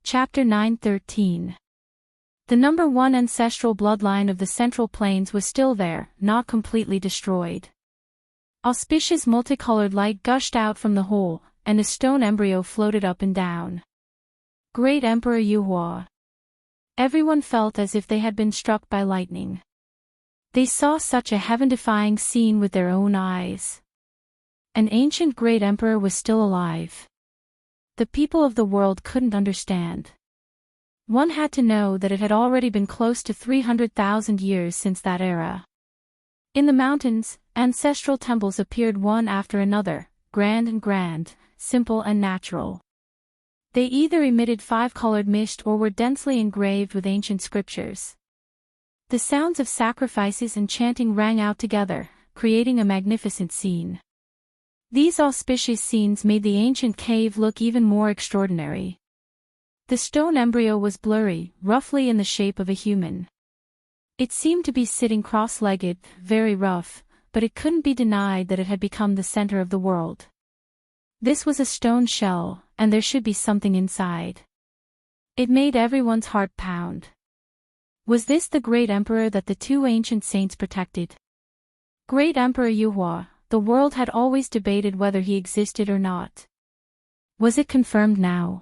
Chapter 9:13. The number 1 ancestral bloodline of the Central Plains was still there, not completely destroyed. Auspicious multicolored light gushed out from the hole, and a stone embryo floated up and down. Great Emperor Yuhua. Everyone felt as if they had been struck by lightning. They saw such a heaven-defying scene with their own eyes. An ancient great emperor was still alive. The people of the world couldn't understand. One had to know that it had already been close to 300,000 years since that era. In the mountains, ancestral temples appeared one after another, grand, simple and natural. They either emitted 5-colored mist or were densely engraved with ancient scriptures. The sounds of sacrifices and chanting rang out together, creating a magnificent scene. These auspicious scenes made the ancient cave look even more extraordinary. The stone embryo was blurry, roughly in the shape of a human. It seemed to be sitting cross-legged, very rough, but it couldn't be denied that it had become the center of the world. This was a stone shell, and there should be something inside. It made everyone's heart pound. Was this the great emperor that the 2 ancient saints protected? Great Emperor Yuhua, the world had always debated whether he existed or not. Was it confirmed now?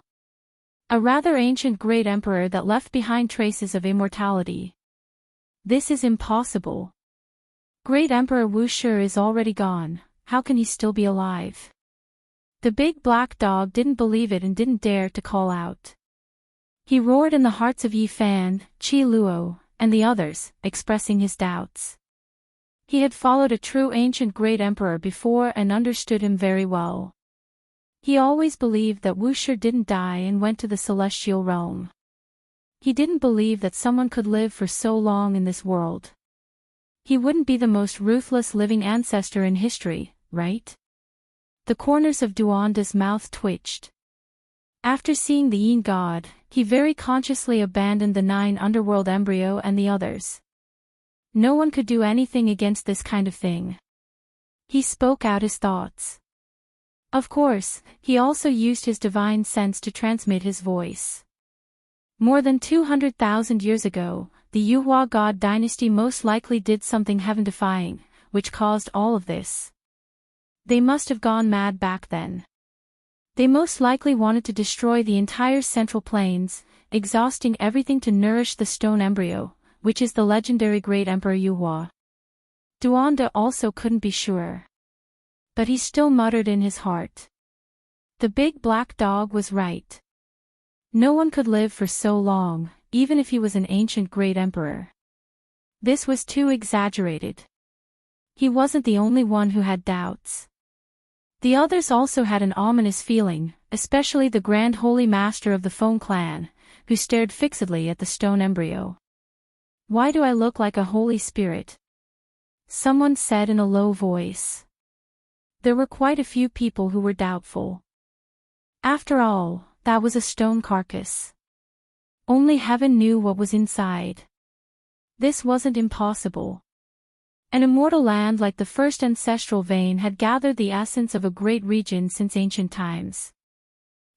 A rather ancient great emperor that left behind traces of immortality. This is impossible. Great Emperor Wushi is already gone, how can he still be alive? The big black dog didn't believe it and didn't dare to call out. He roared in the hearts of Yi Fan, Qi Luo, and the others, expressing his doubts. He had followed a true ancient great emperor before and understood him very well. He always believed that Wushi didn't die and went to the celestial realm. He didn't believe that someone could live for so long in this world. He wouldn't be the most ruthless living ancestor in history, right? The corners of Duanda's mouth twitched. After seeing the Yin god, he very consciously abandoned the 9 underworld embryo and the others. No one could do anything against this kind of thing. He spoke out his thoughts. Of course, he also used his divine sense to transmit his voice. More than 200,000 years ago, the Yuhua god dynasty most likely did something heaven-defying, which caused all of this. They must have gone mad back then. They most likely wanted to destroy the entire Central Plains, exhausting everything to nourish the stone embryo, which is the legendary great Emperor Yuhua. Duanda also couldn't be sure. But he still muttered in his heart. The big black dog was right. No one could live for so long, even if he was an ancient great emperor. This was too exaggerated. He wasn't the only one who had doubts. The others also had an ominous feeling, especially the Grand Holy Master of the Phone Clan, who stared fixedly at the stone embryo. Why do I look like a holy spirit? Someone said in a low voice. There were quite a few people who were doubtful. After all, that was a stone carcass. Only heaven knew what was inside. This wasn't impossible. An immortal land like the first ancestral vein had gathered the essence of a great region since ancient times.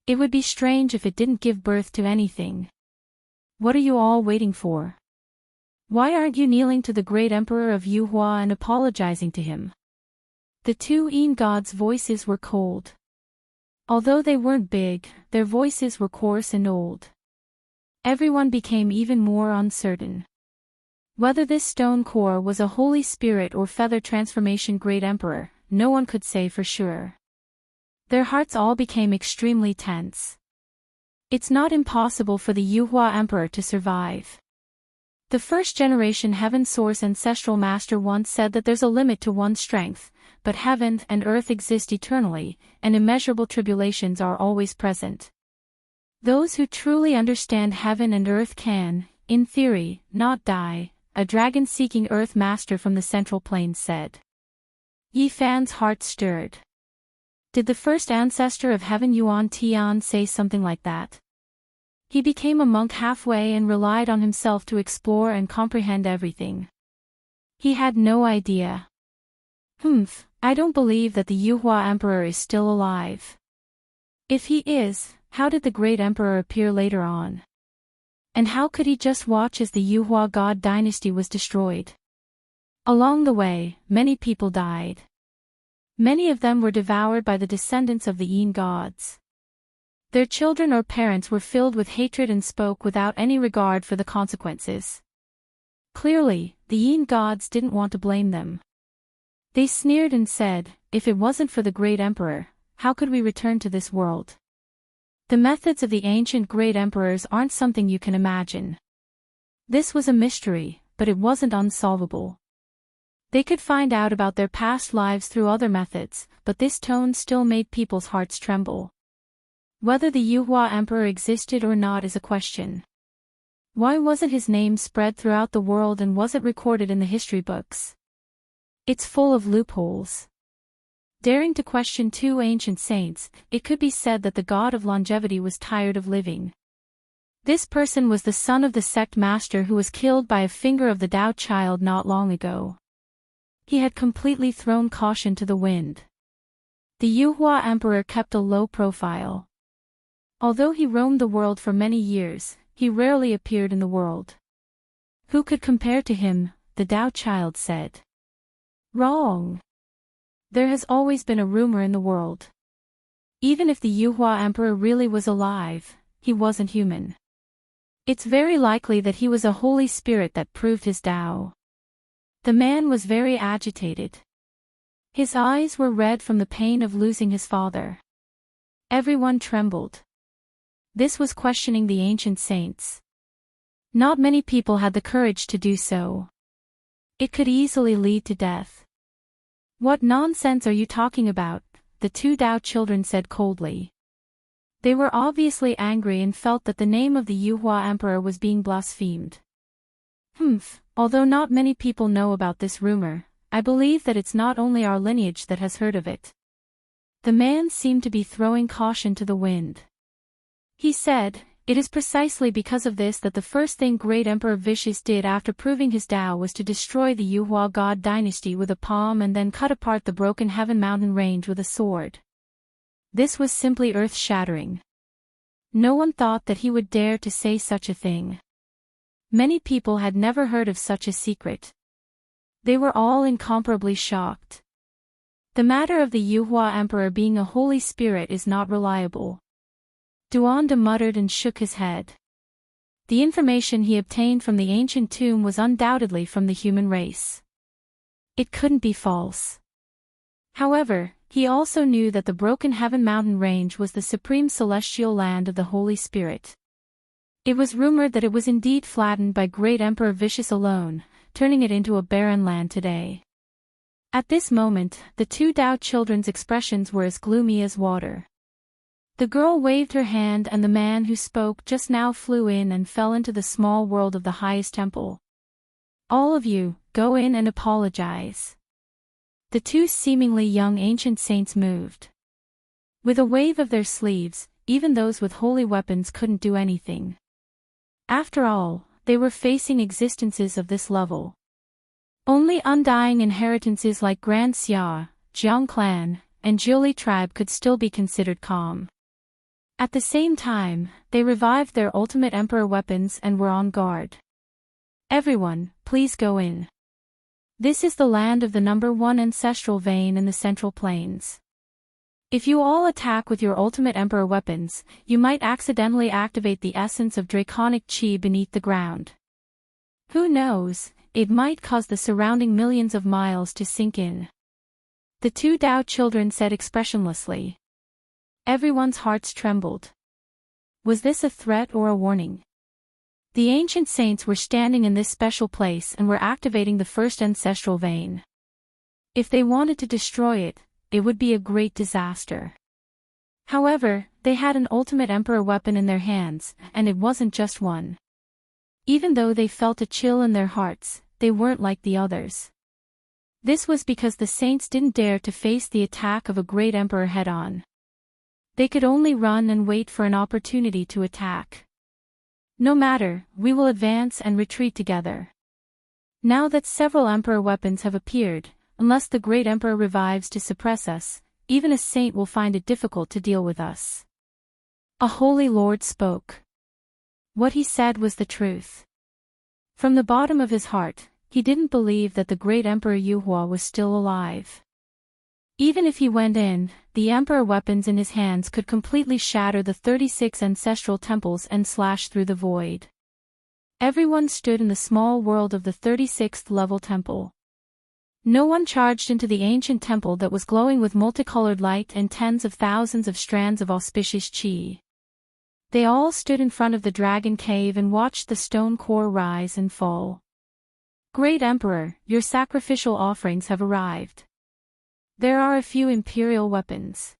It would be strange if it didn't give birth to anything. What are you all waiting for? Why aren't you kneeling to the great emperor of Yuhua and apologizing to him? The 2 Yin gods' voices were cold. Although they weren't big, their voices were coarse and old. Everyone became even more uncertain. Whether this stone core was a holy spirit or feather transformation great emperor, no one could say for sure. Their hearts all became extremely tense. It's not impossible for the Yuhua emperor to survive. The first-generation Heaven Source ancestral master once said that there's a limit to one's strength, but heaven and earth exist eternally, and immeasurable tribulations are always present. Those who truly understand heaven and earth can, in theory, not die, a dragon-seeking earth master from the Central Plains said. Yi Fan's heart stirred. Did the first ancestor of heaven Yuan Tian say something like that? He became a monk halfway and relied on himself to explore and comprehend everything. He had no idea. I don't believe that the Yuhua Emperor is still alive. If he is, how did the great emperor appear later on? And how could he just watch as the Yuhua god dynasty was destroyed? Along the way, many people died. Many of them were devoured by the descendants of the Yin gods. Their children or parents were filled with hatred and spoke without any regard for the consequences. Clearly, the Yin gods didn't want to blame them. They sneered and said, if it wasn't for the great emperor, how could we return to this world? The methods of the ancient great emperors aren't something you can imagine. This was a mystery, but it wasn't unsolvable. They could find out about their past lives through other methods, but this tone still made people's hearts tremble. Whether the Yuhua emperor existed or not is a question. Why wasn't his name spread throughout the world and wasn't recorded in the history books? It's full of loopholes. Daring to question two ancient saints, it could be said that the god of longevity was tired of living. This person was the son of the sect master who was killed by a finger of the Tao child not long ago. He had completely thrown caution to the wind. The Yuhua emperor kept a low profile. Although he roamed the world for many years, he rarely appeared in the world. Who could compare to him, the Tao child said. Wrong. There has always been a rumor in the world. Even if the Yuhua emperor really was alive, he wasn't human. It's very likely that he was a holy spirit that proved his Tao. The man was very agitated. His eyes were red from the pain of losing his father. Everyone trembled. This was questioning the ancient saints. Not many people had the courage to do so. It could easily lead to death. What nonsense are you talking about? The two Tao children said coldly. They were obviously angry and felt that the name of the Yuhua emperor was being blasphemed. Although not many people know about this rumor, I believe that it's not only our lineage that has heard of it. The man seemed to be throwing caution to the wind. He said, it is precisely because of this that the first thing great Emperor Vicious did after proving his Tao was to destroy the Yuhua god dynasty with a palm and then cut apart the broken heaven mountain range with a sword. This was simply earth-shattering. No one thought that he would dare to say such a thing. Many people had never heard of such a secret. They were all incomparably shocked. The matter of the Yuhua emperor being a holy spirit is not reliable. Duanda muttered and shook his head. The information he obtained from the ancient tomb was undoubtedly from the human race. It couldn't be false. However, he also knew that the broken heaven mountain range was the supreme celestial land of the Holy Spirit. It was rumored that it was indeed flattened by great Emperor Vicious alone, turning it into a barren land today. At this moment, the two Tao children's expressions were as gloomy as water. The girl waved her hand and the man who spoke just now flew in and fell into the small world of the highest temple. All of you, go in and apologize. The two seemingly young ancient saints moved. With a wave of their sleeves, even those with holy weapons couldn't do anything. After all, they were facing existences of this level. Only undying inheritances like Grand Xia, Jiang clan, and Jiuli tribe could still be considered calm. At the same time, they revived their ultimate emperor weapons and were on guard. Everyone, please go in. This is the land of the number 1 ancestral vein in the Central Plains. If you all attack with your ultimate emperor weapons, you might accidentally activate the essence of draconic chi beneath the ground. Who knows, it might cause the surrounding millions of miles to sink in. The two Tao children said expressionlessly. Everyone's hearts trembled. Was this a threat or a warning? The ancient saints were standing in this special place and were activating the first ancestral vein. If they wanted to destroy it, it would be a great disaster. However, they had an ultimate emperor weapon in their hands, and it wasn't just one. Even though they felt a chill in their hearts, they weren't like the others. This was because the saints didn't dare to face the attack of a great emperor head-on. They could only run and wait for an opportunity to attack. No matter, we will advance and retreat together. Now that several emperor weapons have appeared, unless the great emperor revives to suppress us, even a saint will find it difficult to deal with us. A holy lord spoke. What he said was the truth. From the bottom of his heart, he didn't believe that the great Emperor Yuhua was still alive. Even if he went in, the Emperor weapons in his hands could completely shatter the 36 ancestral temples and slash through the void. Everyone stood in the small world of the 36th level temple. No one charged into the ancient temple that was glowing with multicolored light and tens of thousands of strands of auspicious chi. They all stood in front of the dragon cave and watched the stone core rise and fall. Great Emperor, your sacrificial offerings have arrived. There are a few imperial weapons.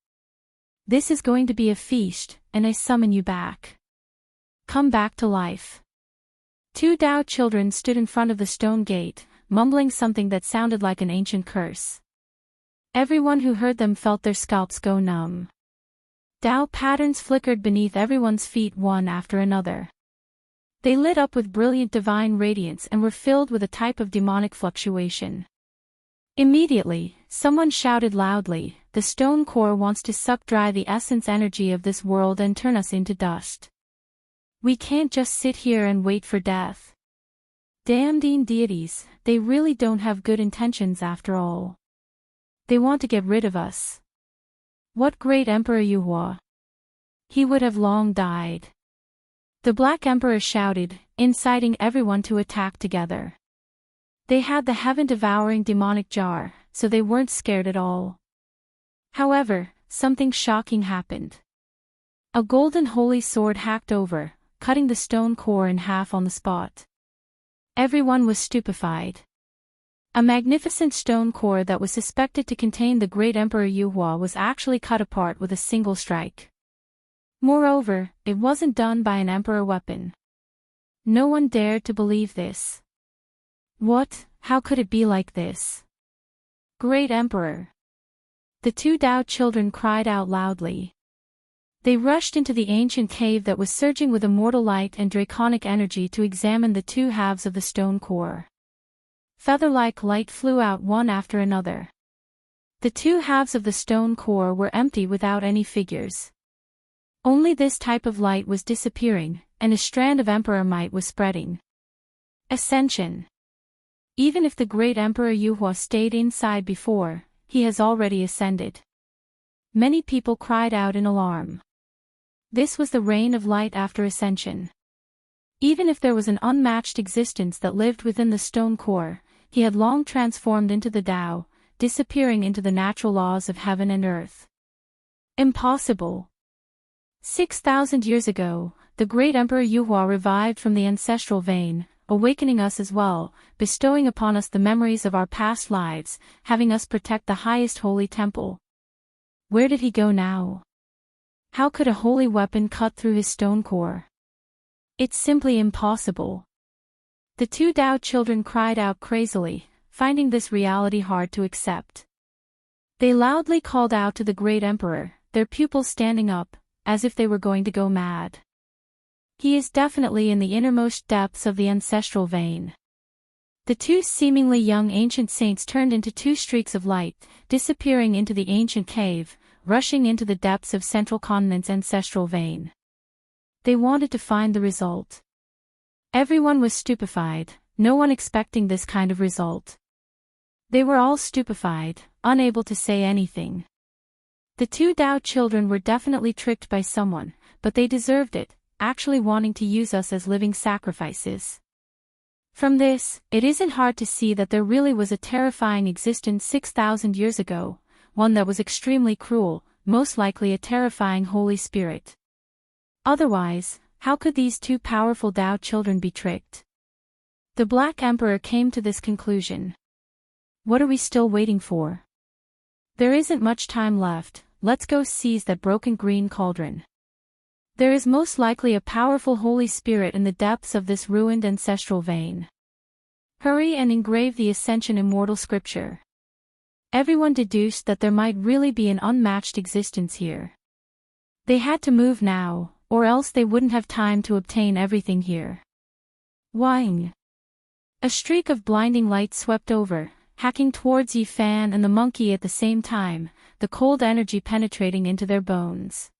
This is going to be a feast, and I summon you back. Come back to life. Two Dao children stood in front of the stone gate, mumbling something that sounded like an ancient curse. Everyone who heard them felt their scalps go numb. Dao patterns flickered beneath everyone's feet one after another. They lit up with brilliant divine radiance and were filled with a type of demonic fluctuation. Immediately, someone shouted loudly, "The stone core wants to suck dry the essence energy of this world and turn us into dust. We can't just sit here and wait for death. Damned deities, they really don't have good intentions after all. They want to get rid of us. What great Emperor Yuhua? He would have long died." The Black Emperor shouted, inciting everyone to attack together. They had the heaven-devouring demonic jar, so they weren't scared at all. However, something shocking happened. A golden holy sword hacked over, cutting the stone core in half on the spot. Everyone was stupefied. A magnificent stone core that was suspected to contain the great Emperor Yuhua was actually cut apart with a single strike. Moreover, it wasn't done by an emperor weapon. No one dared to believe this. What? How could it be like this? Great Emperor! The two Dao children cried out loudly. They rushed into the ancient cave that was surging with immortal light and draconic energy to examine the two halves of the stone core. Feather-like light flew out one after another. The two halves of the stone core were empty without any figures. Only this type of light was disappearing, and a strand of Emperor might was spreading. Ascension. Even if the great Emperor Yuhua stayed inside before, he has already ascended. Many people cried out in alarm. This was the reign of light after ascension. Even if there was an unmatched existence that lived within the stone core, he had long transformed into the Tao, disappearing into the natural laws of heaven and earth. Impossible. 6,000 years ago, the great Emperor Yuhua revived from the ancestral vein, awakening us as well, bestowing upon us the memories of our past lives, having us protect the highest holy temple. Where did he go now? How could a holy weapon cut through his stone core? It's simply impossible. The two Dao children cried out crazily, finding this reality hard to accept. They loudly called out to the great emperor, their pupils standing up, as if they were going to go mad. He is definitely in the innermost depths of the ancestral vein. The two seemingly young ancient saints turned into two streaks of light, disappearing into the ancient cave, rushing into the depths of Central Continent's ancestral vein. They wanted to find the result. Everyone was stupefied, no one expecting this kind of result. They were all stupefied, unable to say anything. The two Dao children were definitely tricked by someone, but they deserved it, actually wanting to use us as living sacrifices. From this, it isn't hard to see that there really was a terrifying existence 6,000 years ago, one that was extremely cruel, most likely a terrifying Holy Spirit. Otherwise, how could these two powerful Dao children be tricked? The Black Emperor came to this conclusion. What are we still waiting for? There isn't much time left, let's go seize that broken green cauldron. There is most likely a powerful Holy Spirit in the depths of this ruined ancestral vein. Hurry and engrave the Ascension Immortal Scripture. Everyone deduced that there might really be an unmatched existence here. They had to move now, or else they wouldn't have time to obtain everything here. Wang! A streak of blinding light swept over, hacking towards Yi Fan and the monkey at the same time, the cold energy penetrating into their bones.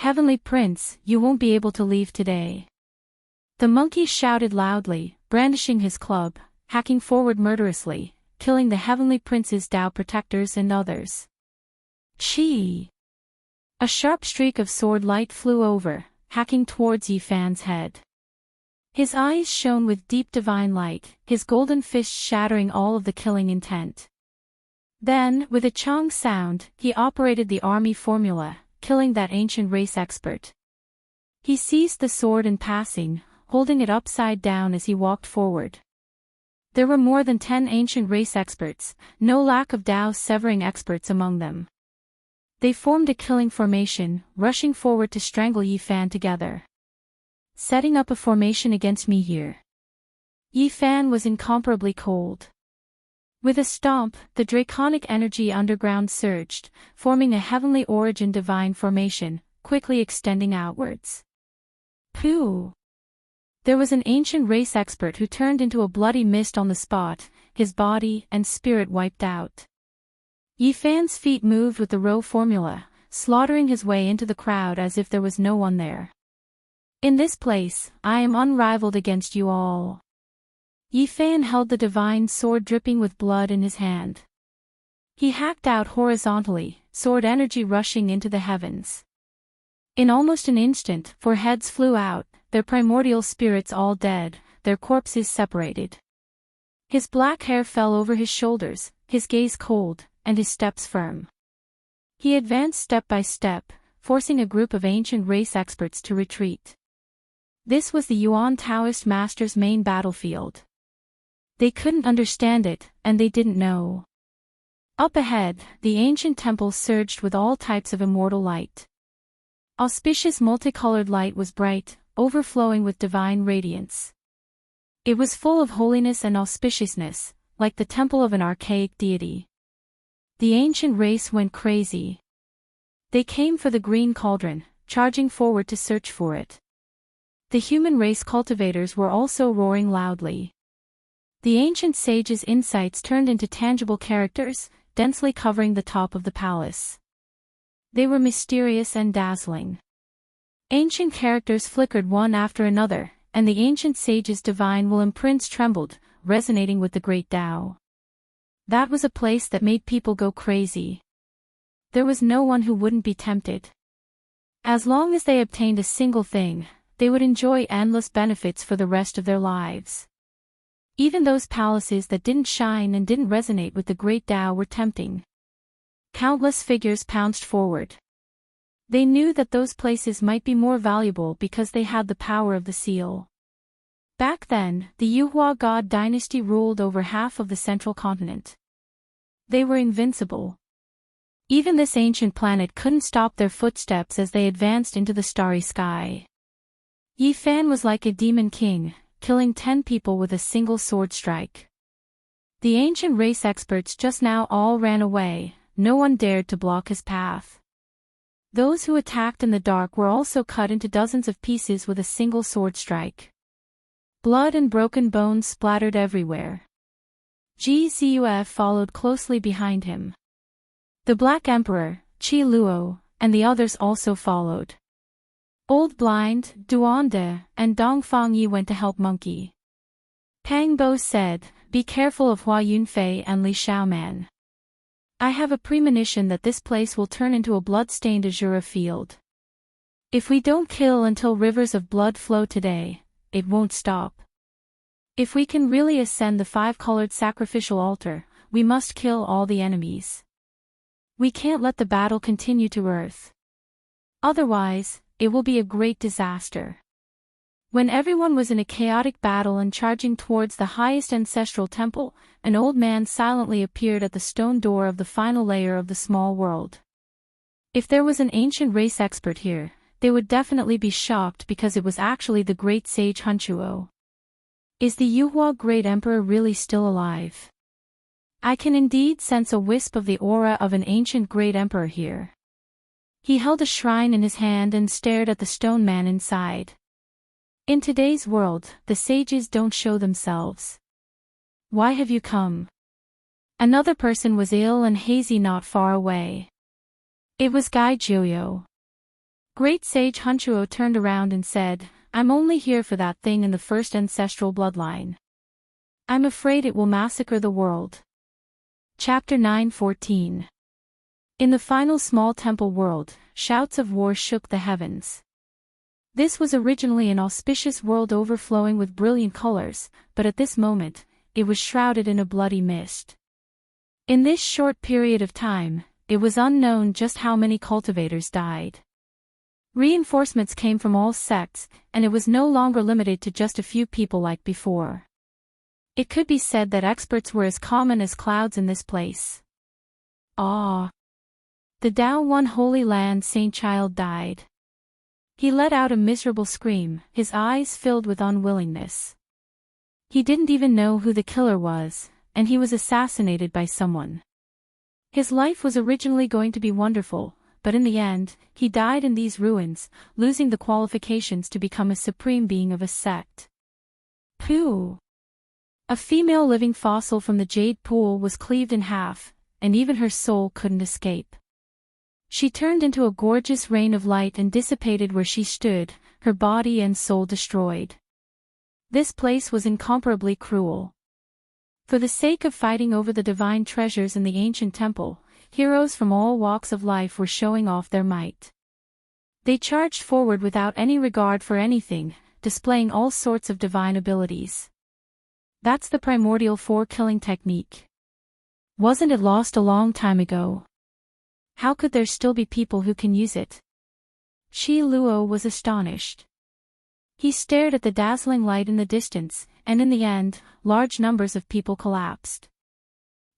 Heavenly Prince, you won't be able to leave today. The monkey shouted loudly, brandishing his club, hacking forward murderously, killing the Heavenly Prince's Tao protectors and others. Chi! A sharp streak of sword light flew over, hacking towards Yifan's head. His eyes shone with deep divine light, his golden fist shattering all of the killing intent. Then, with a chong sound, he operated the army formula, killing that ancient race expert. He seized the sword in passing, holding it upside down as he walked forward. There were more than 10 ancient race experts, no lack of Tao severing experts among them. They formed a killing formation, rushing forward to strangle Yifan together. Setting up a formation against me here. Yifan was incomparably cold. With a stomp, the draconic energy underground surged, forming a heavenly origin divine formation, quickly extending outwards. Pooh! There was an ancient race expert who turned into a bloody mist on the spot, his body and spirit wiped out. Yifan's feet moved with the row formula, slaughtering his way into the crowd as if there was no one there. In this place, I am unrivaled against you all. Yifan held the divine sword dripping with blood in his hand. He hacked out horizontally, sword energy rushing into the heavens. In almost an instant, 4 heads flew out, their primordial spirits all dead, their corpses separated. His black hair fell over his shoulders, his gaze cold, and his steps firm. He advanced step by step, forcing a group of ancient race experts to retreat. This was the Yuan Taoist master's main battlefield. They couldn't understand it, and they didn't know. Up ahead, the ancient temple surged with all types of immortal light. Auspicious multicolored light was bright, overflowing with divine radiance. It was full of holiness and auspiciousness, like the temple of an archaic deity. The ancient race went crazy. They came for the green cauldron, charging forward to search for it. The human race cultivators were also roaring loudly. The ancient sage's insights turned into tangible characters, densely covering the top of the palace. They were mysterious and dazzling. Ancient characters flickered one after another, and the ancient sage's divine will imprints trembled, resonating with the great Tao. That was a place that made people go crazy. There was no one who wouldn't be tempted. As long as they obtained a single thing, they would enjoy endless benefits for the rest of their lives. Even those palaces that didn't shine and didn't resonate with the great Tao were tempting. Countless figures pounced forward. They knew that those places might be more valuable because they had the power of the seal. Back then, the Yuhua God dynasty ruled over half of the central continent. They were invincible. Even this ancient planet couldn't stop their footsteps as they advanced into the starry sky. Yifan was like a demon king, killing 10 people with a single sword strike. The ancient race experts just now all ran away, no one dared to block his path. Those who attacked in the dark were also cut into dozens of pieces with a single sword strike. Blood and broken bones splattered everywhere. GZUF followed closely behind him. The Black Emperor, Qi Luo, and the others also followed. Old Blind, Duande, and Dong Fangyi went to help Monkey. Pang Bo said, "Be careful of Hua Yunfei and Li Xiaoman. I have a premonition that this place will turn into a blood-stained Azura field. If we don't kill until rivers of blood flow today, it won't stop. If we can really ascend the 5-colored sacrificial altar, we must kill all the enemies. We can't let the battle continue to Earth. Otherwise, it will be a great disaster." When everyone was in a chaotic battle and charging towards the highest ancestral temple, an old man silently appeared at the stone door of the final layer of the small world. If there was an ancient race expert here, they would definitely be shocked because it was actually the great sage Hunchuo. Is the Yuhua Great Emperor really still alive? I can indeed sense a wisp of the aura of an ancient Great Emperor here. He held a shrine in his hand and stared at the stone man inside. In today's world, the sages don't show themselves. Why have you come? Another person was ill and hazy not far away. It was Gai Jiuyo. Great Sage Hunchuo turned around and said, "I'm only here for that thing in the first ancestral bloodline. I'm afraid it will massacre the world." Chapter 9:14. In the final small temple world, shouts of war shook the heavens. This was originally an auspicious world overflowing with brilliant colors, but at this moment, it was shrouded in a bloody mist. In this short period of time, it was unknown just how many cultivators died. Reinforcements came from all sects, and it was no longer limited to just a few people like before. It could be said that experts were as common as clouds in this place. Ah! The Tao One Holy Land Saint Child died. He let out a miserable scream, his eyes filled with unwillingness. He didn't even know who the killer was, and he was assassinated by someone. His life was originally going to be wonderful, but in the end, he died in these ruins, losing the qualifications to become a supreme being of a sect. Pooh! A female living fossil from the jade pool was cleaved in half, and even her soul couldn't escape. She turned into a gorgeous rain of light and dissipated where she stood, her body and soul destroyed. This place was incomparably cruel. For the sake of fighting over the divine treasures in the ancient temple, heroes from all walks of life were showing off their might. They charged forward without any regard for anything, displaying all sorts of divine abilities. That's the primordial four-killing technique. Wasn't it lost a long time ago? How could there still be people who can use it? Shi Luo was astonished. He stared at the dazzling light in the distance, and in the end, large numbers of people collapsed.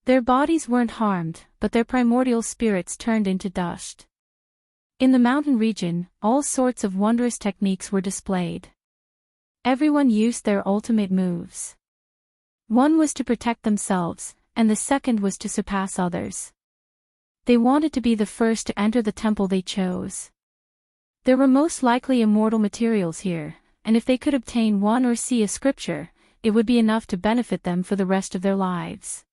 Their bodies weren't harmed, but their primordial spirits turned into dust. In the mountain region, all sorts of wondrous techniques were displayed. Everyone used their ultimate moves. One was to protect themselves, and the second was to surpass others. They wanted to be the first to enter the temple they chose. There were most likely immortal materials here, and if they could obtain one or see a scripture, it would be enough to benefit them for the rest of their lives.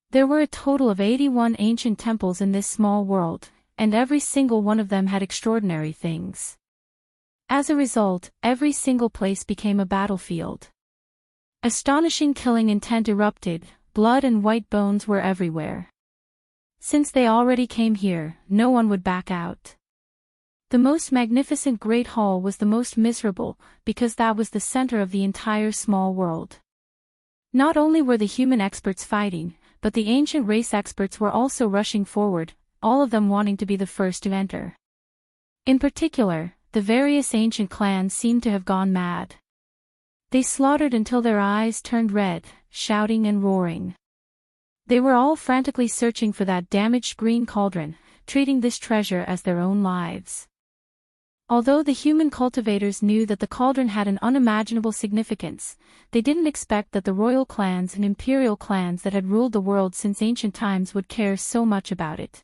There were a total of 81 ancient temples in this small world, and every single one of them had extraordinary things. As a result, every single place became a battlefield. Astonishing killing intent erupted, blood and white bones were everywhere. Since they already came here, no one would back out. The most magnificent Great Hall was the most miserable, because that was the center of the entire small world. Not only were the human experts fighting, but the ancient race experts were also rushing forward, all of them wanting to be the first to enter. In particular, the various ancient clans seemed to have gone mad. They slaughtered until their eyes turned red, shouting and roaring. They were all frantically searching for that damaged green cauldron, treating this treasure as their own lives. Although the human cultivators knew that the cauldron had an unimaginable significance, they didn't expect that the royal clans and imperial clans that had ruled the world since ancient times would care so much about it.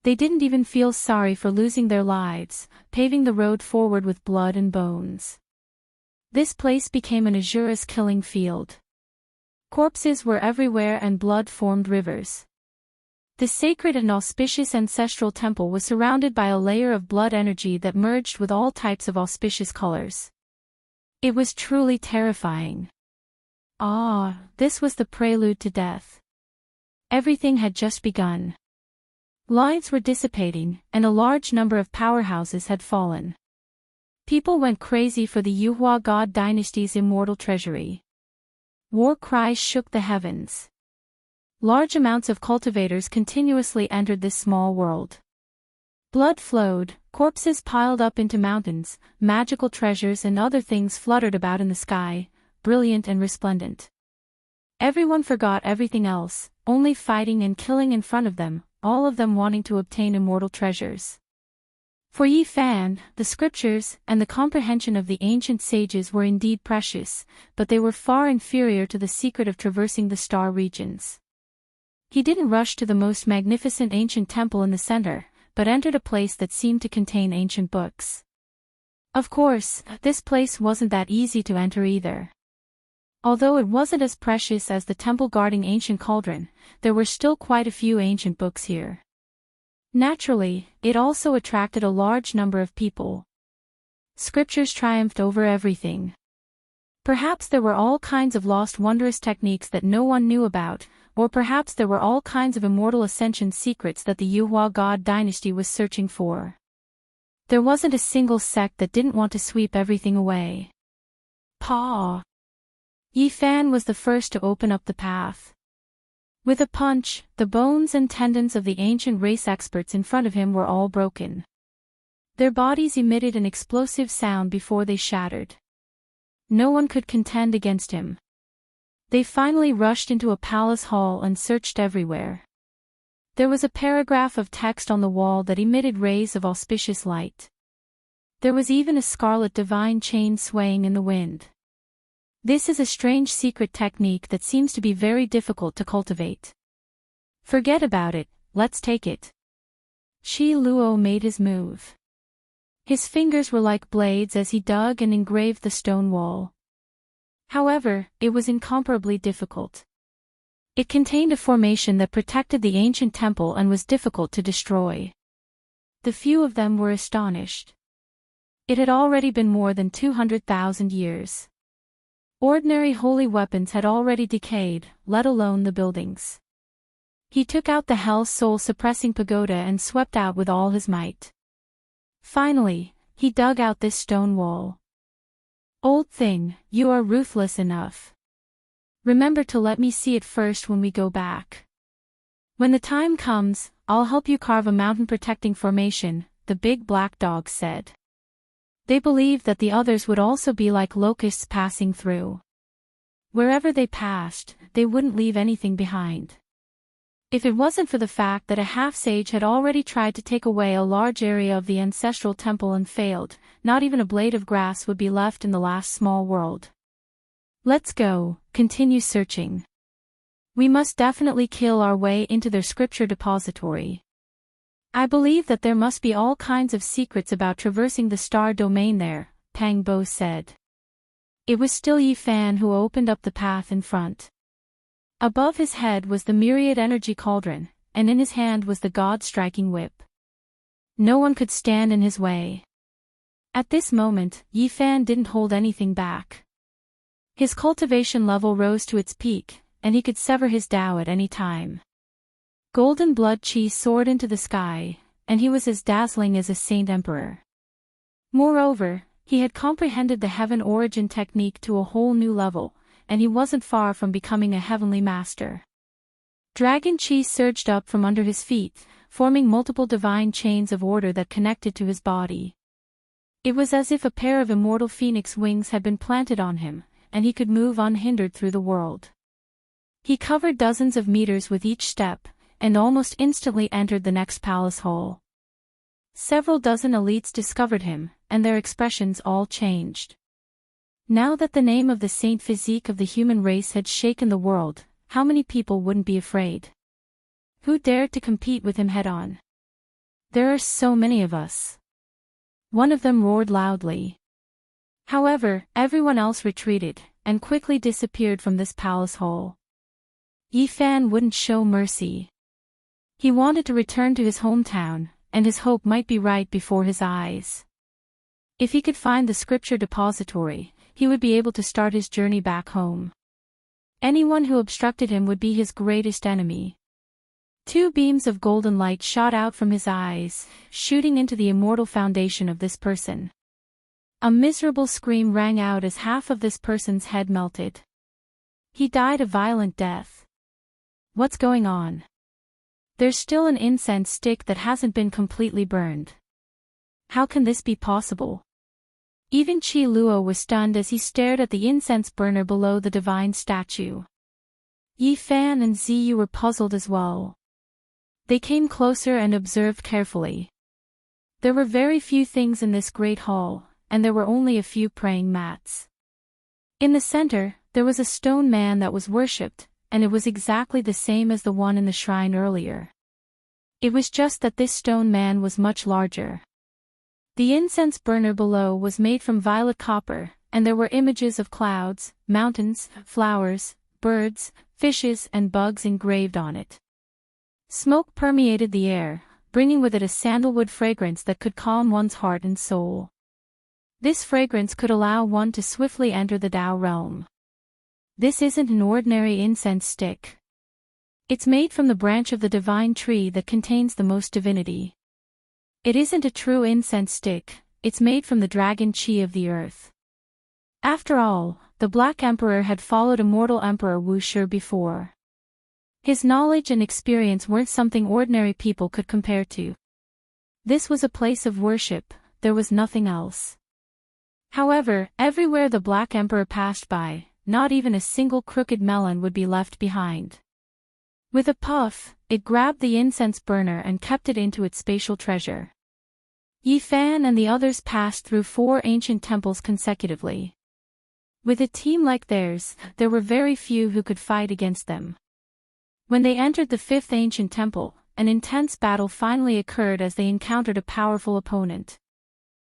They didn't even feel sorry for losing their lives, paving the road forward with blood and bones. This place became an azurous killing field. Corpses were everywhere and blood formed rivers. The sacred and auspicious ancestral temple was surrounded by a layer of blood energy that merged with all types of auspicious colors. It was truly terrifying. Ah, this was the prelude to death. Everything had just begun. Lives were dissipating, and a large number of powerhouses had fallen. People went crazy for the Yuhua God dynasty's immortal treasury. War cries shook the heavens. Large amounts of cultivators continuously entered this small world. Blood flowed, corpses piled up into mountains, magical treasures and other things fluttered about in the sky, brilliant and resplendent. Everyone forgot everything else, only fighting and killing in front of them, all of them wanting to obtain immortal treasures. For Yi Fan, the scriptures and the comprehension of the ancient sages were indeed precious, but they were far inferior to the secret of traversing the star regions. He didn't rush to the most magnificent ancient temple in the center, but entered a place that seemed to contain ancient books. Of course, this place wasn't that easy to enter either. Although it wasn't as precious as the temple guarding ancient cauldron, there were still quite a few ancient books here. Naturally, it also attracted a large number of people. Scriptures triumphed over everything. Perhaps there were all kinds of lost wondrous techniques that no one knew about, or perhaps there were all kinds of immortal ascension secrets that the Yuhua God dynasty was searching for. There wasn't a single sect that didn't want to sweep everything away. Paw! Yi Fan was the first to open up the path. With a punch, the bones and tendons of the ancient race experts in front of him were all broken. Their bodies emitted an explosive sound before they shattered. No one could contend against him. They finally rushed into a palace hall and searched everywhere. There was a paragraph of text on the wall that emitted rays of auspicious light. There was even a scarlet divine chain swaying in the wind. This is a strange secret technique that seems to be very difficult to cultivate. Forget about it, let's take it. Shi Luo made his move. His fingers were like blades as he dug and engraved the stone wall. However, it was incomparably difficult. It contained a formation that protected the ancient temple and was difficult to destroy. The few of them were astonished. It had already been more than 200,000 years. Ordinary holy weapons had already decayed, let alone the buildings. He took out the Hell Soul-suppressing pagoda and swept out with all his might. Finally, he dug out this stone wall. Old thing, you are ruthless enough. Remember to let me see it first when we go back. When the time comes, I'll help you carve a mountain-protecting formation, the big black dog said. They believed that the others would also be like locusts passing through. Wherever they passed, they wouldn't leave anything behind. If it wasn't for the fact that a half-sage had already tried to take away a large area of the ancestral temple and failed, not even a blade of grass would be left in the last small world. Let's go, continue searching. We must definitely kill our way into their scripture depository. I believe that there must be all kinds of secrets about traversing the star domain there, Pang Bo said. It was still Yi Fan who opened up the path in front. Above his head was the myriad energy cauldron, and in his hand was the god-striking whip. No one could stand in his way. At this moment, Yi Fan didn't hold anything back. His cultivation level rose to its peak, and he could sever his Tao at any time. Golden blood chi soared into the sky, and he was as dazzling as a saint emperor. Moreover, he had comprehended the heaven origin technique to a whole new level, and he wasn't far from becoming a heavenly master. Dragon chi surged up from under his feet, forming multiple divine chains of order that connected to his body. It was as if a pair of immortal phoenix wings had been planted on him, and he could move unhindered through the world. He covered dozens of meters with each step, and almost instantly entered the next palace hall. Several dozen elites discovered him, and their expressions all changed. Now that the name of the saint physique of the human race had shaken the world, how many people wouldn't be afraid? Who dared to compete with him head-on? There are so many of us. One of them roared loudly. However, everyone else retreated, and quickly disappeared from this palace hall. Yi Fan wouldn't show mercy. He wanted to return to his hometown, and his hope might be right before his eyes. If he could find the scripture depository, he would be able to start his journey back home. Anyone who obstructed him would be his greatest enemy. Two beams of golden light shot out from his eyes, shooting into the immortal foundation of this person. A miserable scream rang out as half of this person's head melted. He died a violent death. What's going on? There's still an incense stick that hasn't been completely burned. How can this be possible? Even Qi Luo was stunned as he stared at the incense burner below the divine statue. Yi Fan and Ziyu were puzzled as well. They came closer and observed carefully. There were very few things in this great hall, and there were only a few praying mats. In the center, there was a stone man that was worshipped, and it was exactly the same as the one in the shrine earlier. It was just that this stone man was much larger. The incense burner below was made from violet copper, and there were images of clouds, mountains, flowers, birds, fishes and bugs engraved on it. Smoke permeated the air, bringing with it a sandalwood fragrance that could calm one's heart and soul. This fragrance could allow one to swiftly enter the Tao realm. This isn't an ordinary incense stick. It's made from the branch of the divine tree that contains the most divinity. It isn't a true incense stick, it's made from the dragon chi of the earth. After all, the Black Emperor had followed immortal Emperor Wu Shi before. His knowledge and experience weren't something ordinary people could compare to. This was a place of worship, there was nothing else. However, everywhere the Black Emperor passed by, not even a single crooked melon would be left behind. With a puff, it grabbed the incense burner and kept it into its spatial treasure. Yi Fan and the others passed through 4 ancient temples consecutively. With a team like theirs, there were very few who could fight against them. When they entered the 5th ancient temple, an intense battle finally occurred as they encountered a powerful opponent.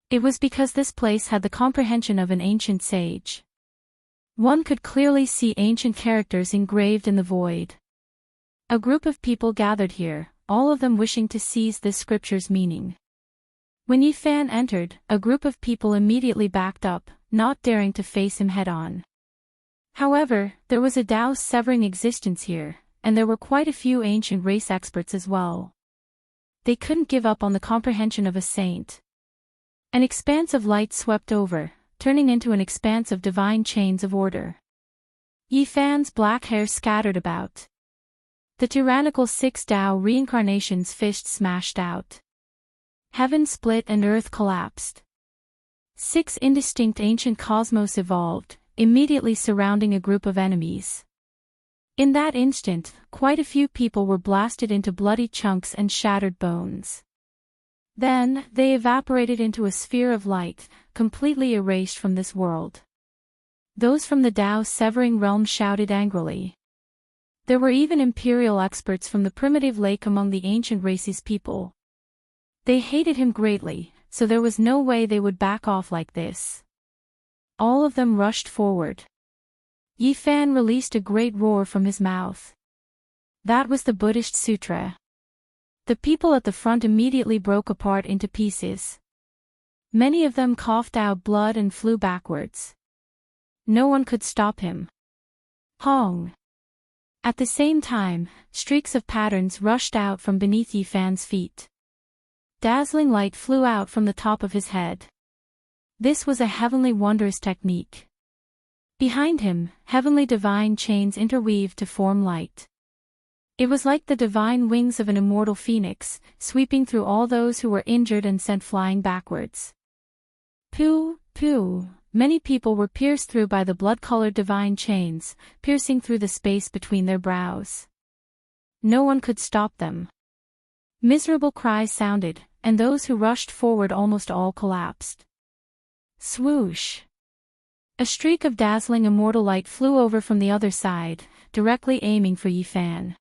It was because this place had the comprehension of an ancient sage. One could clearly see ancient characters engraved in the void. A group of people gathered here, all of them wishing to seize this scripture's meaning. When Yi Fan entered, a group of people immediately backed up, not daring to face him head-on. However, there was a Tao-severing existence here, and there were quite a few ancient race experts as well. They couldn't give up on the comprehension of a saint. An expanse of light swept over, turning into an expanse of divine chains of order. Yi Fan's black hair scattered about. The tyrannical 6 Tao reincarnations fist smashed out. Heaven split and earth collapsed. 6 indistinct ancient cosmos evolved, immediately surrounding a group of enemies. In that instant, quite a few people were blasted into bloody chunks and shattered bones. Then, they evaporated into a sphere of light, completely erased from this world. Those from the Tao-severing realm shouted angrily. There were even imperial experts from the primitive lake among the ancient race's people. They hated him greatly, so there was no way they would back off like this. All of them rushed forward. Yi Fan released a great roar from his mouth. That was the Buddhist sutra. The people at the front immediately broke apart into pieces. Many of them coughed out blood and flew backwards. No one could stop him. Hong! At the same time, streaks of patterns rushed out from beneath Yi Fan's feet. Dazzling light flew out from the top of his head. This was a heavenly wondrous technique. Behind him, heavenly divine chains interweaved to form light. It was like the divine wings of an immortal phoenix, sweeping through all those who were injured and sent flying backwards. Pooh, pooh, many people were pierced through by the blood-colored divine chains, piercing through the space between their brows. No one could stop them. Miserable cries sounded, and those who rushed forward almost all collapsed. Swoosh! A streak of dazzling immortal light flew over from the other side, directly aiming for Yi Fan.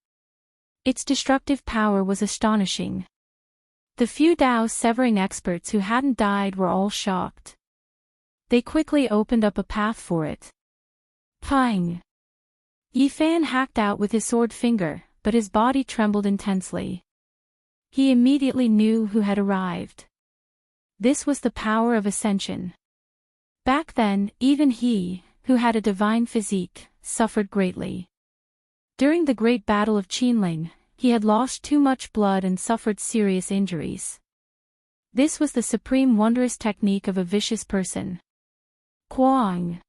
Its destructive power was astonishing. The few Tao-severing experts who hadn't died were all shocked. They quickly opened up a path for it. Pang! Yi Fan hacked out with his sword finger, but his body trembled intensely. He immediately knew who had arrived. This was the power of ascension. Back then, even he, who had a divine physique, suffered greatly. During the Great Battle of Qinling, he had lost too much blood and suffered serious injuries. This was the supreme wondrous technique of a vicious person. Quang!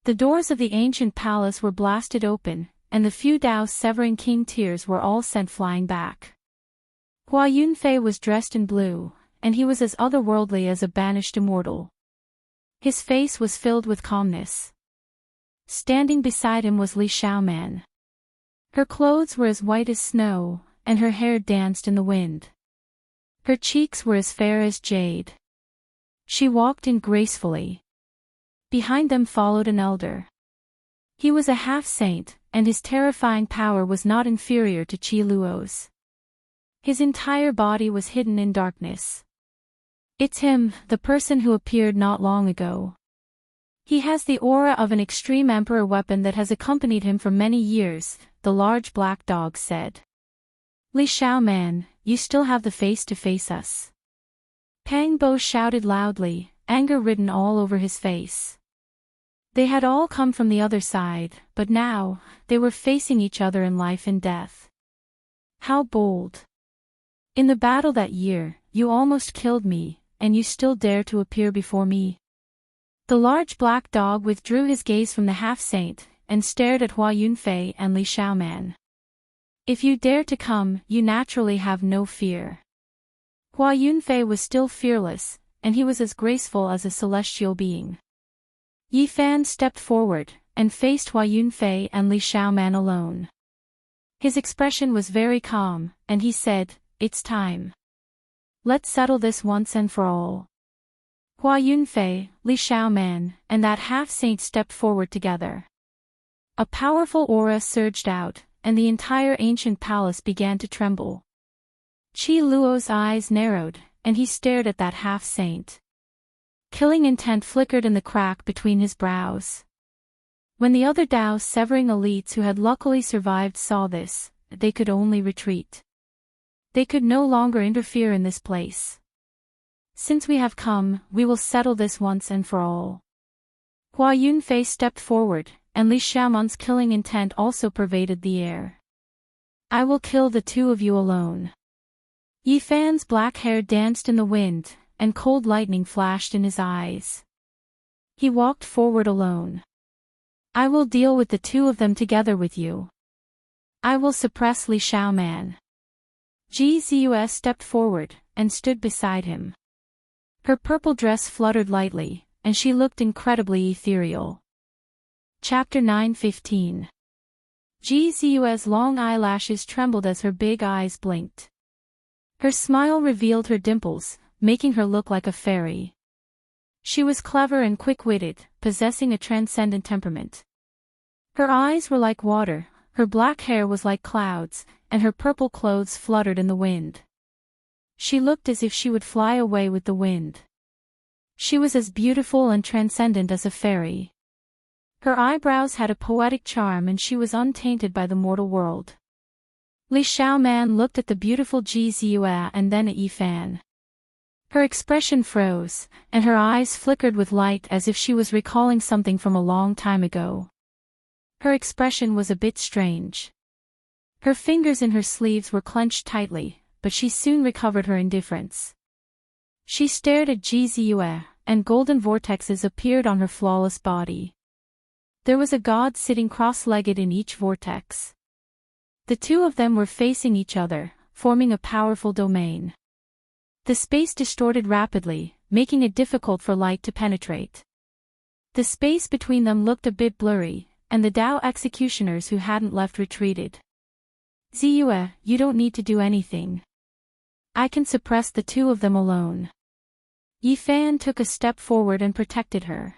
The doors of the ancient palace were blasted open, and the few Tao-severing king tiers were all sent flying back. Hua Yunfei was dressed in blue, and he was as otherworldly as a banished immortal. His face was filled with calmness. Standing beside him was Li Xiaoman. Her clothes were as white as snow, and her hair danced in the wind. Her cheeks were as fair as jade. She walked in gracefully. Behind them followed an elder. He was a half-saint, and his terrifying power was not inferior to Qi Luo's. His entire body was hidden in darkness. It's him, the person who appeared not long ago. He has the aura of an extreme emperor weapon that has accompanied him for many years, the large black dog said. Li Xiaoman, you still have the face to face us. Pang Bo shouted loudly, anger written all over his face. They had all come from the other side, but now, they were facing each other in life and death. How bold. In the battle that year, you almost killed me, and you still dare to appear before me. The large black dog withdrew his gaze from the half-saint, and stared at Hua Yunfei and Li Xiaoman. If you dare to come, you naturally have no fear. Hua Yunfei was still fearless, and he was as graceful as a celestial being. Yi Fan stepped forward, and faced Hua Yunfei and Li Xiaoman alone. His expression was very calm, and he said, "It's time. Let's settle this once and for all." Hua Yunfei, Li Xiaoman, and that half-saint stepped forward together. A powerful aura surged out, and the entire ancient palace began to tremble. Qi Luo's eyes narrowed, and he stared at that half-saint. Killing intent flickered in the crack between his brows. When the other Dao severing elites who had luckily survived saw this, they could only retreat. They could no longer interfere in this place. Since we have come, we will settle this once and for all. Hua Yunfei stepped forward, and Li Xiaoman's killing intent also pervaded the air. I will kill the two of you alone. Yi Fan's black hair danced in the wind, and cold lightning flashed in his eyes. He walked forward alone. I will deal with the two of them together with you. I will suppress Li Xiaoman. Ji Ziyue stepped forward, and stood beside him. Her purple dress fluttered lightly, and she looked incredibly ethereal. Chapter 9:15. Ji Ziyue's long eyelashes trembled as her big eyes blinked. Her smile revealed her dimples, making her look like a fairy. She was clever and quick-witted, possessing a transcendent temperament. Her eyes were like water, her black hair was like clouds, and her purple clothes fluttered in the wind. She looked as if she would fly away with the wind. She was as beautiful and transcendent as a fairy. Her eyebrows had a poetic charm and she was untainted by the mortal world. Li Xiaoman looked at the beautiful Ji Ziyue and then at Yi Fan. Her expression froze, and her eyes flickered with light as if she was recalling something from a long time ago. Her expression was a bit strange. Her fingers in her sleeves were clenched tightly, but she soon recovered her indifference. She stared at Ji Ziyue, and golden vortexes appeared on her flawless body. There was a god sitting cross-legged in each vortex. The two of them were facing each other, forming a powerful domain. The space distorted rapidly, making it difficult for light to penetrate. The space between them looked a bit blurry, and the Dao executioners who hadn't left retreated. Ziyue, you don't need to do anything. I can suppress the two of them alone. Yi Fan took a step forward and protected her.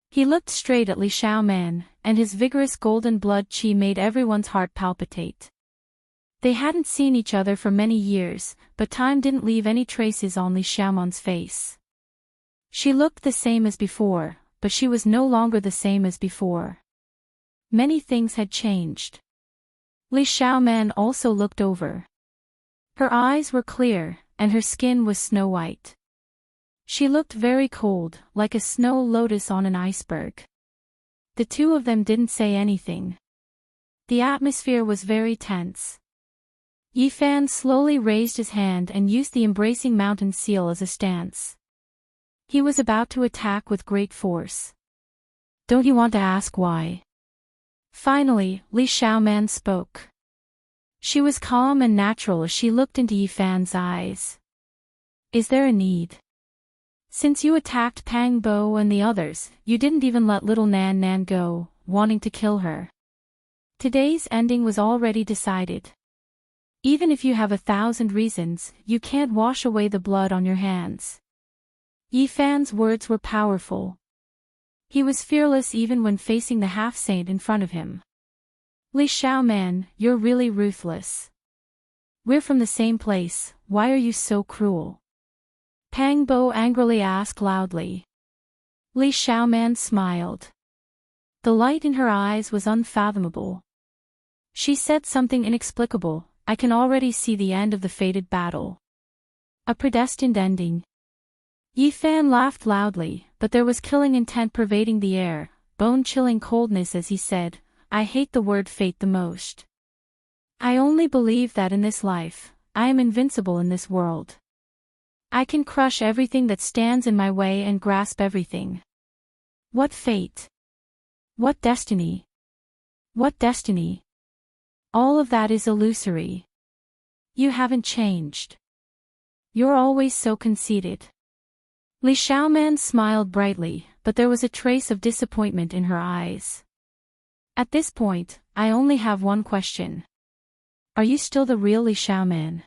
He looked straight at Li Xiaoman, and his vigorous golden blood qi made everyone's heart palpitate. They hadn't seen each other for many years, but time didn't leave any traces on Li Xiaoman's face. She looked the same as before, but she was no longer the same as before. Many things had changed. Li Xiaoman also looked over. Her eyes were clear, and her skin was snow-white. She looked very cold, like a snow lotus on an iceberg. The two of them didn't say anything. The atmosphere was very tense. Yi Fan slowly raised his hand and used the embracing mountain seal as a stance. He was about to attack with great force. Don't you want to ask why? Finally, Li Xiaoman spoke. She was calm and natural as she looked into Yi Fan's eyes. Is there a need? Since you attacked Pang Bo and the others, you didn't even let little Nan Nan go, wanting to kill her. Today's ending was already decided. Even if you have 1,000 reasons, you can't wash away the blood on your hands. Yi Fan's words were powerful. He was fearless even when facing the half-saint in front of him. Li Xiaoman, you're really ruthless. We're from the same place, why are you so cruel? Pang Bo angrily asked loudly. Li Xiaoman smiled. The light in her eyes was unfathomable. She said something inexplicable, I can already see the end of the fated battle. A predestined ending. Yifan laughed loudly, but there was killing intent pervading the air, bone-chilling coldness as he said, I hate the word fate the most. I only believe that in this life, I am invincible in this world. I can crush everything that stands in my way and grasp everything. What fate? What destiny? What destiny? All of that is illusory. You haven't changed. You're always so conceited. Li Xiaoman smiled brightly, but there was a trace of disappointment in her eyes. At this point, I only have one question. Are you still the real Li Xiaoman?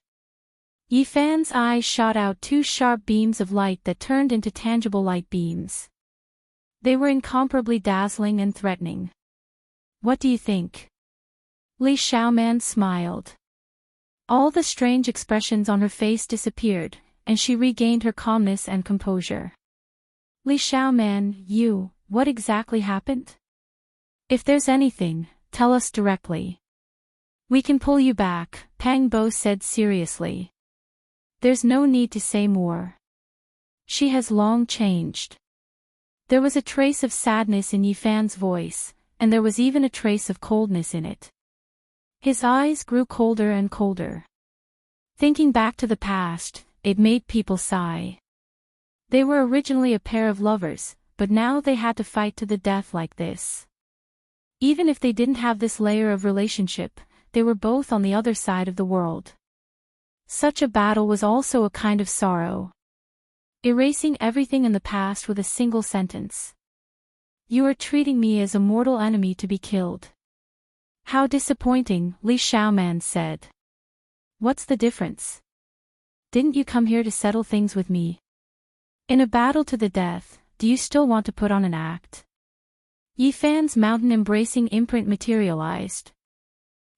Yifan's eyes shot out two sharp beams of light that turned into tangible light beams. They were incomparably dazzling and threatening. What do you think? Li Xiaoman smiled. All the strange expressions on her face disappeared, and she regained her calmness and composure. Li Xiaoman, what exactly happened? If there's anything, tell us directly. We can pull you back, Pang Bo said seriously. There's no need to say more. She has long changed. There was a trace of sadness in Yifan's voice, and there was even a trace of coldness in it. His eyes grew colder and colder. Thinking back to the past, it made people sigh. They were originally a pair of lovers, but now they had to fight to the death like this. Even if they didn't have this layer of relationship, they were both on the other side of the world. Such a battle was also a kind of sorrow. Erasing everything in the past with a single sentence. You are treating me as a mortal enemy to be killed. How disappointing, Li Xiaoman said. What's the difference? Didn't you come here to settle things with me? In a battle to the death, do you still want to put on an act? Yifan's mountain-embracing imprint materialized.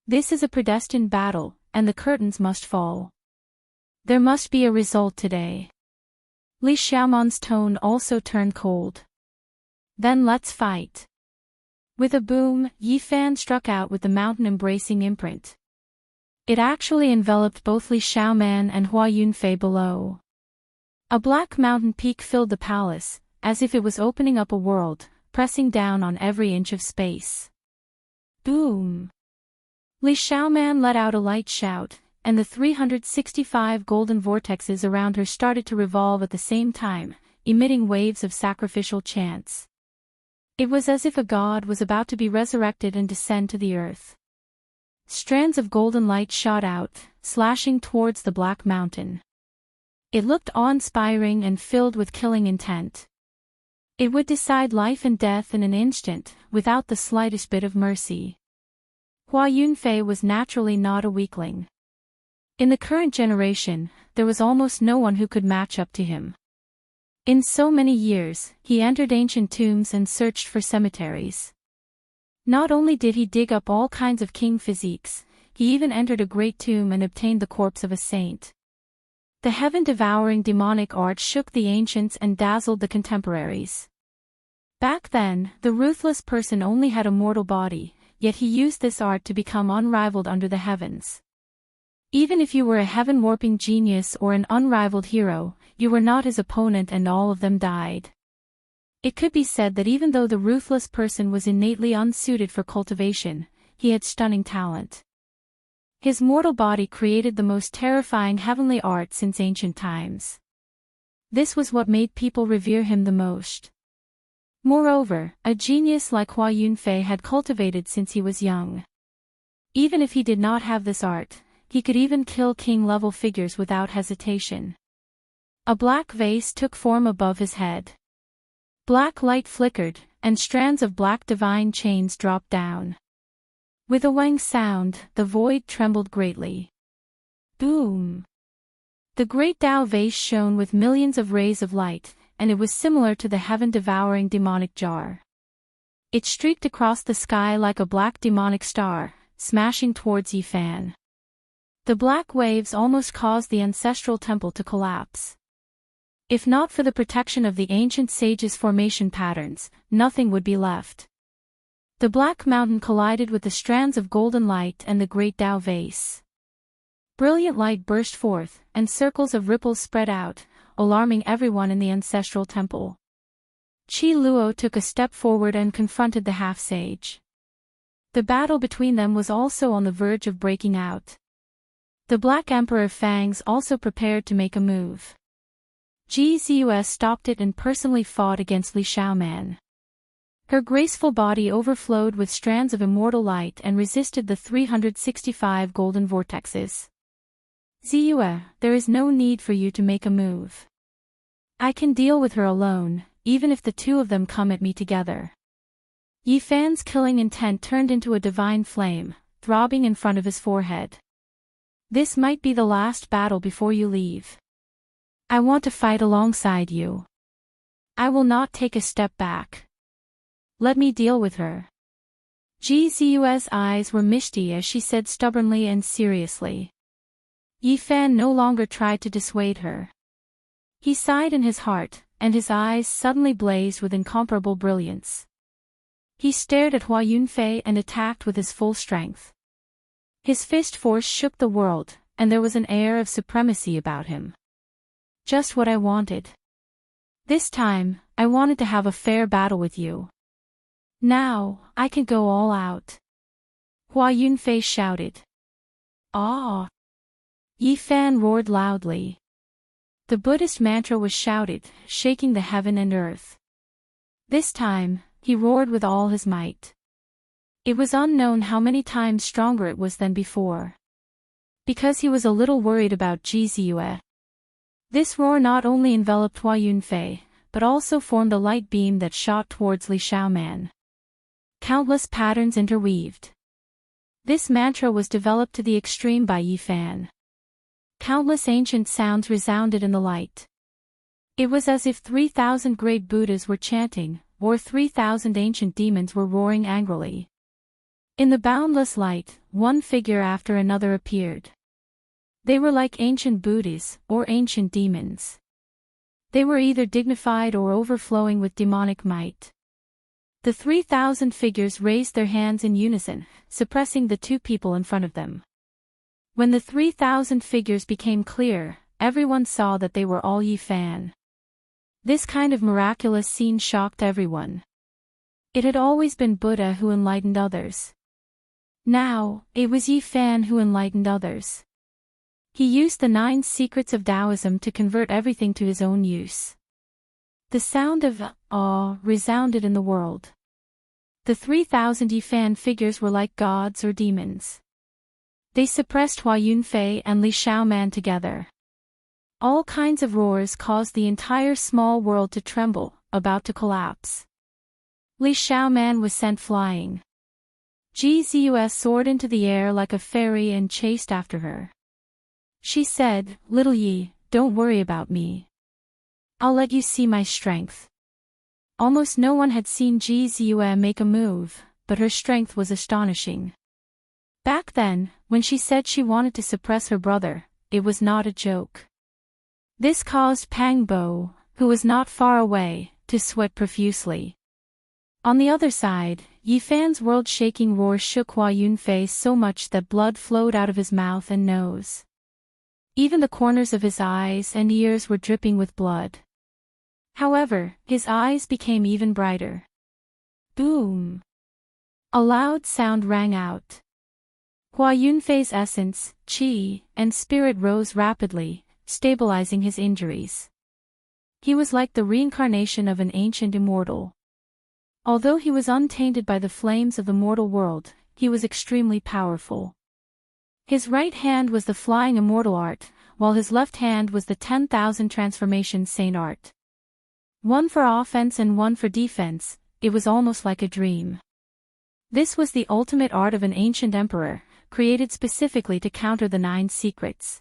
This is a predestined battle, and the curtains must fall. There must be a result today. Li Xiaoman's tone also turned cold. Then let's fight. With a boom, Yifan struck out with the mountain-embracing imprint. It actually enveloped both Li Xiaoman and Hua Yunfei below. A black mountain peak filled the palace, as if it was opening up a world, pressing down on every inch of space. Boom! Li Xiaoman let out a light shout, and the 365 golden vortexes around her started to revolve at the same time, emitting waves of sacrificial chants. It was as if a god was about to be resurrected and descend to the earth. Strands of golden light shot out, slashing towards the black mountain. It looked awe-inspiring and filled with killing intent. It would decide life and death in an instant, without the slightest bit of mercy. Hua Yunfei was naturally not a weakling. In the current generation, there was almost no one who could match up to him. In so many years, he entered ancient tombs and searched for cemeteries. Not only did he dig up all kinds of king physiques, he even entered a great tomb and obtained the corpse of a saint. The heaven-devouring demonic art shook the ancients and dazzled the contemporaries. Back then, the ruthless person only had a mortal body, yet he used this art to become unrivaled under the heavens. Even if you were a heaven-warping genius or an unrivaled hero, you were not his opponent and all of them died. It could be said that even though the ruthless person was innately unsuited for cultivation, he had stunning talent. His mortal body created the most terrifying heavenly art since ancient times. This was what made people revere him the most. Moreover, a genius like Hua Yunfei had cultivated since he was young. Even if he did not have this art, he could even kill king-level figures without hesitation. A black vase took form above his head. Black light flickered, and strands of black divine chains dropped down. With a wang sound, the void trembled greatly. Boom! The great Tao vase shone with millions of rays of light, and it was similar to the heaven-devouring demonic jar. It streaked across the sky like a black demonic star, smashing towards Yifan. The black waves almost caused the ancestral temple to collapse. If not for the protection of the ancient sages' formation patterns, nothing would be left. The black mountain collided with the strands of golden light and the great Tao vase. Brilliant light burst forth, and circles of ripples spread out, alarming everyone in the ancestral temple. Qi Luo took a step forward and confronted the half-sage. The battle between them was also on the verge of breaking out. The Black Emperor Fangs also prepared to make a move. Ji Ziyue stopped it and personally fought against Li Xiaoman. Her graceful body overflowed with strands of immortal light and resisted the 365 golden vortexes. Ziyue, there is no need for you to make a move. I can deal with her alone, even if the two of them come at me together. Yi Fan's killing intent turned into a divine flame, throbbing in front of his forehead. This might be the last battle before you leave. I want to fight alongside you. I will not take a step back. Let me deal with her. Ji Ziyue's eyes were misty as she said stubbornly and seriously. Yi Fan no longer tried to dissuade her. He sighed in his heart, and his eyes suddenly blazed with incomparable brilliance. He stared at Hua Yunfei and attacked with his full strength. His fist force shook the world, and there was an air of supremacy about him. Just what I wanted. This time, I wanted to have a fair battle with you. Now, I can go all out. Hua Yunfei shouted. Ah! Yi Fan roared loudly. The Buddhist mantra was shouted, shaking the heaven and earth. This time, he roared with all his might. It was unknown how many times stronger it was than before. Because he was a little worried about Ji Ziyue. This roar not only enveloped Hua Yunfei, but also formed a light beam that shot towards Li Xiaoman. Countless patterns interweaved. This mantra was developed to the extreme by Yi Fan. Countless ancient sounds resounded in the light. It was as if 3,000 great Buddhas were chanting, or 3,000 ancient demons were roaring angrily. In the boundless light, one figure after another appeared. They were like ancient Buddhas, or ancient demons. They were either dignified or overflowing with demonic might. The 3,000 figures raised their hands in unison, suppressing the two people in front of them. When the 3,000 figures became clear, everyone saw that they were all Yi Fan. This kind of miraculous scene shocked everyone. It had always been Buddha who enlightened others. Now, it was Yi Fan who enlightened others. He used the 9 secrets of Taoism to convert everything to his own use. The sound of awe resounded in the world. The 3,000 Yi Fan figures were like gods or demons. They suppressed Hua Yunfei and Li Xiaoman together. All kinds of roars caused the entire small world to tremble, about to collapse. Li Xiaoman was sent flying. Ji Ziyue soared into the air like a fairy and chased after her. She said, "Little Yi, don't worry about me. I'll let you see my strength." Almost no one had seen Ji Ziyue make a move, but her strength was astonishing. Back then, when she said she wanted to suppress her brother, it was not a joke. This caused Pang Bo, who was not far away, to sweat profusely. On the other side, Yi Fan's world-shaking roar shook Hua Yunfei so much that blood flowed out of his mouth and nose. Even the corners of his eyes and ears were dripping with blood. However, his eyes became even brighter. Boom! A loud sound rang out. Hua Yunfei's essence, qi, and spirit rose rapidly, stabilizing his injuries. He was like the reincarnation of an ancient immortal. Although he was untainted by the flames of the mortal world, he was extremely powerful. His right hand was the flying immortal art, while his left hand was the 10,000 transformation saint art. One for offense and one for defense, it was almost like a dream. This was the ultimate art of an ancient emperor, created specifically to counter the 9 secrets.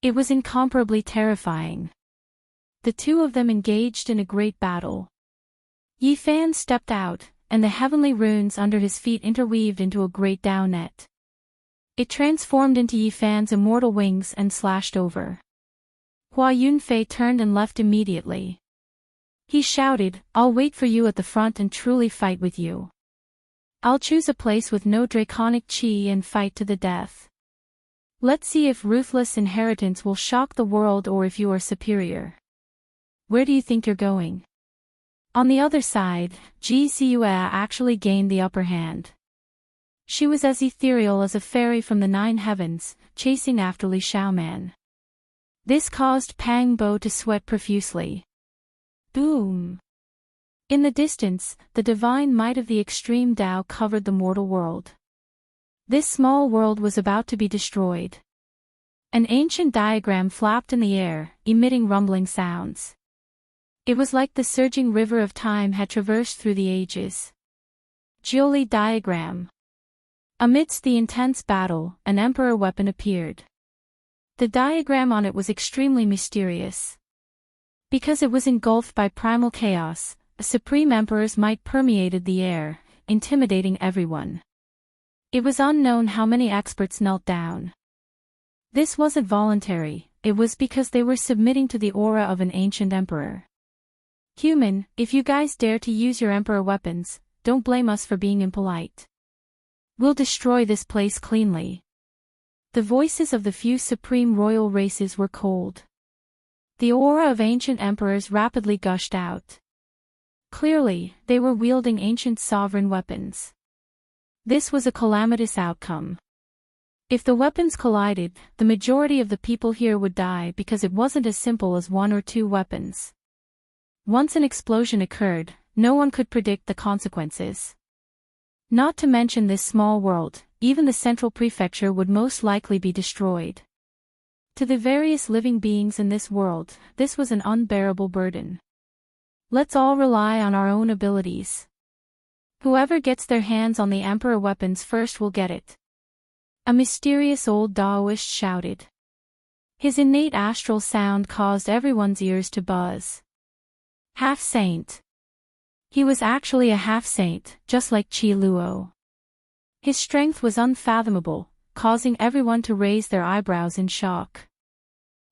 It was incomparably terrifying. The two of them engaged in a great battle. Yi Fan stepped out, and the heavenly runes under his feet interweaved into a great Dao net. It transformed into Yi Fan's immortal wings and slashed over. Hua Yunfei turned and left immediately. He shouted, "I'll wait for you at the front and truly fight with you. I'll choose a place with no draconic qi and fight to the death." Let's see if ruthless inheritance will shock the world or if you are superior. Where do you think you're going? On the other side, Ji Xue actually gained the upper hand. She was as ethereal as a fairy from the 9 heavens, chasing after Li Xiaoman. This caused Pang Bo to sweat profusely. Boom! In the distance, the divine might of the extreme Tao covered the mortal world. This small world was about to be destroyed. An ancient diagram flapped in the air, emitting rumbling sounds. It was like the surging river of time had traversed through the ages. Jiuli diagram. Amidst the intense battle, an emperor weapon appeared. The diagram on it was extremely mysterious. Because it was engulfed by primal chaos, the supreme emperor's might permeated the air, intimidating everyone. It was unknown how many experts knelt down. This wasn't voluntary, it was because they were submitting to the aura of an ancient emperor. Human, if you guys dare to use your emperor weapons, don't blame us for being impolite. We'll destroy this place cleanly. The voices of the few supreme royal races were cold. The aura of ancient emperors rapidly gushed out. Clearly, they were wielding ancient sovereign weapons. This was a calamitous outcome. If the weapons collided, the majority of the people here would die because it wasn't as simple as 1 or 2 weapons. Once an explosion occurred, no one could predict the consequences. Not to mention this small world, even the central prefecture would most likely be destroyed. To the various living beings in this world, this was an unbearable burden. Let's all rely on our own abilities. Whoever gets their hands on the emperor weapons first will get it. A mysterious old Daoist shouted. His innate astral sound caused everyone's ears to buzz. Half-saint. He was actually a half-saint, just like Qi Luo. His strength was unfathomable, causing everyone to raise their eyebrows in shock.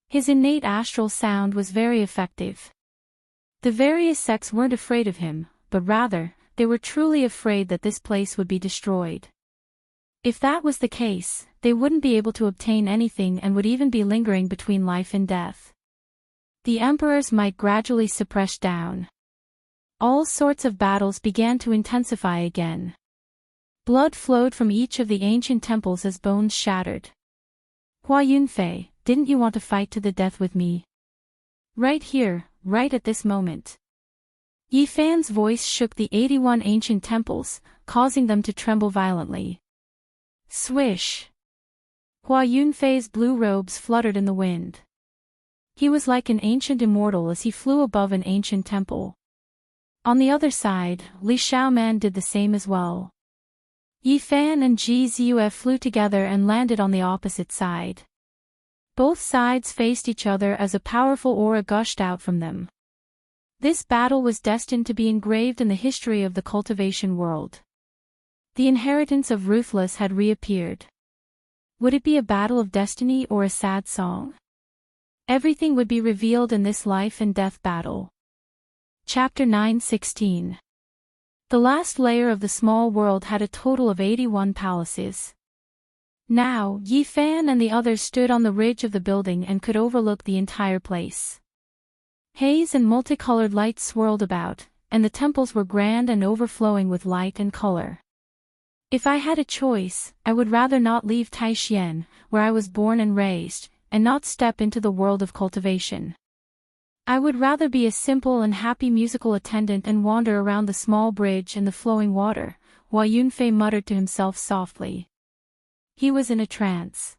His innate astral sound was very effective. The various sects weren't afraid of him, but rather, they were truly afraid that this place would be destroyed. If that was the case, they wouldn't be able to obtain anything and would even be lingering between life and death. The emperors might gradually suppress down. All sorts of battles began to intensify again. Blood flowed from each of the ancient temples as bones shattered. Hua Yunfei, didn't you want to fight to the death with me? Right here, right at this moment. Yi Fan's voice shook the 81 ancient temples, causing them to tremble violently. Swish! Hua Yunfei's blue robes fluttered in the wind. He was like an ancient immortal as he flew above an ancient temple. On the other side, Li Xiaoman did the same as well. Yi Fan and Ji Xue flew together and landed on the opposite side. Both sides faced each other as a powerful aura gushed out from them. This battle was destined to be engraved in the history of the cultivation world. The inheritance of Ruthless had reappeared. Would it be a battle of destiny or a sad song? Everything would be revealed in this life and death battle. Chapter 9:16. The last layer of the small world had a total of 81 palaces. Now, Yi Fan and the others stood on the ridge of the building and could overlook the entire place. Haze and multicolored lights swirled about, and the temples were grand and overflowing with light and color. If I had a choice, I would rather not leave Taixien, where I was born and raised, and not step into the world of cultivation. I would rather be a simple and happy musical attendant and wander around the small bridge and the flowing water, Hua Yunfei muttered to himself softly. He was in a trance.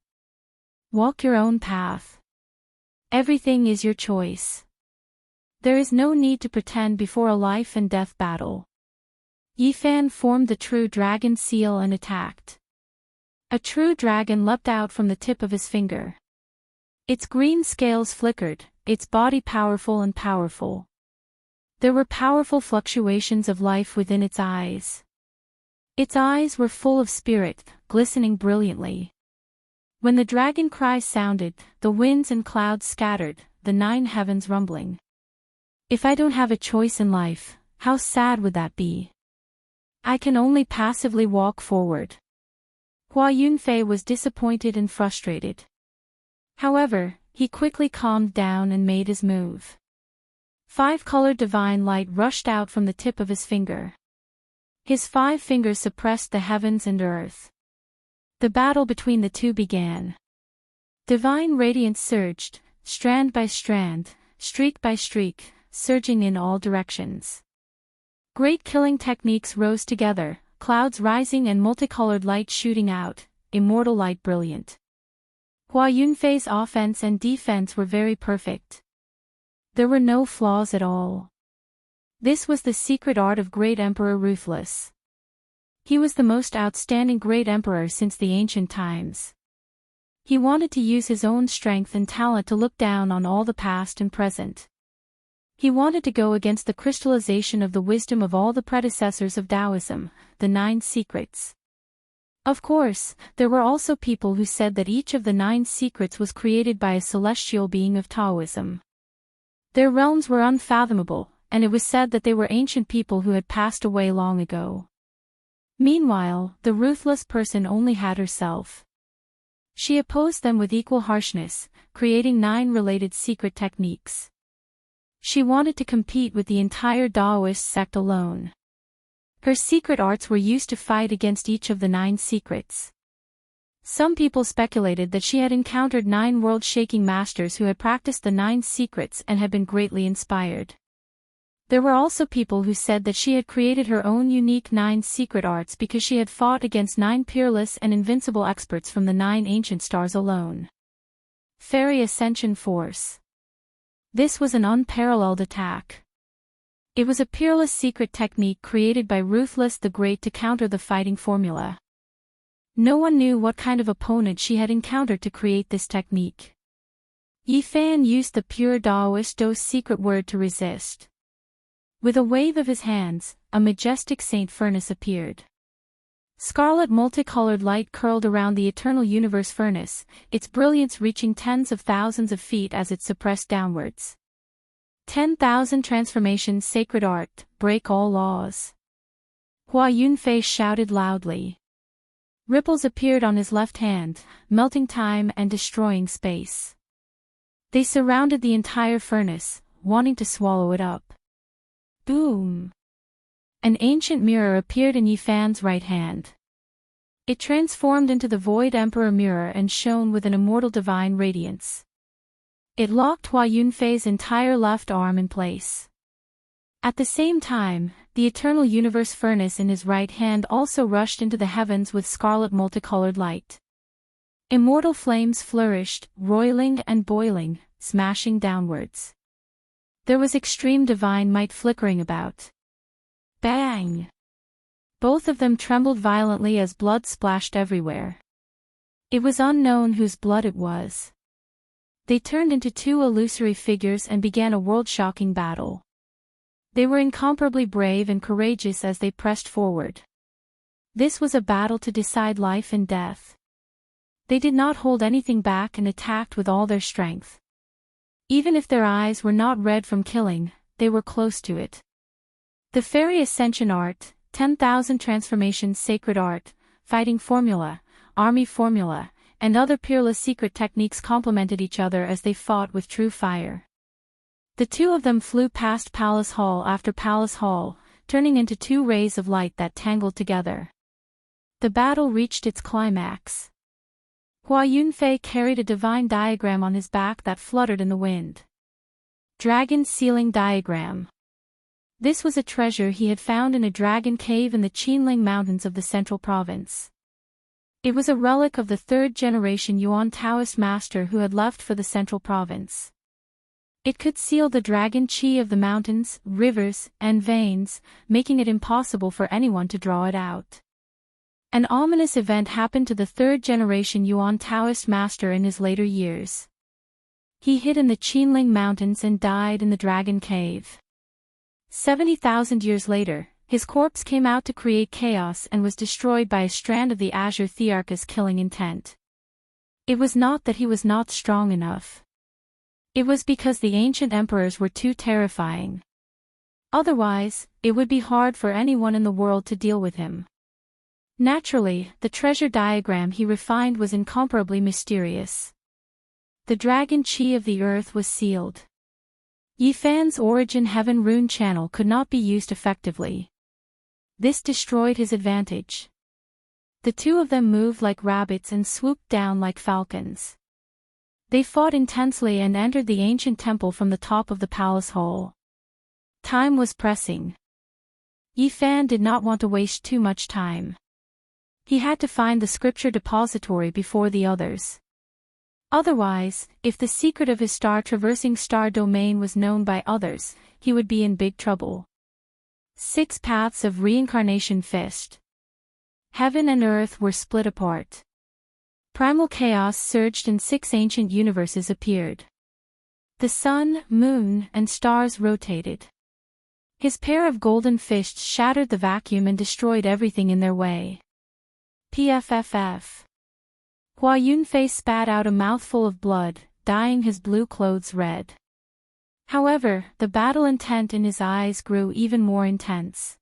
Walk your own path. Everything is your choice. There is no need to pretend before a life and death battle. Yi Fan formed the true dragon seal and attacked. A true dragon leapt out from the tip of his finger. Its green scales flickered, its body powerful and powerful. There were powerful fluctuations of life within its eyes. Its eyes were full of spirit, glistening brilliantly. When the dragon cry sounded, the winds and clouds scattered, the 9 heavens rumbling. If I don't have a choice in life, how sad would that be? I can only passively walk forward. Hua Yunfei was disappointed and frustrated. However, he quickly calmed down and made his move. 5-colored divine light rushed out from the tip of his finger. His 5 fingers suppressed the heavens and earth. The battle between the two began. Divine radiance surged, strand by strand, streak by streak, surging in all directions. Great killing techniques rose together, clouds rising and multicolored light shooting out, immortal light brilliant. Hua Yunfei's offense and defense were very perfect. There were no flaws at all. This was the secret art of Great Emperor Ruthless. He was the most outstanding Great Emperor since the ancient times. He wanted to use his own strength and talent to look down on all the past and present. He wanted to go against the crystallization of the wisdom of all the predecessors of Taoism, the 9 secrets. Of course, there were also people who said that each of the 9 secrets was created by a celestial being of Taoism. Their realms were unfathomable, and it was said that they were ancient people who had passed away long ago. Meanwhile, the ruthless person only had herself. She opposed them with equal harshness, creating 9 related secret techniques. She wanted to compete with the entire Taoist sect alone. Her secret arts were used to fight against each of the 9 secrets. Some people speculated that she had encountered 9 world-shaking masters who had practiced the 9 secrets and had been greatly inspired. There were also people who said that she had created her own unique 9 secret arts because she had fought against 9 peerless and invincible experts from the 9 ancient stars alone. Fairy Ascension Force. This was an unparalleled attack. It was a peerless secret technique created by Ruthless the Great to counter the fighting formula. No one knew what kind of opponent she had encountered to create this technique. Yi Fan used the pure Taoist Do's secret word to resist. With a wave of his hands, a majestic Saint Furnace appeared. Scarlet multicolored light curled around the eternal universe furnace, its brilliance reaching tens of thousands of feet as it suppressed downwards. 10,000 transformations sacred art, break all laws. Hua Yunfei shouted loudly. Ripples appeared on his left hand, melting time and destroying space. They surrounded the entire furnace, wanting to swallow it up. Boom! An ancient mirror appeared in Yi Fan's right hand. It transformed into the Void Emperor mirror and shone with an immortal divine radiance. It locked Hua Yunfei's entire left arm in place. At the same time, the eternal universe furnace in his right hand also rushed into the heavens with scarlet multicolored light. Immortal flames flourished, roiling and boiling, smashing downwards. There was extreme divine might flickering about. Bang! Both of them trembled violently as blood splashed everywhere. It was unknown whose blood it was. They turned into 2 illusory figures and began a world-shocking battle. They were incomparably brave and courageous as they pressed forward. This was a battle to decide life and death. They did not hold anything back and attacked with all their strength. Even if their eyes were not red from killing, they were close to it. The Fairy Ascension Art, 10,000 Transformations Sacred Art, Fighting Formula, Army Formula, and other peerless secret techniques complemented each other as they fought with true fire. The 2 of them flew past Palace Hall after Palace Hall, turning into 2 rays of light that tangled together. The battle reached its climax. Hua Yunfei carried a divine diagram on his back that fluttered in the wind. Dragon Sealing Diagram. This was a treasure he had found in a dragon cave in the Qinling Mountains of the Central Province. It was a relic of the 3rd-generation Yuan Taoist master who had left for the Central Province. It could seal the dragon qi of the mountains, rivers, and veins, making it impossible for anyone to draw it out. An ominous event happened to the 3rd-generation Yuan Taoist master in his later years. He hid in the Qinling Mountains and died in the Dragon Cave. 70,000 years later, his corpse came out to create chaos and was destroyed by a strand of the Azure Thearchus killing intent. It was not that he was not strong enough. It was because the ancient emperors were too terrifying. Otherwise, it would be hard for anyone in the world to deal with him. Naturally, the treasure diagram he refined was incomparably mysterious. The dragon chi of the earth was sealed. Yifan's origin heaven rune channel could not be used effectively. This destroyed his advantage. The two of them moved like rabbits and swooped down like falcons. They fought intensely and entered the ancient temple from the top of the palace hall. Time was pressing. Yifan did not want to waste too much time. He had to find the scripture depository before the others. Otherwise, if the secret of his star-traversing star domain was known by others, he would be in big trouble. 6 Paths of Reincarnation Fist. Heaven and earth were split apart. Primal chaos surged and 6 ancient universes appeared. The sun, moon, and stars rotated. His pair of golden fists shattered the vacuum and destroyed everything in their way. PFFF. Hua Yunfei spat out a mouthful of blood, dyeing his blue clothes red. However, the battle intent in his eyes grew even more intense.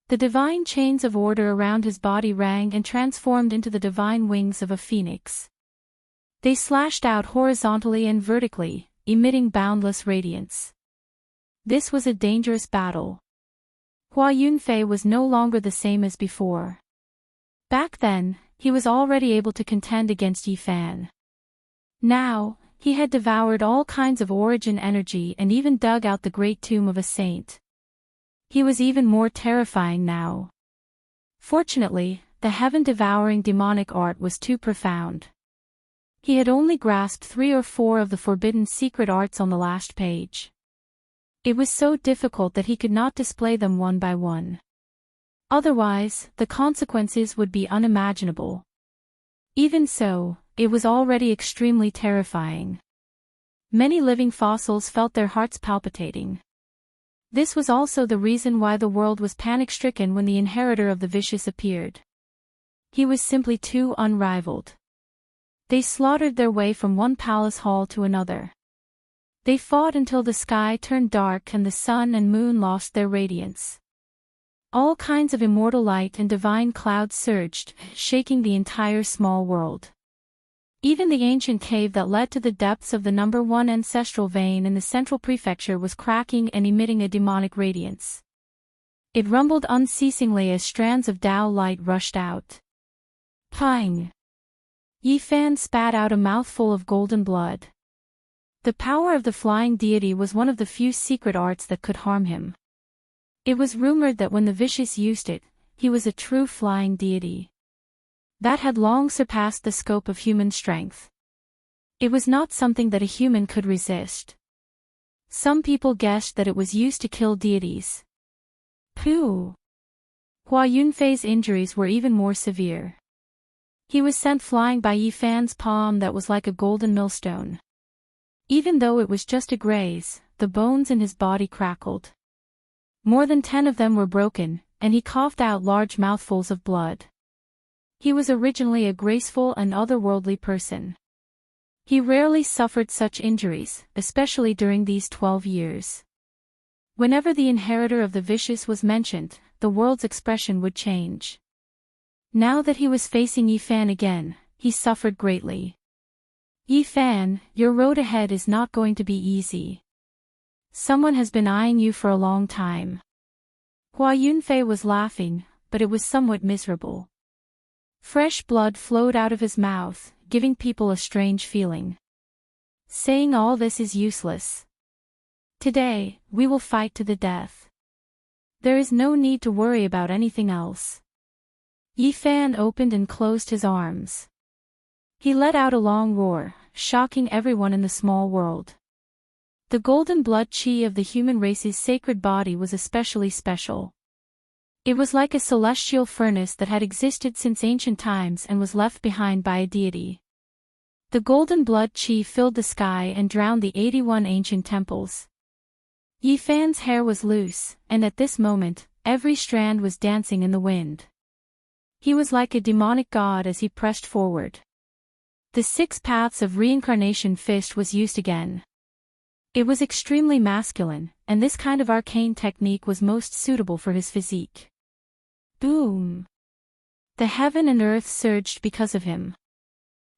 The divine chains of order around his body rang and transformed into the divine wings of a phoenix. They slashed out horizontally and vertically, emitting boundless radiance. This was a dangerous battle. Hua Yunfei was no longer the same as before. Back then, he was already able to contend against Yifan. Now, he had devoured all kinds of origin energy and even dug out the great tomb of a saint. He was even more terrifying now. Fortunately, the heaven-devouring demonic art was too profound. He had only grasped 3 or 4 of the forbidden secret arts on the last page. It was so difficult that he could not display them one by one. Otherwise, the consequences would be unimaginable. Even so, it was already extremely terrifying. Many living fossils felt their hearts palpitating. This was also the reason why the world was panic-stricken when the inheritor of the vicious appeared. He was simply too unrivaled. They slaughtered their way from one palace hall to another. They fought until the sky turned dark and the sun and moon lost their radiance. All kinds of immortal light and divine clouds surged, shaking the entire small world. Even the ancient cave that led to the depths of the number 1 ancestral vein in the central prefecture was cracking and emitting a demonic radiance. It rumbled unceasingly as strands of Tao light rushed out. Pang! Yifan spat out a mouthful of golden blood. The power of the flying deity was one of the few secret arts that could harm him. It was rumored that when the vicious used it, he was a true flying deity. That had long surpassed the scope of human strength. It was not something that a human could resist. Some people guessed that it was used to kill deities. Pooh! Hua Yunfei's injuries were even more severe. He was sent flying by Yifan's palm that was like a golden millstone. Even though it was just a graze, the bones in his body crackled. More than 10 of them were broken, and he coughed out large mouthfuls of blood. He was originally a graceful and otherworldly person. He rarely suffered such injuries, especially during these 12 years. Whenever the inheritor of the vicious was mentioned, the world's expression would change. Now that he was facing Yifan again, he suffered greatly. Yifan, your road ahead is not going to be easy. Someone has been eyeing you for a long time. Hua Yunfei was laughing, but it was somewhat miserable. Fresh blood flowed out of his mouth, giving people a strange feeling. Saying all this is useless. Today, we will fight to the death. There is no need to worry about anything else. Yifan opened and closed his arms. He let out a long roar, shocking everyone in the small world. The golden blood chi of the human race's sacred body was especially special. It was like a celestial furnace that had existed since ancient times and was left behind by a deity. The golden blood chi filled the sky and drowned the 81 ancient temples. Yifan's hair was loose, and at this moment, every strand was dancing in the wind. He was like a demonic god as he pressed forward. The 6 Paths of Reincarnation fist was used again. It was extremely masculine, and this kind of arcane technique was most suitable for his physique. Boom! The heaven and earth surged because of him.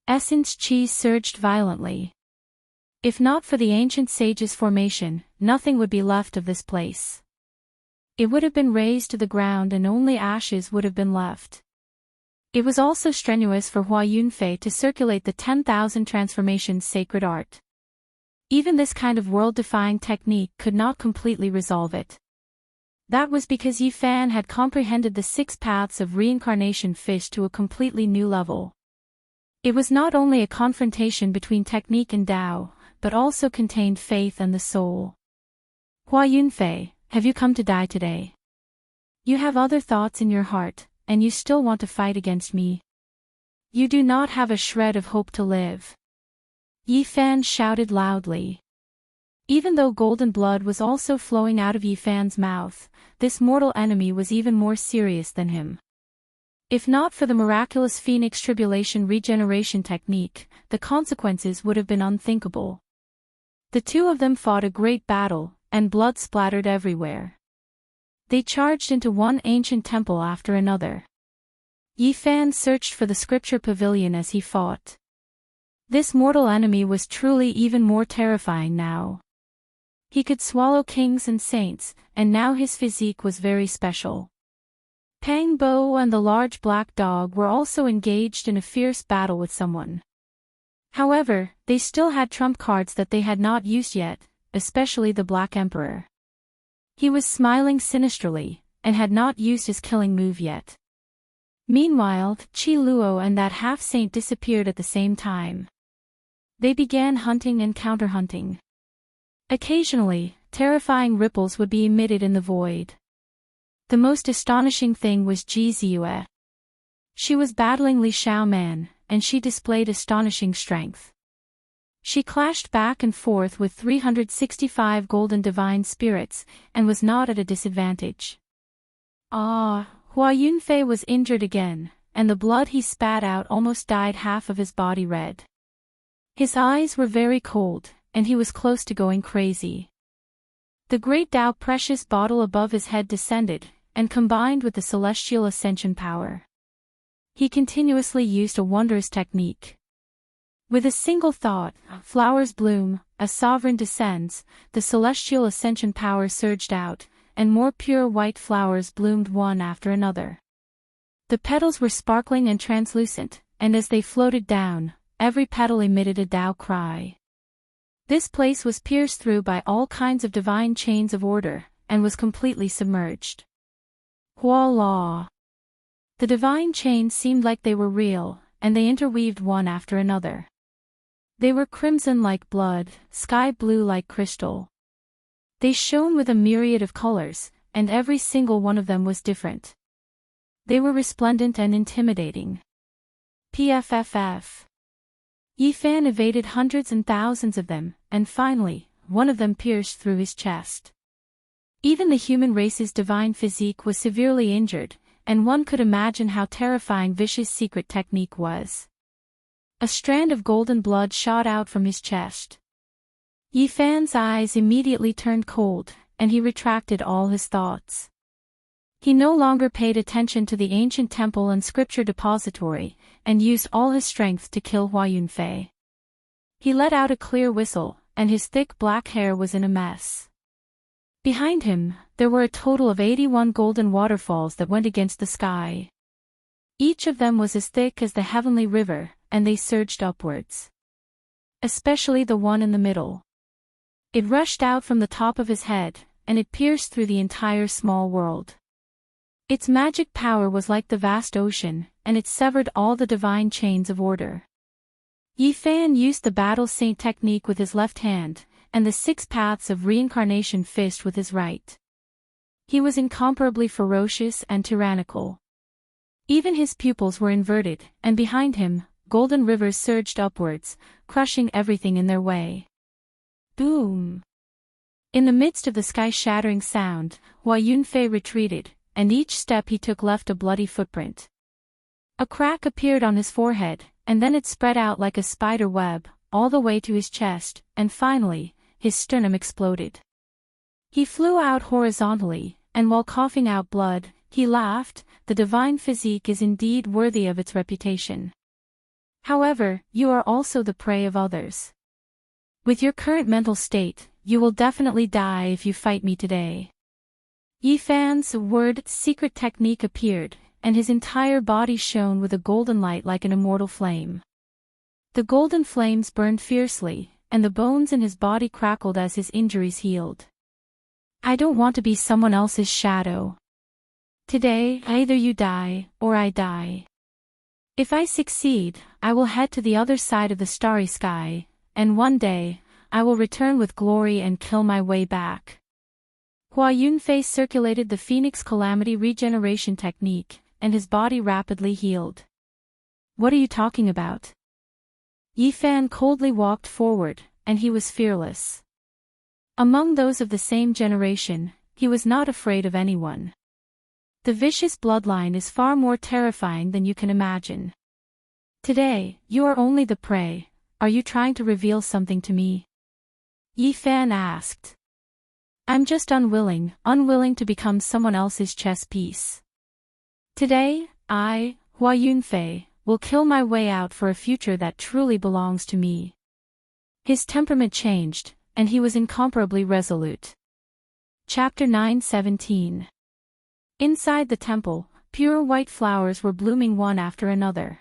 Essence Chi surged violently. If not for the ancient sage's formation, nothing would be left of this place. It would have been razed to the ground and only ashes would have been left. It was also strenuous for Hua Yunfei to circulate the 10,000 transformations sacred art. Even this kind of world-defying technique could not completely resolve it. That was because Yi Fan had comprehended the 6 paths of reincarnation fish to a completely new level. It was not only a confrontation between technique and Tao, but also contained faith and the soul. Hua Yunfei, have you come to die today? You have other thoughts in your heart, and you still want to fight against me. You do not have a shred of hope to live. Yi Fan shouted loudly. Even though golden blood was also flowing out of Yi Fan's mouth, this mortal enemy was even more serious than him. If not for the miraculous Phoenix Tribulation regeneration technique, the consequences would have been unthinkable. The two of them fought a great battle, and blood splattered everywhere. They charged into one ancient temple after another. Yi Fan searched for the scripture pavilion as he fought. This mortal enemy was truly even more terrifying now. He could swallow kings and saints, and now his physique was very special. Pang Bo and the large black dog were also engaged in a fierce battle with someone. However, they still had trump cards that they had not used yet, especially the Black Emperor. He was smiling sinisterly, and had not used his killing move yet. Meanwhile, Chi Luo and that half-saint disappeared at the same time. They began hunting and counter-hunting. Occasionally, terrifying ripples would be emitted in the void. The most astonishing thing was Ji Ziyue. She was battling Li Xiaoman, and she displayed astonishing strength. She clashed back and forth with 365 golden divine spirits, and was not at a disadvantage. Hua Yunfei was injured again, and the blood he spat out almost dyed half of his body red. His eyes were very cold, and he was close to going crazy. The great Tao precious bottle above his head descended, and combined with the celestial ascension power. He continuously used a wondrous technique. With a single thought, flowers bloom, a sovereign descends, the celestial ascension power surged out, and more pure white flowers bloomed one after another. The petals were sparkling and translucent, and as they floated down, every petal emitted a Tao cry. This place was pierced through by all kinds of divine chains of order, and was completely submerged. Voila! The divine chains seemed like they were real, and they interweaved one after another. They were crimson like blood, sky blue like crystal. They shone with a myriad of colors, and every single one of them was different. They were resplendent and intimidating. PFFF. Yi Fan evaded hundreds and thousands of them, and finally, one of them pierced through his chest. Even the human race's divine physique was severely injured, and one could imagine how terrifying Vish's secret technique was. A strand of golden blood shot out from his chest. Yi Fan's eyes immediately turned cold, and he retracted all his thoughts. He no longer paid attention to the ancient temple and scripture depository, and used all his strength to kill Hua Yunfei. He let out a clear whistle, and his thick black hair was in a mess. Behind him, there were a total of 81 golden waterfalls that went against the sky. Each of them was as thick as the heavenly river, and they surged upwards. Especially the one in the middle. It rushed out from the top of his head, and it pierced through the entire small world. Its magic power was like the vast ocean, and it severed all the divine chains of order. Yi Fan used the battle saint technique with his left hand, and the 6 paths of reincarnation fist with his right. He was incomparably ferocious and tyrannical. Even his pupils were inverted, and behind him, golden rivers surged upwards, crushing everything in their way. Boom! In the midst of the sky-shattering sound, Hua Yunfei retreated, and each step he took left a bloody footprint. A crack appeared on his forehead, and then it spread out like a spider web, all the way to his chest, and finally, his sternum exploded. He flew out horizontally, and while coughing out blood, He laughed, the divine physique is indeed worthy of its reputation. However, you are also the prey of others. With your current mental state, you will definitely die if you fight me today. Yifan's secret technique appeared, and his entire body shone with a golden light like an immortal flame. The golden flames burned fiercely, and the bones in his body crackled as his injuries healed. I don't want to be someone else's shadow. Today, either you die, or I die. If I succeed, I will head to the other side of the starry sky, and one day, I will return with glory and kill my way back. Hua Yunfei circulated the Phoenix Calamity regeneration technique, and his body rapidly healed. What are you talking about? Yifan coldly walked forward, and he was fearless. Among those of the same generation, he was not afraid of anyone. The vicious bloodline is far more terrifying than you can imagine. Today, you are only the prey. Are you trying to reveal something to me? Yifan asked. I'm just unwilling to become someone else's chess piece. Today, I, Hua Yunfei, will kill my way out for a future that truly belongs to me. His temperament changed, and he was incomparably resolute. Chapter 9:17. Inside the temple, pure white flowers were blooming one after another.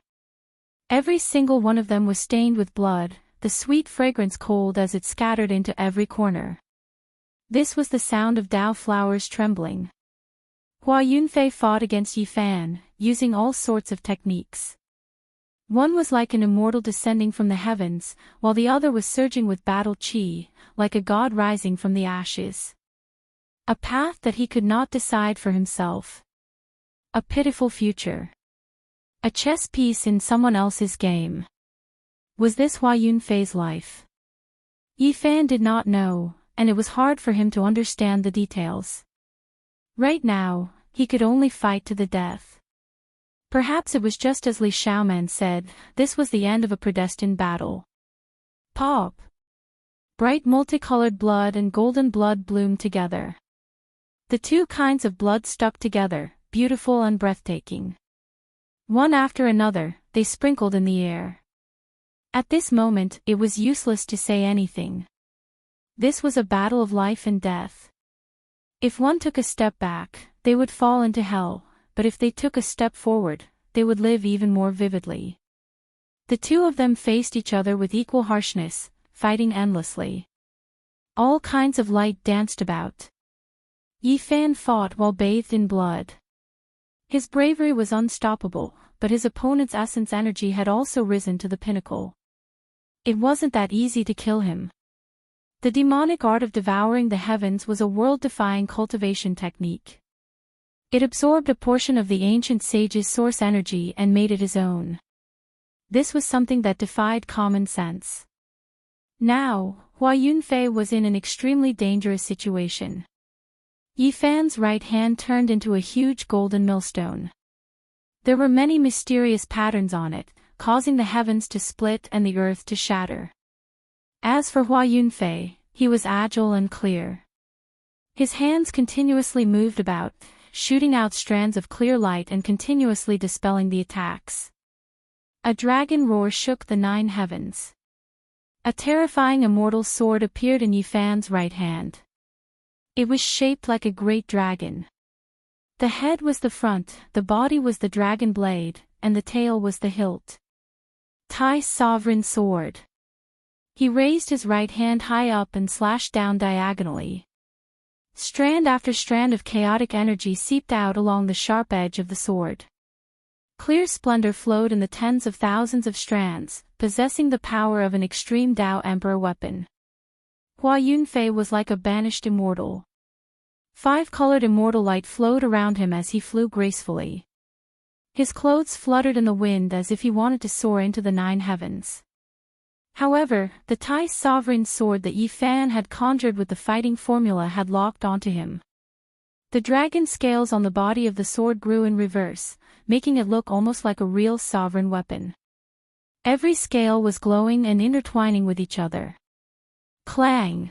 Every single one of them was stained with blood, the sweet fragrance cold as it scattered into every corner. This was the sound of Dao flowers trembling. Hua Yunfei fought against Yifan, using all sorts of techniques. One was like an immortal descending from the heavens, while the other was surging with battle chi, like a god rising from the ashes. A path that he could not decide for himself. A pitiful future. A chess piece in someone else's game. Was this Hua Yunfei's life? Yifan did not know, and it was hard for him to understand the details. Right now, he could only fight to the death. Perhaps it was just as Li Xiaoman said, this was the end of a predestined battle. Pop! Bright multicolored blood and golden blood bloomed together. The two kinds of blood stuck together, beautiful and breathtaking. One after another, they sprinkled in the air. At this moment, it was useless to say anything. This was a battle of life and death. If one took a step back, they would fall into hell, but if they took a step forward, they would live even more vividly. The two of them faced each other with equal harshness, fighting endlessly. All kinds of light danced about. Yifan fought while bathed in blood. His bravery was unstoppable, but his opponent's essence energy had also risen to the pinnacle. It wasn't that easy to kill him. The demonic art of devouring the heavens was a world-defying cultivation technique. It absorbed a portion of the ancient sage's source energy and made it his own. This was something that defied common sense. Now, Hua Yunfei was in an extremely dangerous situation. Yifan's right hand turned into a huge golden millstone. There were many mysterious patterns on it, causing the heavens to split and the earth to shatter. As for Hua Yunfei, he was agile and clear. His hands continuously moved about, shooting out strands of clear light and continuously dispelling the attacks. A dragon roar shook the 9 heavens. A terrifying immortal sword appeared in Yifan's right hand. It was shaped like a great dragon. The head was the front, the body was the dragon blade, and the tail was the hilt. Tai's sovereign sword. He raised his right hand high up and slashed down diagonally. Strand after strand of chaotic energy seeped out along the sharp edge of the sword. Clear splendor flowed in the tens of thousands of strands, possessing the power of an extreme Dao Emperor weapon. Hua Yunfei was like a banished immortal. 5-colored immortal light flowed around him as he flew gracefully. His clothes fluttered in the wind as if he wanted to soar into the 9 heavens. However, the Tai sovereign sword that Yifan had conjured with the fighting formula had locked onto him. The dragon scales on the body of the sword grew in reverse, making it look almost like a real sovereign weapon. Every scale was glowing and intertwining with each other. Clang!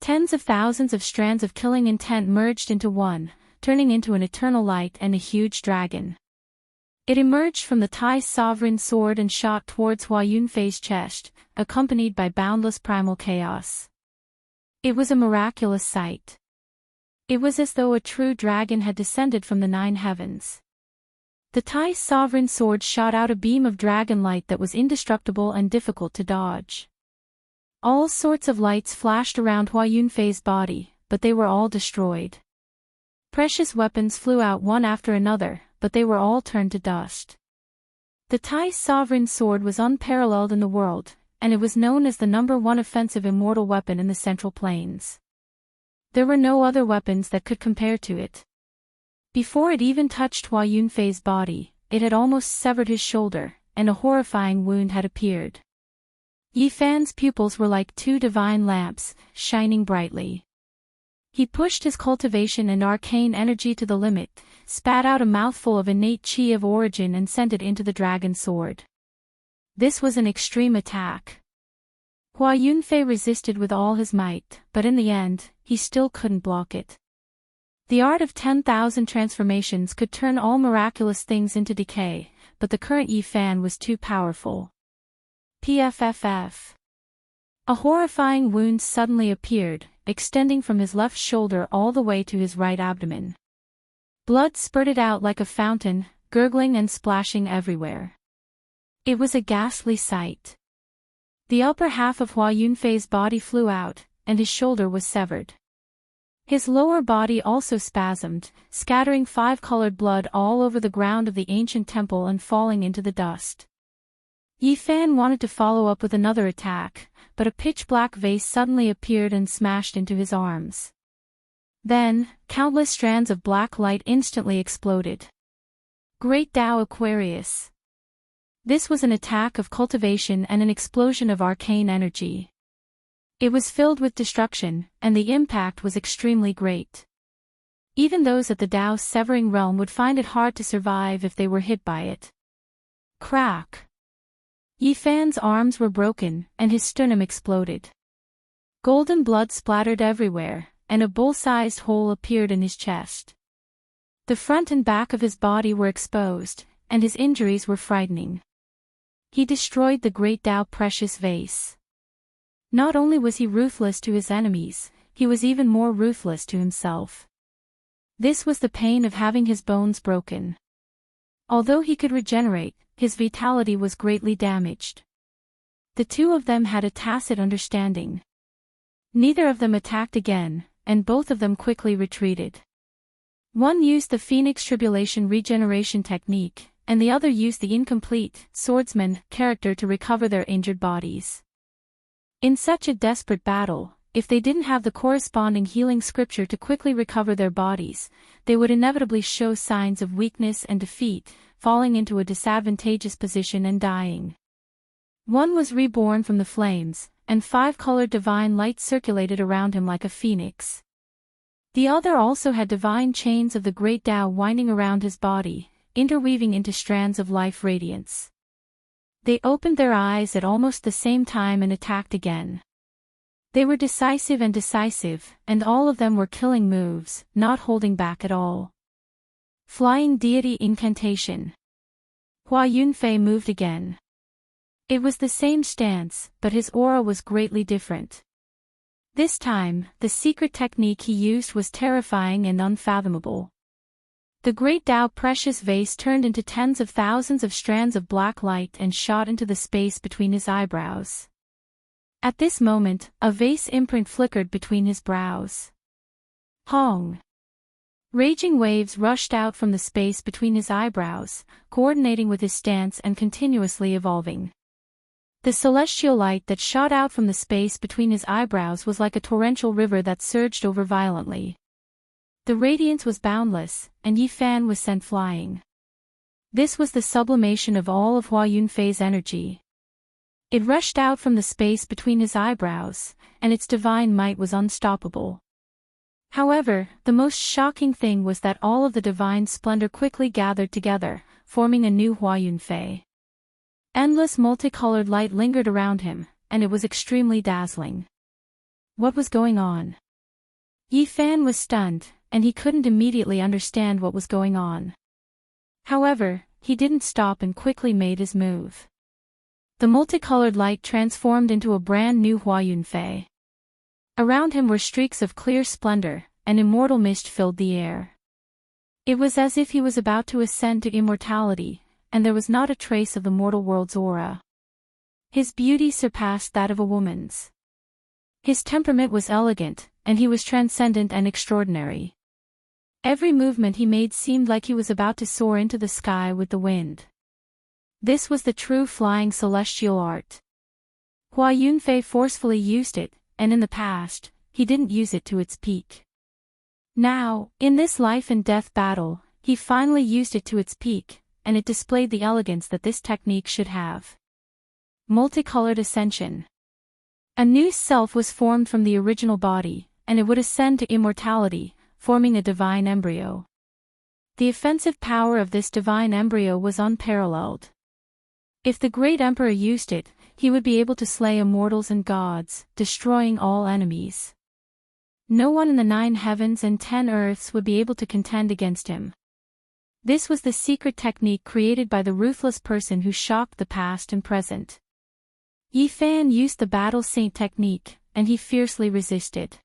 Tens of thousands of strands of killing intent merged into one, turning into an eternal light and a huge dragon. It emerged from the Thai sovereign sword and shot towards Hua Yunfei's chest, accompanied by boundless primal chaos. It was a miraculous sight. It was as though a true dragon had descended from the 9 heavens. The Thai sovereign sword shot out a beam of dragon light that was indestructible and difficult to dodge. All sorts of lights flashed around Hua Yunfei's body, but they were all destroyed. Precious weapons flew out one after another, but they were all turned to dust. The Thai sovereign sword was unparalleled in the world, and it was known as the #1 offensive immortal weapon in the Central Plains. There were no other weapons that could compare to it. Before it even touched Hua Yunfei's body, it had almost severed his shoulder, and a horrifying wound had appeared. Yi Fan's pupils were like 2 divine lamps, shining brightly. He pushed his cultivation and arcane energy to the limit, spat out a mouthful of innate chi of origin and sent it into the dragon sword. This was an extreme attack. Hua Yunfei resisted with all his might, but in the end, he still couldn't block it. The art of 10,000 transformations could turn all miraculous things into decay, but the current Yi Fan was too powerful. PFFF. A horrifying wound suddenly appeared, extending from his left shoulder all the way to his right abdomen. Blood spurted out like a fountain, gurgling and splashing everywhere. It was a ghastly sight. The upper half of Hua Yunfei's body flew out, and his shoulder was severed. His lower body also spasmed, scattering 5-colored blood all over the ground of the ancient temple and falling into the dust. Yi Fan wanted to follow up with another attack, but a pitch-black vase suddenly appeared and smashed into his arms. Then, countless strands of black light instantly exploded. Great Tao Aquarius. This was an attack of cultivation and an explosion of arcane energy. It was filled with destruction, and the impact was extremely great. Even those at the Tao's severing realm would find it hard to survive if they were hit by it. Crack! Yi Fan's arms were broken, and his sternum exploded. Golden blood splattered everywhere, and a bull-sized hole appeared in his chest. The front and back of his body were exposed, and his injuries were frightening. He destroyed the Great Tao precious vase. Not only was he ruthless to his enemies, he was even more ruthless to himself. This was the pain of having his bones broken. Although he could regenerate, his vitality was greatly damaged. The two of them had a tacit understanding. Neither of them attacked again, and both of them quickly retreated. One used the Phoenix Tribulation regeneration technique, and the other used the incomplete swordsman character to recover their injured bodies. In such a desperate battle, if they didn't have the corresponding healing scripture to quickly recover their bodies, they would inevitably show signs of weakness and defeat, falling into a disadvantageous position and dying. One was reborn from the flames, and 5-colored divine light circulated around him like a phoenix. The other also had divine chains of the Great Tao winding around his body, interweaving into strands of life radiance. They opened their eyes at almost the same time and attacked again. They were decisive, and all of them were killing moves, not holding back at all. Flying Deity Incantation. Hua Yunfei moved again. It was the same stance, but his aura was greatly different. This time, the secret technique he used was terrifying and unfathomable. The Great Tao precious vase turned into tens of thousands of strands of black light and shot into the space between his eyebrows. At this moment, a vase imprint flickered between his brows. Hong! Raging waves rushed out from the space between his eyebrows, coordinating with his stance and continuously evolving. The celestial light that shot out from the space between his eyebrows was like a torrential river that surged over violently. The radiance was boundless, and Yi Fan was sent flying. This was the sublimation of all of Hua Yunfei's energy. It rushed out from the space between his eyebrows, and its divine might was unstoppable. However, the most shocking thing was that all of the divine splendor quickly gathered together, forming a new Hua Yunfei. Endless multicolored light lingered around him, and it was extremely dazzling. What was going on? Yi Fan was stunned, and he couldn't immediately understand what was going on. However, he didn't stop and quickly made his move. The multicolored light transformed into a brand new Hua Yunfei. Around him were streaks of clear splendor, and immortal mist filled the air. It was as if he was about to ascend to immortality, and there was not a trace of the mortal world's aura. His beauty surpassed that of a woman's. His temperament was elegant, and he was transcendent and extraordinary. Every movement he made seemed like he was about to soar into the sky with the wind. This was the true flying celestial art. Hua Yunfei forcefully used it, and in the past, he didn't use it to its peak. Now, in this life and death battle, he finally used it to its peak, and it displayed the elegance that this technique should have. Multicolored ascension. A new self was formed from the original body, and it would ascend to immortality, forming a divine embryo. The offensive power of this divine embryo was unparalleled. If the great emperor used it, he would be able to slay immortals and gods, destroying all enemies. No one in the 9 heavens and 10 earths would be able to contend against him. This was the secret technique created by the ruthless person who shocked the past and present. Yi Fan used the battle saint technique, and he fiercely resisted.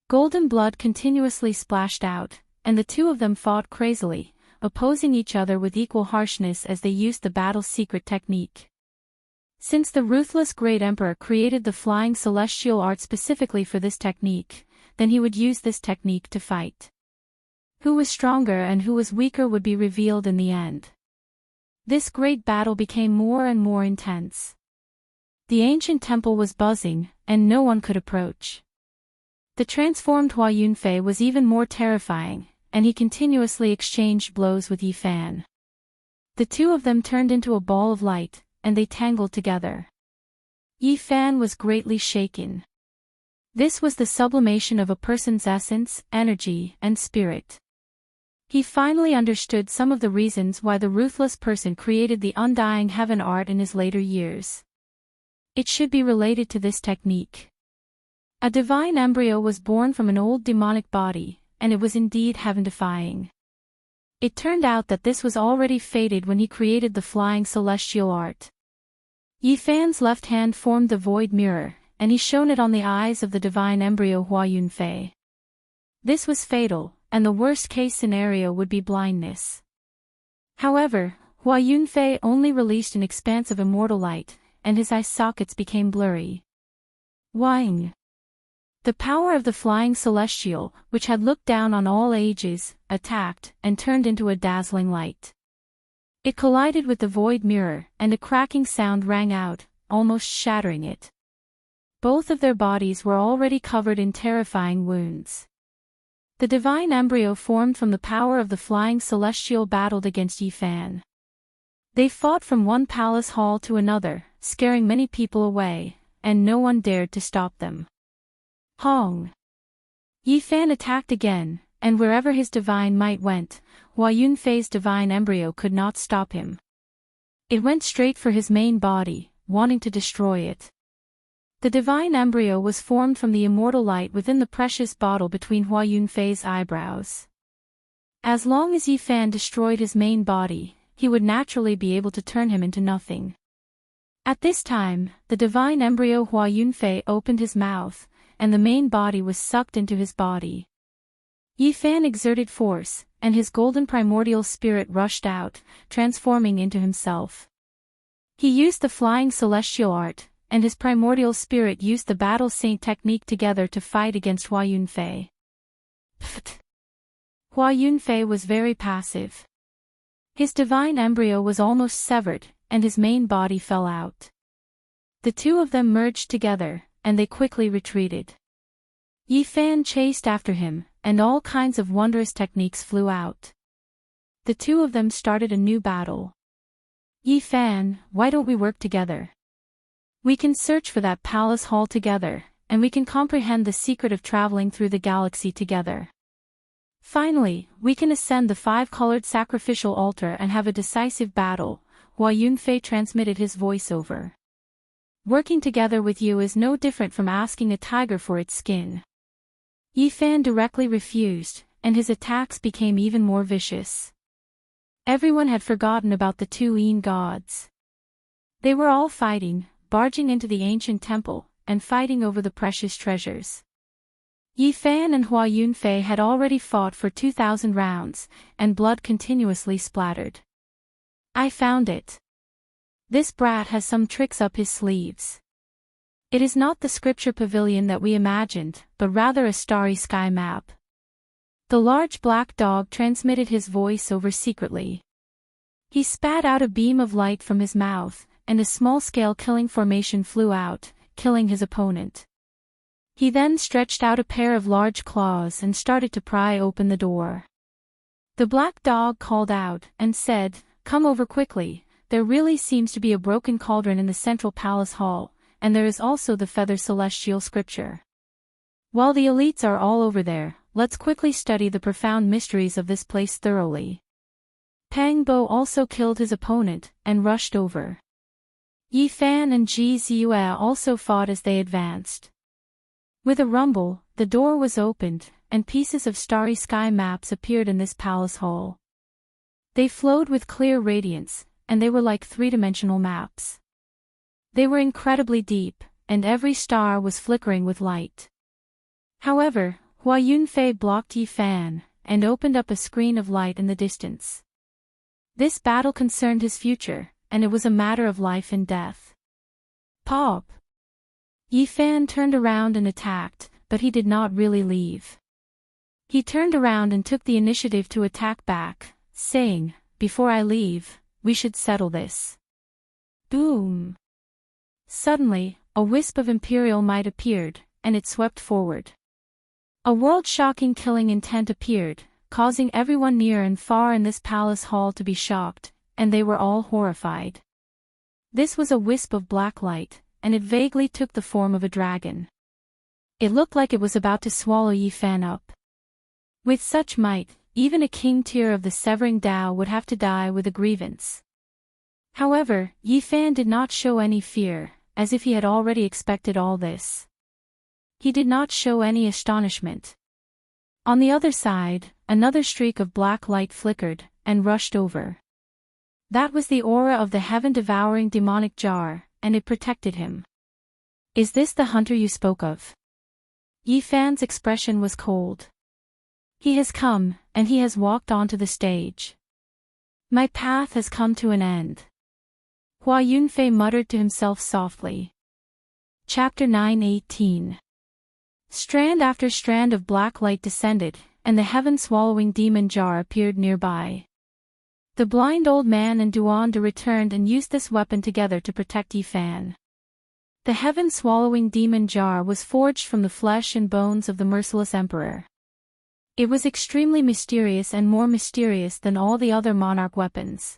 Golden blood continuously splashed out, and the two of them fought crazily, opposing each other with equal harshness as they used the battle secret technique. Since the ruthless great emperor created the flying celestial art specifically for this technique, then he would use this technique to fight. Who was stronger and who was weaker would be revealed in the end. This great battle became more and more intense. The ancient temple was buzzing, and no one could approach. The transformed Hua Yunfei was even more terrifying, and he continuously exchanged blows with Yi Fan. The two of them turned into a ball of light, and they tangled together. Yi Fan was greatly shaken. This was the sublimation of a person's essence, energy, and spirit. He finally understood some of the reasons why the ruthless person created the undying heaven art in his later years. It should be related to this technique. A divine embryo was born from an old demonic body, and it was indeed heaven-defying. It turned out that this was already fated when he created the flying celestial art. Yi Fan's left hand formed the void mirror, and he shone it on the eyes of the divine embryo Hua Yunfei. This was fatal, and the worst-case scenario would be blindness. However, Hua Yunfei only released an expanse of immortal light, and his eye sockets became blurry. Wang. The power of the flying celestial, which had looked down on all ages, attacked, and turned into a dazzling light. It collided with the void mirror, and a cracking sound rang out, almost shattering it. Both of their bodies were already covered in terrifying wounds. The divine embryo formed from the power of the flying celestial battled against Yi Fan. They fought from one palace hall to another, scaring many people away, and no one dared to stop them. Hong. Yi Fan attacked again, and wherever his divine might went, Hua Yunfei's divine embryo could not stop him. It went straight for his main body, wanting to destroy it. The divine embryo was formed from the immortal light within the precious bottle between Hua Yunfei's eyebrows. As long as Yi Fan destroyed his main body, he would naturally be able to turn him into nothing. At this time, the divine embryo Hua Yunfei opened his mouth, and the main body was sucked into his body. Yi Fan exerted force, and his golden primordial spirit rushed out, transforming into himself. He used the flying celestial art, and his primordial spirit used the battle saint technique together to fight against Hua Yunfei. Pfft. Hua Yunfei was very passive. His divine embryo was almost severed, and his main body fell out. The two of them merged together, and they quickly retreated. Yi Fan chased after him, and all kinds of wondrous techniques flew out. The two of them started a new battle. Yi Fan, why don't we work together? We can search for that palace hall together, and we can comprehend the secret of traveling through the galaxy together. Finally, we can ascend the 5-colored sacrificial altar and have a decisive battle. Hua Yunfei transmitted his voiceover. Working together with you is no different from asking a tiger for its skin. Yi Fan directly refused, and his attacks became even more vicious. Everyone had forgotten about the two Een gods. They were all fighting, barging into the ancient temple, and fighting over the precious treasures. Yi Fan and Hua Yunfei had already fought for 2,000 rounds, and blood continuously splattered. I found it. This brat has some tricks up his sleeves. It is not the scripture pavilion that we imagined, but rather a starry sky map. The large black dog transmitted his voice over secretly. He spat out a beam of light from his mouth, and a small-scale killing formation flew out, killing his opponent. He then stretched out a pair of large claws and started to pry open the door. The black dog called out and said, "Come over quickly, there really seems to be a broken cauldron in the central palace hall, and there is also the feather celestial scripture. While the elites are all over there, let's quickly study the profound mysteries of this place thoroughly." Pang Bo also killed his opponent, and rushed over. Yi Fan and Ji Ziyue also fought as they advanced. With a rumble, the door was opened, and pieces of starry sky maps appeared in this palace hall. They flowed with clear radiance, and they were like three-dimensional maps. They were incredibly deep, and every star was flickering with light. However, Hua Yunfei blocked Yi Fan, and opened up a screen of light in the distance. This battle concerned his future, and it was a matter of life and death. Pop! Yi Fan turned around and attacked, but he did not really leave. He turned around and took the initiative to attack back, saying, "Before I leave, we should settle this." Boom! Suddenly, a wisp of imperial might appeared, and it swept forward. A world-shocking killing intent appeared, causing everyone near and far in this palace hall to be shocked, and they were all horrified. This was a wisp of black light, and it vaguely took the form of a dragon. It looked like it was about to swallow Yi Fan up. With such might, even a king tier of the Severing Dao would have to die with a grievance. However, Yi Fan did not show any fear, as if he had already expected all this. He did not show any astonishment. On the other side, another streak of black light flickered, and rushed over. That was the aura of the heaven-devouring demonic jar, and it protected him. "Is this the hunter you spoke of?" Yi Fan's expression was cold. "He has come, and he has walked onto the stage. My path has come to an end." Hua Yunfei muttered to himself softly. Chapter 9:18. Strand after strand of black light descended, and the heaven-swallowing demon jar appeared nearby. The blind old man and Duande returned and used this weapon together to protect Yi Fan. The heaven-swallowing demon jar was forged from the flesh and bones of the merciless emperor. It was extremely mysterious and more mysterious than all the other monarch weapons.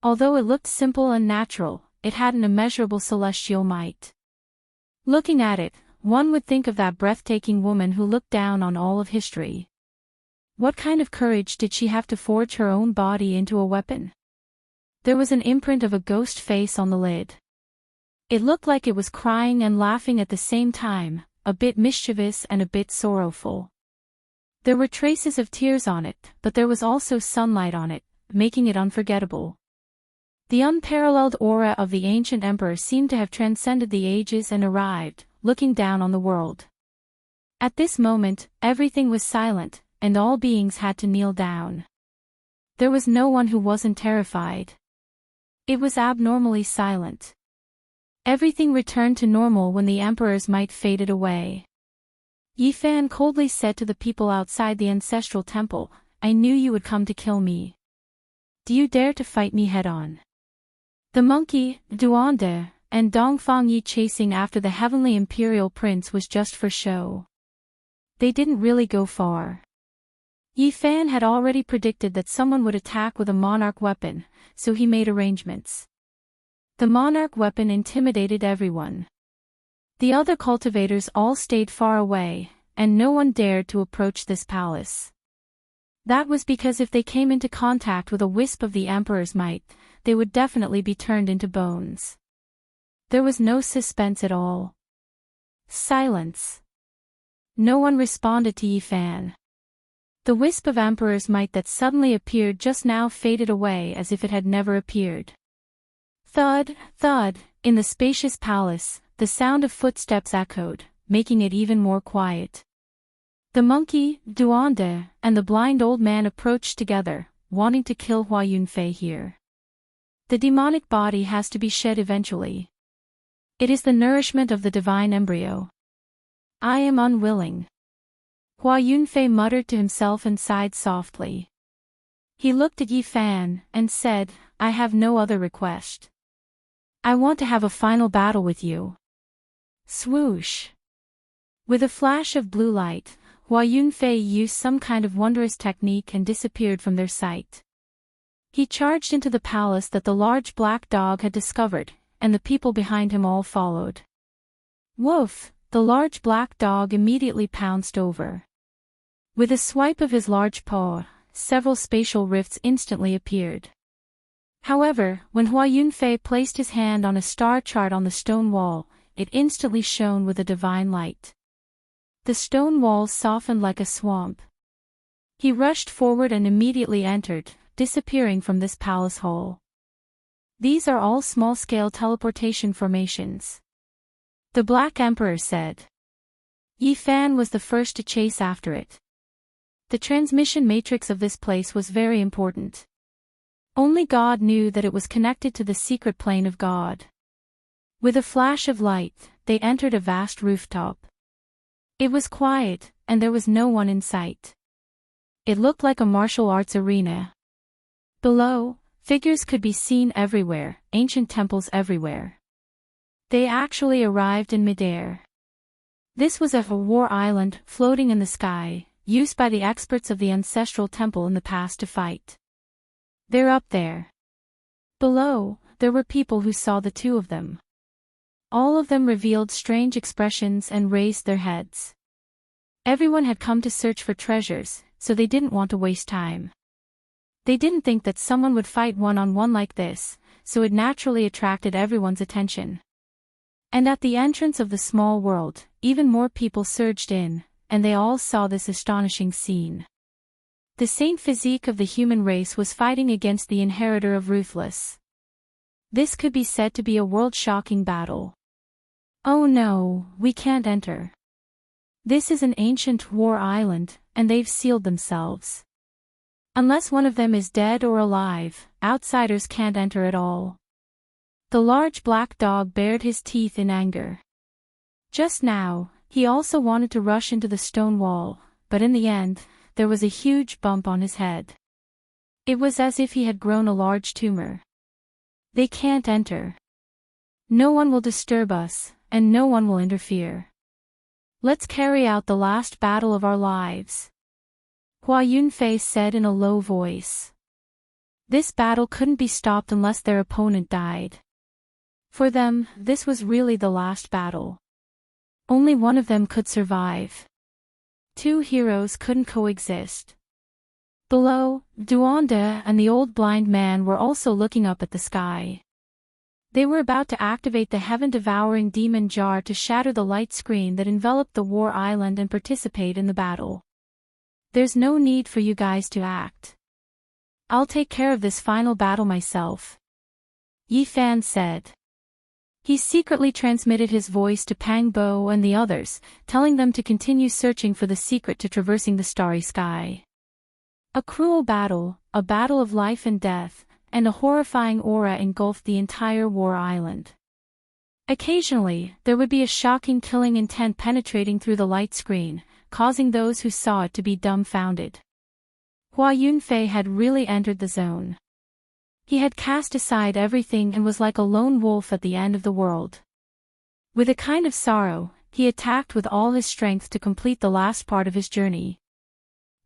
Although it looked simple and natural, it had an immeasurable celestial might. Looking at it, one would think of that breathtaking woman who looked down on all of history. What kind of courage did she have to forge her own body into a weapon? There was an imprint of a ghost face on the lid. It looked like it was crying and laughing at the same time, a bit mischievous and a bit sorrowful. There were traces of tears on it, but there was also sunlight on it, making it unforgettable. The unparalleled aura of the ancient emperor seemed to have transcended the ages and arrived, looking down on the world. At this moment, everything was silent, and all beings had to kneel down. There was no one who wasn't terrified. It was abnormally silent. Everything returned to normal when the emperor's might faded away. Yi Fan coldly said to the people outside the ancestral temple, "I knew you would come to kill me. Do you dare to fight me head-on?" The monkey, Duande, and Dongfang Yi chasing after the heavenly imperial prince was just for show. They didn't really go far. Yi Fan had already predicted that someone would attack with a monarch weapon, so he made arrangements. The monarch weapon intimidated everyone. The other cultivators all stayed far away, and no one dared to approach this palace. That was because if they came into contact with a wisp of the emperor's might, they would definitely be turned into bones. There was no suspense at all. Silence. No one responded to Yi Fan. The wisp of emperor's might that suddenly appeared just now faded away as if it had never appeared. Thud, thud, in the spacious palace, the sound of footsteps echoed, making it even more quiet. The monkey, Duande, and the blind old man approached together, wanting to kill Hua Yunfei here. The demonic body has to be shed eventually. It is the nourishment of the divine embryo. I am unwilling. Hua Yunfei muttered to himself and sighed softly. He looked at Yi Fan, and said, I have no other request. I want to have a final battle with you. Swoosh. With a flash of blue light, Hua Yunfei used some kind of wondrous technique and disappeared from their sight. He charged into the palace that the large black dog had discovered, and the people behind him all followed. Woof, the large black dog immediately pounced over. With a swipe of his large paw, several spatial rifts instantly appeared. However, when Hua Yunfei placed his hand on a star chart on the stone wall, it instantly shone with a divine light. The stone walls softened like a swamp. He rushed forward and immediately entered, disappearing from this palace hall. These are all small-scale teleportation formations. The Black Emperor said. Yi Fan was the first to chase after it. The transmission matrix of this place was very important. Only God knew that it was connected to the secret plane of God. With a flash of light, they entered a vast rooftop. It was quiet, and there was no one in sight. It looked like a martial arts arena. Below, figures could be seen everywhere, ancient temples everywhere. They actually arrived in midair. This was a war island floating in the sky, used by the experts of the ancestral temple in the past to fight. They're up there. Below, there were people who saw the two of them. All of them revealed strange expressions and raised their heads. Everyone had come to search for treasures, so they didn't want to waste time. They didn't think that someone would fight one-on-one like this, so it naturally attracted everyone's attention. And at the entrance of the small world, even more people surged in, and they all saw this astonishing scene. The saint physique of the human race was fighting against the inheritor of Ruthless. This could be said to be a world-shocking battle. Oh no, we can't enter. This is an ancient war island, and they've sealed themselves. Unless one of them is dead or alive, outsiders can't enter at all. The large black dog bared his teeth in anger. Just now, he also wanted to rush into the stone wall, but in the end, there was a huge bump on his head. It was as if he had grown a large tumor. They can't enter. No one will disturb us, and no one will interfere. Let's carry out the last battle of our lives. Hua Yunfei said in a low voice. This battle couldn't be stopped unless their opponent died. For them, this was really the last battle. Only one of them could survive. Two heroes couldn't coexist. Below, Duande and the old blind man were also looking up at the sky. They were about to activate the heaven-devouring demon jar to shatter the light screen that enveloped the war island and participate in the battle. There's no need for you guys to act. I'll take care of this final battle myself. Yi Fan said. He secretly transmitted his voice to Pang Bo and the others, telling them to continue searching for the secret to traversing the starry sky. A cruel battle, a battle of life and death, and a horrifying aura engulfed the entire war island. Occasionally, there would be a shocking killing intent penetrating through the light screen, causing those who saw it to be dumbfounded. Hua Yunfei had really entered the zone. He had cast aside everything and was like a lone wolf at the end of the world. With a kind of sorrow, he attacked with all his strength to complete the last part of his journey.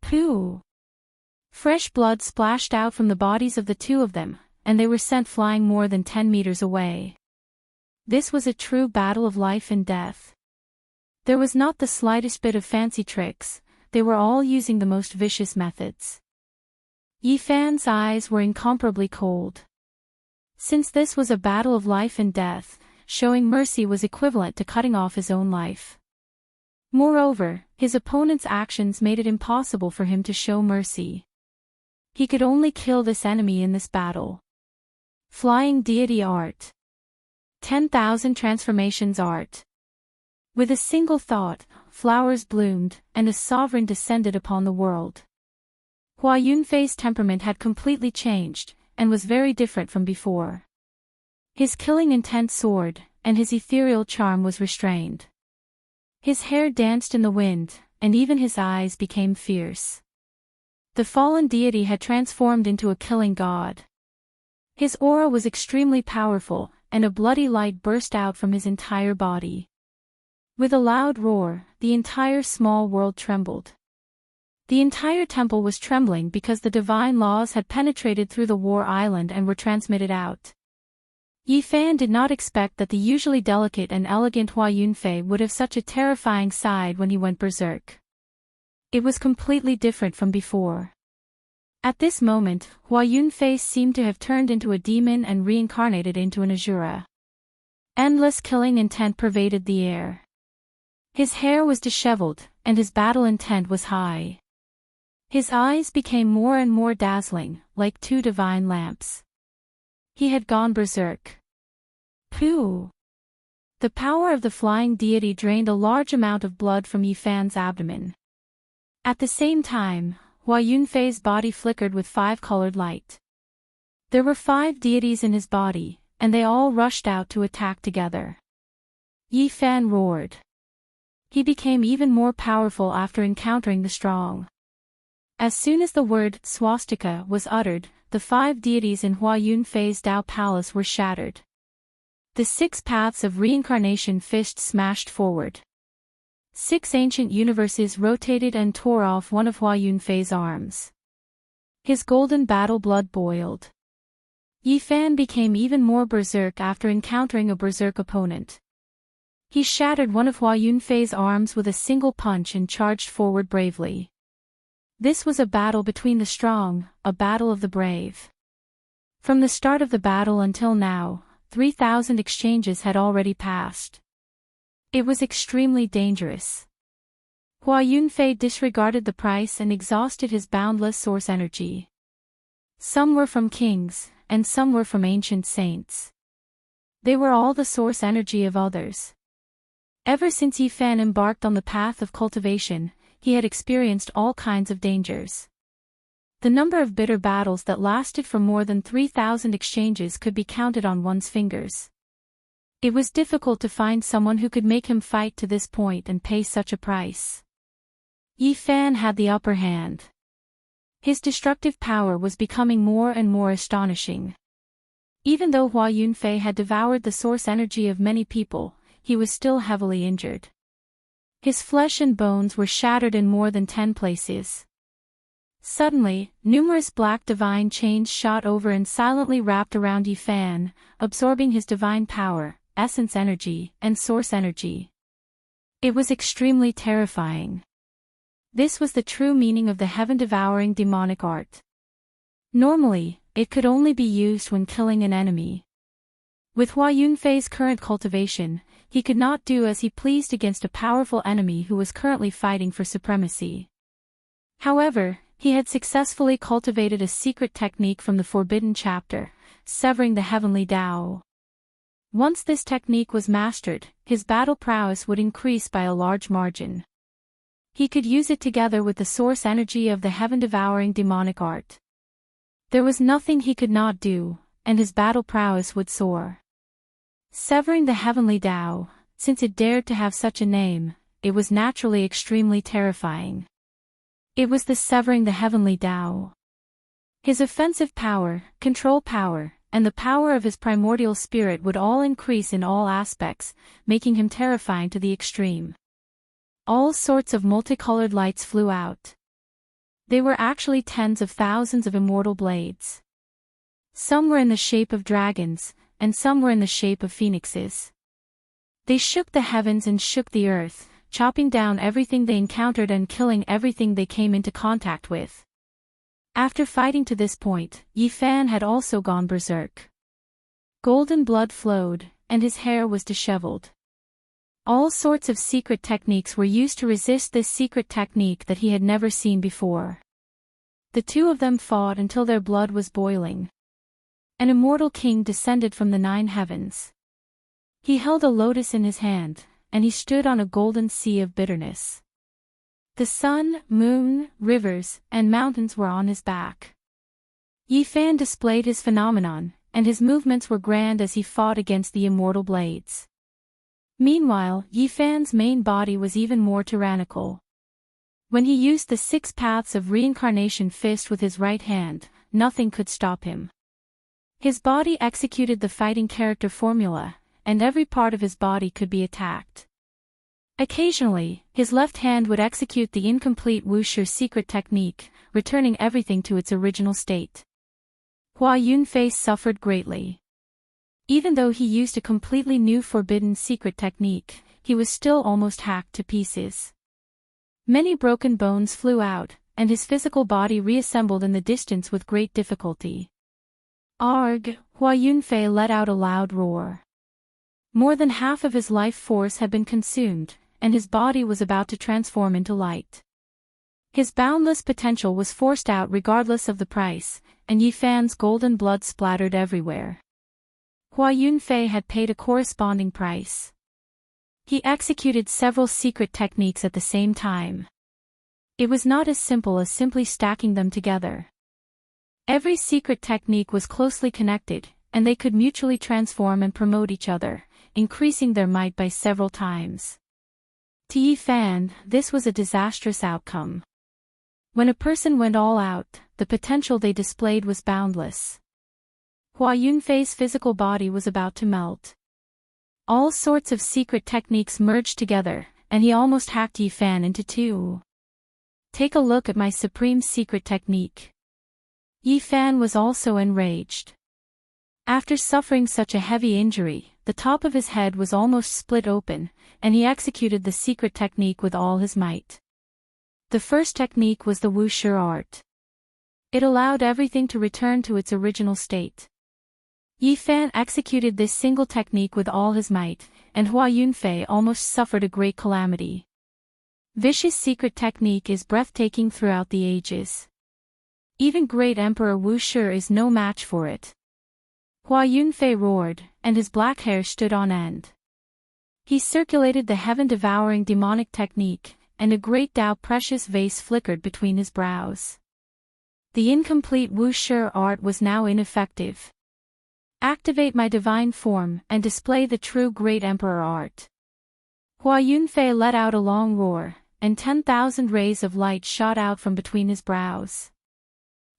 Pooh! Fresh blood splashed out from the bodies of the two of them, and they were sent flying more than 10 meters away. This was a true battle of life and death. There was not the slightest bit of fancy tricks, they were all using the most vicious methods. Yi Fan's eyes were incomparably cold. Since this was a battle of life and death, showing mercy was equivalent to cutting off his own life. Moreover, his opponent's actions made it impossible for him to show mercy. He could only kill this enemy in this battle. Flying Deity Art. 10,000 Transformations Art. With a single thought, flowers bloomed, and a sovereign descended upon the world. Hua Yunfei's temperament had completely changed, and was very different from before. His killing intent soared, and his ethereal charm was restrained. His hair danced in the wind, and even his eyes became fierce. The fallen deity had transformed into a killing god. His aura was extremely powerful, and a bloody light burst out from his entire body. With a loud roar, the entire small world trembled. The entire temple was trembling because the divine laws had penetrated through the war island and were transmitted out. Yi Fan did not expect that the usually delicate and elegant Hua Yunfei would have such a terrifying side when he went berserk. It was completely different from before. At this moment, Hua Yunfei seemed to have turned into a demon and reincarnated into an Asura. Endless killing intent pervaded the air. His hair was disheveled, and his battle intent was high. His eyes became more and more dazzling, like two divine lamps. He had gone berserk. Pooh! The power of the flying deity drained a large amount of blood from Yi Fan's abdomen. At the same time, Hua Yunfei's body flickered with 5-colored light. There were 5 deities in his body, and they all rushed out to attack together. Yi Fan roared. He became even more powerful after encountering the strong. As soon as the word swastika was uttered, the 5 deities in Hua Yunfei's Dao Palace were shattered. The 6 paths of reincarnation fist smashed forward. 6 ancient universes rotated and tore off one of Hua Yunfei's arms. His golden battle blood boiled. Yi Fan became even more berserk after encountering a berserk opponent. He shattered one of Hua Yunfei's arms with a single punch and charged forward bravely. This was a battle between the strong, a battle of the brave. From the start of the battle until now, 3,000 exchanges had already passed. It was extremely dangerous. Hua Yunfei disregarded the price and exhausted his boundless source energy. Some were from kings, and some were from ancient saints. They were all the source energy of others. Ever since Yi Fan embarked on the path of cultivation, he had experienced all kinds of dangers. The number of bitter battles that lasted for more than 3,000 exchanges could be counted on one's fingers. It was difficult to find someone who could make him fight to this point and pay such a price. Yi Fan had the upper hand. His destructive power was becoming more and more astonishing. Even though Hua Yunfei had devoured the source energy of many people, he was still heavily injured. His flesh and bones were shattered in more than 10 places. Suddenly, numerous black divine chains shot over and silently wrapped around Yi Fan, absorbing his divine power, essence energy, and source energy. It was extremely terrifying. This was the true meaning of the heaven-devouring demonic art. Normally, it could only be used when killing an enemy. With Hua Yunfei's current cultivation, he could not do as he pleased against a powerful enemy who was currently fighting for supremacy. However, he had successfully cultivated a secret technique from the Forbidden Chapter, severing the heavenly Tao. Once this technique was mastered, his battle prowess would increase by a large margin. He could use it together with the source energy of the heaven-devouring demonic art. There was nothing he could not do, and his battle prowess would soar. Severing the heavenly Tao, since it dared to have such a name, it was naturally extremely terrifying. It was the severing the heavenly Tao. His offensive power, control power, and the power of his primordial spirit would all increase in all aspects, making him terrifying to the extreme. All sorts of multicolored lights flew out. They were actually tens of thousands of immortal blades. Some were in the shape of dragons, and some were in the shape of phoenixes. They shook the heavens and shook the earth, chopping down everything they encountered and killing everything they came into contact with. After fighting to this point, Yi Fan had also gone berserk. Golden blood flowed, and his hair was disheveled. All sorts of secret techniques were used to resist this secret technique that he had never seen before. The two of them fought until their blood was boiling. An immortal king descended from the 9 heavens. He held a lotus in his hand, and he stood on a golden sea of bitterness. The sun, moon, rivers, and mountains were on his back. Yi Fan displayed his phenomenon, and his movements were grand as he fought against the immortal blades. Meanwhile, Yi Fan's main body was even more tyrannical. When he used the 6 paths of reincarnation fist with his right hand, nothing could stop him. His body executed the fighting character formula, and every part of his body could be attacked. Occasionally, his left hand would execute the incomplete wuxia secret technique, returning everything to its original state. Hua Yunfei suffered greatly. Even though he used a completely new forbidden secret technique, he was still almost hacked to pieces. Many broken bones flew out, and his physical body reassembled in the distance with great difficulty. Arg! Hua Yunfei let out a loud roar. More than half of his life force had been consumed, and his body was about to transform into light. His boundless potential was forced out regardless of the price, and Yi Fan's golden blood splattered everywhere. Hua Yunfei had paid a corresponding price. He executed several secret techniques at the same time. It was not as simple as simply stacking them together. Every secret technique was closely connected, and they could mutually transform and promote each other, increasing their might by several times. To Yi Fan, this was a disastrous outcome. When a person went all out, the potential they displayed was boundless. Hua Yunfei's physical body was about to melt. All sorts of secret techniques merged together, and he almost hacked Yi Fan into 2. Take a look at my supreme secret technique. Yi Fan was also enraged. After suffering such a heavy injury, the top of his head was almost split open, and he executed the secret technique with all his might. The first technique was the wuxia art. It allowed everything to return to its original state. Yi Fan executed this single technique with all his might, and Hua Yunfei almost suffered a great calamity. Vicious secret technique is breathtaking throughout the ages. Even great Emperor Wu Shi is no match for it. Hua Yunfei roared, and his black hair stood on end. He circulated the heaven-devouring demonic technique, and a great Tao precious vase flickered between his brows. The incomplete Wu Shi art was now ineffective. Activate my divine form and display the true great emperor art. Hua Yunfei let out a long roar, and 10,000 rays of light shot out from between his brows.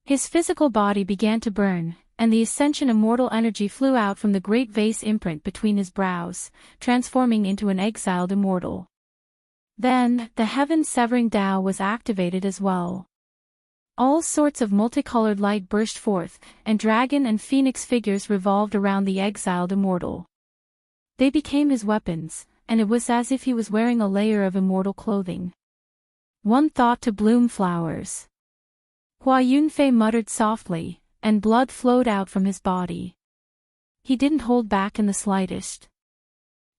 His physical body began to burn, and the ascension immortal energy flew out from the great vase imprint between his brows, transforming into an exiled immortal. Then, the heaven-severing Tao was activated as well. All sorts of multicolored light burst forth, and dragon and phoenix figures revolved around the exiled immortal. They became his weapons, and it was as if he was wearing a layer of immortal clothing. One thought to bloom flowers. Hua Yunfei muttered softly, and blood flowed out from his body. He didn't hold back in the slightest.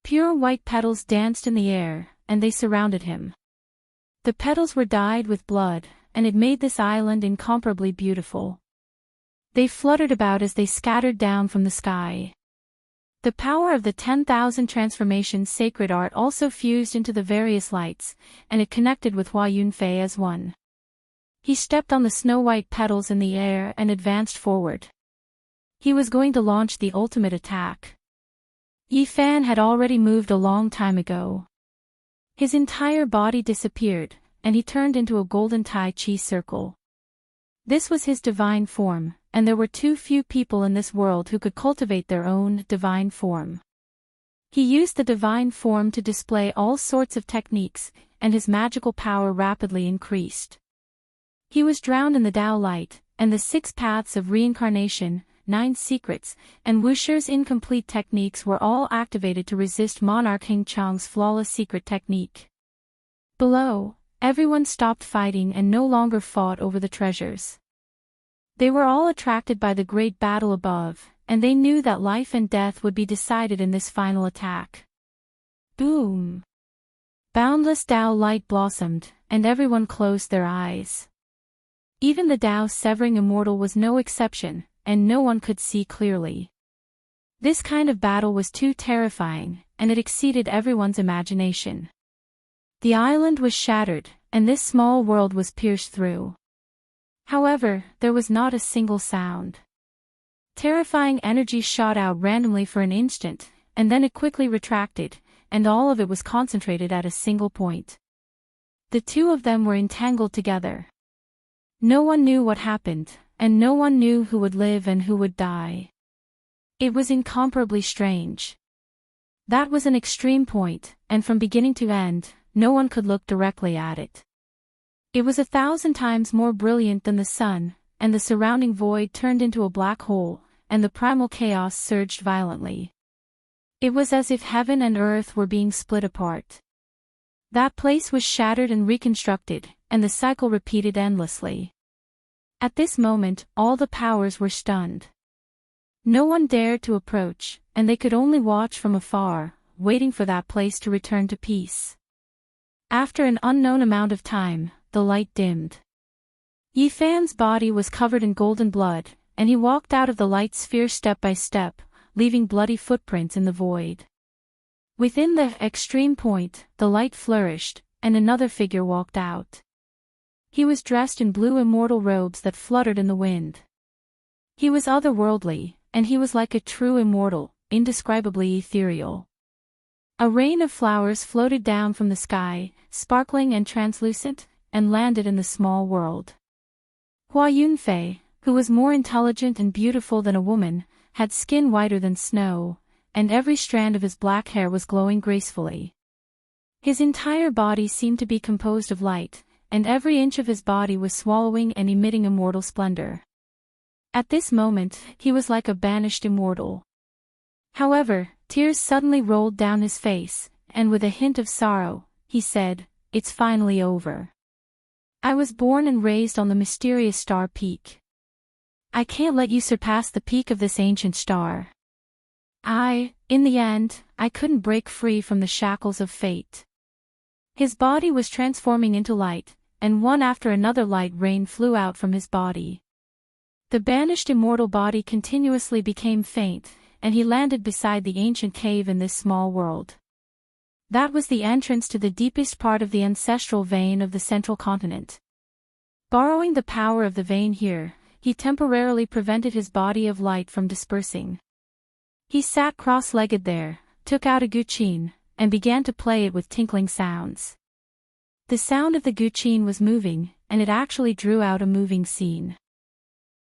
Pure white petals danced in the air, and they surrounded him. The petals were dyed with blood, and it made this island incomparably beautiful. They fluttered about as they scattered down from the sky. The power of the 10,000 transformations sacred art also fused into the various lights, and it connected with Hua Yunfei as one. He stepped on the snow-white petals in the air and advanced forward. He was going to launch the ultimate attack. Yi Fan had already moved a long time ago. His entire body disappeared, and he turned into a golden Tai Chi circle. This was his divine form, and there were too few people in this world who could cultivate their own divine form. He used the divine form to display all sorts of techniques, and his magical power rapidly increased. He was drowned in the Tao light, and the 6 paths of reincarnation, 9 secrets, and Wushi's incomplete techniques were all activated to resist Monarch Hing Chang's flawless secret technique. Below, everyone stopped fighting and no longer fought over the treasures. They were all attracted by the great battle above, and they knew that life and death would be decided in this final attack. Boom! Boundless Tao light blossomed, and everyone closed their eyes. Even the Tao-severing immortal was no exception, and no one could see clearly. This kind of battle was too terrifying, and it exceeded everyone's imagination. The island was shattered, and this small world was pierced through. However, there was not a single sound. Terrifying energy shot out randomly for an instant, and then it quickly retracted, and all of it was concentrated at a single point. The two of them were entangled together. No one knew what happened, and no one knew who would live and who would die. It was incomparably strange. That was an extreme point, and from beginning to end, no one could look directly at it. It was 1,000 times more brilliant than the sun, and the surrounding void turned into a black hole, and the primal chaos surged violently. It was as if heaven and earth were being split apart. That place was shattered and reconstructed, and the cycle repeated endlessly. At this moment, all the powers were stunned. No one dared to approach, and they could only watch from afar, waiting for that place to return to peace. After an unknown amount of time, the light dimmed. Yifan's body was covered in golden blood, and he walked out of the light sphere step by step, leaving bloody footprints in the void. Within the extreme point, the light flourished, and another figure walked out. He was dressed in blue immortal robes that fluttered in the wind. He was otherworldly, and he was like a true immortal, indescribably ethereal. A rain of flowers floated down from the sky, sparkling and translucent, and landed in the small world. Hua Yunfei, who was more intelligent and beautiful than a woman, had skin whiter than snow, and every strand of his black hair was glowing gracefully. His entire body seemed to be composed of light, and every inch of his body was swallowing and emitting immortal splendor. At this moment, he was like a banished immortal. However, tears suddenly rolled down his face, and with a hint of sorrow, he said, "It's finally over. I was born and raised on the mysterious star peak. I can't let you surpass the peak of this ancient star. In the end, I couldn't break free from the shackles of fate." His body was transforming into light, and one after another light rain flew out from his body. The banished immortal body continuously became faint, and he landed beside the ancient cave in this small world. That was the entrance to the deepest part of the ancestral vein of the central continent. Borrowing the power of the vein here, he temporarily prevented his body of light from dispersing. He sat cross-legged there, took out a guqin, and began to play it with tinkling sounds. The sound of the guqin was moving, and it actually drew out a moving scene.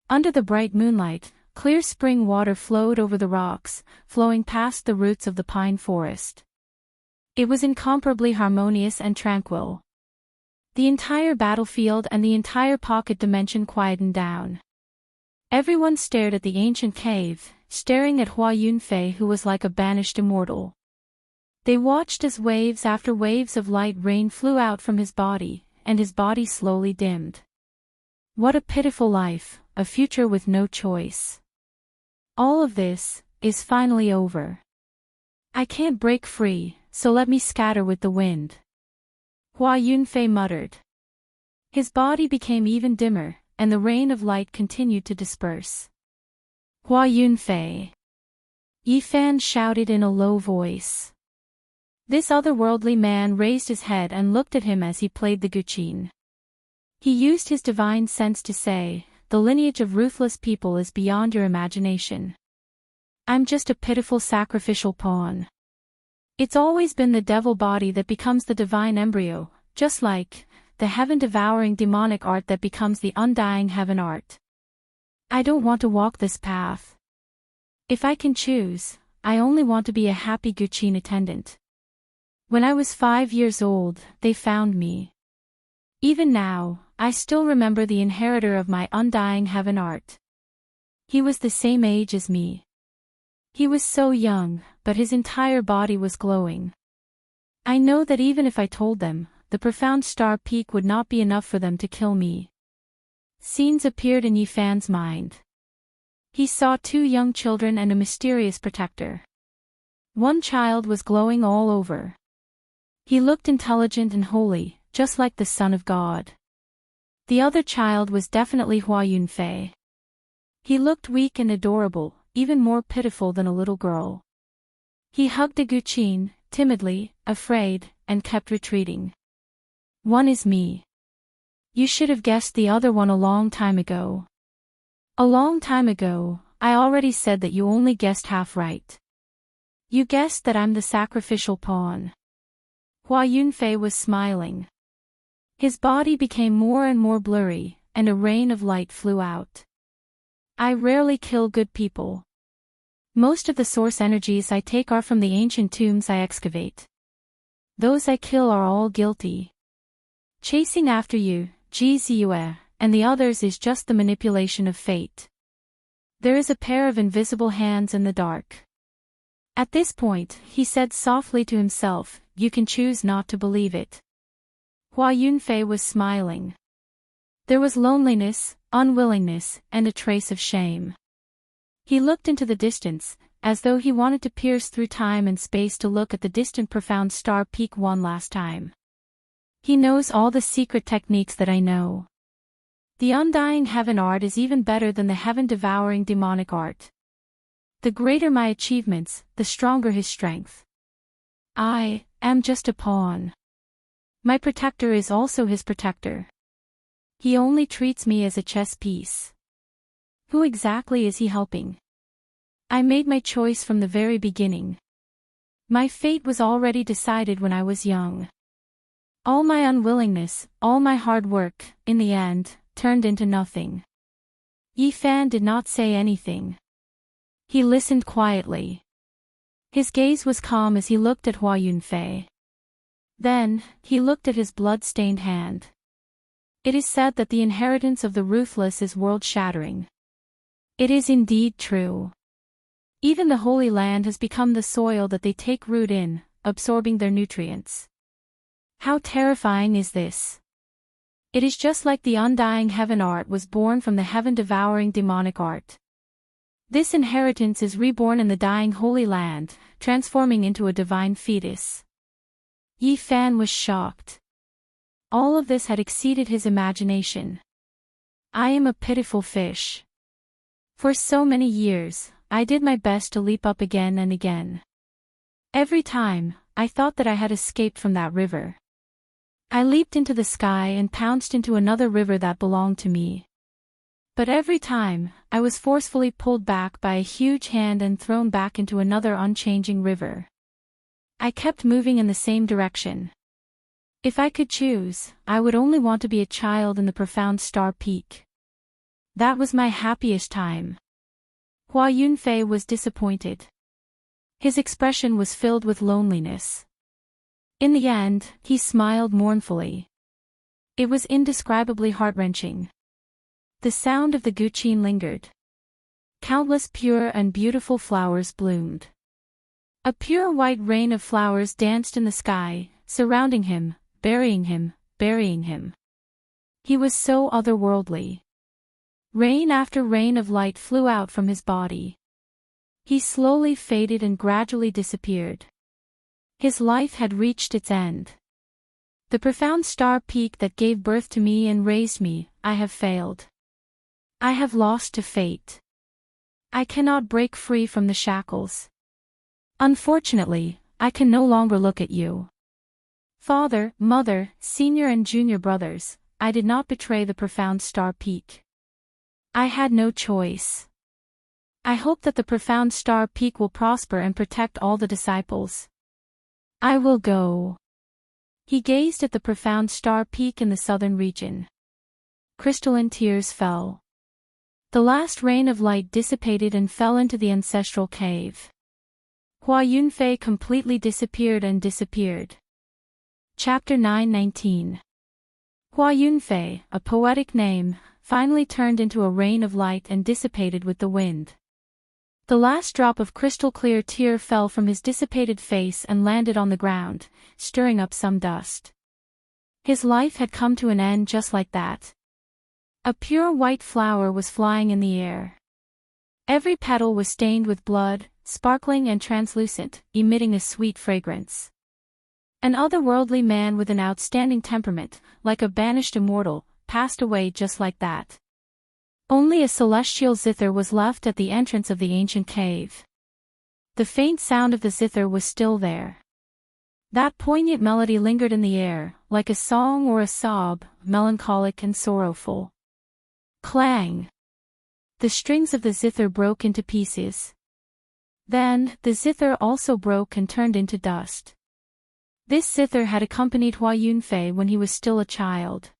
Under the bright moonlight, clear spring water flowed over the rocks, flowing past the roots of the pine forest. It was incomparably harmonious and tranquil. The entire battlefield and the entire pocket dimension quietened down. Everyone stared at the ancient cave, staring at Hua Yunfei, who was like a banished immortal. They watched as waves after waves of light rain flew out from his body, and his body slowly dimmed. What a pitiful life, a future with no choice. All of this is finally over. I can't break free, so let me scatter with the wind. Hua Yunfei muttered. His body became even dimmer, and the rain of light continued to disperse. Hua Yunfei! Yifan shouted in a low voice. This otherworldly man raised his head and looked at him as he played the guqin. He used his divine sense to say, "The lineage of ruthless people is beyond your imagination. I'm just a pitiful sacrificial pawn. It's always been the devil body that becomes the divine embryo, just like the heaven-devouring demonic art that becomes the undying heaven art. I don't want to walk this path. If I can choose, I only want to be a happy guqin attendant. When I was 5 years old, they found me. Even now, I still remember the inheritor of my undying heaven art. He was the same age as me. He was so young, but his entire body was glowing. I know that even if I told them, the profound star peak would not be enough for them to kill me." Scenes appeared in Yifan's mind. He saw 2 young children and a mysterious protector. One child was glowing all over. He looked intelligent and holy, just like the Son of God. The other child was definitely Hua Yunfei. He looked weak and adorable, even more pitiful than a little girl. He hugged the Guqin, timidly, afraid, and kept retreating. One is me. You should have guessed the other one a long time ago. A long time ago, I already said that you only guessed half right. You guessed that I'm the sacrificial pawn. Hua Yunfei was smiling. His body became more and more blurry, and a rain of light flew out. I rarely kill good people. Most of the source energies I take are from the ancient tombs I excavate. Those I kill are all guilty. Chasing after you, Ji Ziyue, and the others is just the manipulation of fate. There is a pair of invisible hands in the dark. At this point, he said softly to himself, you can choose not to believe it. Hua Yunfei was smiling. There was loneliness, unwillingness, and a trace of shame. He looked into the distance, as though he wanted to pierce through time and space to look at the distant profound star peak one last time. He knows all the secret techniques that I know. The undying heaven art is even better than the heaven-devouring demonic art. The greater my achievements, the stronger his strength. I am just a pawn. My protector is also his protector. He only treats me as a chess piece. Who exactly is he helping? I made my choice from the very beginning. My fate was already decided when I was young. All my unwillingness, all my hard work, in the end, turned into nothing. Yi Fan did not say anything. He listened quietly. His gaze was calm as he looked at Hua Yunfei. Then, he looked at his blood-stained hand. It is said that the inheritance of the ruthless is world-shattering. It is indeed true. Even the Holy Land has become the soil that they take root in, absorbing their nutrients. How terrifying is this? It is just like the undying heaven art was born from the heaven-devouring demonic art. This inheritance is reborn in the dying Holy Land, transforming into a divine fetus. Yi Fan was shocked. All of this had exceeded his imagination. I am a pitiful fish. For so many years, I did my best to leap up again and again. Every time, I thought that I had escaped from that river. I leaped into the sky and pounced into another river that belonged to me. But every time, I was forcefully pulled back by a huge hand and thrown back into another unchanging river. I kept moving in the same direction. If I could choose, I would only want to be a child in the profound star peak. That was my happiest time. Hua Yunfei was disappointed. His expression was filled with loneliness. In the end, he smiled mournfully. It was indescribably heart-wrenching. The sound of the Guqin lingered. Countless pure and beautiful flowers bloomed. A pure white rain of flowers danced in the sky, surrounding him, burying him, burying him. He was so otherworldly. Rain after rain of light flew out from his body. He slowly faded and gradually disappeared. His life had reached its end. The profound star peak that gave birth to me and raised me, I have failed. I have lost to fate. I cannot break free from the shackles. Unfortunately, I can no longer look at you. Father, mother, senior and junior brothers, I did not betray the profound star peak. I had no choice. I hope that the profound star peak will prosper and protect all the disciples. I will go. He gazed at the profound star peak in the southern region. Crystalline tears fell. The last rain of light dissipated and fell into the ancestral cave. Hua Yunfei completely disappeared and disappeared. Chapter 9:19. Hua Yunfei, a poetic name, finally turned into a rain of light and dissipated with the wind. The last drop of crystal-clear tear fell from his dissipated face and landed on the ground, stirring up some dust. His life had come to an end just like that. A pure white flower was flying in the air. Every petal was stained with blood, sparkling and translucent, emitting a sweet fragrance. An otherworldly man with an outstanding temperament, like a banished immortal, passed away just like that. Only a celestial zither was left at the entrance of the ancient cave. The faint sound of the zither was still there. That poignant melody lingered in the air, like a song or a sob, melancholic and sorrowful. Clang! The strings of the zither broke into pieces. Then, the zither also broke and turned into dust. This zither had accompanied Hua Yunfei when he was still a child.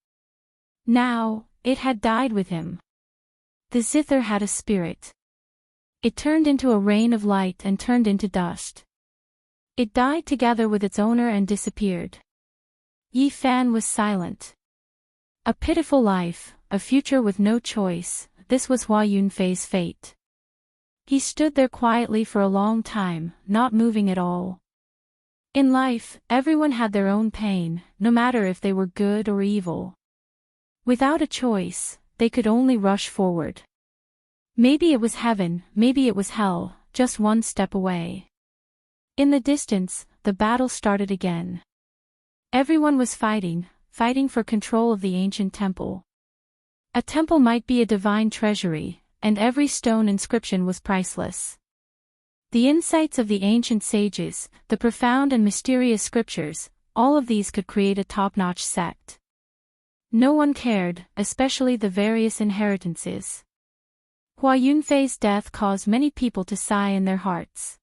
Now, it had died with him. The zither had a spirit. It turned into a rain of light and turned into dust. It died together with its owner and disappeared. Yi Fan was silent. A pitiful life, a future with no choice, this was Hua Yunfei's fate. He stood there quietly for a long time, not moving at all. In life, everyone had their own pain, no matter if they were good or evil. Without a choice, they could only rush forward. Maybe it was heaven, maybe it was hell, just one step away. In the distance, the battle started again. Everyone was fighting for control of the ancient temple. A temple might be a divine treasury, and every stone inscription was priceless. The insights of the ancient sages, the profound and mysterious scriptures, all of these could create a top-notch sect. No one cared, especially the various inheritances. Hua Yunfei's death caused many people to sigh in their hearts.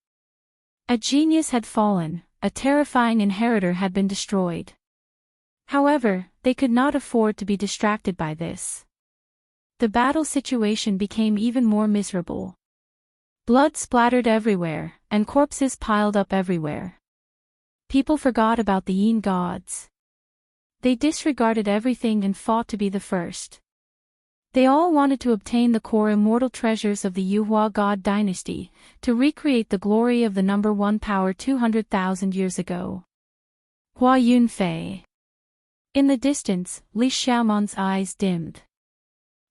A genius had fallen, a terrifying inheritor had been destroyed. However, they could not afford to be distracted by this. The battle situation became even more miserable. Blood splattered everywhere, and corpses piled up everywhere. People forgot about the Yin gods. They disregarded everything and fought to be the first. They all wanted to obtain the core immortal treasures of the Yuhua god dynasty, to recreate the glory of the number one power 200,000 years ago. Hua Yunfei. In the distance, Li Xiaomon's eyes dimmed.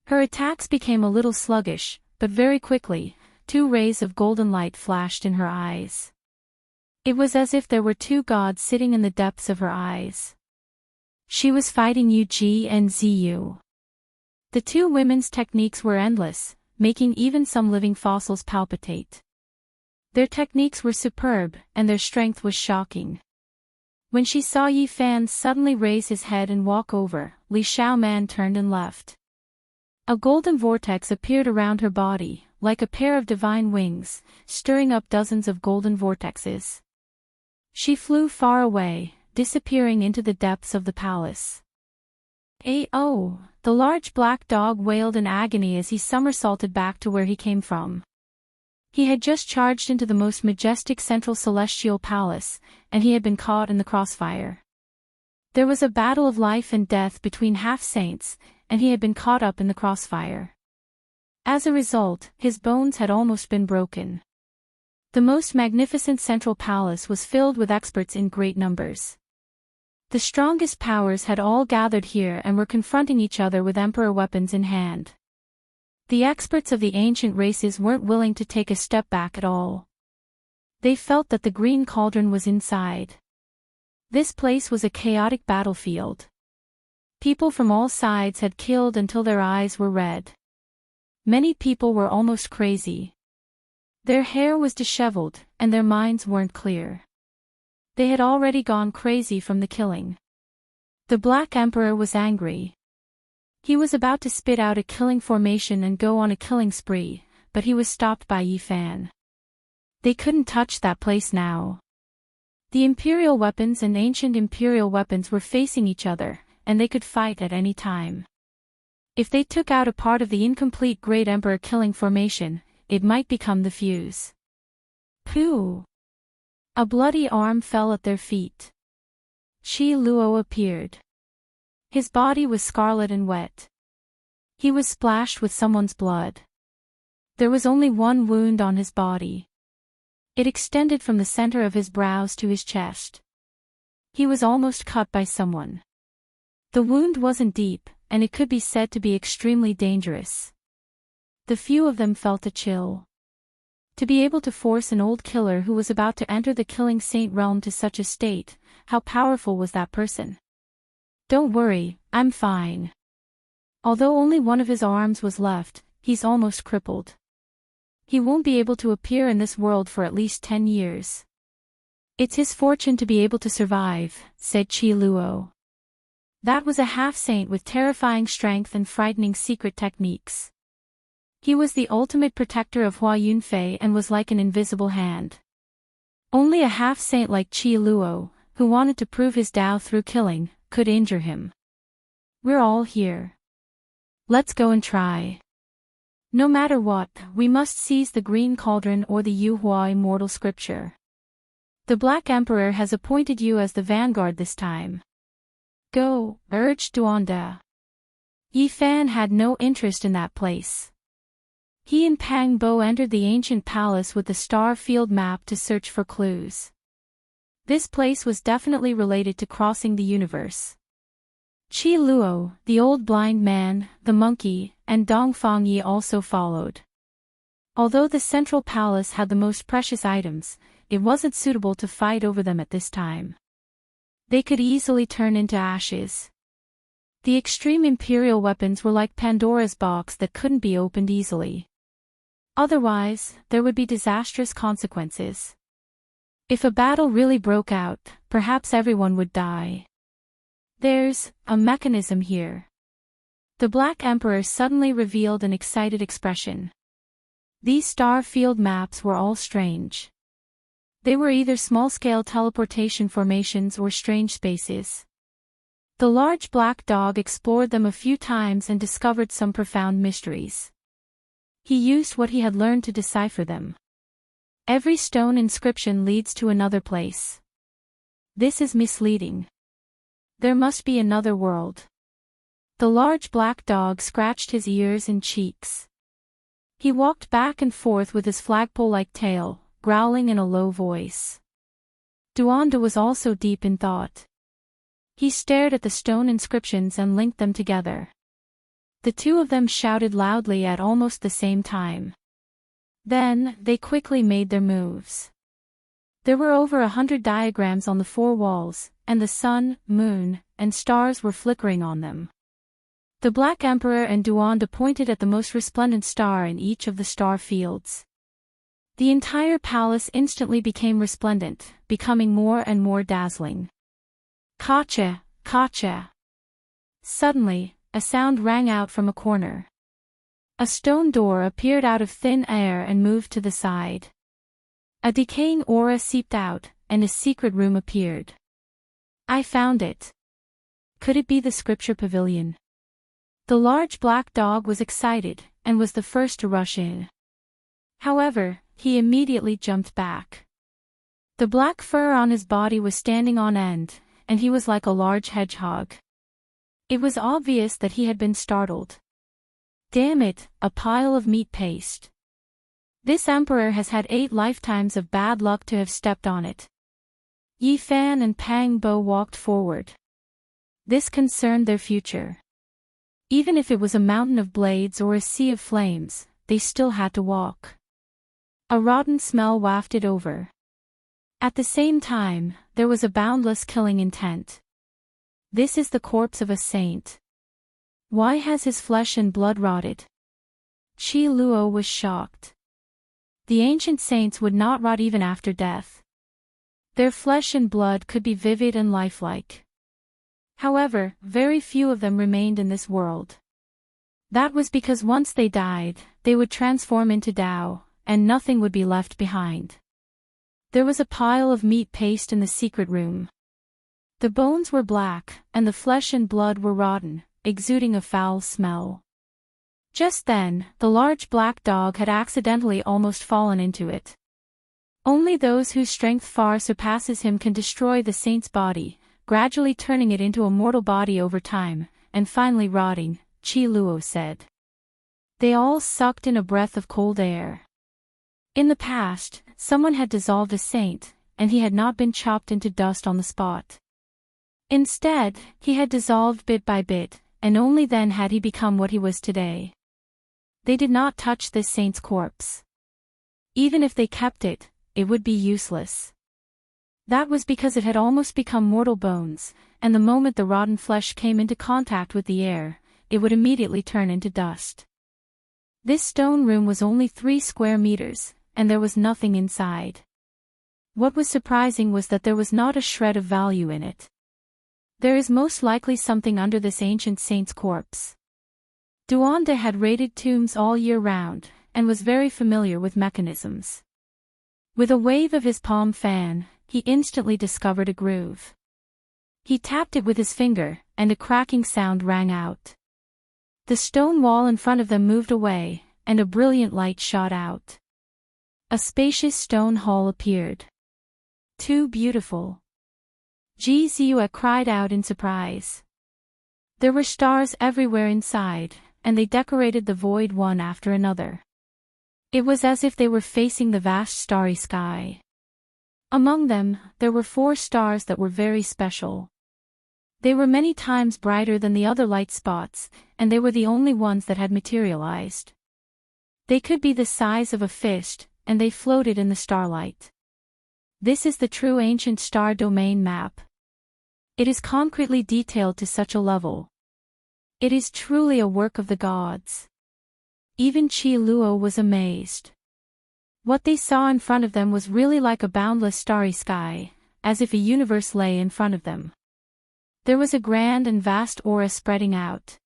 Her attacks became a little sluggish, but very quickly, 2 rays of golden light flashed in her eyes. It was as if there were 2 gods sitting in the depths of her eyes. She was fighting Yu Ji and Ziyu. The 2 women's techniques were endless, making even some living fossils palpitate. Their techniques were superb, and their strength was shocking. When she saw Yi Fan suddenly raise his head and walk over, Li Xiaoman turned and left. A golden vortex appeared around her body, like a pair of divine wings, stirring up dozens of golden vortexes. She flew far away, disappearing into the depths of the palace. "Oh!" The large black dog wailed in agony as he somersaulted back to where he came from. He had just charged into the most majestic central celestial palace, and he had been caught in the crossfire. There was a battle of life and death between half-saints, and he had been caught up in the crossfire. As a result, his bones had almost been broken. The most magnificent central palace was filled with experts in great numbers. The strongest powers had all gathered here and were confronting each other with emperor weapons in hand. The experts of the ancient races weren't willing to take a step back at all. They felt that the green cauldron was inside. This place was a chaotic battlefield. People from all sides had killed until their eyes were red. Many people were almost crazy. Their hair was disheveled, and their minds weren't clear. They had already gone crazy from the killing. The Black Emperor was angry. He was about to spit out a killing formation and go on a killing spree, but he was stopped by Yi Fan. They couldn't touch that place now. The Imperial weapons and ancient Imperial weapons were facing each other, and they could fight at any time. If they took out a part of the incomplete Great Emperor killing formation, it might become the fuse. Pooh! A bloody arm fell at their feet. Shi Luo appeared. His body was scarlet and wet. He was splashed with someone's blood. There was only one wound on his body. It extended from the center of his brows to his chest. He was almost cut by someone. The wound wasn't deep, and it could be said to be extremely dangerous. The few of them felt a chill. To be able to force an old killer who was about to enter the killing saint realm to such a state, how powerful was that person? Don't worry, I'm fine. Although only one of his arms was left, he's almost crippled. He won't be able to appear in this world for at least 10 years. It's his fortune to be able to survive, said Qi Luo. That was a half-saint with terrifying strength and frightening secret techniques. He was the ultimate protector of Hua Yunfei and was like an invisible hand. Only a half-saint like Qi Luo, who wanted to prove his Tao through killing, could injure him. We're all here. Let's go and try. No matter what, we must seize the Green Cauldron or the Yu Hua Immortal Scripture. The Black Emperor has appointed you as the vanguard this time. Go, urged Duanda. Yi Fan had no interest in that place. He and Pang Bo entered the ancient palace with the star field map to search for clues. This place was definitely related to crossing the universe. Qi Luo, the old blind man, the monkey, and Dongfang Yi also followed. Although the central palace had the most precious items, it wasn't suitable to fight over them at this time. They could easily turn into ashes. The extreme imperial weapons were like Pandora's box that couldn't be opened easily. Otherwise, there would be disastrous consequences. If a battle really broke out, perhaps everyone would die. There's a mechanism here. The Black Emperor suddenly revealed an excited expression. These star field maps were all strange. They were either small-scale teleportation formations or strange spaces. The large black dog explored them a few times and discovered some profound mysteries. He used what he had learned to decipher them. Every stone inscription leads to another place. This is misleading. There must be another world. The large black dog scratched his ears and cheeks. He walked back and forth with his flagpole-like tail, growling in a low voice. Duanda was also deep in thought. He stared at the stone inscriptions and linked them together. The two of them shouted loudly at almost the same time. Then, they quickly made their moves. There were over 100 diagrams on the four walls, and the sun, moon, and stars were flickering on them. The Black Emperor and Duanda pointed at the most resplendent star in each of the star fields. The entire palace instantly became resplendent, becoming more and more dazzling. Kacha, kacha. Suddenly, a sound rang out from a corner. A stone door appeared out of thin air and moved to the side. A decaying aura seeped out, and a secret room appeared. I found it. Could it be the scripture pavilion? The large black dog was excited, and was the first to rush in. However, he immediately jumped back. The black fur on his body was standing on end, and he was like a large hedgehog. It was obvious that he had been startled. Damn it, a pile of meat paste. This emperor has had 8 lifetimes of bad luck to have stepped on it. Yi Fan and Pang Bo walked forward. This concerned their future. Even if it was a mountain of blades or a sea of flames, they still had to walk. A rotten smell wafted over. At the same time, there was a boundless killing intent. This is the corpse of a saint. Why has his flesh and blood rotted? Qi Luo was shocked. The ancient saints would not rot even after death. Their flesh and blood could be vivid and lifelike. However, very few of them remained in this world. That was because once they died, they would transform into Tao, and nothing would be left behind. There was a pile of meat paste in the secret room. The bones were black, and the flesh and blood were rotten, exuding a foul smell. Just then, the large black dog had accidentally almost fallen into it. Only those whose strength far surpasses him can destroy the saint's body, gradually turning it into a mortal body over time, and finally rotting, Qi Luo said. They all sucked in a breath of cold air. In the past, someone had dissolved a saint, and he had not been chopped into dust on the spot. Instead, he had dissolved bit by bit, and only then had he become what he was today. They did not touch this saint's corpse. Even if they kept it, it would be useless. That was because it had almost become mortal bones, and the moment the rotten flesh came into contact with the air, it would immediately turn into dust. This stone room was only 3 square meters, and there was nothing inside. What was surprising was that there was not a shred of value in it. There is most likely something under this ancient saint's corpse. Duande had raided tombs all year round, and was very familiar with mechanisms. With a wave of his palm fan, he instantly discovered a groove. He tapped it with his finger, and a cracking sound rang out. The stone wall in front of them moved away, and a brilliant light shot out. A spacious stone hall appeared. Too beautiful. Ji Ziyue cried out in surprise. There were stars everywhere inside, and they decorated the void one after another. It was as if they were facing the vast starry sky. Among them, there were 4 stars that were very special. They were many times brighter than the other light spots, and they were the only ones that had materialized. They could be the size of a fist, and they floated in the starlight. This is the true ancient star domain map. It is concretely detailed to such a level. It is truly a work of the gods. Even Qi Luo was amazed. What they saw in front of them was really like a boundless starry sky, as if a universe lay in front of them. There was a grand and vast aura spreading out.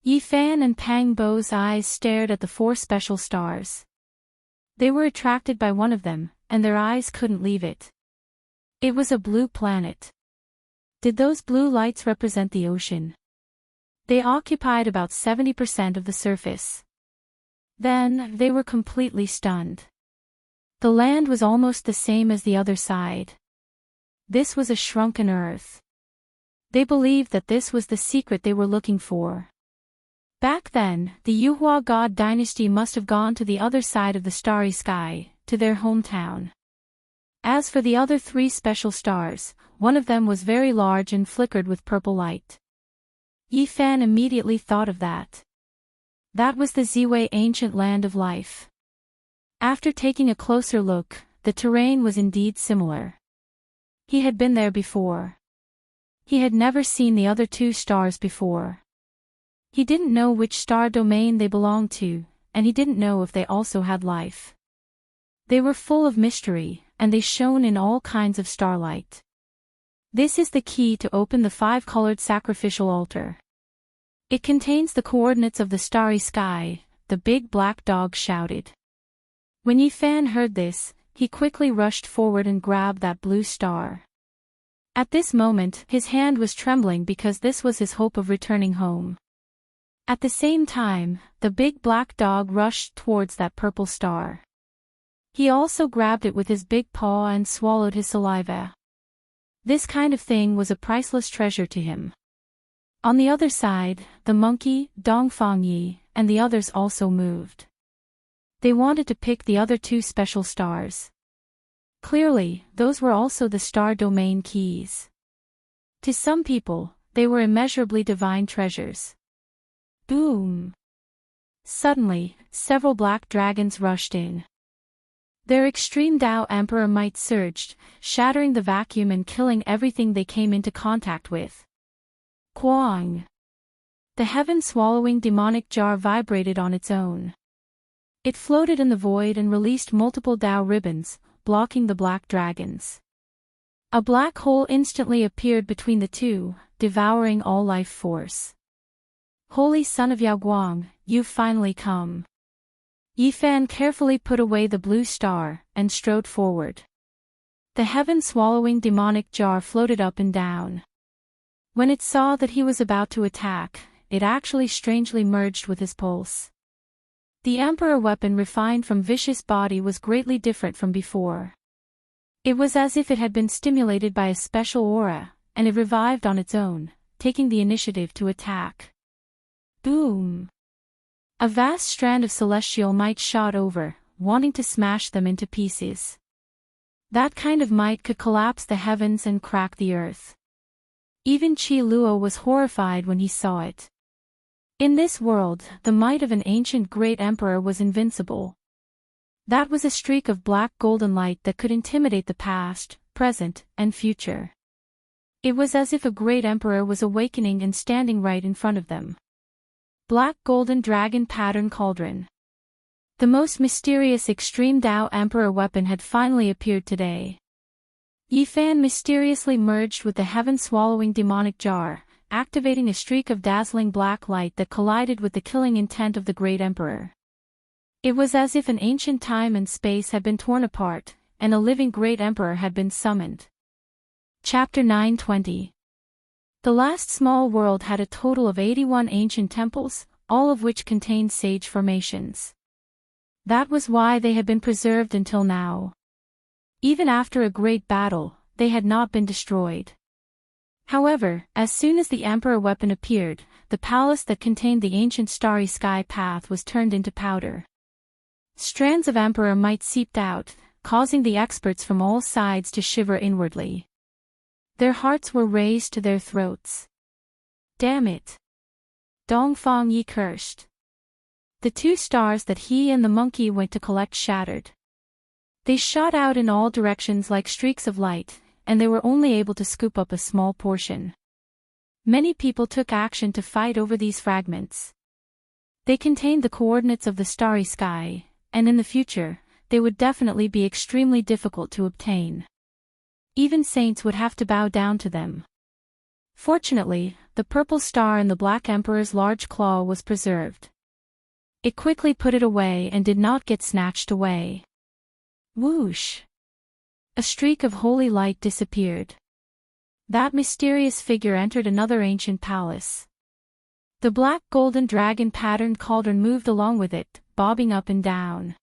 Yi Fan and Pang Bo's eyes stared at the 4 special stars. They were attracted by one of them, and their eyes couldn't leave it. It was a blue planet. Did those blue lights represent the ocean? They occupied about 70% of the surface. Then, they were completely stunned. The land was almost the same as the other side. This was a shrunken earth. They believed that this was the secret they were looking for. Back then, the Yuhua god dynasty must have gone to the other side of the starry sky, to their hometown. As for the other 3 special stars, one of them was very large and flickered with purple light. Yi Fan immediately thought of that. That was the Ziwei ancient land of life. After taking a closer look, the terrain was indeed similar. He had been there before. He had never seen the other 2 stars before. He didn't know which star domain they belonged to, and he didn't know if they also had life. They were full of mystery, and they shone in all kinds of starlight. This is the key to open the 5-colored sacrificial altar. It contains the coordinates of the starry sky, the big black dog shouted. When Yi Fan heard this, he quickly rushed forward and grabbed that blue star. At this moment, his hand was trembling because this was his hope of returning home. At the same time, the big black dog rushed towards that purple star. He also grabbed it with his big paw and swallowed his saliva. This kind of thing was a priceless treasure to him. On the other side, the monkey, Dongfang Yi, and the others also moved. They wanted to pick the other 2 special stars. Clearly, those were also the star domain keys. To some people, they were immeasurably divine treasures. Boom! Suddenly, several black dragons rushed in. Their extreme Tao Emperor might surged, shattering the vacuum and killing everything they came into contact with. Quang! The heaven-swallowing demonic jar vibrated on its own. It floated in the void and released multiple Tao ribbons, blocking the black dragons. A black hole instantly appeared between the 2, devouring all life force. Holy Son of Yaoguang, you've finally come. Yi Fan carefully put away the blue star, and strode forward. The heaven-swallowing demonic jar floated up and down. When it saw that he was about to attack, it actually strangely merged with his pulse. The Emperor weapon refined from vicious body was greatly different from before. It was as if it had been stimulated by a special aura, and it revived on its own, taking the initiative to attack. Boom! A vast strand of celestial might shot over, wanting to smash them into pieces. That kind of might could collapse the heavens and crack the earth. Even Qi Luo was horrified when he saw it. In this world, the might of an ancient great emperor was invincible. That was a streak of black golden light that could intimidate the past, present, and future. It was as if a great emperor was awakening and standing right in front of them. Black golden dragon pattern cauldron. The most mysterious extreme Dao emperor weapon had finally appeared today. Yifan mysteriously merged with the heaven-swallowing demonic jar, activating a streak of dazzling black light that collided with the killing intent of the great emperor. It was as if an ancient time and space had been torn apart, and a living great emperor had been summoned. Chapter 920. The last small world had a total of 81 ancient temples, all of which contained sage formations. That was why they had been preserved until now. Even after a great battle, they had not been destroyed. However, as soon as the emperor weapon appeared, the palace that contained the ancient starry sky path was turned into powder. Strands of emperor might seeped out, causing the experts from all sides to shiver inwardly. Their hearts were raised to their throats. Damn it! Dongfang Yi cursed. The 2 stars that he and the monkey went to collect shattered. They shot out in all directions like streaks of light, and they were only able to scoop up a small portion. Many people took action to fight over these fragments. They contained the coordinates of the starry sky, and in the future, they would definitely be extremely difficult to obtain. Even saints would have to bow down to them. Fortunately, the purple star in the Black Emperor's large claw was preserved. It quickly put it away and did not get snatched away. Whoosh! A streak of holy light disappeared. That mysterious figure entered another ancient palace. The black golden dragon-patterned cauldron moved along with it, bobbing up and down.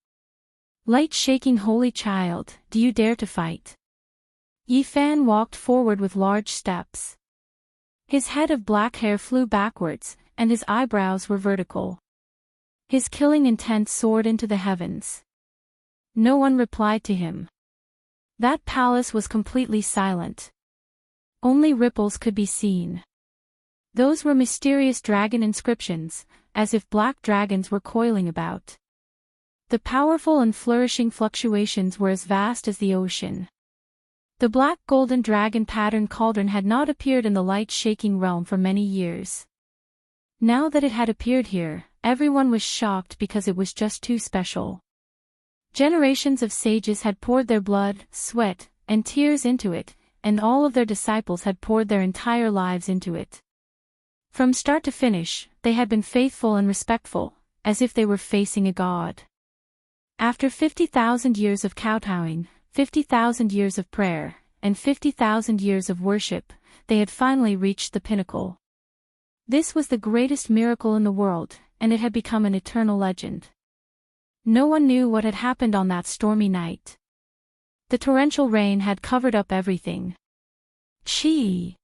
Light-shaking holy child, do you dare to fight? Yifan walked forward with large steps. His head of black hair flew backwards, and his eyebrows were vertical. His killing intent soared into the heavens. No one replied to him. That palace was completely silent. Only ripples could be seen. Those were mysterious dragon inscriptions, as if black dragons were coiling about. The powerful and flourishing fluctuations were as vast as the ocean. The black golden dragon-patterned cauldron had not appeared in the light-shaking realm for many years. Now that it had appeared here, everyone was shocked because it was just too special. Generations of sages had poured their blood, sweat, and tears into it, and all of their disciples had poured their entire lives into it. From start to finish, they had been faithful and respectful, as if they were facing a god. After 50,000 years of kowtowing, 50,000 years of prayer, and 50,000 years of worship, they had finally reached the pinnacle. This was the greatest miracle in the world, and it had become an eternal legend. No one knew what had happened on that stormy night. The torrential rain had covered up everything. Chi!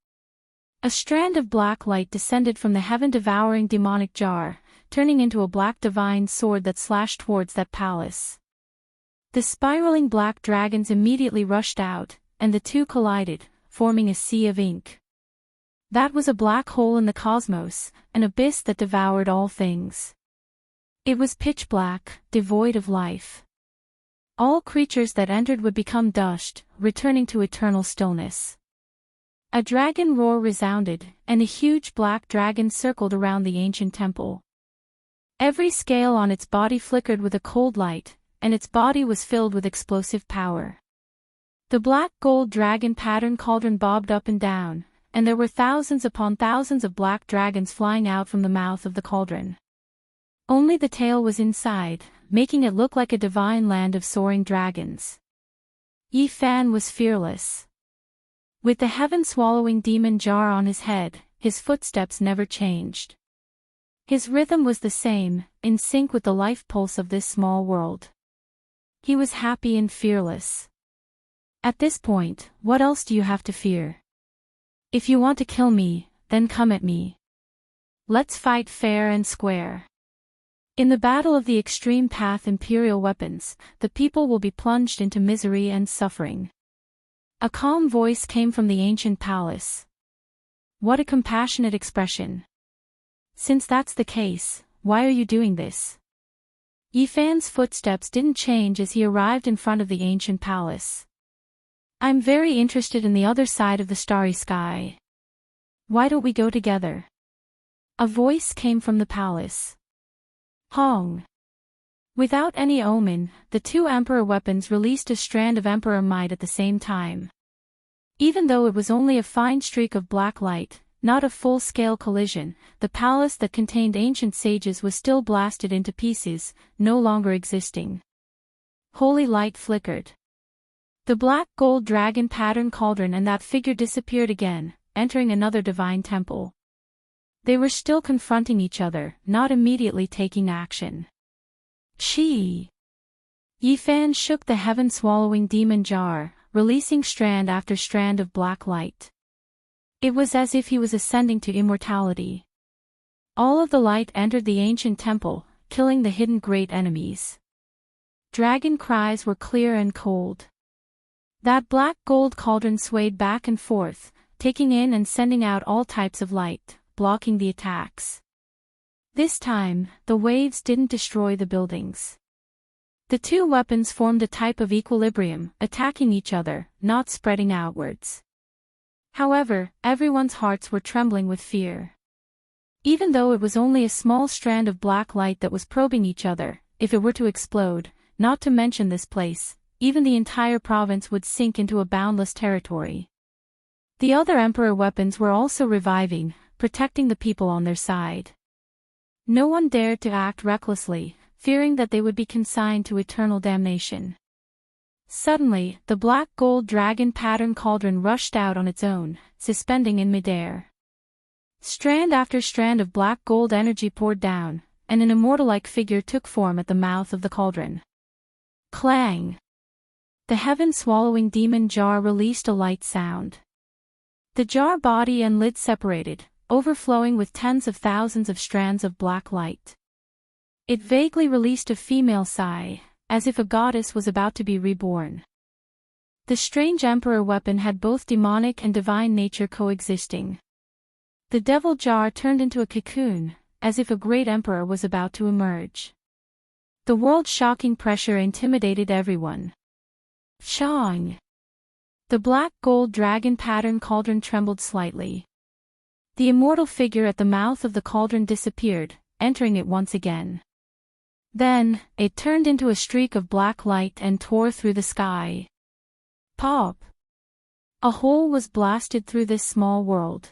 A strand of black light descended from the heaven-devouring demonic jar, turning into a black divine sword that slashed towards that palace. The spiraling black dragons immediately rushed out, and the two collided, forming a sea of ink. That was a black hole in the cosmos, an abyss that devoured all things. It was pitch black, devoid of life. All creatures that entered would become dust, returning to eternal stillness. A dragon roar resounded, and a huge black dragon circled around the ancient temple. Every scale on its body flickered with a cold light, and its body was filled with explosive power. The black gold dragon pattern cauldron bobbed up and down, and there were thousands upon thousands of black dragons flying out from the mouth of the cauldron. Only the tail was inside, making it look like a divine land of soaring dragons. Yifan was fearless. With the heaven-swallowing demon jar on his head, his footsteps never changed. His rhythm was the same, in sync with the life pulse of this small world. He was happy and fearless. At this point, what else do you have to fear? If you want to kill me, then come at me. Let's fight fair and square. In the battle of the extreme path imperial weapons, the people will be plunged into misery and suffering. A calm voice came from the ancient palace. What a compassionate expression. Since that's the case, why are you doing this? Yifan's footsteps didn't change as he arrived in front of the ancient palace. I'm very interested in the other side of the starry sky. Why don't we go together? A voice came from the palace. Hong. Without any omen, the two Emperor weapons released a strand of Emperor might at the same time. Even though it was only a fine streak of black light, not a full-scale collision, the palace that contained ancient sages was still blasted into pieces, no longer existing. Holy light flickered. The black gold dragon pattern cauldron and that figure disappeared again, entering another divine temple. They were still confronting each other, not immediately taking action. She. Yifan shook the heaven-swallowing demon jar, releasing strand after strand of black light. It was as if he was ascending to immortality. All of the light entered the ancient temple, killing the hidden great enemies. Dragon cries were clear and cold. That black gold cauldron swayed back and forth, taking in and sending out all types of light, blocking the attacks. This time, the waves didn't destroy the buildings. The two weapons formed a type of equilibrium, attacking each other, not spreading outwards. However, everyone's hearts were trembling with fear. Even though it was only a small strand of black light that was probing each other, if it were to explode, not to mention this place, even the entire province would sink into a boundless territory. The other Emperor weapons were also reviving, protecting the people on their side. No one dared to act recklessly, fearing that they would be consigned to eternal damnation. Suddenly, the black gold dragon pattern cauldron rushed out on its own, suspending in midair. Strand after strand of black gold energy poured down, and an immortal-like figure took form at the mouth of the cauldron. Clang! The heaven-swallowing demon jar released a light sound. The jar body and lid separated, overflowing with tens of thousands of strands of black light. It vaguely released a female sigh, as if a goddess was about to be reborn. The strange Emperor weapon had both demonic and divine nature coexisting. The devil jar turned into a cocoon, as if a great emperor was about to emerge. The world-shocking pressure intimidated everyone. Shang! The black gold dragon pattern cauldron trembled slightly. The immortal figure at the mouth of the cauldron disappeared, entering it once again. Then, it turned into a streak of black light and tore through the sky. Pop! A hole was blasted through this small world.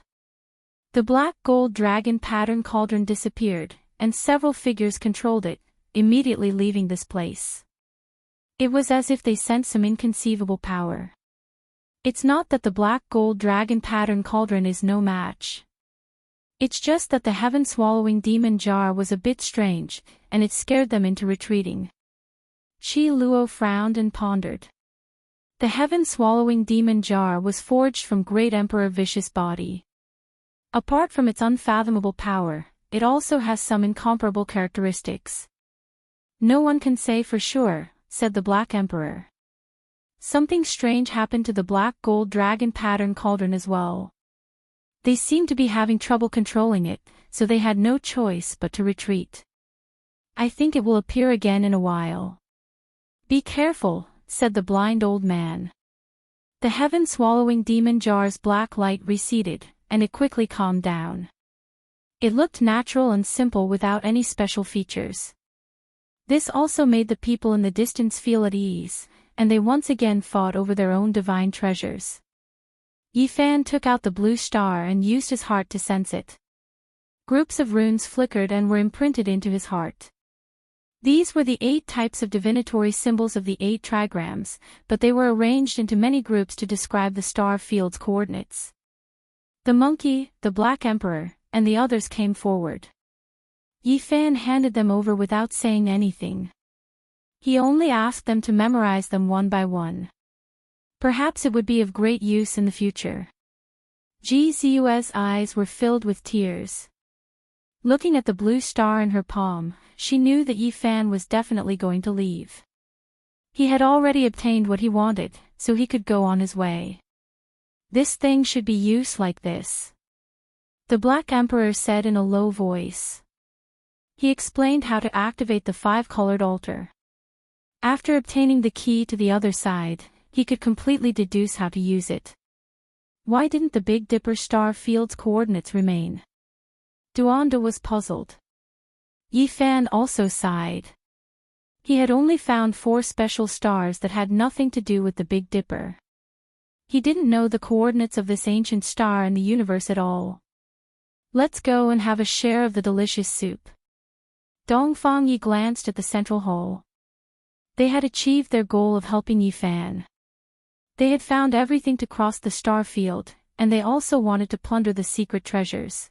The black gold dragon pattern cauldron disappeared, and several figures controlled it, immediately leaving this place. It was as if they sensed some inconceivable power. It's not that the black gold dragon pattern cauldron is no match. It's just that the heaven-swallowing demon jar was a bit strange, and it scared them into retreating. Qi Luo frowned and pondered. The heaven-swallowing demon jar was forged from Great Emperor Vicious Body. Apart from its unfathomable power, it also has some incomparable characteristics. No one can say for sure, said the Black Emperor. Something strange happened to the black gold dragon pattern cauldron as well. They seemed to be having trouble controlling it, so they had no choice but to retreat. I think it will appear again in a while. Be careful, said the blind old man. The heaven-swallowing demon jar's black light receded, and it quickly calmed down. It looked natural and simple without any special features. This also made the people in the distance feel at ease, and they once again fought over their own divine treasures. Yifan took out the blue star and used his heart to sense it. Groups of runes flickered and were imprinted into his heart. These were the 8 types of divinatory symbols of the 8 trigrams, but they were arranged into many groups to describe the star field's coordinates. The monkey, the Black Emperor, and the others came forward. Yifan handed them over without saying anything. He only asked them to memorize them one by one. Perhaps it would be of great use in the future. Jizu's eyes were filled with tears. Looking at the blue star in her palm, she knew that Yifan was definitely going to leave. He had already obtained what he wanted, so he could go on his way. This thing should be used like this, the Black Emperor said in a low voice. He explained how to activate the 5-colored altar. After obtaining the key to the other side, he could completely deduce how to use it. Why didn't the Big Dipper star field's coordinates remain? Duanda was puzzled. Yifan also sighed. He had only found 4 special stars that had nothing to do with the Big Dipper. He didn't know the coordinates of this ancient star in the universe at all. Let's go and have a share of the delicious soup. Dongfang Yi glanced at the central hall. They had achieved their goal of helping Yifan. They had found everything to cross the star field, and they also wanted to plunder the secret treasures.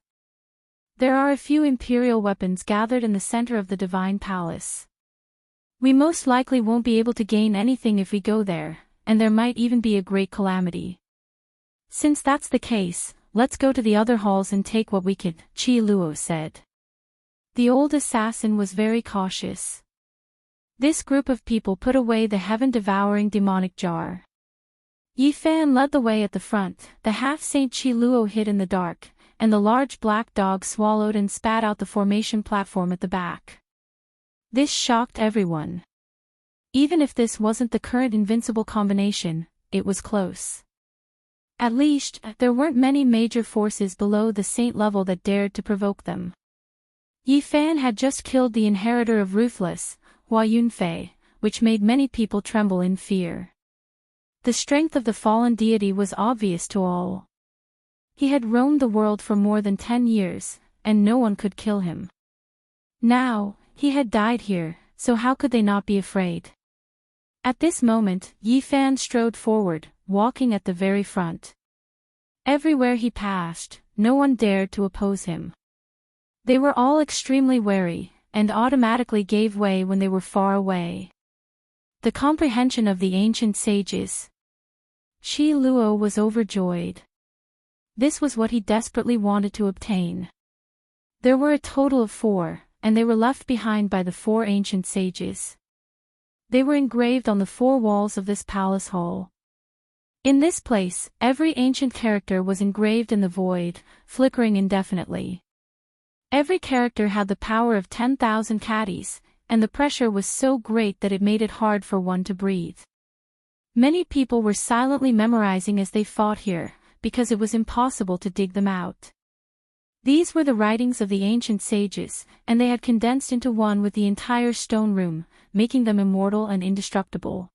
There are a few imperial weapons gathered in the center of the divine palace. We most likely won't be able to gain anything if we go there, and there might even be a great calamity. Since that's the case, let's go to the other halls and take what we can, Qi Luo said. The old assassin was very cautious. This group of people put away the heaven-devouring demonic jar. Yifan led the way at the front, the half-saint Qi Luo hid in the dark, and the large black dog swallowed and spat out the formation platform at the back. This shocked everyone. Even if this wasn't the current invincible combination, it was close. At least, there weren't many major forces below the saint level that dared to provoke them. Yifan had just killed the inheritor of Ruthless, Hua Yunfei, which made many people tremble in fear. The strength of the fallen deity was obvious to all. He had roamed the world for more than 10 years, and no one could kill him. Now, he had died here, so how could they not be afraid? At this moment, Yifan strode forward, walking at the very front. Everywhere he passed, no one dared to oppose him. They were all extremely wary, and automatically gave way when they were far away. The comprehension of the ancient sages. Qi Luo was overjoyed. This was what he desperately wanted to obtain. There were a total of 4, and they were left behind by the 4 ancient sages. They were engraved on the 4 walls of this palace hall. In this place, every ancient character was engraved in the void, flickering indefinitely. Every character had the power of 10,000 caddies, and the pressure was so great that it made it hard for one to breathe. Many people were silently memorizing as they fought here, because it was impossible to dig them out. These were the writings of the ancient sages, and they had condensed into one with the entire stone room, making them immortal and indestructible.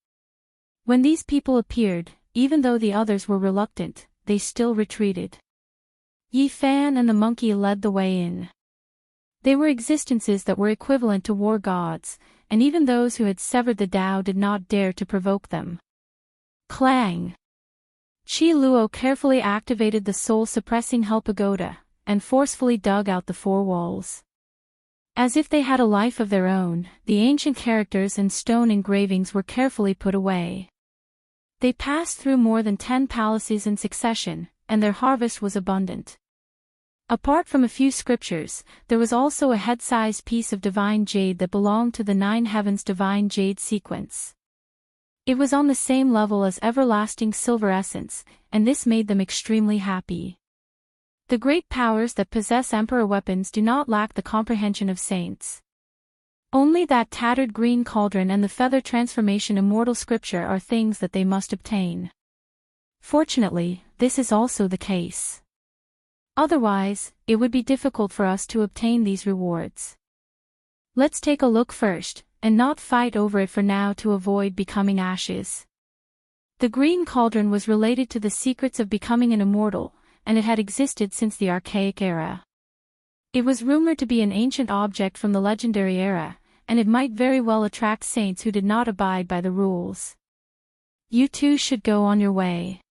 When these people appeared, even though the others were reluctant, they still retreated. Yifan and the monkey led the way in. They were existences that were equivalent to war gods, and even those who had severed the Tao did not dare to provoke them. Clang! Qi Luo carefully activated the soul-suppressing Hell Pagoda, and forcefully dug out the 4 walls. As if they had a life of their own, the ancient characters and stone engravings were carefully put away. They passed through more than 10 palaces in succession, and their harvest was abundant. Apart from a few scriptures, there was also a head-sized piece of divine jade that belonged to the 9 heavens divine jade sequence. It was on the same level as everlasting silver essence, and this made them extremely happy. The great powers that possess emperor weapons do not lack the comprehension of saints. Only that tattered green cauldron and the feather transformation immortal scripture are things that they must obtain. Fortunately, this is also the case. Otherwise, it would be difficult for us to obtain these rewards. Let's take a look first, and not fight over it for now to avoid becoming ashes. The green cauldron was related to the secrets of becoming an immortal, and it had existed since the archaic era. It was rumored to be an ancient object from the legendary era, and it might very well attract saints who did not abide by the rules. You too should go on your way.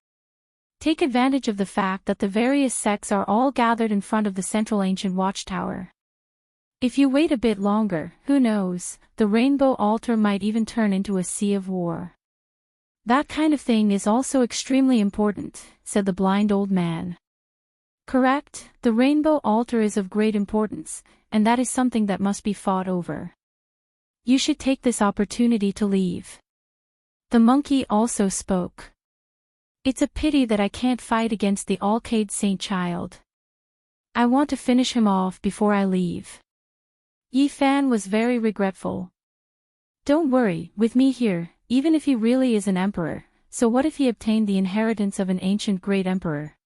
Take advantage of the fact that the various sects are all gathered in front of the central ancient watchtower. If you wait a bit longer, who knows, the rainbow altar might even turn into a sea of war. That kind of thing is also extremely important, said the blind old man. Correct, the rainbow altar is of great importance, and that is something that must be fought over. You should take this opportunity to leave. The monkey also spoke. It's a pity that I can't fight against the Alcade Saint Child. I want to finish him off before I leave. Yi Fan was very regretful. Don't worry, with me here, even if he really is an emperor, so what if he obtained the inheritance of an ancient great emperor?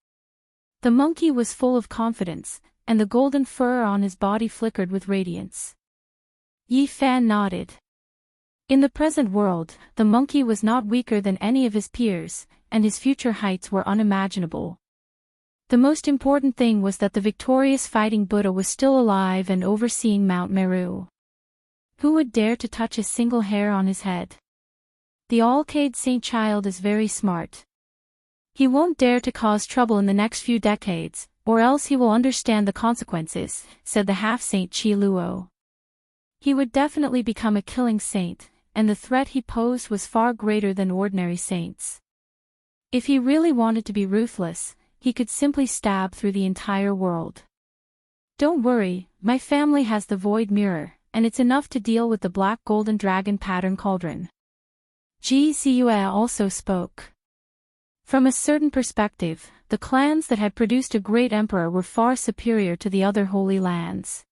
The monkey was full of confidence, and the golden fur on his body flickered with radiance. Yi Fan nodded. In the present world, the monkey was not weaker than any of his peers, and his future heights were unimaginable. The most important thing was that the victorious fighting Buddha was still alive and overseeing Mount Meru. Who would dare to touch a single hair on his head? The Alcade Saint Child is very smart. He won't dare to cause trouble in the next few decades, or else he will understand the consequences, said the half-saint Chi Luo. He would definitely become a killing saint, and the threat he posed was far greater than ordinary saints. If he really wanted to be ruthless, he could simply stab through the entire world. Don't worry, my family has the void mirror, and it's enough to deal with the black golden dragon pattern cauldron. Ji Ziyue also spoke. From a certain perspective, the clans that had produced a great emperor were far superior to the other holy lands.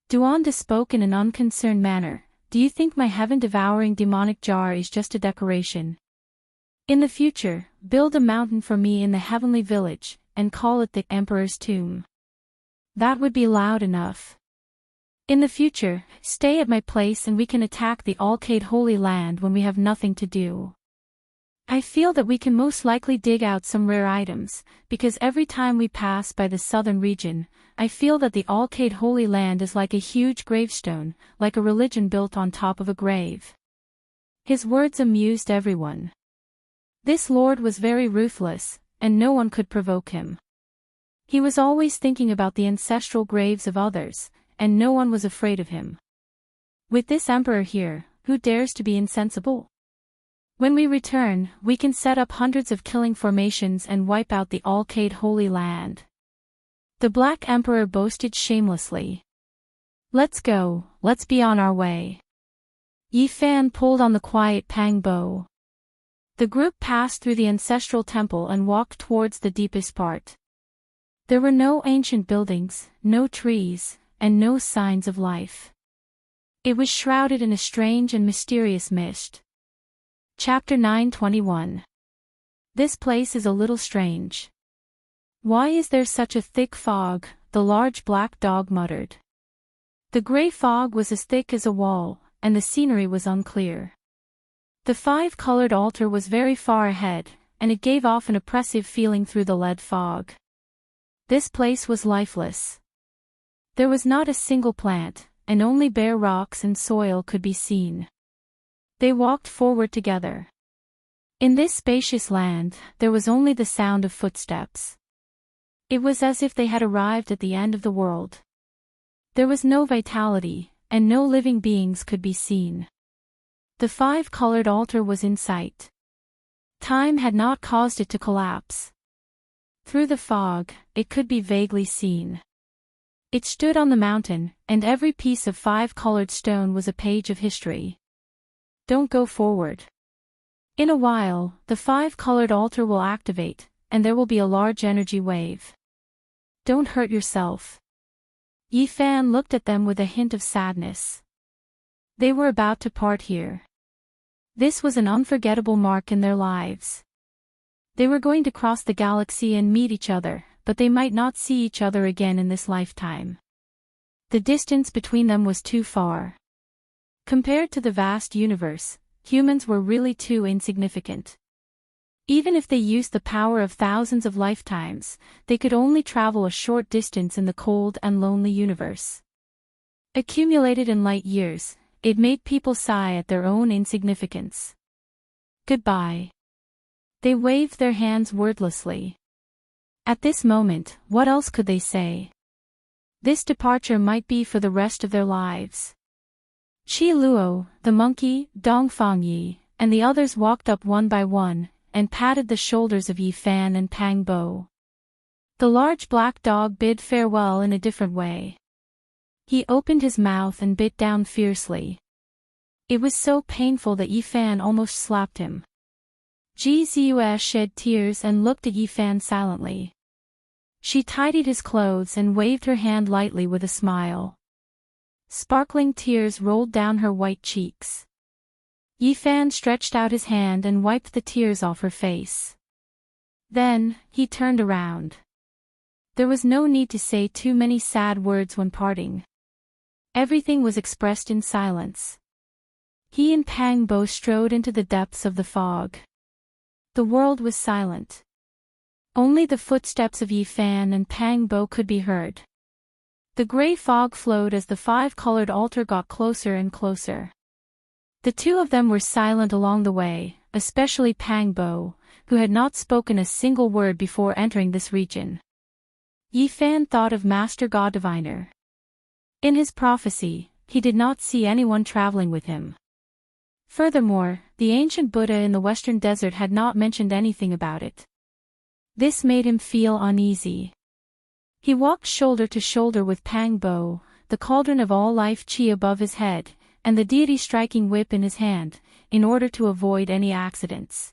Duanda spoke in an unconcerned manner. Do you think my heaven-devouring demonic jar is just a decoration? In the future, build a mountain for me in the heavenly village, and call it the Emperor's Tomb. That would be loud enough. In the future, stay at my place and we can attack the Alcade Holy Land when we have nothing to do. I feel that we can most likely dig out some rare items, because every time we pass by the southern region, I feel that the Alcade Holy Land is like a huge gravestone, like a religion built on top of a grave. His words amused everyone. This lord was very ruthless, and no one could provoke him. He was always thinking about the ancestral graves of others, and no one was afraid of him. With this emperor here, who dares to be insensible? When we return, we can set up hundreds of killing formations and wipe out the Alcade Holy Land. The Black Emperor boasted shamelessly. Let's go, let's be on our way. Yi Fan pulled on the quiet Pang bow. The group passed through the ancestral temple and walked towards the deepest part. There were no ancient buildings, no trees, and no signs of life. It was shrouded in a strange and mysterious mist. Chapter 9:21. This place is a little strange. Why is there such a thick fog? The large black dog muttered. The gray fog was as thick as a wall, and the scenery was unclear. The five-colored altar was very far ahead, and it gave off an oppressive feeling through the lead fog. This place was lifeless. There was not a single plant, and only bare rocks and soil could be seen. They walked forward together. In this spacious land, there was only the sound of footsteps. It was as if they had arrived at the end of the world. There was no vitality, and no living beings could be seen. The five-colored altar was in sight. Time had not caused it to collapse. Through the fog, it could be vaguely seen. It stood on the mountain, and every piece of five-colored stone was a page of history. Don't go forward. In a while, the five-colored altar will activate, and there will be a large energy wave. Don't hurt yourself. Yi Fan looked at them with a hint of sadness. They were about to part here. This was an unforgettable mark in their lives. They were going to cross the galaxy and meet each other, but they might not see each other again in this lifetime. The distance between them was too far. Compared to the vast universe, humans were really too insignificant. Even if they used the power of thousands of lifetimes, they could only travel a short distance in the cold and lonely universe. Accumulated in light years, it made people sigh at their own insignificance. Goodbye. They waved their hands wordlessly. At this moment, what else could they say? This departure might be for the rest of their lives. Chi Luo, the monkey, Dongfang Yi, and the others walked up one by one, and patted the shoulders of Yi Fan and Pang Bo. The large black dog bid farewell in a different way. He opened his mouth and bit down fiercely. It was so painful that Yi Fan almost slapped him. Ji Ziyue shed tears and looked at Yi Fan silently. She tidied his clothes and waved her hand lightly with a smile. Sparkling tears rolled down her white cheeks. Yifan stretched out his hand and wiped the tears off her face. Then, he turned around. There was no need to say too many sad words when parting. Everything was expressed in silence. He and Pang Bo strode into the depths of the fog. The world was silent. Only the footsteps of Yifan and Pang Bo could be heard. The gray fog flowed as the five-colored altar got closer and closer. The two of them were silent along the way, especially Pang Bo, who had not spoken a single word before entering this region. Yifan thought of Master God Diviner. In his prophecy, he did not see anyone traveling with him. Furthermore, the ancient Buddha in the Western Desert had not mentioned anything about it. This made him feel uneasy. He walked shoulder to shoulder with Pang Bo, the cauldron of all life chi above his head, and the deity striking whip in his hand, in order to avoid any accidents.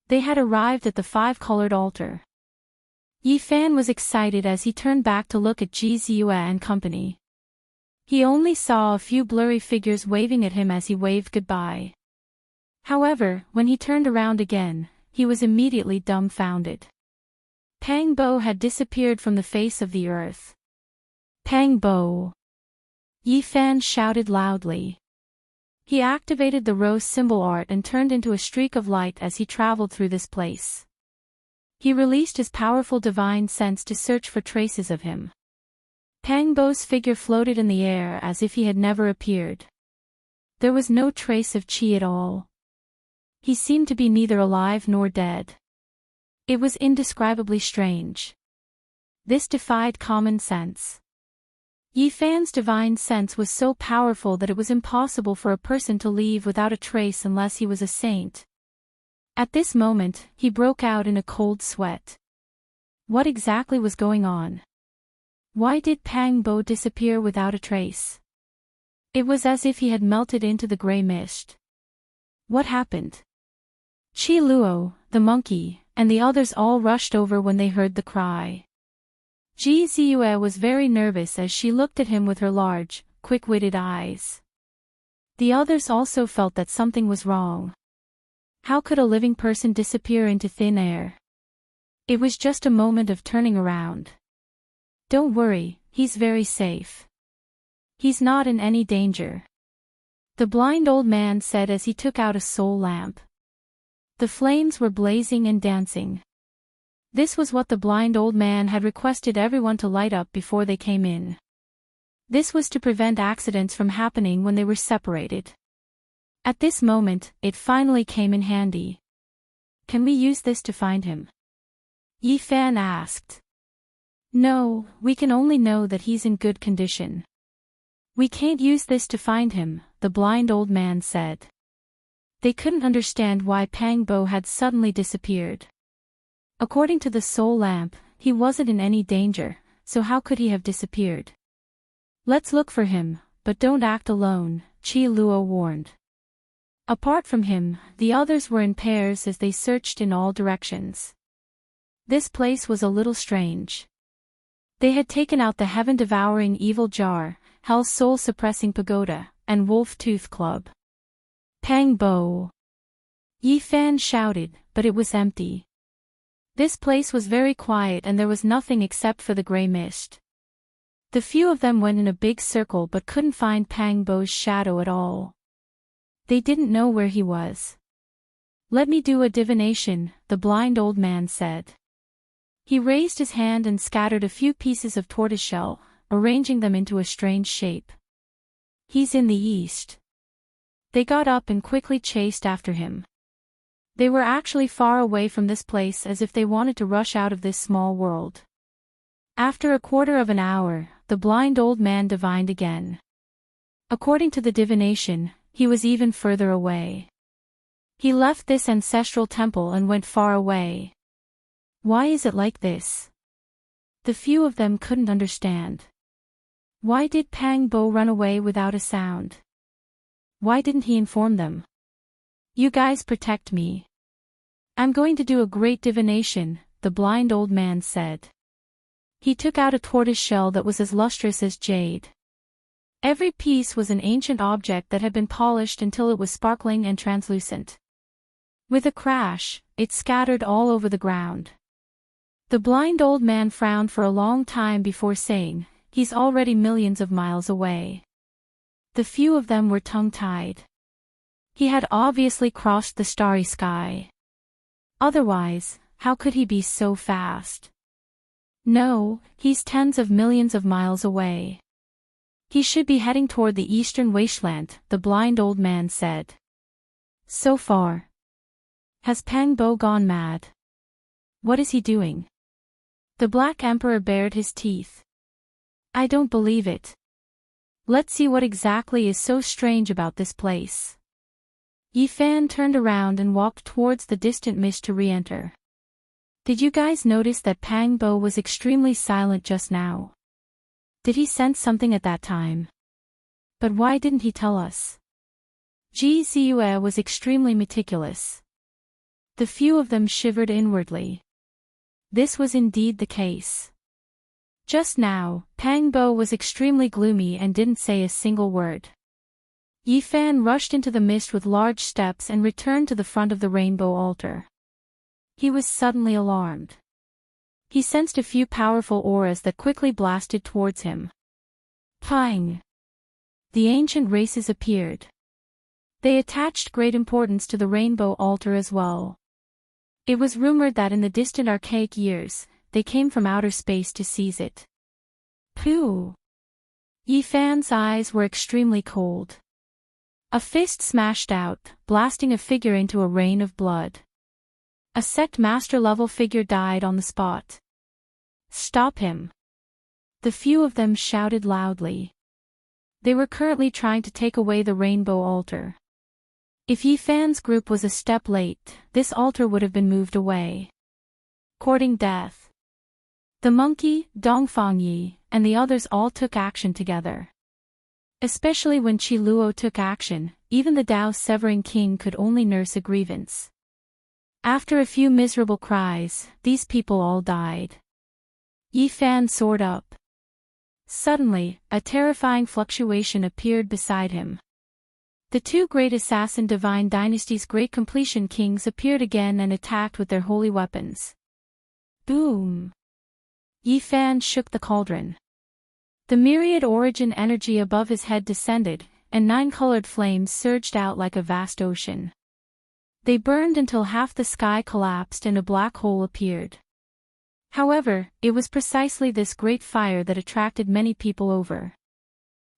They had arrived at the five-colored altar. Yifan was excited as he turned back to look at Ji Ziyue and company. He only saw a few blurry figures waving at him as he waved goodbye. However, when he turned around again, he was immediately dumbfounded. Pang Bo had disappeared from the face of the earth. Pang Bo! Yifan shouted loudly. He activated the rose symbol art and turned into a streak of light as he traveled through this place. He released his powerful divine sense to search for traces of him. Pang Bo's figure floated in the air as if he had never appeared. There was no trace of chi at all. He seemed to be neither alive nor dead. It was indescribably strange. This defied common sense. Yifan's divine sense was so powerful that it was impossible for a person to leave without a trace unless he was a saint. At this moment, he broke out in a cold sweat. What exactly was going on? Why did Pang Bo disappear without a trace? It was as if he had melted into the gray mist. What happened? Qi Luo, the monkey, and the others all rushed over when they heard the cry. Ji Ziyue was very nervous as she looked at him with her large, quick-witted eyes. The others also felt that something was wrong. How could a living person disappear into thin air? It was just a moment of turning around. Don't worry, he's very safe. He's not in any danger. The blind old man said as he took out a soul lamp. The flames were blazing and dancing. This was what the blind old man had requested everyone to light up before they came in. This was to prevent accidents from happening when they were separated. At this moment, it finally came in handy. Can we use this to find him? Yifan asked. No, we can only know that he's in good condition. We can't use this to find him, the blind old man said. They couldn't understand why Pang Bo had suddenly disappeared. According to the soul lamp, he wasn't in any danger, so how could he have disappeared? Let's look for him, but don't act alone, Qi Luo warned. Apart from him, the others were in pairs as they searched in all directions. This place was a little strange. They had taken out the heaven-devouring evil jar, hell's soul-suppressing pagoda, and wolf-tooth club. Pang Bo! Yifan shouted, but it was empty. This place was very quiet and there was nothing except for the gray mist. The few of them went in a big circle but couldn't find Pang Bo's shadow at all. They didn't know where he was. Let me do a divination, the blind old man said. He raised his hand and scattered a few pieces of tortoiseshell, arranging them into a strange shape. He's in the east. They got up and quickly chased after him. They were actually far away from this place as if they wanted to rush out of this small world. After a quarter of an hour, the blind old man divined again. According to the divination, he was even further away. He left this ancestral temple and went far away. Why is it like this? The few of them couldn't understand. Why did Pang Bo run away without a sound? Why didn't he inform them? You guys protect me. I'm going to do a great divination, the blind old man said. He took out a tortoise shell that was as lustrous as jade. Every piece was an ancient object that had been polished until it was sparkling and translucent. With a crash, it scattered all over the ground. The blind old man frowned for a long time before saying, "He's already millions of miles away." The few of them were tongue-tied. He had obviously crossed the starry sky. Otherwise, how could he be so fast? No, he's tens of millions of miles away. He should be heading toward the eastern wasteland, the blind old man said. So far. Has Pang Bo gone mad? What is he doing? The Black Emperor bared his teeth. I don't believe it. Let's see what exactly is so strange about this place. Yi Fan turned around and walked towards the distant mist to re-enter. Did you guys notice that Pang Bo was extremely silent just now? Did he sense something at that time? But why didn't he tell us? Ji Ziyue was extremely meticulous. The few of them shivered inwardly. This was indeed the case. Just now, Pang Bo was extremely gloomy and didn't say a single word. Yi Fan rushed into the mist with large steps and returned to the front of the rainbow altar. He was suddenly alarmed. He sensed a few powerful auras that quickly blasted towards him. Pang! The ancient races appeared. They attached great importance to the rainbow altar as well. It was rumored that in the distant archaic years, they came from outer space to seize it. Pooh! Yi Fan's eyes were extremely cold. A fist smashed out, blasting a figure into a rain of blood. A sect master-level figure died on the spot. Stop him! The few of them shouted loudly. They were currently trying to take away the rainbow altar. If Yi Fan's group was a step late, this altar would have been moved away. Courting death. The monkey, Dongfang Yi, and the others all took action together. Especially when Qi Luo took action, even the Dao-severing king could only nurse a grievance. After a few miserable cries, these people all died. Yi Fan soared up. Suddenly, a terrifying fluctuation appeared beside him. The two great assassin Divine Dynasty's great completion kings appeared again and attacked with their holy weapons. Boom! Yi Fan shook the cauldron. The myriad origin energy above his head descended, and 9 colored flames surged out like a vast ocean. They burned until half the sky collapsed and a black hole appeared. However, it was precisely this great fire that attracted many people over.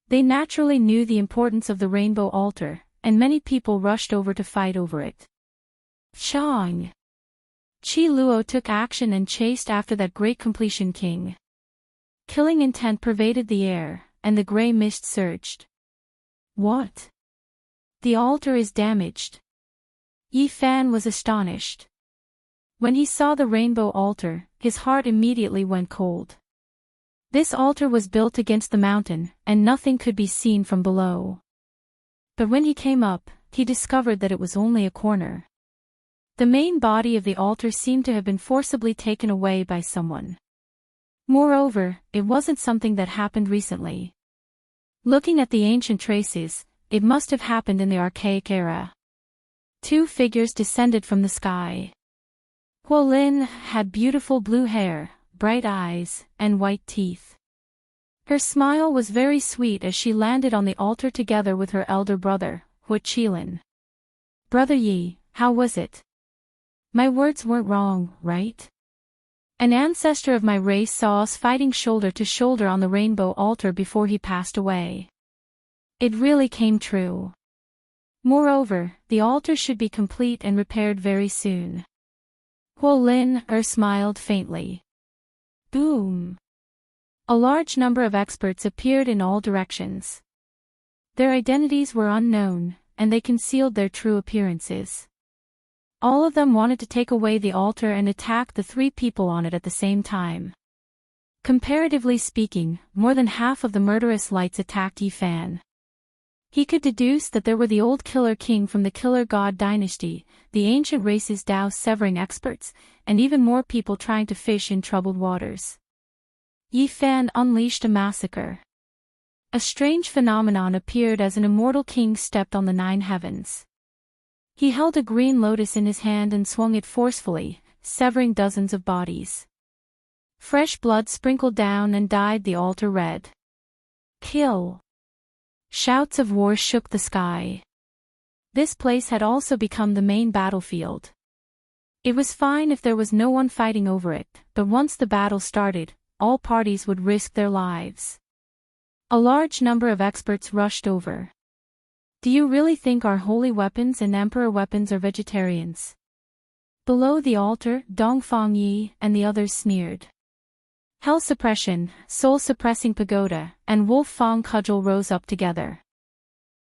They naturally knew the importance of the rainbow altar, and many people rushed over to fight over it. Chang! Qi Luo took action and chased after that great completion king. Killing intent pervaded the air, and the gray mist surged. What? The altar is damaged. Yi Fan was astonished. When he saw the rainbow altar, his heart immediately went cold. This altar was built against the mountain, and nothing could be seen from below. But when he came up, he discovered that it was only a corner. The main body of the altar seemed to have been forcibly taken away by someone. Moreover, it wasn't something that happened recently. Looking at the ancient traces, it must have happened in the archaic era. 2 figures descended from the sky. Huo Lin had beautiful blue hair, bright eyes, and white teeth. Her smile was very sweet as she landed on the altar together with her elder brother, Huo Qilin. Brother Yi, how was it? My words weren't wrong, right? An ancestor of my race saw us fighting shoulder to shoulder on the rainbow altar before he passed away. It really came true. Moreover, the altar should be complete and repaired very soon. Huo Lin smiled faintly. Boom! A large number of experts appeared in all directions. Their identities were unknown, and they concealed their true appearances. All of them wanted to take away the altar and attack the 3 people on it at the same time. Comparatively speaking, more than half of the murderous lights attacked Yi Fan. He could deduce that there were the old Killer King from the Killer God Dynasty, the ancient race's Dao-severing experts, and even more people trying to fish in troubled waters. Yi Fan unleashed a massacre. A strange phenomenon appeared as an immortal king stepped on the 9 heavens. He held a green lotus in his hand and swung it forcefully, severing dozens of bodies. Fresh blood sprinkled down and dyed the altar red. Kill! Shouts of war shook the sky. This place had also become the main battlefield. It was fine if there was no one fighting over it, but once the battle started, all parties would risk their lives. A large number of experts rushed over. Do you really think our holy weapons and emperor weapons are vegetarians? Below the altar, Dongfang Yi and the others sneered. Hell suppression, soul-suppressing pagoda, and wolf fang cudgel rose up together.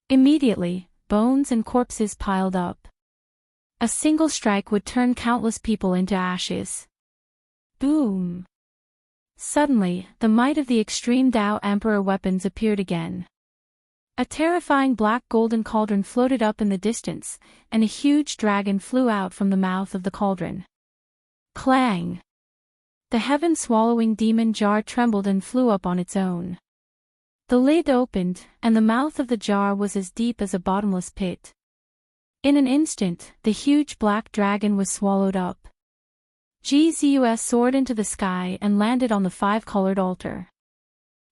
Immediately, bones and corpses piled up. A single strike would turn countless people into ashes. Boom! Suddenly, the might of the extreme Tao Emperor weapons appeared again. A terrifying black golden cauldron floated up in the distance, and a huge dragon flew out from the mouth of the cauldron. Clang! The heaven-swallowing demon jar trembled and flew up on its own. The lid opened, and the mouth of the jar was as deep as a bottomless pit. In an instant, the huge black dragon was swallowed up. Gzus soared into the sky and landed on the 5-colored altar.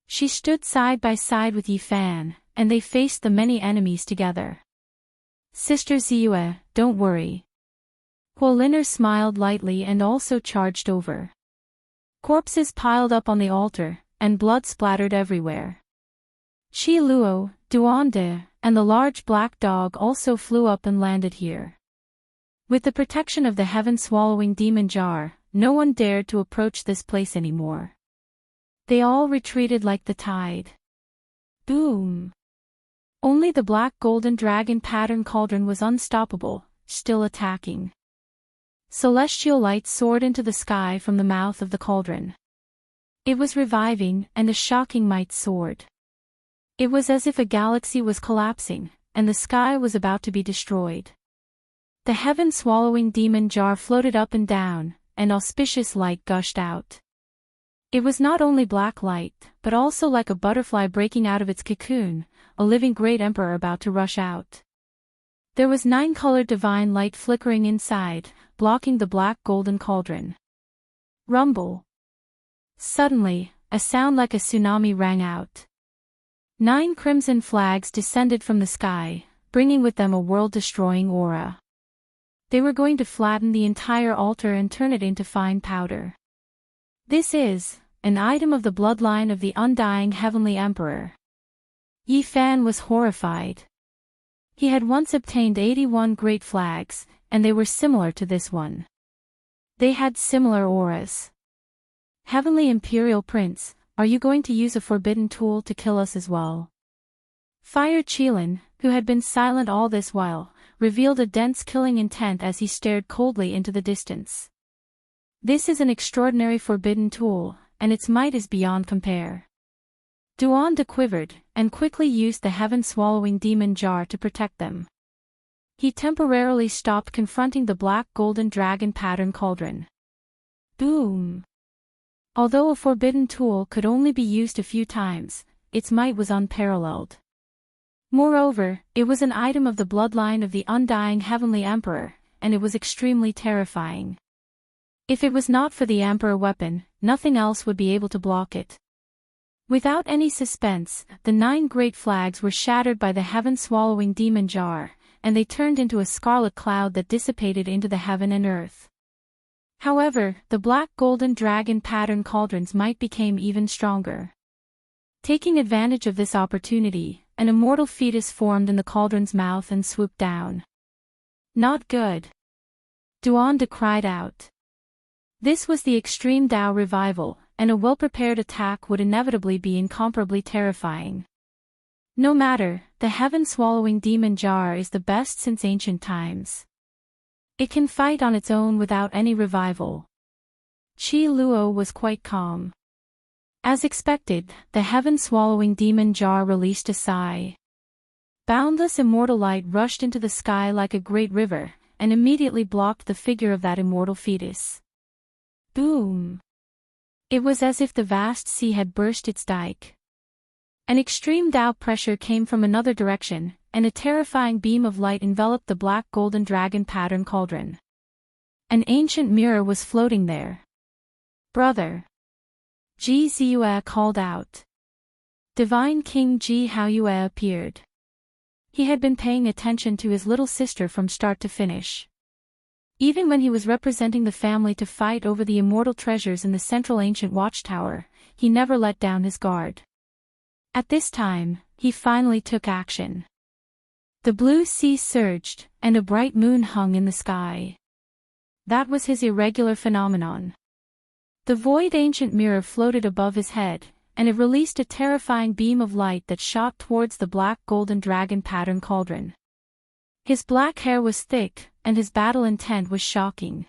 She stood side by side with Yi Fan, and they faced the many enemies together. Sister Ziyue, don't worry. Huoliner smiled lightly and also charged over. Corpses piled up on the altar, and blood splattered everywhere. Qi Luo, Duande, and the large black dog also flew up and landed here. With the protection of the heaven-swallowing demon jar, no one dared to approach this place anymore. They all retreated like the tide. Boom! Only the black golden dragon pattern cauldron was unstoppable, still attacking. Celestial light soared into the sky from the mouth of the cauldron. It was reviving, and a shocking might soared. It was as if a galaxy was collapsing, and the sky was about to be destroyed. The heaven-swallowing demon jar floated up and down, and auspicious light gushed out. It was not only black light, but also like a butterfly breaking out of its cocoon, a living great emperor about to rush out. There was 9-colored divine light flickering inside, blocking the black golden cauldron. Rumble. Suddenly, a sound like a tsunami rang out. 9 crimson flags descended from the sky, bringing with them a world-destroying aura. They were going to flatten the entire altar and turn it into fine powder. This is an item of the bloodline of the undying heavenly emperor. Yi Fan was horrified. He had once obtained 81 great flags, and they were similar to this one. They had similar auras. Heavenly Imperial Prince, are you going to use a forbidden tool to kill us as well? Fire Qilin, who had been silent all this while, revealed a dense killing intent as he stared coldly into the distance. This is an extraordinary forbidden tool, and its might is beyond compare. Duande quivered, and quickly used the heaven-swallowing demon jar to protect them. He temporarily stopped confronting the black golden dragon pattern cauldron. Boom! Although a forbidden tool could only be used a few times, its might was unparalleled. Moreover, it was an item of the bloodline of the undying heavenly emperor, and it was extremely terrifying. If it was not for the emperor weapon, nothing else would be able to block it. Without any suspense, the 9 great flags were shattered by the heaven-swallowing demon jar, and they turned into a scarlet cloud that dissipated into the heaven and earth. However, the black golden dragon pattern cauldron's might became even stronger. Taking advantage of this opportunity, an immortal fetus formed in the cauldron's mouth and swooped down. Not good. Duande cried out. This was the extreme Tao revival, and a well-prepared attack would inevitably be incomparably terrifying. No matter, the heaven-swallowing demon jar is the best since ancient times. It can fight on its own without any revival. Qi Luo was quite calm. As expected, the heaven-swallowing demon jar released a sigh. Boundless immortal light rushed into the sky like a great river, and immediately blocked the figure of that immortal fetus. Boom! It was as if the vast sea had burst its dike. An extreme Tao pressure came from another direction, and a terrifying beam of light enveloped the black golden dragon pattern cauldron. An ancient mirror was floating there. "Brother!" Ji Ziyue called out. Divine King Ji Haoyue appeared. He had been paying attention to his little sister from start to finish. Even when he was representing the family to fight over the immortal treasures in the central ancient watchtower, he never let down his guard. At this time, he finally took action. The blue sea surged, and a bright moon hung in the sky. That was his irregular phenomenon. The void ancient mirror floated above his head, and it released a terrifying beam of light that shot towards the black golden dragon pattern cauldron. His black hair was thick, and his battle intent was shocking.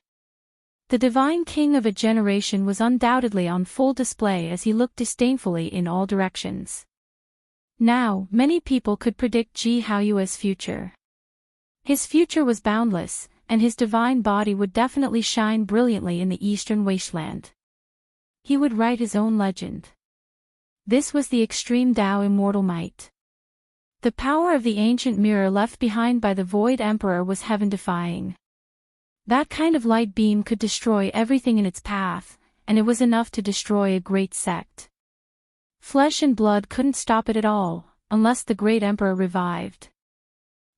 The divine king of a generation was undoubtedly on full display as he looked disdainfully in all directions. Now, many people could predict Ji Haoyue's future. His future was boundless, and his divine body would definitely shine brilliantly in the eastern wasteland. He would write his own legend. This was the extreme Tao immortal might. The power of the ancient mirror left behind by the Void Emperor was heaven-defying. That kind of light beam could destroy everything in its path, and it was enough to destroy a great sect. Flesh and blood couldn't stop it at all, unless the great emperor revived.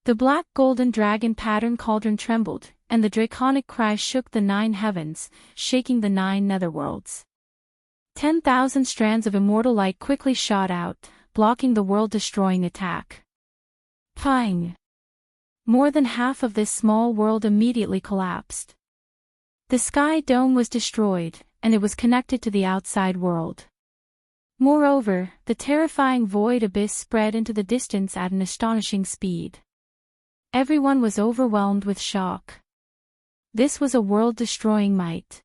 The black golden dragon pattern cauldron trembled, and the draconic cry shook the 9 heavens, shaking the 9 netherworlds. 10,000 strands of immortal light quickly shot out, blocking the world-destroying attack. Pang! More than half of this small world immediately collapsed. The sky dome was destroyed, and it was connected to the outside world. Moreover, the terrifying void abyss spread into the distance at an astonishing speed. Everyone was overwhelmed with shock. This was a world-destroying might.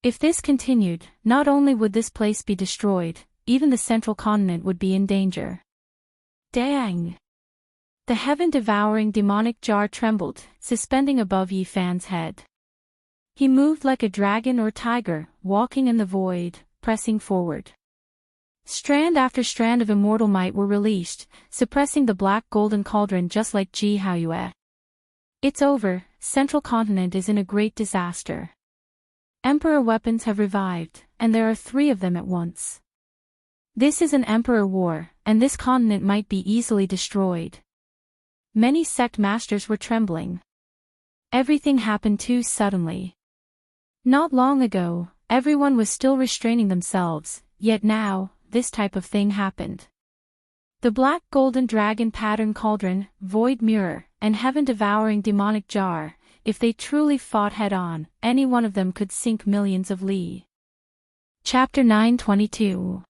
If this continued, not only would this place be destroyed, even the central continent would be in danger. Dang! The heaven-devouring demonic jar trembled, suspending above Yi Fan's head. He moved like a dragon or tiger, walking in the void, pressing forward. Strand after strand of immortal might were released, suppressing the black golden cauldron just like Ji Haoyue. It's over, central continent is in a great disaster. Emperor weapons have revived, and there are 3 of them at once. This is an emperor war, and this continent might be easily destroyed. Many sect masters were trembling. Everything happened too suddenly. Not long ago, everyone was still restraining themselves, yet now, this type of thing happened. The black golden dragon pattern cauldron, void mirror, and heaven-devouring demonic jar, if they truly fought head-on, any one of them could sink millions of li. Chapter 922.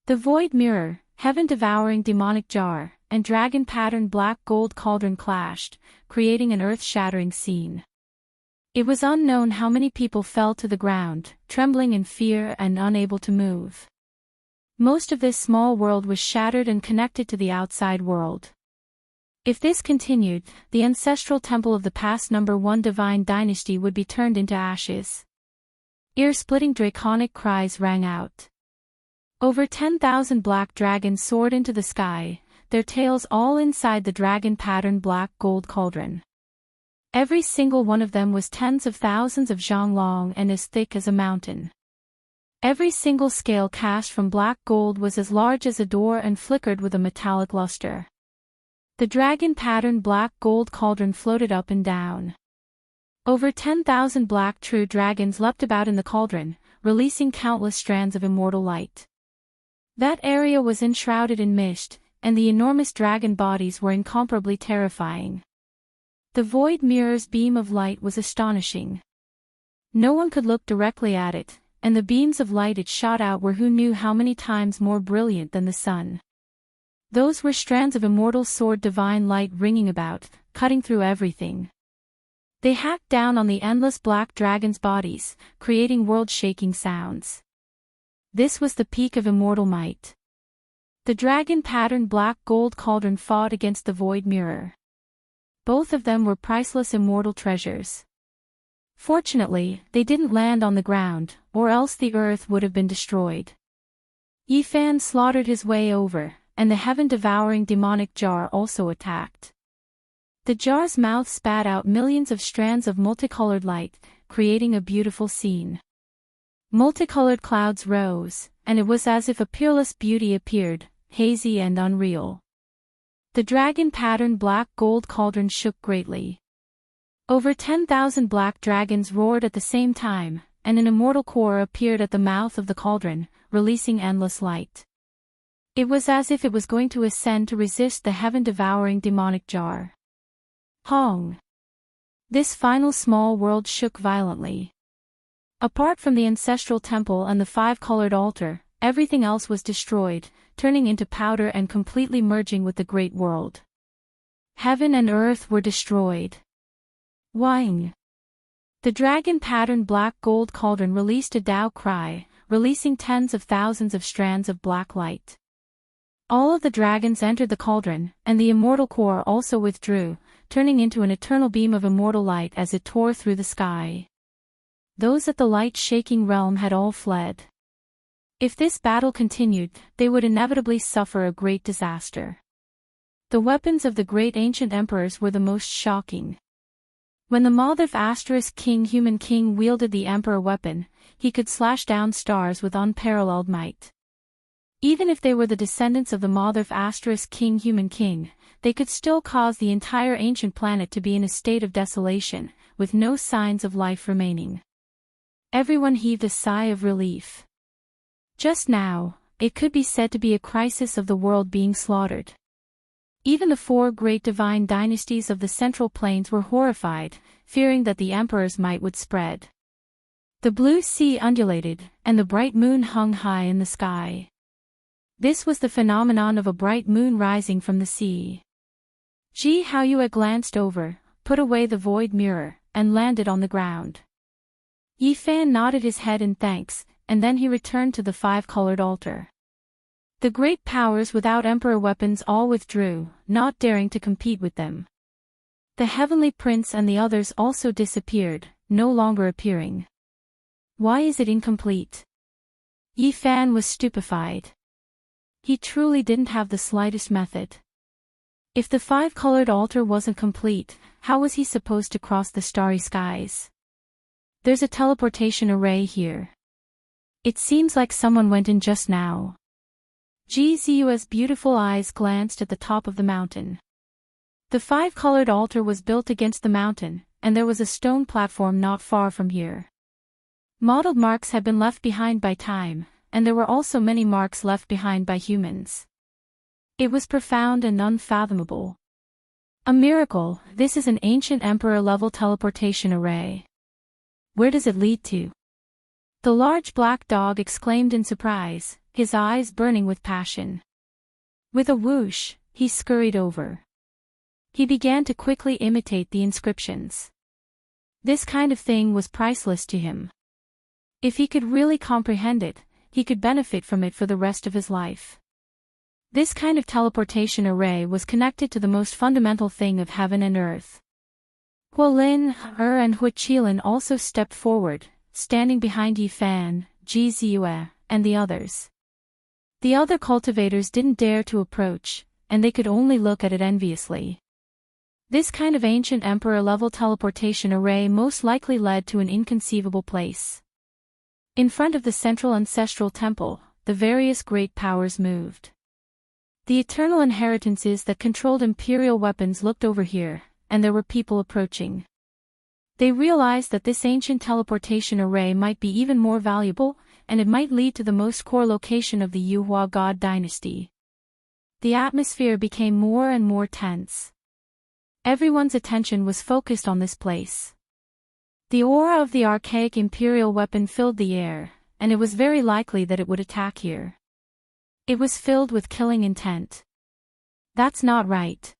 The void mirror, heaven-devouring demonic jar, and dragon-patterned black gold cauldron clashed, creating an earth-shattering scene. It was unknown how many people fell to the ground, trembling in fear and unable to move. Most of this small world was shattered and connected to the outside world. If this continued, the ancestral temple of the past number 1 divine dynasty would be turned into ashes. Ear-splitting draconic cries rang out. Over 10,000 black dragons soared into the sky, their tails all inside the dragon-patterned black gold cauldron. Every single one of them was tens of thousands of zhang long and as thick as a mountain. Every single scale cast from black gold was as large as a door and flickered with a metallic luster. The dragon-patterned black gold cauldron floated up and down. Over 10,000 black true dragons leapt about in the cauldron, releasing countless strands of immortal light. That area was enshrouded in mist, and the enormous dragon bodies were incomparably terrifying. The void mirror's beam of light was astonishing. No one could look directly at it, and the beams of light it shot out were who knew how many times more brilliant than the sun. Those were strands of immortal sword divine light ringing about, cutting through everything. They hacked down on the endless black dragons' bodies, creating world-shaking sounds. This was the peak of immortal might. The dragon-patterned black gold cauldron fought against the void mirror. Both of them were priceless immortal treasures. Fortunately, they didn't land on the ground, or else the earth would have been destroyed. Yifan slaughtered his way over, and the heaven-devouring demonic jar also attacked. The jar's mouth spat out millions of strands of multicolored light, creating a beautiful scene. Multicolored clouds rose, and it was as if a peerless beauty appeared, hazy and unreal. The dragon-patterned black gold cauldron shook greatly. Over 10,000 black dragons roared at the same time, and an immortal core appeared at the mouth of the cauldron, releasing endless light. It was as if it was going to ascend to resist the heaven-devouring demonic jar. Hong! This final small world shook violently. Apart from the ancestral temple and the five-colored altar, everything else was destroyed, turning into powder and completely merging with the great world. Heaven and earth were destroyed. Wang! The dragon-patterned black gold cauldron released a Dao cry, releasing tens of thousands of strands of black light. All of the dragons entered the cauldron, and the immortal core also withdrew, turning into an eternal beam of immortal light as it tore through the sky. Those at the light-shaking realm had all fled. If this battle continued, they would inevitably suffer a great disaster. The weapons of the great ancient emperors were the most shocking. When the Moth King Human King wielded the emperor weapon, he could slash down stars with unparalleled might. Even if they were the descendants of the Moth King Human King, they could still cause the entire ancient planet to be in a state of desolation, with no signs of life remaining. Everyone heaved a sigh of relief. Just now, it could be said to be a crisis of the world being slaughtered. Even the four great divine dynasties of the Central Plains were horrified, fearing that the emperor's might would spread. The blue sea undulated, and the bright moon hung high in the sky. This was the phenomenon of a bright moon rising from the sea. Ji Haoyue glanced over, put away the void mirror, and landed on the ground. Yifan nodded his head in thanks, and then he returned to the five-colored altar. The great powers without emperor weapons all withdrew, not daring to compete with them. The heavenly prince and the others also disappeared, no longer appearing. Why is it incomplete? Yifan was stupefied. He truly didn't have the slightest method. If the five-colored altar wasn't complete, how was he supposed to cross the starry skies? There's a teleportation array here. It seems like someone went in just now. Ji Ziyue's beautiful eyes glanced at the top of the mountain. The five-colored altar was built against the mountain, and there was a stone platform not far from here. Mottled marks had been left behind by time, and there were also many marks left behind by humans. It was profound and unfathomable. A miracle, this is an ancient emperor-level teleportation array. Where does it lead to? The large black dog exclaimed in surprise, his eyes burning with passion. With a whoosh, he scurried over. He began to quickly imitate the inscriptions. This kind of thing was priceless to him. If he could really comprehend it, he could benefit from it for the rest of his life. This kind of teleportation array was connected to the most fundamental thing of heaven and earth. Huolin, and Hu Qilin also stepped forward, standing behind Yifan, Ji Ziyue, and the others. The other cultivators didn't dare to approach, and they could only look at it enviously. This kind of ancient emperor-level teleportation array most likely led to an inconceivable place. In front of the central ancestral temple, the various great powers moved. The eternal inheritances that controlled imperial weapons looked over here, and there were people approaching. They realized that this ancient teleportation array might be even more valuable, and it might lead to the most core location of the Yuhua God dynasty. The atmosphere became more and more tense. Everyone's attention was focused on this place. The aura of the archaic imperial weapon filled the air, and it was very likely that it would attack here. It was filled with killing intent. That's not right.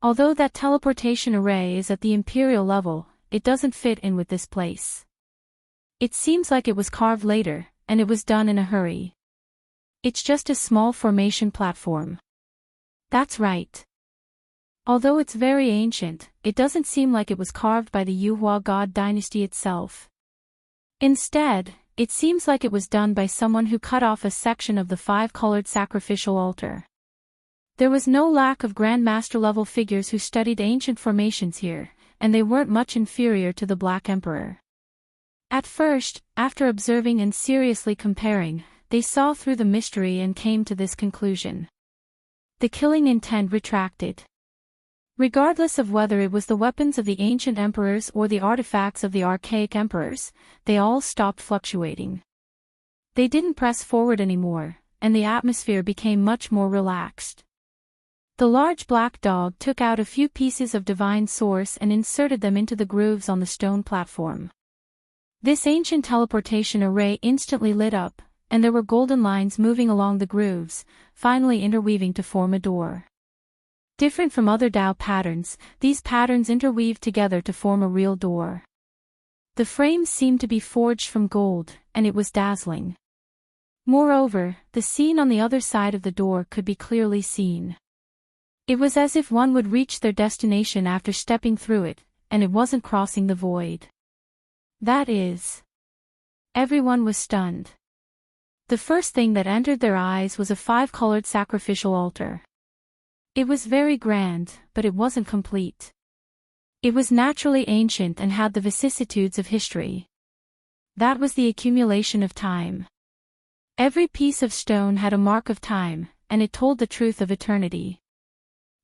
Although that teleportation array is at the imperial level, it doesn't fit in with this place. It seems like it was carved later, and it was done in a hurry. It's just a small formation platform. That's right. Although it's very ancient, it doesn't seem like it was carved by the Yuhua God dynasty itself. Instead, it seems like it was done by someone who cut off a section of the five-colored sacrificial altar. There was no lack of Grandmaster-level figures who studied ancient formations here, and they weren't much inferior to the Black Emperor. At first, after observing and seriously comparing, they saw through the mystery and came to this conclusion. The killing intent retracted. Regardless of whether it was the weapons of the ancient emperors or the artifacts of the archaic emperors, they all stopped fluctuating. They didn't press forward anymore, and the atmosphere became much more relaxed. The large black dog took out a few pieces of divine source and inserted them into the grooves on the stone platform. This ancient teleportation array instantly lit up, and there were golden lines moving along the grooves, finally interweaving to form a door. Different from other Dao patterns, these patterns interweaved together to form a real door. The frames seemed to be forged from gold, and it was dazzling. Moreover, the scene on the other side of the door could be clearly seen. It was as if one would reach their destination after stepping through it, and it wasn't crossing the void. That is. Everyone was stunned. The first thing that entered their eyes was a five-colored sacrificial altar. It was very grand, but it wasn't complete. It was naturally ancient and had the vicissitudes of history. That was the accumulation of time. Every piece of stone had a mark of time, and it told the truth of eternity.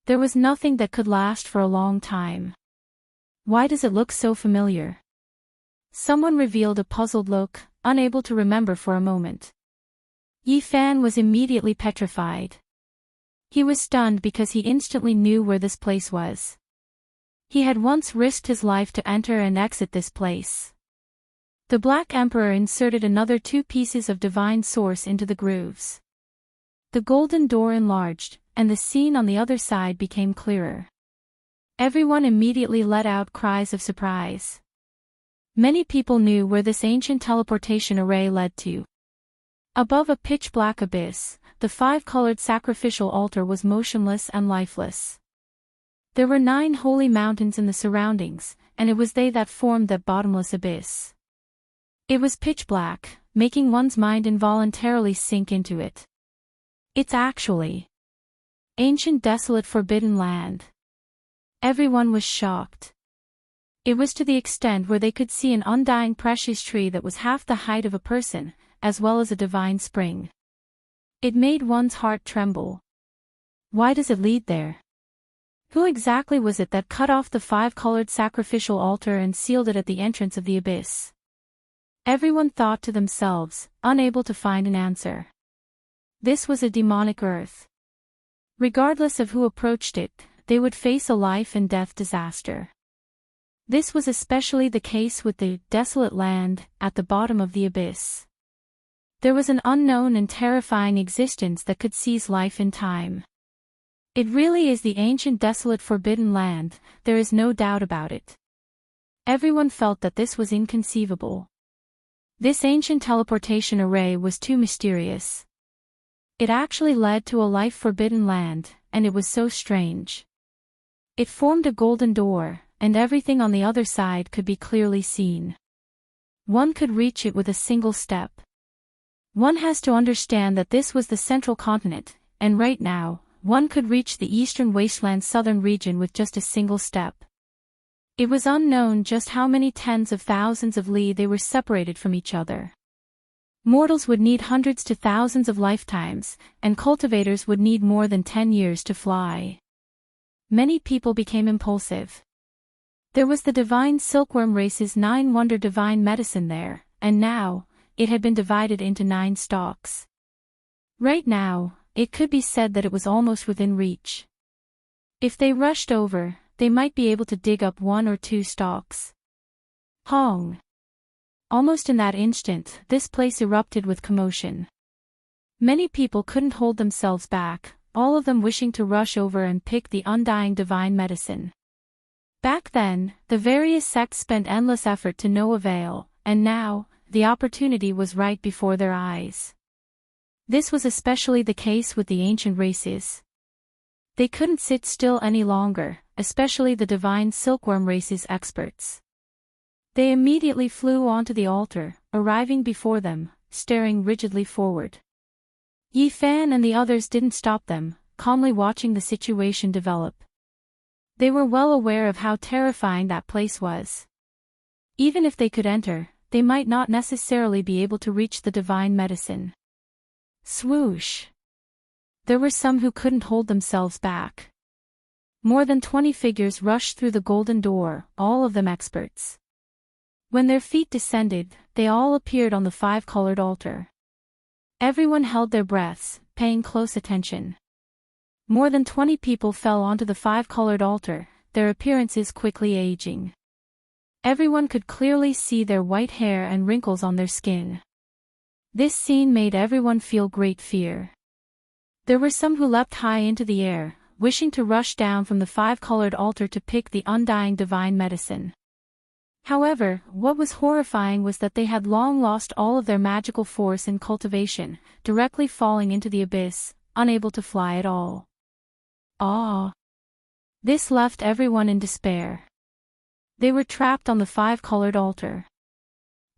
There was nothing that could last for a long time. Why does it look so familiar? Someone revealed a puzzled look, unable to remember for a moment. Yi Fan was immediately petrified. He was stunned because he instantly knew where this place was. He had once risked his life to enter and exit this place. The Black Emperor inserted another two pieces of divine source into the grooves. The golden door enlarged, and the scene on the other side became clearer. Everyone immediately let out cries of surprise. Many people knew where this ancient teleportation array led to. Above a pitch-black abyss, the five-colored sacrificial altar was motionless and lifeless. There were 9 holy mountains in the surroundings, and it was they that formed that bottomless abyss. It was pitch-black, making one's mind involuntarily sink into it. It's actually ancient, desolate, forbidden land. Everyone was shocked. It was to the extent where they could see an undying precious tree that was half the height of a person, as well as a divine spring. It made one's heart tremble. Why does it lead there? Who exactly was it that cut off the five-colored sacrificial altar and sealed it at the entrance of the abyss? Everyone thought to themselves, unable to find an answer. This was a demonic earth. Regardless of who approached it, they would face a life and death disaster. This was especially the case with the desolate land at the bottom of the abyss. There was an unknown and terrifying existence that could seize life and time. It really is the ancient, desolate, forbidden land, there is no doubt about it. Everyone felt that this was inconceivable. This ancient teleportation array was too mysterious. It actually led to a life-forbidden land, and it was so strange. It formed a golden door, and everything on the other side could be clearly seen. One could reach it with a single step. One has to understand that this was the central continent, and right now, one could reach the eastern wasteland southern region with just a single step. It was unknown just how many tens of thousands of li they were separated from each other. Mortals would need hundreds to thousands of lifetimes, and cultivators would need more than 10 years to fly. Many people became impulsive. There was the divine silkworm race's 9-wonder divine medicine there, and now, it had been divided into 9 stalks. Right now, it could be said that it was almost within reach. If they rushed over, they might be able to dig up 1 or 2 stalks. Hong! Almost in that instant, this place erupted with commotion. Many people couldn't hold themselves back, all of them wishing to rush over and pick the undying divine medicine. Back then, the various sects spent endless effort to no avail, and now, the opportunity was right before their eyes. This was especially the case with the ancient races. They couldn't sit still any longer, especially the divine silkworm race's experts. They immediately flew onto the altar, arriving before them, staring rigidly forward. Yi Fan and the others didn't stop them, calmly watching the situation develop. They were well aware of how terrifying that place was. Even if they could enter, they might not necessarily be able to reach the divine medicine. Swoosh! There were some who couldn't hold themselves back. More than 20 figures rushed through the golden door, all of them experts. When their feet descended, they all appeared on the five-colored altar. Everyone held their breaths, paying close attention. More than 20 people fell onto the five-colored altar, their appearances quickly aging. Everyone could clearly see their white hair and wrinkles on their skin. This scene made everyone feel great fear. There were some who leapt high into the air, wishing to rush down from the five-colored altar to pick the undying divine medicine. However, what was horrifying was that they had long lost all of their magical force and cultivation, directly falling into the abyss, unable to fly at all. Ah! This left everyone in despair. They were trapped on the five-colored altar.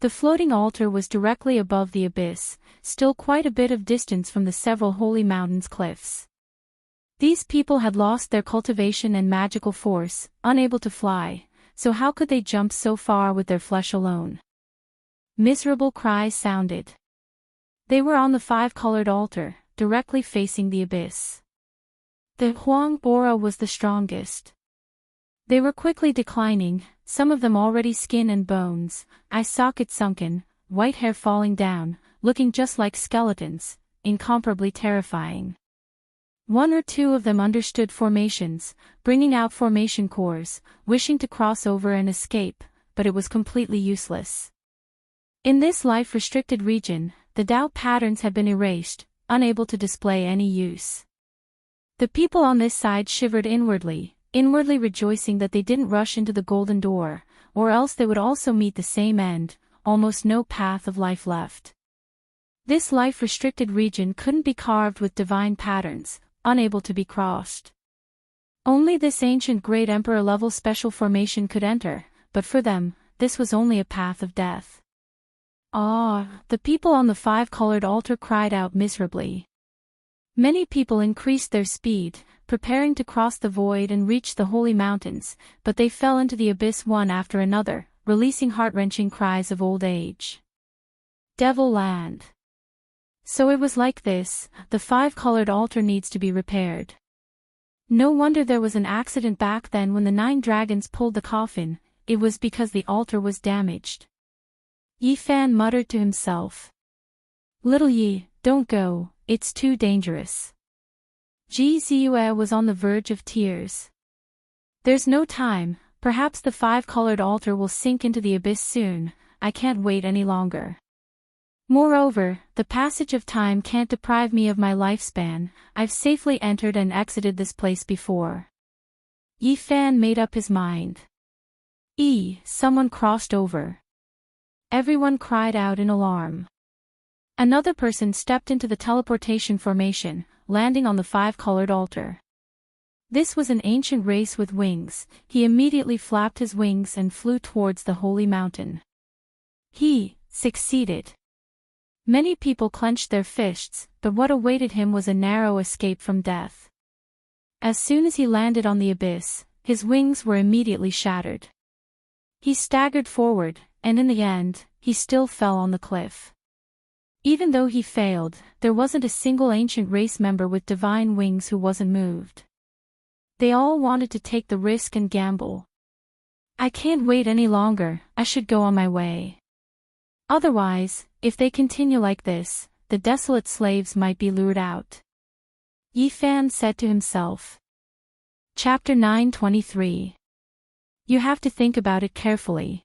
The floating altar was directly above the abyss, still quite a bit of distance from the several holy mountains cliffs. These people had lost their cultivation and magical force, unable to fly, so how could they jump so far with their flesh alone? Miserable cries sounded. They were on the five-colored altar, directly facing the abyss. The Huang aura was the strongest. They were quickly declining, some of them already skin and bones, eye sockets sunken, white hair falling down, looking just like skeletons, incomparably terrifying. One or two of them understood formations, bringing out formation cores, wishing to cross over and escape, but it was completely useless. In this life-restricted region, the Tao patterns had been erased, unable to display any use. The people on this side shivered inwardly rejoicing that they didn't rush into the golden door, or else they would also meet the same end, almost no path of life left. This life-restricted region couldn't be carved with divine patterns, unable to be crossed. Only this ancient Great Emperor-level special formation could enter, but for them, this was only a path of death. Ah! The people on the five-colored altar cried out miserably. Many people increased their speed, preparing to cross the void and reach the holy mountains, but they fell into the abyss one after another, releasing heart-wrenching cries of old age. Devil Land. So it was like this, the five-colored altar needs to be repaired. No wonder there was an accident back then when the 9 dragons pulled the coffin, it was because the altar was damaged. Yi Fan muttered to himself. Little Yi, don't go, it's too dangerous. Ji Ziyue was on the verge of tears. There's no time, perhaps the five-colored altar will sink into the abyss soon, I can't wait any longer. Moreover, the passage of time can't deprive me of my lifespan, I've safely entered and exited this place before. Yi Fan made up his mind. Someone crossed over. Everyone cried out in alarm. Another person stepped into the teleportation formation, landing on the five-colored altar. This was an ancient race with wings, he immediately flapped his wings and flew towards the holy mountain. He succeeded. Many people clenched their fists, but what awaited him was a narrow escape from death. As soon as he landed on the abyss, his wings were immediately shattered. He staggered forward, and in the end, he still fell on the cliff. Even though he failed, there wasn't a single ancient race member with divine wings who wasn't moved. They all wanted to take the risk and gamble. I can't wait any longer, I should go on my way. Otherwise, if they continue like this, the desolate slaves might be lured out. Yi Fan said to himself. Chapter 923. You have to think about it carefully.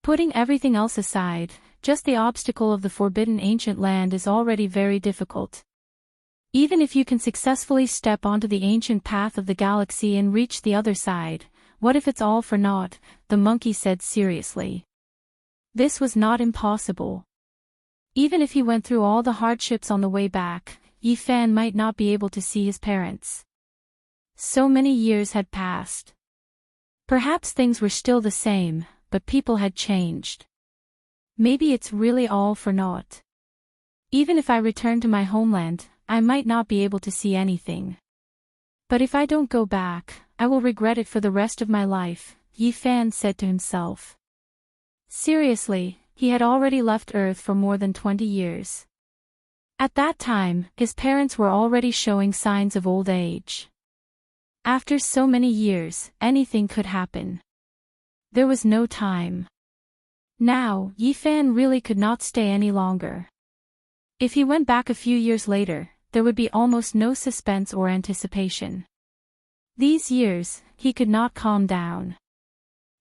Putting everything else aside, just the obstacle of the forbidden ancient land is already very difficult. Even if you can successfully step onto the ancient path of the galaxy and reach the other side, what if it's all for naught? The monkey said seriously. This was not impossible. Even if he went through all the hardships on the way back, Yi Fan might not be able to see his parents. So many years had passed. Perhaps things were still the same, but people had changed. Maybe it's really all for naught. Even if I return to my homeland, I might not be able to see anything. But if I don't go back, I will regret it for the rest of my life, Yi-Fan said to himself. Seriously, he had already left Earth for more than 20 years. At that time, his parents were already showing signs of old age. After so many years, anything could happen. There was no time. Now, Yi-Fan really could not stay any longer. If he went back a few years later, there would be almost no suspense or anticipation. These years, he could not calm down.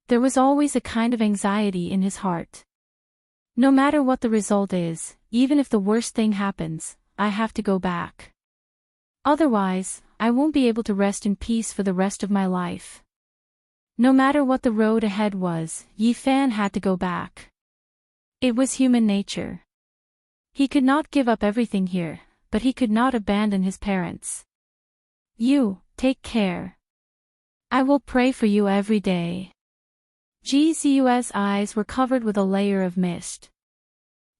There was always a kind of anxiety in his heart. No matter what the result is, even if the worst thing happens, I have to go back. Otherwise, I won't be able to rest in peace for the rest of my life. No matter what the road ahead was, Yi-Fan had to go back. It was human nature. He could not give up everything here, but he could not abandon his parents. You, take care. I will pray for you every day. Jizu's eyes were covered with a layer of mist.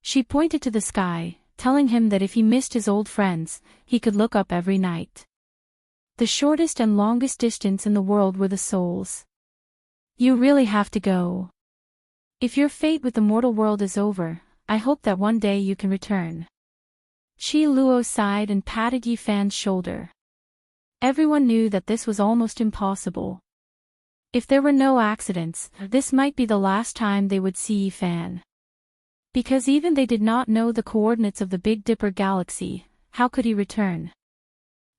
She pointed to the sky, telling him that if he missed his old friends, he could look up every night. The shortest and longest distance in the world were the souls. You really have to go. If your fate with the mortal world is over, I hope that one day you can return. Qi Luo sighed and patted Yi-Fan's shoulder. Everyone knew that this was almost impossible. If there were no accidents, this might be the last time they would see Yi-Fan. Because even they did not know the coordinates of the Big Dipper galaxy, how could he return?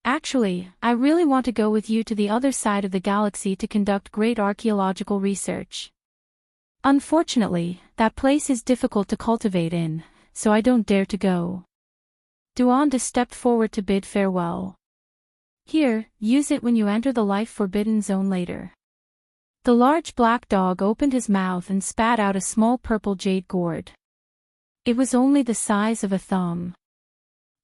Actually, I really want to go with you to the other side of the galaxy to conduct great archaeological research. Unfortunately, that place is difficult to cultivate in, so I don't dare to go. Duanda stepped forward to bid farewell. Here, use it when you enter the life-forbidden zone later. The large black dog opened his mouth and spat out a small purple jade gourd. It was only the size of a thumb.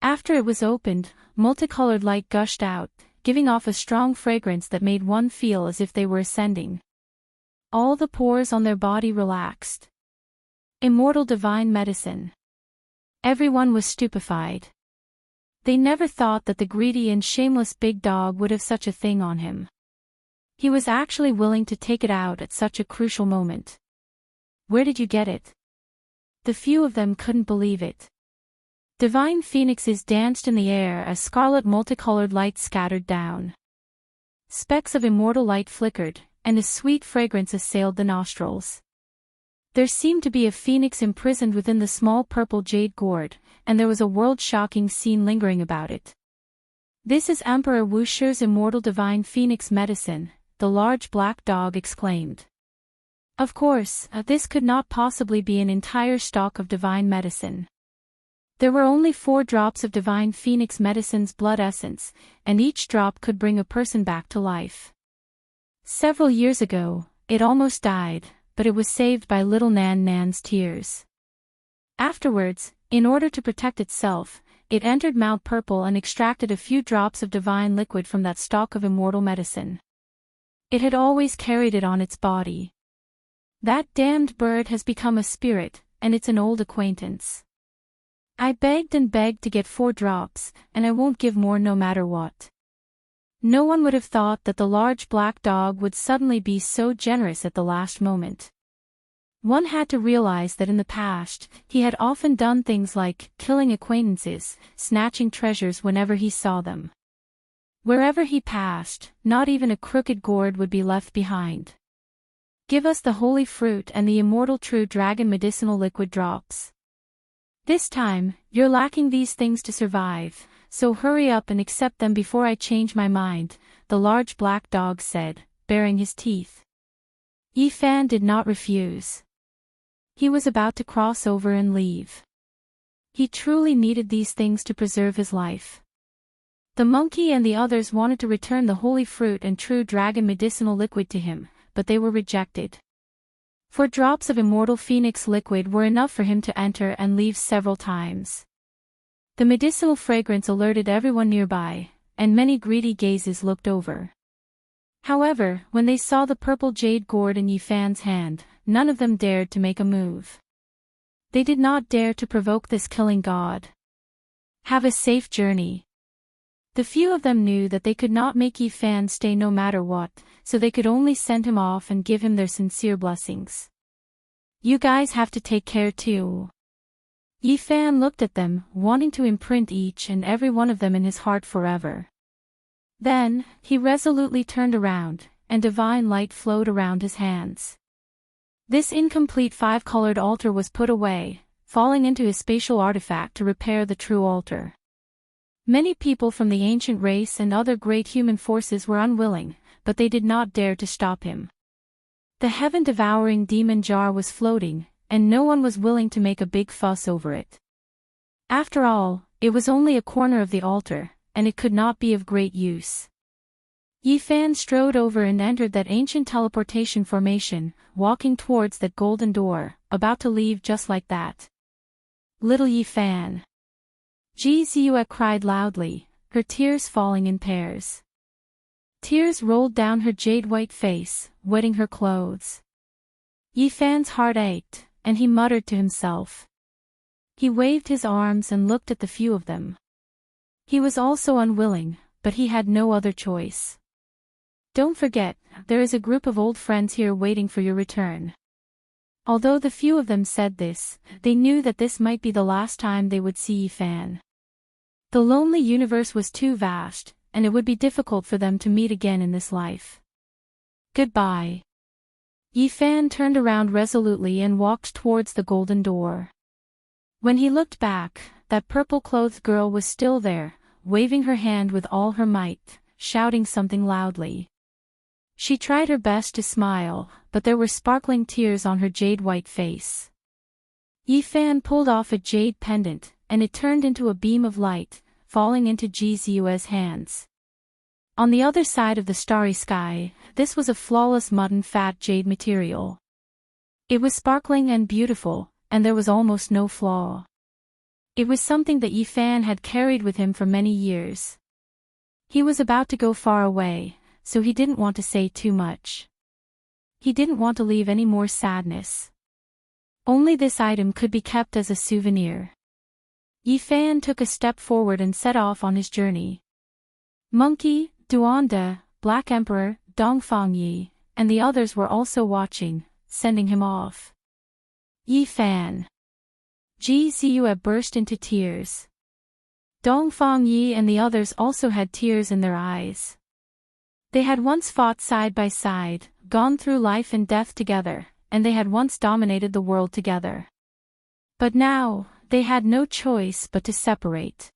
After it was opened, multicolored light gushed out, giving off a strong fragrance that made one feel as if they were ascending. All the pores on their body relaxed. Immortal divine medicine. Everyone was stupefied. They never thought that the greedy and shameless big dog would have such a thing on him. He was actually willing to take it out at such a crucial moment. Where did you get it? The few of them couldn't believe it. Divine phoenixes danced in the air as scarlet multicolored light scattered down. Specks of immortal light flickered, and a sweet fragrance assailed the nostrils. There seemed to be a phoenix imprisoned within the small purple jade gourd, and there was a world-shocking scene lingering about it. This is Emperor Wusher's immortal divine phoenix medicine, the large black dog exclaimed. Of course, this could not possibly be an entire stock of divine medicine. There were only 4 drops of divine phoenix medicine's blood essence, and each drop could bring a person back to life. Several years ago, it almost died, but it was saved by little Nan Nan's tears. Afterwards, in order to protect itself, it entered Mount Purple and extracted a few drops of divine liquid from that stock of immortal medicine. It had always carried it on its body. That damned bird has become a spirit, and it's an old acquaintance. I begged and begged to get 4 drops, and I won't give more no matter what. No one would have thought that the large black dog would suddenly be so generous at the last moment. One had to realize that in the past, he had often done things like killing acquaintances, snatching treasures whenever he saw them. Wherever he passed, not even a crooked gourd would be left behind. Give us the holy fruit and the immortal true dragon medicinal liquid drops. This time, you're lacking these things to survive, so hurry up and accept them before I change my mind, the large black dog said, baring his teeth. Yi-Fan did not refuse. He was about to cross over and leave. He truly needed these things to preserve his life. The monkey and the others wanted to return the holy fruit and true dragon medicinal liquid to him, but they were rejected. 4 drops of immortal phoenix liquid were enough for him to enter and leave several times. The medicinal fragrance alerted everyone nearby, and many greedy gazes looked over. However, when they saw the purple jade gourd in Yi-Fan's hand, none of them dared to make a move. They did not dare to provoke this killing god. Have a safe journey. The few of them knew that they could not make Yi Fan stay no matter what, so they could only send him off and give him their sincere blessings. You guys have to take care too. Yi Fan looked at them, wanting to imprint each and every one of them in his heart forever. Then, he resolutely turned around, and divine light flowed around his hands. This incomplete five-colored altar was put away, falling into his spatial artifact to repair the true altar. Many people from the ancient race and other great human forces were unwilling, but they did not dare to stop him. The heaven-devouring demon jar was floating, and no one was willing to make a big fuss over it. After all, it was only a corner of the altar, and it could not be of great use. Yi Fan strode over and entered that ancient teleportation formation, walking towards that golden door, about to leave just like that. Little Yi Fan. Ji Ziyue cried loudly, her tears falling in pairs. Tears rolled down her jade-white face, wetting her clothes. Yi Fan's heart ached, and he muttered to himself. He waved his arms and looked at the few of them. He was also unwilling, but he had no other choice. Don't forget, there is a group of old friends here waiting for your return. Although the few of them said this, they knew that this might be the last time they would see Yi Fan. The lonely universe was too vast, and it would be difficult for them to meet again in this life. Goodbye. Yi Fan turned around resolutely and walked towards the golden door. When he looked back, that purple-clothed girl was still there, waving her hand with all her might, shouting something loudly. She tried her best to smile, but there were sparkling tears on her jade-white face. Yi Fan pulled off a jade pendant, and it turned into a beam of light, falling into Ji Ziyue's hands. On the other side of the starry sky, this was a flawless mutton-fat jade material. It was sparkling and beautiful, and there was almost no flaw. It was something that Yi Fan had carried with him for many years. He was about to go far away, so he didn't want to say too much. He didn't want to leave any more sadness. Only this item could be kept as a souvenir. Yi Fan took a step forward and set off on his journey. Monkey, Duanda, Black Emperor, Dongfang Yi, and the others were also watching, sending him off. Yi Fan. Ji Ziyue burst into tears. Dongfang Yi and the others also had tears in their eyes. They had once fought side by side, gone through life and death together, and they had once dominated the world together. But now, they had no choice but to separate.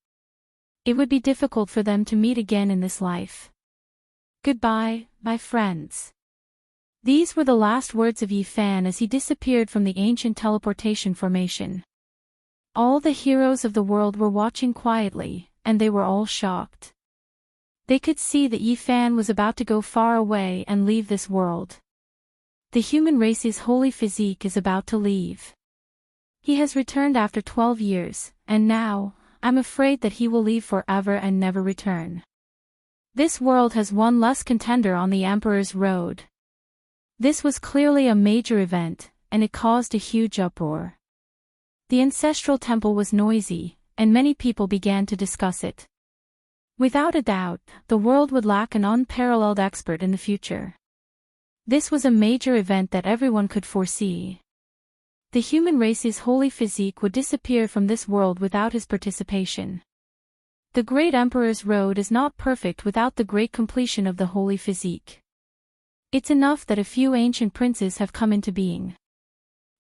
It would be difficult for them to meet again in this life. Goodbye, my friends. These were the last words of Yi Fan as he disappeared from the ancient teleportation formation. All the heroes of the world were watching quietly, and they were all shocked. They could see that Yi Fan was about to go far away and leave this world. The human race's holy physique is about to leave. He has returned after 12 years, and now, I'm afraid that he will leave forever and never return. This world has one less contender on the Emperor's road. This was clearly a major event, and it caused a huge uproar. The ancestral temple was noisy, and many people began to discuss it. Without a doubt, the world would lack an unparalleled expert in the future. This was a major event that everyone could foresee. The human race's holy physique would disappear from this world without his participation. The great Emperor's road is not perfect without the great completion of the holy physique. It's enough that a few ancient princes have come into being.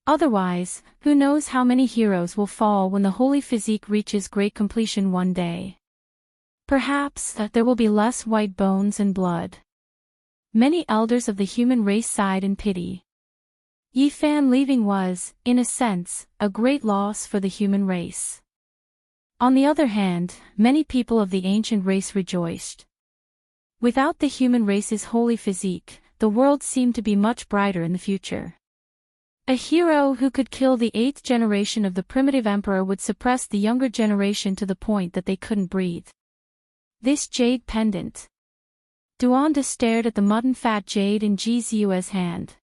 Otherwise, who knows how many heroes will fall when the holy physique reaches great completion one day. Perhaps there will be less white bones and blood. Many elders of the human race sighed in pity. Yi Fan leaving was, in a sense, a great loss for the human race. On the other hand, many people of the ancient race rejoiced. Without the human race's holy physique, the world seemed to be much brighter in the future. A hero who could kill the 8th generation of the primitive emperor would suppress the younger generation to the point that they couldn't breathe. This jade pendant. Duanda stared at the mutton-fat jade in Ji Ziyue's hand.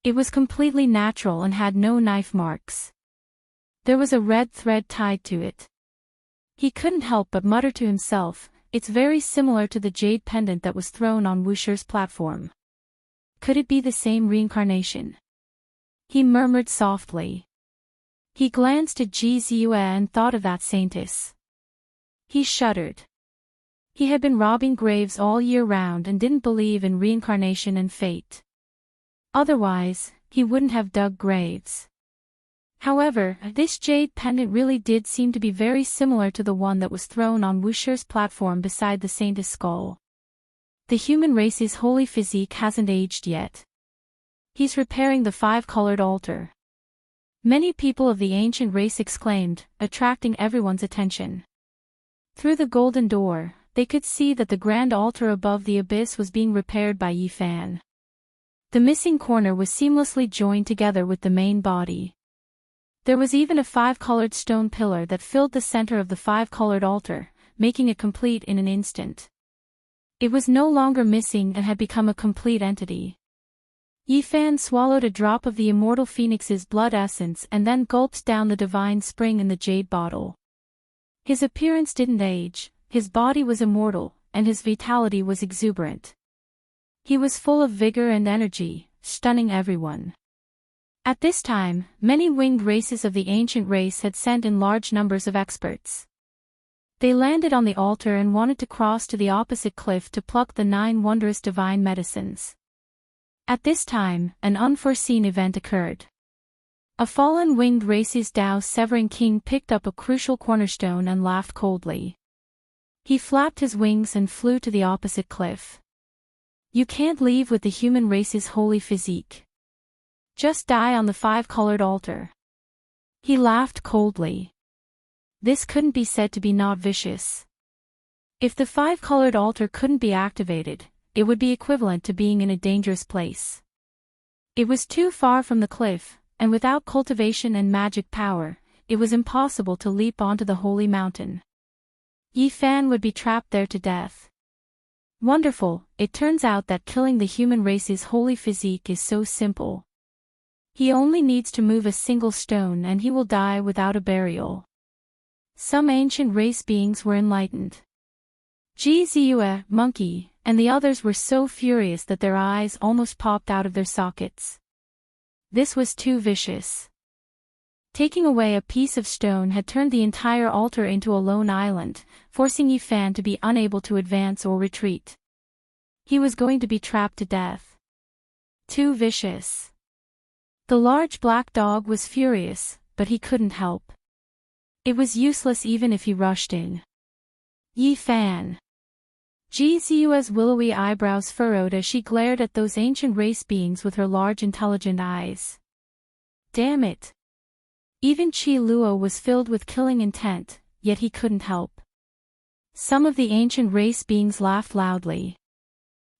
It was completely natural and had no knife marks. There was a red thread tied to it. He couldn't help but mutter to himself, "It's very similar to the jade pendant that was thrown on Wusher's platform. Could it be the same reincarnation?" He murmured softly. He glanced at Jizue and thought of that saintess. He shuddered. He had been robbing graves all year round and didn't believe in reincarnation and fate. Otherwise, he wouldn't have dug graves. However, this jade pendant really did seem to be very similar to the one that was thrown on Wusher's platform beside the saintess' skull. The human race's holy physique hasn't aged yet. He's repairing the five-colored altar. Many people of the ancient race exclaimed, attracting everyone's attention. Through the golden door, they could see that the grand altar above the abyss was being repaired by Yi Fan. The missing corner was seamlessly joined together with the main body. There was even a five-colored stone pillar that filled the center of the five-colored altar, making it complete in an instant. It was no longer missing and had become a complete entity. Yi Fan swallowed a drop of the immortal phoenix's blood essence and then gulped down the divine spring in the jade bottle. His appearance didn't age, his body was immortal, and his vitality was exuberant. He was full of vigor and energy, stunning everyone. At this time, many winged races of the ancient race had sent in large numbers of experts. They landed on the altar and wanted to cross to the opposite cliff to pluck the 9 wondrous divine medicines. At this time, an unforeseen event occurred. A fallen winged race's Tao-severing king picked up a crucial cornerstone and laughed coldly. He flapped his wings and flew to the opposite cliff. "You can't leave with the human race's holy physique. Just die on the five-colored altar." He laughed coldly. This couldn't be said to be not vicious. If the five-colored altar couldn't be activated, it would be equivalent to being in a dangerous place. It was too far from the cliff, and without cultivation and magic power, it was impossible to leap onto the holy mountain. Yi Fan would be trapped there to death. Wonderful, it turns out that killing the human race's holy physique is so simple. He only needs to move a single stone and he will die without a burial. Some ancient race beings were enlightened. Jizue, Monkey, and the others were so furious that their eyes almost popped out of their sockets. This was too vicious. Taking away a piece of stone had turned the entire altar into a lone island, forcing Yi Fan to be unable to advance or retreat. He was going to be trapped to death. Too vicious. The large black dog was furious, but he couldn't help. It was useless even if he rushed in. Yi Fan. Jizue's willowy eyebrows furrowed as she glared at those ancient race beings with her large intelligent eyes. Damn it. Even Qi Luo was filled with killing intent, yet he couldn't help. Some of the ancient race beings laughed loudly.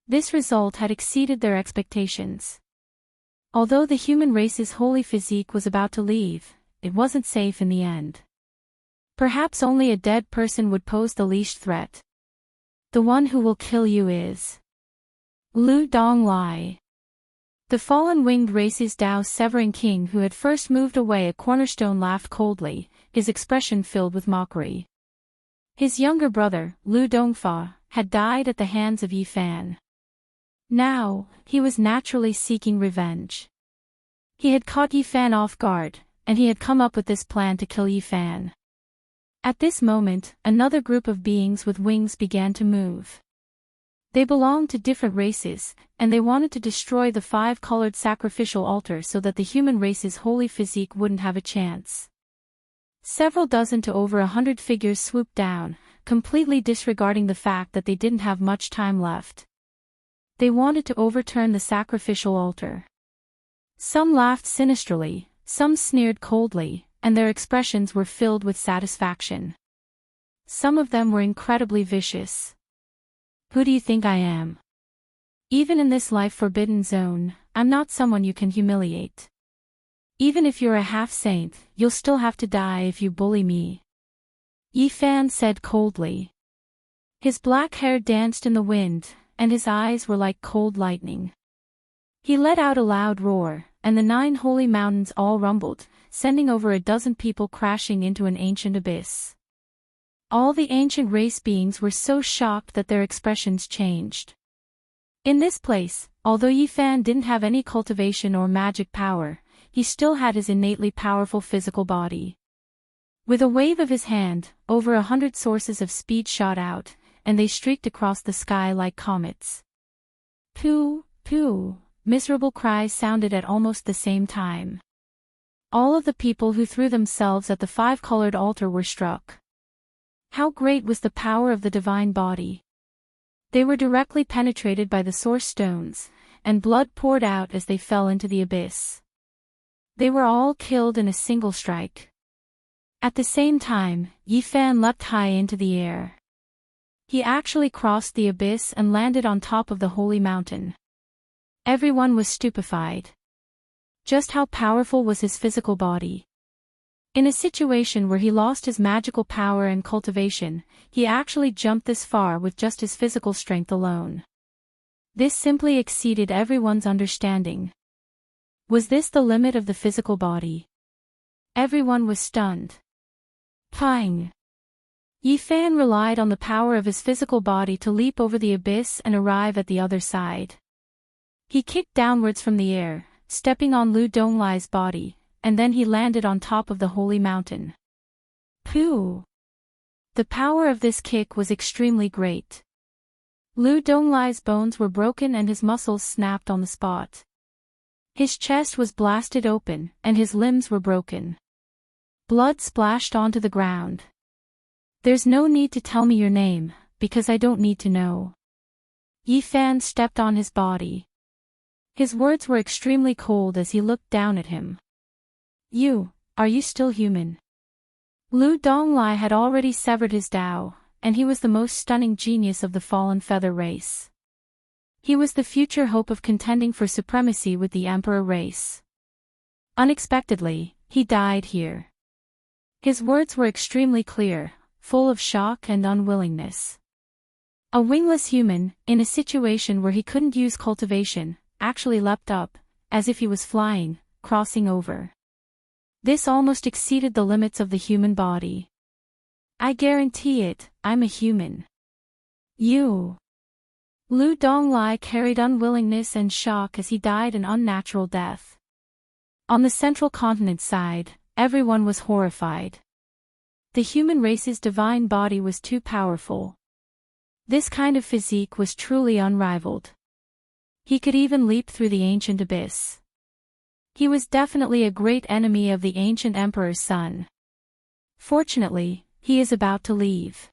This result had exceeded their expectations. Although the human race's holy physique was about to leave, it wasn't safe in the end. Perhaps only a dead person would pose the least threat. The one who will kill you is Lu Donglai. The fallen winged race's Tao-severing king who had first moved away a cornerstone laughed coldly, his expression filled with mockery. His younger brother, Lu Dongfa, had died at the hands of Yi Fan. Now, he was naturally seeking revenge. He had caught Yi Fan off guard, and he had come up with this plan to kill Yi Fan. At this moment, another group of beings with wings began to move. They belonged to different races, and they wanted to destroy the five-colored sacrificial altar so that the human race's holy physique wouldn't have a chance. Several dozen to over 100 figures swooped down, completely disregarding the fact that they didn't have much time left. They wanted to overturn the sacrificial altar. Some laughed sinisterly, some sneered coldly, and their expressions were filled with satisfaction. Some of them were incredibly vicious. Who do you think I am? Even in this life-forbidden zone, I'm not someone you can humiliate. Even if you're a half-saint, you'll still have to die if you bully me. Yi Fan said coldly. His black hair danced in the wind, and his eyes were like cold lightning. He let out a loud roar, and the 9 holy mountains all rumbled, sending over a dozen people crashing into an ancient abyss. All the ancient race beings were so shocked that their expressions changed. In this place, although Yifan didn't have any cultivation or magic power, he still had his innately powerful physical body. With a wave of his hand, over 100 sources of speed shot out, and they streaked across the sky like comets. Pooh, pooh, miserable cries sounded at almost the same time. All of the people who threw themselves at the 5-colored altar were struck. How great was the power of the divine body! They were directly penetrated by the source stones, and blood poured out as they fell into the abyss. They were all killed in a single strike. At the same time, Yifan leapt high into the air. He actually crossed the abyss and landed on top of the holy mountain. Everyone was stupefied. Just how powerful was his physical body? In a situation where he lost his magical power and cultivation, he actually jumped this far with just his physical strength alone. This simply exceeded everyone's understanding. Was this the limit of the physical body? Everyone was stunned. Pang! Yifan relied on the power of his physical body to leap over the abyss and arrive at the other side. He kicked downwards from the air, stepping on Lu Donglai's body, and then he landed on top of the holy mountain. Pooh! The power of this kick was extremely great. Lu Donglai's bones were broken and his muscles snapped on the spot. His chest was blasted open, and his limbs were broken. Blood splashed onto the ground. There's no need to tell me your name, because I don't need to know. Yifan stepped on his body. His words were extremely cold as he looked down at him. Are you still human? Lu Donglai had already severed his Tao, and he was the most stunning genius of the fallen feather race. He was the future hope of contending for supremacy with the emperor race. Unexpectedly, he died here. His words were extremely clear, full of shock and unwillingness. A wingless human, in a situation where he couldn't use cultivation, actually leapt up, as if he was flying, crossing over. This almost exceeded the limits of the human body. I guarantee it, I'm a human. Lu Donglai carried unwillingness and shock as he died an unnatural death. On the central continent side, everyone was horrified. The human race's divine body was too powerful. This kind of physique was truly unrivaled. He could even leap through the ancient abyss. He was definitely a great enemy of the ancient emperor's son. Fortunately, he is about to leave.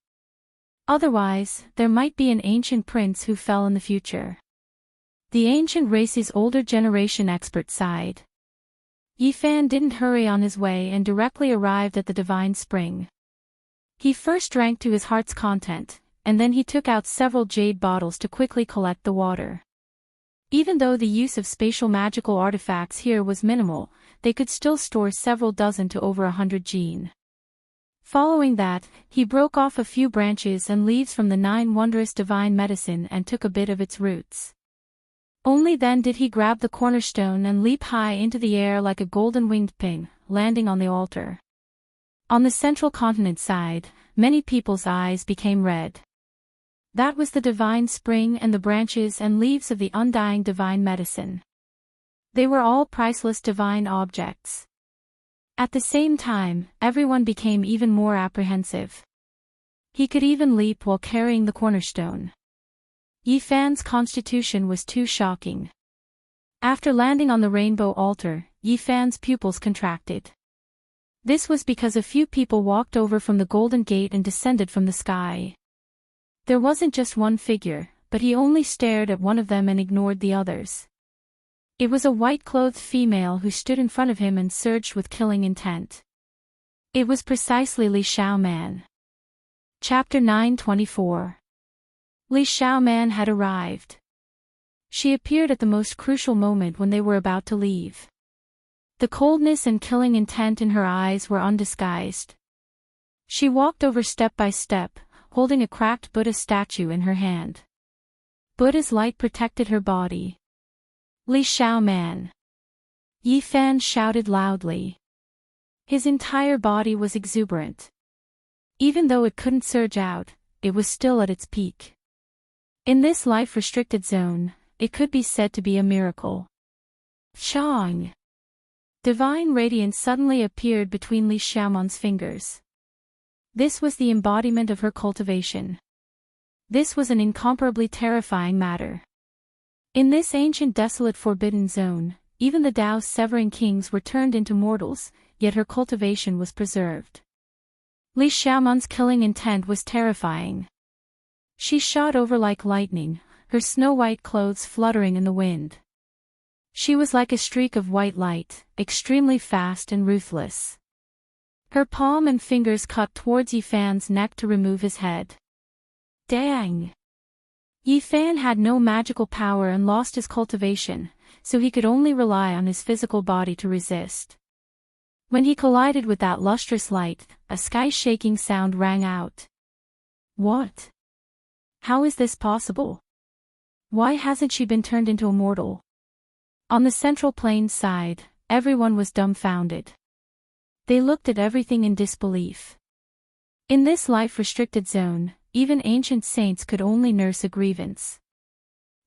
Otherwise, there might be an ancient prince who fell in the future. The ancient race's older generation expert sighed. Yifan didn't hurry on his way and directly arrived at the divine spring. He first drank to his heart's content, and then he took out several jade bottles to quickly collect the water. Even though the use of spatial magical artifacts here was minimal, they could still store several dozen to over 100 jin. Following that, he broke off a few branches and leaves from the 9 wondrous divine medicine and took a bit of its roots. Only then did he grab the cornerstone and leap high into the air like a golden-winged ping, landing on the altar. On the central continent side, many people's eyes became red. That was the divine spring and the branches and leaves of the undying divine medicine. They were all priceless divine objects. At the same time, everyone became even more apprehensive. He could even leap while carrying the cornerstone. Yifan's constitution was too shocking. After landing on the rainbow altar, Yifan's pupils contracted. This was because a few people walked over from the Golden Gate and descended from the sky. There wasn't just one figure, but he only stared at one of them and ignored the others. It was a white-clothed female who stood in front of him and surged with killing intent. It was precisely Li Xiaoman. Chapter 924. Li Xiaoman had arrived. She appeared at the most crucial moment when they were about to leave. The coldness and killing intent in her eyes were undisguised. She walked over step by step, holding a cracked Buddha statue in her hand. Buddha's light protected her body. Li Xiaoman. Yi Fan shouted loudly. His entire body was exuberant. Even though it couldn't surge out, it was still at its peak. In this life-restricted zone, it could be said to be a miracle. Chang! Divine radiance suddenly appeared between Li Xiaomon's fingers. This was the embodiment of her cultivation. This was an incomparably terrifying matter. In this ancient desolate forbidden zone, even the Tao's severing kings were turned into mortals, yet her cultivation was preserved. Li Xiaomon's killing intent was terrifying. She shot over like lightning, her snow-white clothes fluttering in the wind. She was like a streak of white light, extremely fast and ruthless. Her palm and fingers cut towards Yi Fan's neck to remove his head. Dang! Yi Fan had no magical power and lost his cultivation, so he could only rely on his physical body to resist. When he collided with that lustrous light, a sky-shaking sound rang out. What? How is this possible? Why hasn't she been turned into a mortal? On the Central Plains side, everyone was dumbfounded. They looked at everything in disbelief. In this life-restricted zone, even ancient saints could only nurse a grievance.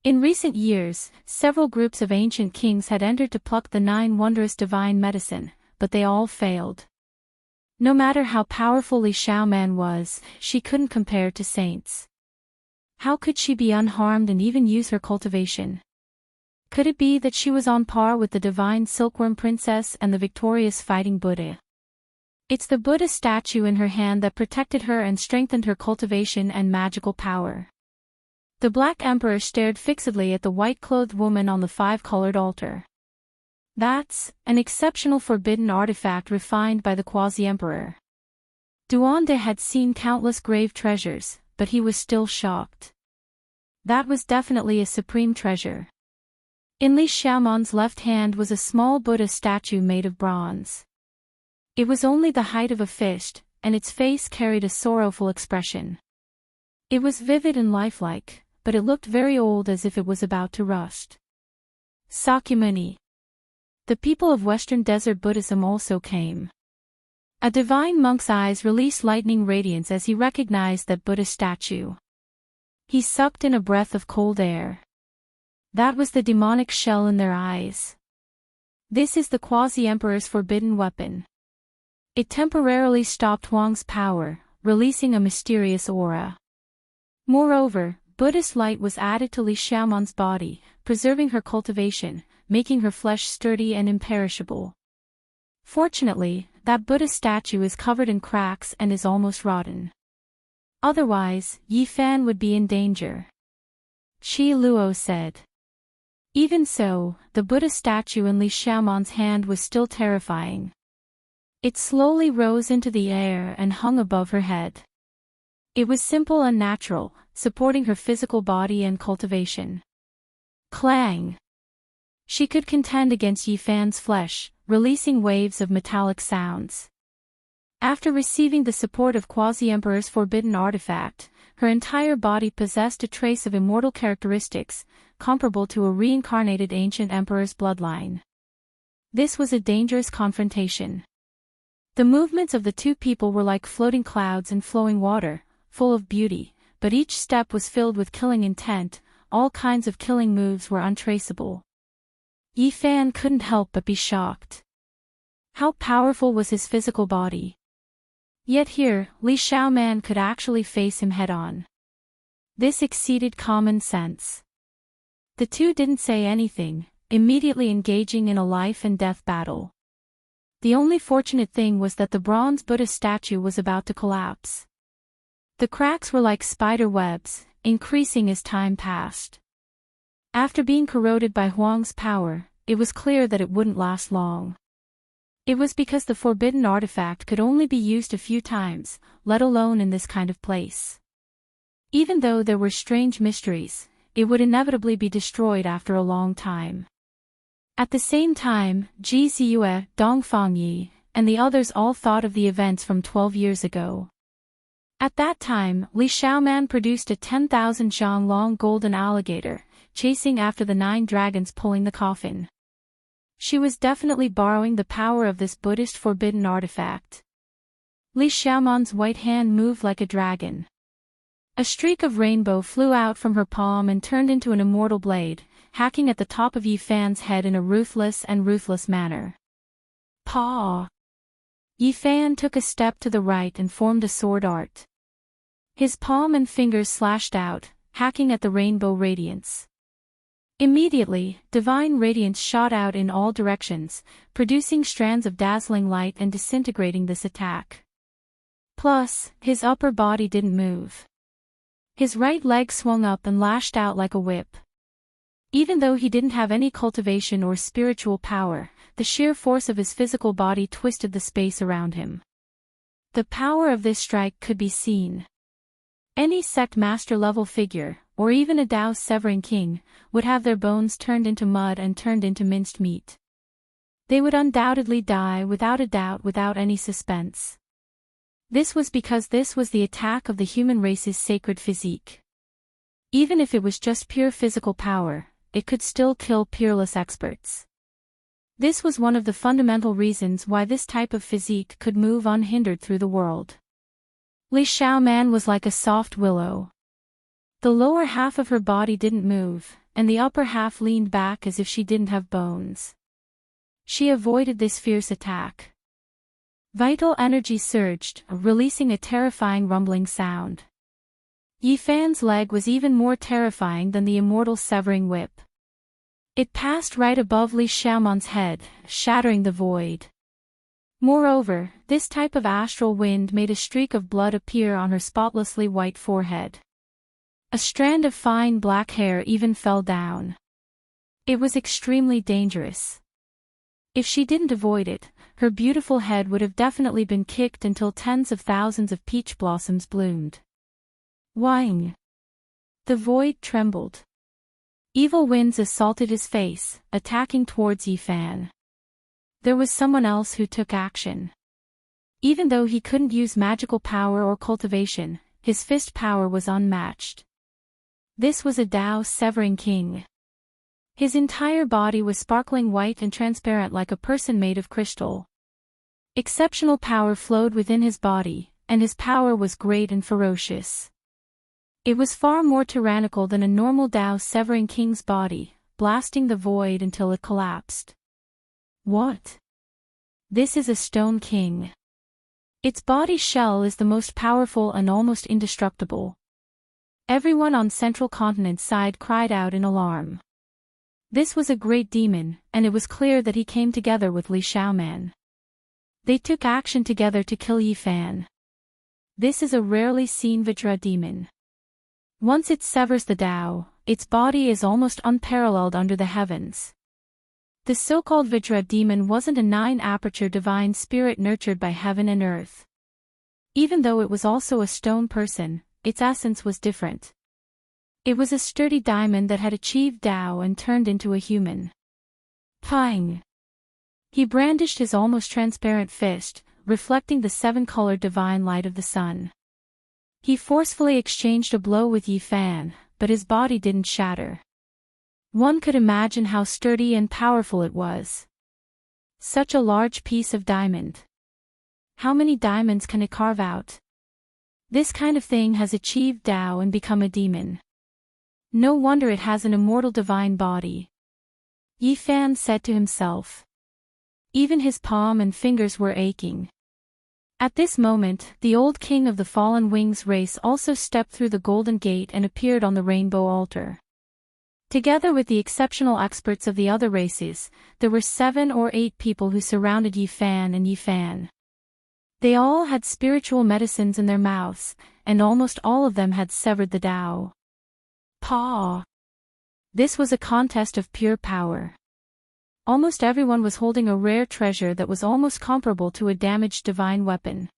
In recent years, several groups of ancient kings had entered to pluck the 9 wondrous divine medicine, but they all failed. No matter how powerful Li Xiaoman was, she couldn't compare to saints. How could she be unharmed and even use her cultivation? Could it be that she was on par with the divine silkworm princess and the victorious fighting Buddha? It's the Buddha statue in her hand that protected her and strengthened her cultivation and magical power. The Black Emperor stared fixedly at the white-clothed woman on the 5-colored altar. That's an exceptional forbidden artifact refined by the quasi-emperor. Duande had seen countless grave treasures, but he was still shocked. That was definitely a supreme treasure. In Li Xiaomon's left hand was a small Buddha statue made of bronze. It was only the height of a fist, and its face carried a sorrowful expression. It was vivid and lifelike, but it looked very old, as if it was about to rust. Sakyamuni. The people of Western Desert Buddhism also came. A divine monk's eyes released lightning radiance as he recognized that Buddha statue. He sucked in a breath of cold air. That was the demonic shell in their eyes. This is the quasi-emperor's forbidden weapon. It temporarily stopped Huang's power, releasing a mysterious aura. Moreover, Buddhist light was added to Li Xiaomon's body, preserving her cultivation, making her flesh sturdy and imperishable. Fortunately, that Buddha statue is covered in cracks and is almost rotten. Otherwise, Yi Fan would be in danger. Qi Luo said. Even so, the Buddha statue in Li Xiaomon's hand was still terrifying. It slowly rose into the air and hung above her head. It was simple and natural, supporting her physical body and cultivation. Clang! She could contend against Yi Fan's flesh, releasing waves of metallic sounds. After receiving the support of Quasi-Emperor's forbidden artifact, her entire body possessed a trace of immortal characteristics, comparable to a reincarnated ancient emperor's bloodline. This was a dangerous confrontation. The movements of the two people were like floating clouds and flowing water, full of beauty, but each step was filled with killing intent. All kinds of killing moves were untraceable. Yi Fan couldn't help but be shocked. How powerful was his physical body? Yet here, Li Xiaoman could actually face him head-on. This exceeded common sense. The two didn't say anything, immediately engaging in a life-and-death battle. The only fortunate thing was that the bronze Buddha statue was about to collapse. The cracks were like spider webs, increasing as time passed. After being corroded by Huang's power, it was clear that it wouldn't last long. It was because the forbidden artifact could only be used a few times, let alone in this kind of place. Even though there were strange mysteries, it would inevitably be destroyed after a long time. At the same time, Ji Ziyue, Dong Fangyi, and the others all thought of the events from 12 years ago. At that time, Li Xiaoman produced a 10,000 zhang long golden alligator, chasing after the 9 dragons pulling the coffin. She was definitely borrowing the power of this Buddhist forbidden artifact. Li Xiaoman's white hand moved like a dragon. A streak of rainbow flew out from her palm and turned into an immortal blade, hacking at the top of Yi Fan's head in a ruthless manner. Paw! Yi Fan took a step to the right and formed a sword art. His palm and fingers slashed out, hacking at the rainbow radiance. Immediately, divine radiance shot out in all directions, producing strands of dazzling light and disintegrating this attack. Plus, his upper body didn't move. His right leg swung up and lashed out like a whip. Even though he didn't have any cultivation or spiritual power, the sheer force of his physical body twisted the space around him. The power of this strike could be seen. Any sect master-level figure, or even a Dao severing king, would have their bones turned into mud and turned into minced meat. They would undoubtedly die without a doubt, without any suspense. This was because this was the attack of the human race's sacred physique. Even if it was just pure physical power, it could still kill peerless experts. This was one of the fundamental reasons why this type of physique could move unhindered through the world. Li Xiaoman was like a soft willow. The lower half of her body didn't move, and the upper half leaned back as if she didn't have bones. She avoided this fierce attack. Vital energy surged, releasing a terrifying rumbling sound. Yi Fan's leg was even more terrifying than the immortal severing whip. It passed right above Li Xiaoman's head, shattering the void. Moreover, this type of astral wind made a streak of blood appear on her spotlessly white forehead. A strand of fine black hair even fell down. It was extremely dangerous. If she didn't avoid it, her beautiful head would have definitely been kicked until tens of thousands of peach blossoms bloomed. Wang! The void trembled. Evil winds assaulted his face, attacking towards Yi Fan. There was someone else who took action. Even though he couldn't use magical power or cultivation, his fist power was unmatched. This was a Dao severing king. His entire body was sparkling white and transparent like a person made of crystal. Exceptional power flowed within his body, and his power was great and ferocious. It was far more tyrannical than a normal Dao severing king's body, blasting the void until it collapsed. What? This is a stone king. Its body shell is the most powerful and almost indestructible. Everyone on Central Continent's side cried out in alarm. This was a great demon, and it was clear that he came together with Li Xiaoman. They took action together to kill Yi Fan. This is a rarely seen Vajra demon. Once it severs the Dao, its body is almost unparalleled under the heavens. The so-called Vajra demon wasn't a nine-aperture divine spirit nurtured by heaven and earth. Even though it was also a stone person, its essence was different. It was a sturdy diamond that had achieved Dao and turned into a human. Pang! He brandished his almost transparent fist, reflecting the seven-colored divine light of the sun. He forcefully exchanged a blow with Yi Fan, but his body didn't shatter. One could imagine how sturdy and powerful it was. Such a large piece of diamond. How many diamonds can it carve out? This kind of thing has achieved Dao and become a demon. No wonder it has an immortal divine body. Yi Fan said to himself. Even his palm and fingers were aching. At this moment, the old king of the Fallen Wings race also stepped through the Golden Gate and appeared on the Rainbow Altar. Together with the exceptional experts of the other races, there were 7 or 8 people who surrounded Yi Fan and Yi Fan. They all had spiritual medicines in their mouths, and almost all of them had severed the Dao. Paw! This was a contest of pure power. Almost everyone was holding a rare treasure that was almost comparable to a damaged divine weapon.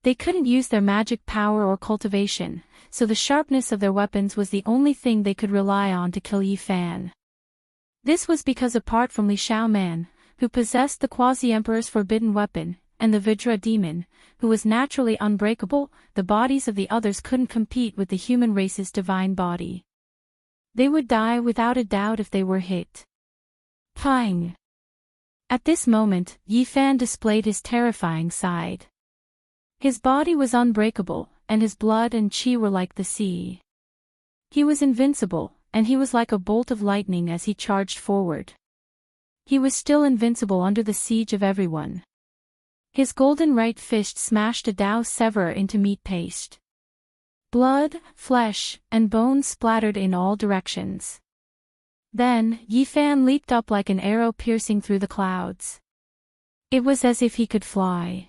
They couldn't use their magic power or cultivation, so the sharpness of their weapons was the only thing they could rely on to kill Yi Fan. This was because apart from Li Xiaoman, who possessed the Quasi-Emperor's forbidden weapon, and the Vajra demon, who was naturally unbreakable, the bodies of the others couldn't compete with the human race's divine body. They would die without a doubt if they were hit. Pang! At this moment, Yi Fan displayed his terrifying side. His body was unbreakable, and his blood and chi were like the sea. He was invincible, and he was like a bolt of lightning as he charged forward. He was still invincible under the siege of everyone. His golden right fist smashed a Dao Severer into meat paste. Blood, flesh, and bones splattered in all directions. Then, Yi Fan leaped up like an arrow piercing through the clouds. It was as if he could fly.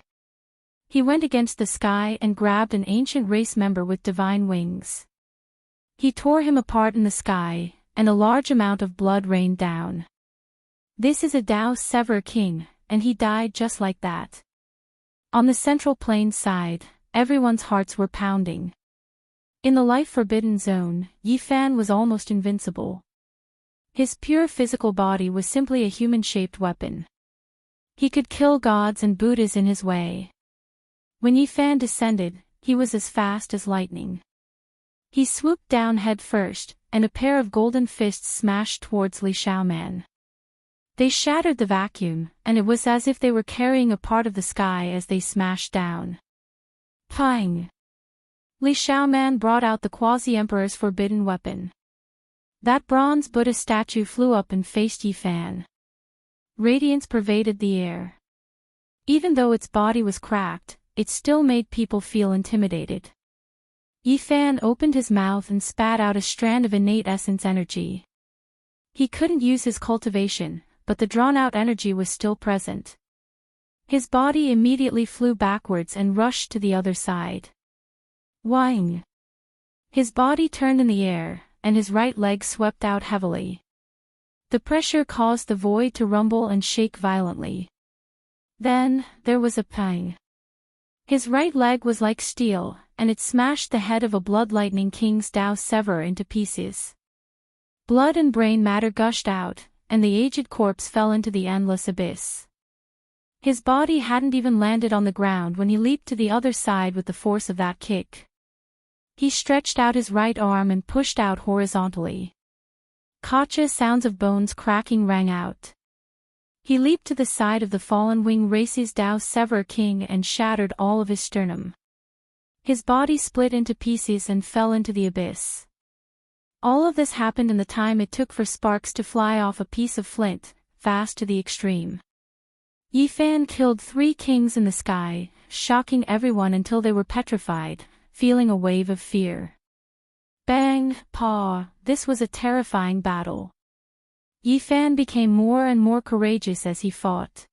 He went against the sky and grabbed an ancient race member with divine wings. He tore him apart in the sky, and a large amount of blood rained down. This is a Dao Severer king, and he died just like that. On the central plain side, everyone's hearts were pounding. In the life-forbidden zone, Yi Fan was almost invincible. His pure physical body was simply a human-shaped weapon. He could kill gods and Buddhas in his way. When Yi Fan descended, he was as fast as lightning. He swooped down head first, and a pair of golden fists smashed towards Li Xiaoman. They shattered the vacuum, and it was as if they were carrying a part of the sky as they smashed down. Pang! Li Xiaoman brought out the quasi-emperor's forbidden weapon. That bronze Buddha statue flew up and faced Yi Fan. Radiance pervaded the air. Even though its body was cracked, it still made people feel intimidated. Yi Fan opened his mouth and spat out a strand of innate essence energy. He couldn't use his cultivation, but the drawn-out energy was still present. His body immediately flew backwards and rushed to the other side. Whang! His body turned in the air, and his right leg swept out heavily. The pressure caused the void to rumble and shake violently. Then, there was a pang. His right leg was like steel, and it smashed the head of a Blood Lightning King's Dao Severer into pieces. Blood and brain matter gushed out, and the aged corpse fell into the endless abyss. His body hadn't even landed on the ground when he leaped to the other side with the force of that kick. He stretched out his right arm and pushed out horizontally. Kacha sounds of bones cracking rang out. He leaped to the side of the fallen wing race's Dao Severer king and shattered all of his sternum. His body split into pieces and fell into the abyss. All of this happened in the time it took for sparks to fly off a piece of flint, fast to the extreme. Yi Fan killed 3 kings in the sky, shocking everyone until they were petrified, feeling a wave of fear. Bang, paw, this was a terrifying battle. Yi Fan became more and more courageous as he fought.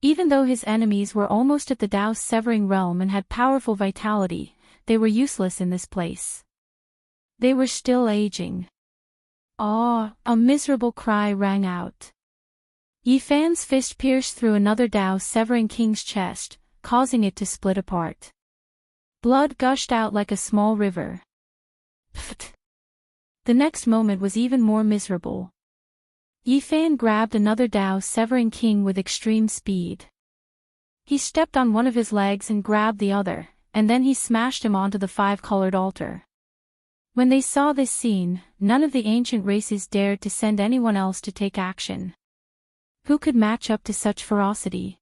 Even though his enemies were almost at the Dao Severing realm and had powerful vitality, they were useless in this place. They were still aging. Ah, a miserable cry rang out. Yi Fan's fist pierced through another Dao Severing king's chest, causing it to split apart. Blood gushed out like a small river. Pfft. The next moment was even more miserable. Yi Fan grabbed another Dao Severing king with extreme speed. He stepped on one of his legs and grabbed the other, and then he smashed him onto the 5-colored altar. When they saw this scene, none of the ancient races dared to send anyone else to take action. Who could match up to such ferocity?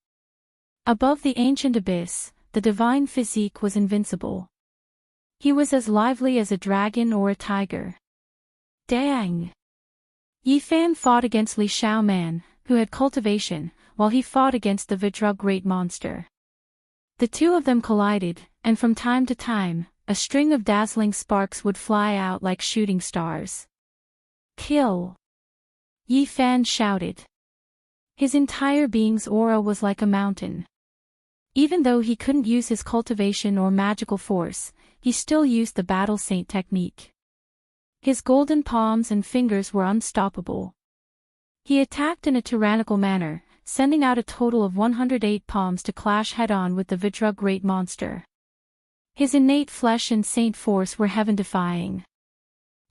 Above the ancient abyss, the divine physique was invincible. He was as lively as a dragon or a tiger. Dang! Yi Fan fought against Li Xiaoman, who had cultivation, while he fought against the Vidra great monster. The two of them collided, and from time to time, a string of dazzling sparks would fly out like shooting stars. Kill! Yi Fan shouted. His entire being's aura was like a mountain. Even though he couldn't use his cultivation or magical force, he still used the battle saint technique. His golden palms and fingers were unstoppable. He attacked in a tyrannical manner, sending out a total of 108 palms to clash head-on with the Vidra great monster. His innate flesh and saint force were heaven-defying.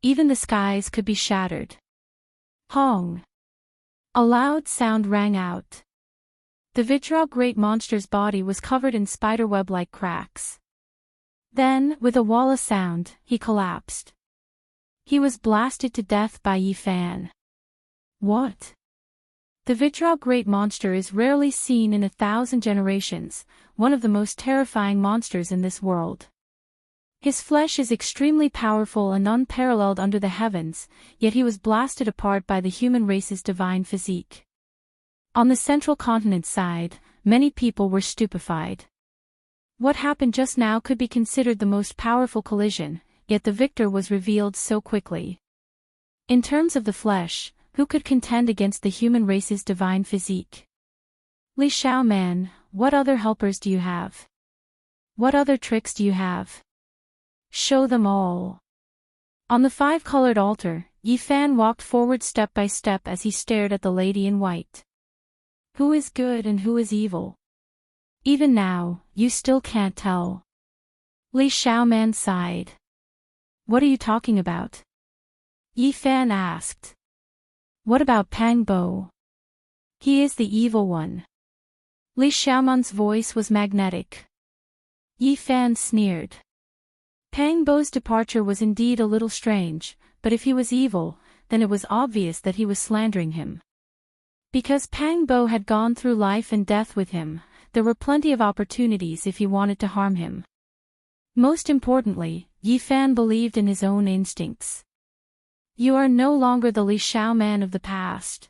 Even the skies could be shattered. Hong! A loud sound rang out. The Vidra great monster's body was covered in spiderweb-like cracks. Then, with a walla sound, he collapsed. He was blasted to death by Yi Fan. What? The Vidra great monster is rarely seen in 1,000 generations, one of the most terrifying monsters in this world. His flesh is extremely powerful and unparalleled under the heavens, yet he was blasted apart by the human race's divine physique. On the central continent side, many people were stupefied. What happened just now could be considered the most powerful collision, yet the victor was revealed so quickly. In terms of the flesh, who could contend against the human race's divine physique? Li Xiao Man, what other helpers do you have? What other tricks do you have? Show them all. On the five-colored altar, Yi Fan walked forward step by step as he stared at the lady in white. Who is good and who is evil? Even now, you still can't tell. Li Xiaoman sighed. What are you talking about? Yi Fan asked. What about Pang Bo? He is the evil one. Li Xiaoman's voice was magnetic. Yi Fan sneered. Pang Bo's departure was indeed a little strange, but if he was evil, then it was obvious that he was slandering him. Because Pang Bo had gone through life and death with him, there were plenty of opportunities if he wanted to harm him. Most importantly, Yi Fan believed in his own instincts. You are no longer the Li Xiao man of the past.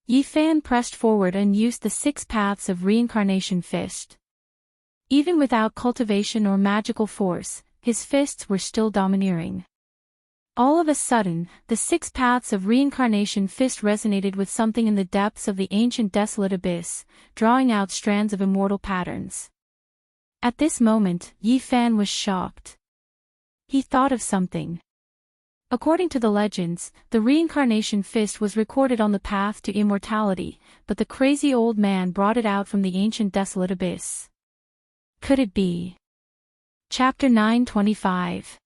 Yi Fan pressed forward and used the 6 paths of reincarnation fist. Even without cultivation or magical force, his fists were still domineering. All of a sudden, the 6 paths of reincarnation fist resonated with something in the depths of the ancient desolate abyss, drawing out strands of immortal patterns. At this moment, Yi Fan was shocked. He thought of something. According to the legends, the reincarnation fist was recorded on the path to immortality, but the crazy old man brought it out from the ancient desolate abyss. Could it be? Chapter 925.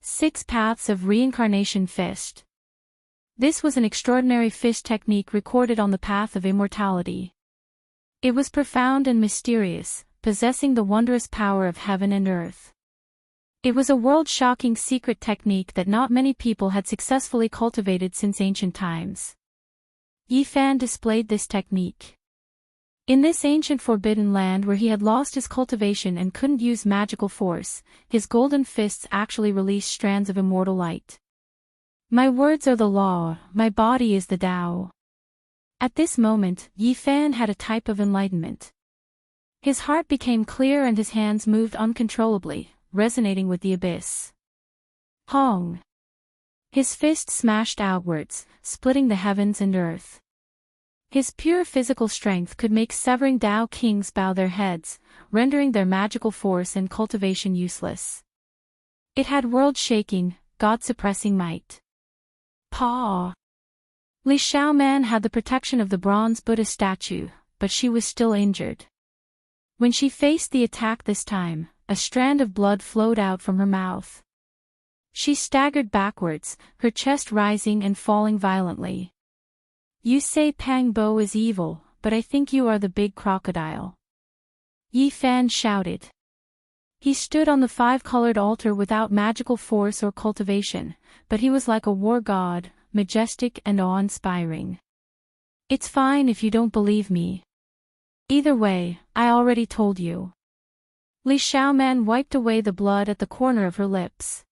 6 Paths of Reincarnation Fist. This was an extraordinary fist technique recorded on the path of immortality. It was profound and mysterious, possessing the wondrous power of heaven and earth. It was a world-shocking secret technique that not many people had successfully cultivated since ancient times. Yi Fan displayed this technique. In this ancient forbidden land where he had lost his cultivation and couldn't use magical force, his golden fists actually released strands of immortal light. My words are the law, my body is the Tao. At this moment, Yi Fan had a type of enlightenment. His heart became clear and his hands moved uncontrollably, resonating with the abyss. Hong! His fist smashed outwards, splitting the heavens and earth. His pure physical strength could make severing Tao kings bow their heads, rendering their magical force and cultivation useless. It had world-shaking, God-suppressing might. Paw! Li Xiaoman had the protection of the bronze Buddha statue, but she was still injured. When she faced the attack this time, a strand of blood flowed out from her mouth. She staggered backwards, her chest rising and falling violently. You say Pang Bo is evil, but I think you are the big crocodile. Yi Fan shouted. He stood on the 5-colored altar without magical force or cultivation, but he was like a war god, majestic and awe-inspiring. It's fine if you don't believe me. Either way, I already told you. Li Xiaoman wiped away the blood at the corner of her lips.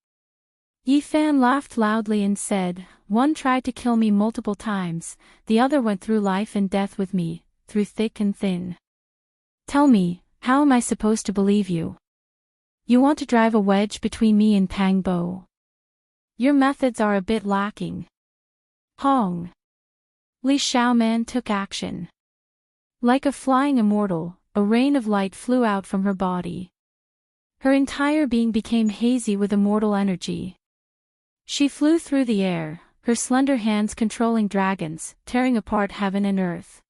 Yi Fan laughed loudly and said, one tried to kill me multiple times, the other went through life and death with me, through thick and thin. Tell me, how am I supposed to believe you? You want to drive a wedge between me and Pang Bo? Your methods are a bit lacking. Hong! Li Xiaoman took action. Like a flying immortal, a rain of light flew out from her body. Her entire being became hazy with immortal energy. She flew through the air, her slender hands controlling dragons, tearing apart heaven and earth.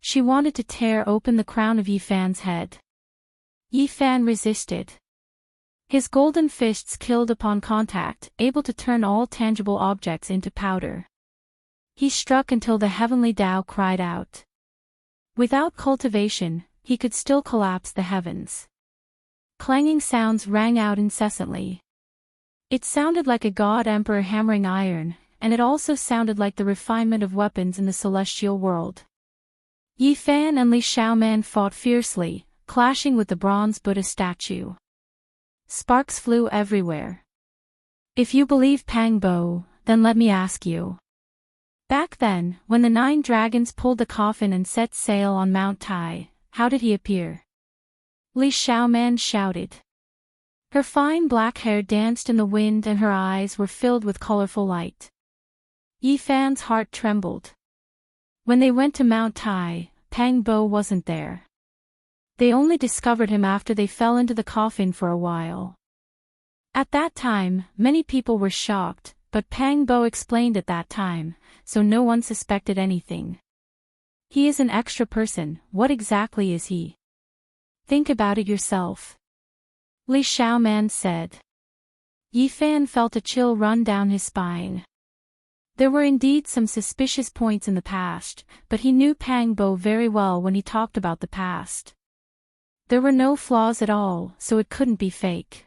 She wanted to tear open the crown of Yi Fan's head. Yi Fan resisted. His golden fists killed upon contact, able to turn all tangible objects into powder. He struck until the heavenly Tao cried out. Without cultivation, he could still collapse the heavens. Clanging sounds rang out incessantly. It sounded like a god emperor hammering iron, and it also sounded like the refinement of weapons in the celestial world. Yi Fan and Li Xiaoman fought fiercely, clashing with the bronze Buddha statue. Sparks flew everywhere. If you believe Pang Bo, then let me ask you. Back then, when the 9 dragons pulled the coffin and set sail on Mount Tai, how did he appear? Li Xiaoman shouted. Her fine black hair danced in the wind and her eyes were filled with colorful light. Yi Fan's heart trembled. When they went to Mount Tai, Pang Bo wasn't there. They only discovered him after they fell into the coffin for a while. At that time, many people were shocked, but Pang Bo explained at that time, so no one suspected anything. He is an extra person. What exactly is he? Think about it yourself. Li Xiaoman said. Yi Fan felt a chill run down his spine. There were indeed some suspicious points in the past, but he knew Pang Bo very well when he talked about the past. There were no flaws at all, so it couldn't be fake.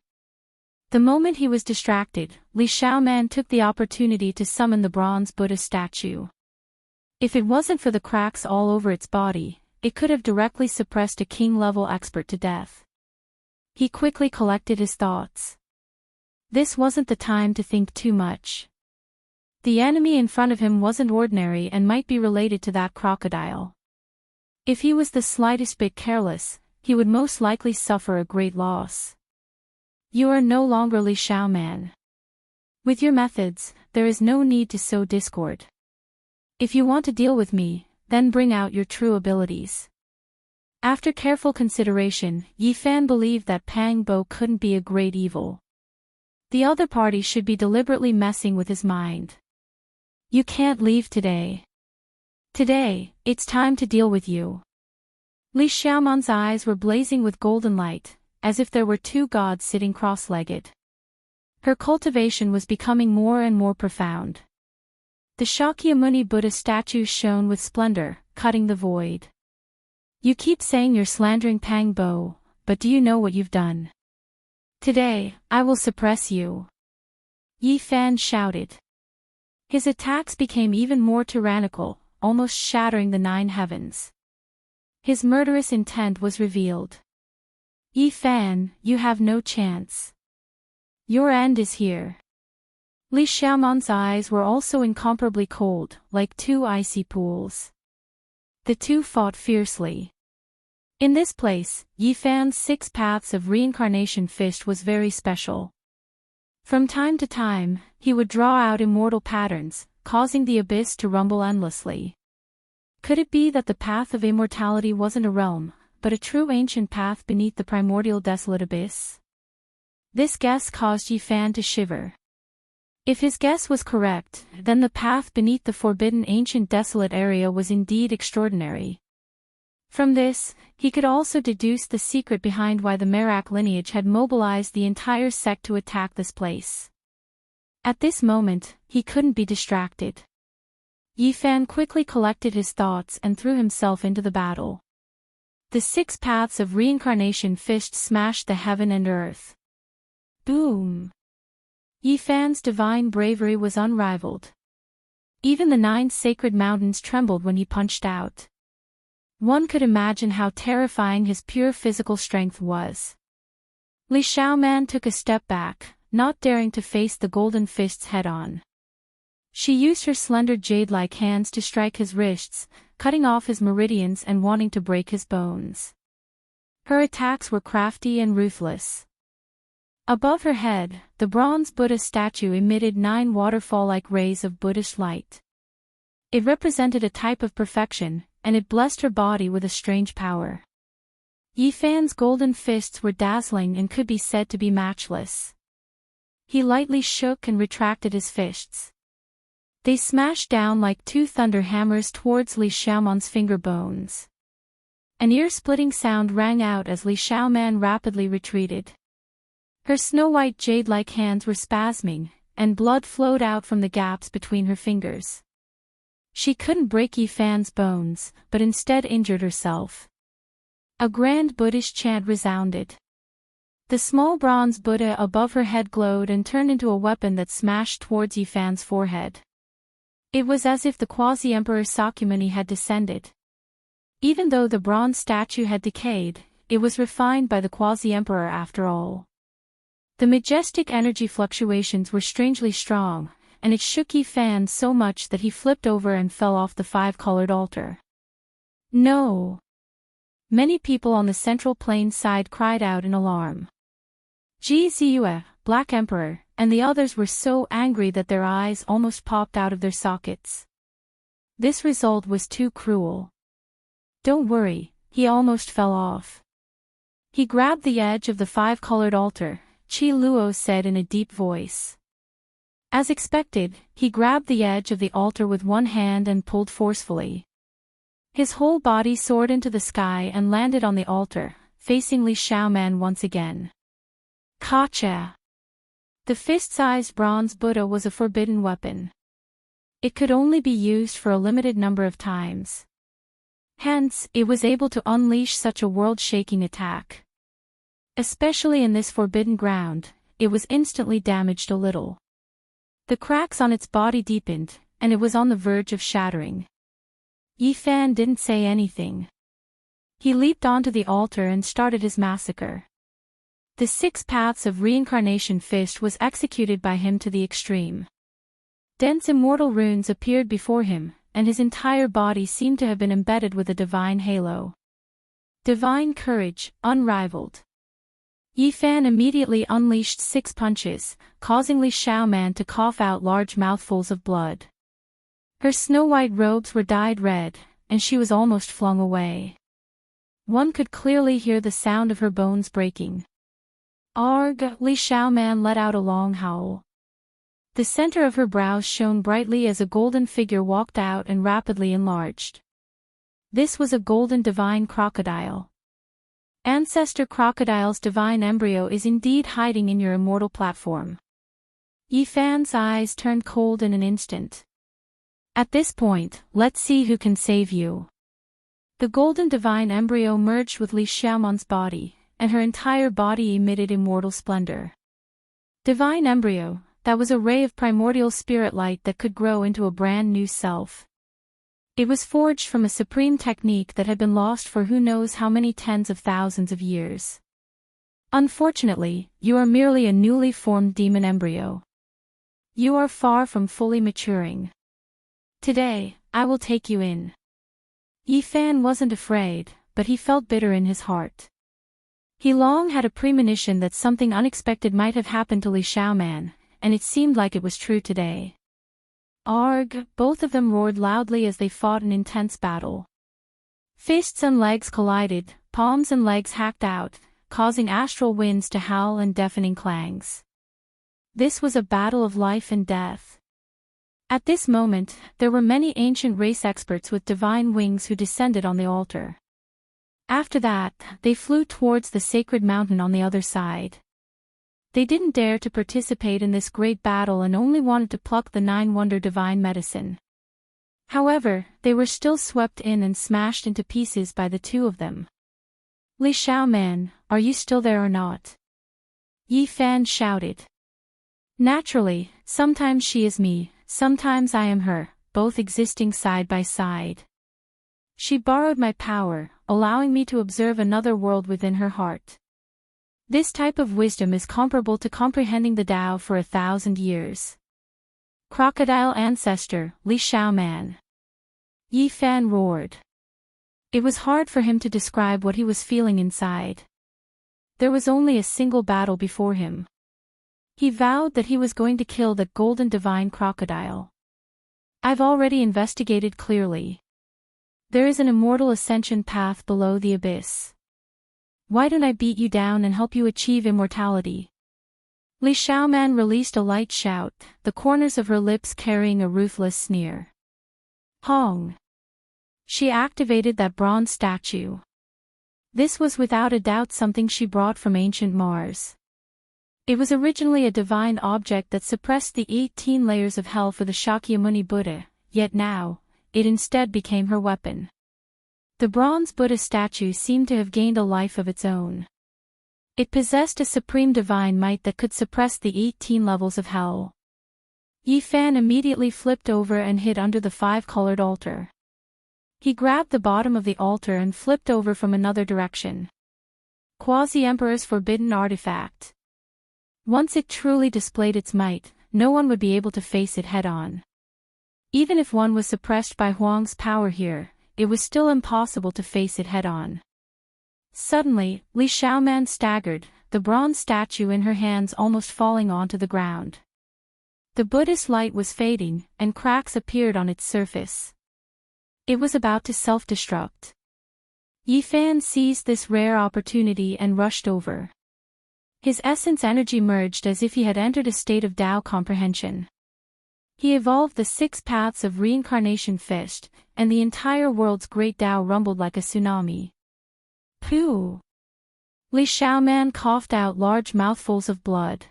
The moment he was distracted, Li Xiaoman took the opportunity to summon the bronze Buddha statue. If it wasn't for the cracks all over its body, it could have directly suppressed a king-level expert to death. He quickly collected his thoughts. This wasn't the time to think too much. The enemy in front of him wasn't ordinary and might be related to that crocodile. If he was the slightest bit careless, he would most likely suffer a great loss. You are no longer Li Xiaoman. With your methods, there is no need to sow discord. If you want to deal with me, then bring out your true abilities. After careful consideration, Yi Fan believed that Pang Bo couldn't be a great evil. The other party should be deliberately messing with his mind. You can't leave today. Today, it's time to deal with you. Li Xiaoman's eyes were blazing with golden light, as if there were 2 gods sitting cross-legged. Her cultivation was becoming more and more profound. The Shakyamuni Buddha statue shone with splendor, cutting the void. You keep saying you're slandering Pang Bo, but do you know what you've done? Today, I will suppress you. Yi Fan shouted. His attacks became even more tyrannical, almost shattering the 9 heavens. His murderous intent was revealed. Yi Fan, you have no chance. Your end is here. Li Xiaoman's eyes were also incomparably cold, like 2 icy pools. The 2 fought fiercely. In this place, Yi Fan's 6 paths of reincarnation fist was very special. From time to time, he would draw out immortal patterns, causing the abyss to rumble endlessly. Could it be that the path of immortality wasn't a realm, but a true ancient path beneath the primordial desolate abyss? This guess caused Yi Fan to shiver. If his guess was correct, then the path beneath the forbidden ancient desolate area was indeed extraordinary. From this, he could also deduce the secret behind why the Merak lineage had mobilized the entire sect to attack this place. At this moment, he couldn't be distracted. Yi Fan quickly collected his thoughts and threw himself into the battle. The 6 paths of reincarnation fist smashed the heaven and earth. Boom! Yi Fan's divine bravery was unrivaled. Even the 9 sacred mountains trembled when he punched out. One could imagine how terrifying his pure physical strength was. Li Xiaoman took a step back, not daring to face the golden fists head-on. She used her slender jade-like hands to strike his wrists, cutting off his meridians and wanting to break his bones. Her attacks were crafty and ruthless. Above her head, the bronze Buddha statue emitted 9 waterfall-like rays of Buddhist light. It represented a type of perfection, and it blessed her body with a strange power. Yi Fan's golden fists were dazzling and could be said to be matchless. He lightly shook and retracted his fists. They smashed down like 2 thunder hammers towards Li Xiaoman's finger bones. An ear-splitting sound rang out as Li Xiaoman rapidly retreated. Her snow-white jade-like hands were spasming, and blood flowed out from the gaps between her fingers. She couldn't break Yi Fan's bones, but instead injured herself. A grand Buddhist chant resounded. The small bronze Buddha above her head glowed and turned into a weapon that smashed towards Yi Fan's forehead. It was as if the quasi-emperor Sakyamuni had descended. Even though the bronze statue had decayed, it was refined by the quasi-emperor after all. The majestic energy fluctuations were strangely strong, and it shook Yi Fan so much that he flipped over and fell off the five-colored altar. No! Many people on the central plain side cried out in alarm. Ji Ziyue, Black Emperor, and the others were so angry that their eyes almost popped out of their sockets. This result was too cruel. Don't worry, he almost fell off. He grabbed the edge of the five-colored altar, Qi Luo said in a deep voice. As expected, he grabbed the edge of the altar with one hand and pulled forcefully. His whole body soared into the sky and landed on the altar, facing Li Xiaoman once again. Gotcha! The fist-sized bronze Buddha was a forbidden weapon. It could only be used for a limited number of times. Hence, it was able to unleash such a world-shaking attack. Especially in this forbidden ground, it was instantly damaged a little. The cracks on its body deepened, and it was on the verge of shattering. Yi Fan didn't say anything. He leaped onto the altar and started his massacre. The 6 paths of reincarnation fist was executed by him to the extreme. Dense immortal runes appeared before him, and his entire body seemed to have been embedded with a divine halo. Divine courage, unrivaled. Yi Fan immediately unleashed 6 punches, causing Li Xiaoman to cough out large mouthfuls of blood. Her snow-white robes were dyed red, and she was almost flung away. One could clearly hear the sound of her bones breaking. Arg! Li Xiaoman let out a long howl. The center of her brows shone brightly as a golden figure walked out and rapidly enlarged. This was a golden divine crocodile. Ancestor Crocodile's divine embryo is indeed hiding in your immortal platform. Yi Fan's eyes turned cold in an instant. At this point, let's see who can save you. The golden divine embryo merged with Li Xiaoman's body, and her entire body emitted immortal splendor. Divine embryo, that was a ray of primordial spirit light that could grow into a brand new self. It was forged from a supreme technique that had been lost for who knows how many tens of thousands of years. Unfortunately, you are merely a newly formed demon embryo. You are far from fully maturing. Today, I will take you in. Yi Fan wasn't afraid, but he felt bitter in his heart. He long had a premonition that something unexpected might have happened to Li Xiaoman, and it seemed like it was true today. Arg! Both of them roared loudly as they fought an intense battle. Fists and legs collided, palms and legs hacked out, causing astral winds to howl and deafening clangs. This was a battle of life and death. At this moment, there were many ancient race experts with divine wings who descended on the altar. After that, they flew towards the sacred mountain on the other side. They didn't dare to participate in this great battle and only wanted to pluck the 9-wonder divine medicine. However, they were still swept in and smashed into pieces by the 2 of them. Li Xiaoman, are you still there or not? Yi Fan shouted. Naturally, sometimes she is me, sometimes I am her, both existing side by side. She borrowed my power, allowing me to observe another world within her heart. This type of wisdom is comparable to comprehending the Tao for 1,000 years. Crocodile ancestor, Li Xiaoman. Yi Fan roared. It was hard for him to describe what he was feeling inside. There was only a single battle before him. He vowed that he was going to kill that golden divine crocodile. I've already investigated clearly. There is an immortal ascension path below the abyss. Why don't I beat you down and help you achieve immortality? Li Xiaoman released a light shout, the corners of her lips carrying a ruthless sneer. Hong! She activated that bronze statue. This was without a doubt something she brought from ancient Mars. It was originally a divine object that suppressed the 18 layers of hell for the Shakyamuni Buddha, yet now, it instead became her weapon. The bronze Buddha statue seemed to have gained a life of its own. It possessed a supreme divine might that could suppress the 18 levels of hell. Yi Fan immediately flipped over and hid under the five-colored altar. He grabbed the bottom of the altar and flipped over from another direction. Quasi-Emperor's forbidden artifact. Once it truly displayed its might, no one would be able to face it head-on. Even if one was suppressed by Huang's power here, it was still impossible to face it head-on. Suddenly, Li Xiaoman staggered, the bronze statue in her hands almost falling onto the ground. The Buddhist light was fading, and cracks appeared on its surface. It was about to self-destruct. Yi Fan seized this rare opportunity and rushed over. His essence energy merged as if he had entered a state of Tao comprehension. He evolved the 6 paths of reincarnation fist, and the entire world's great Tao rumbled like a tsunami. Pooh! Li Xiaoman coughed out large mouthfuls of blood.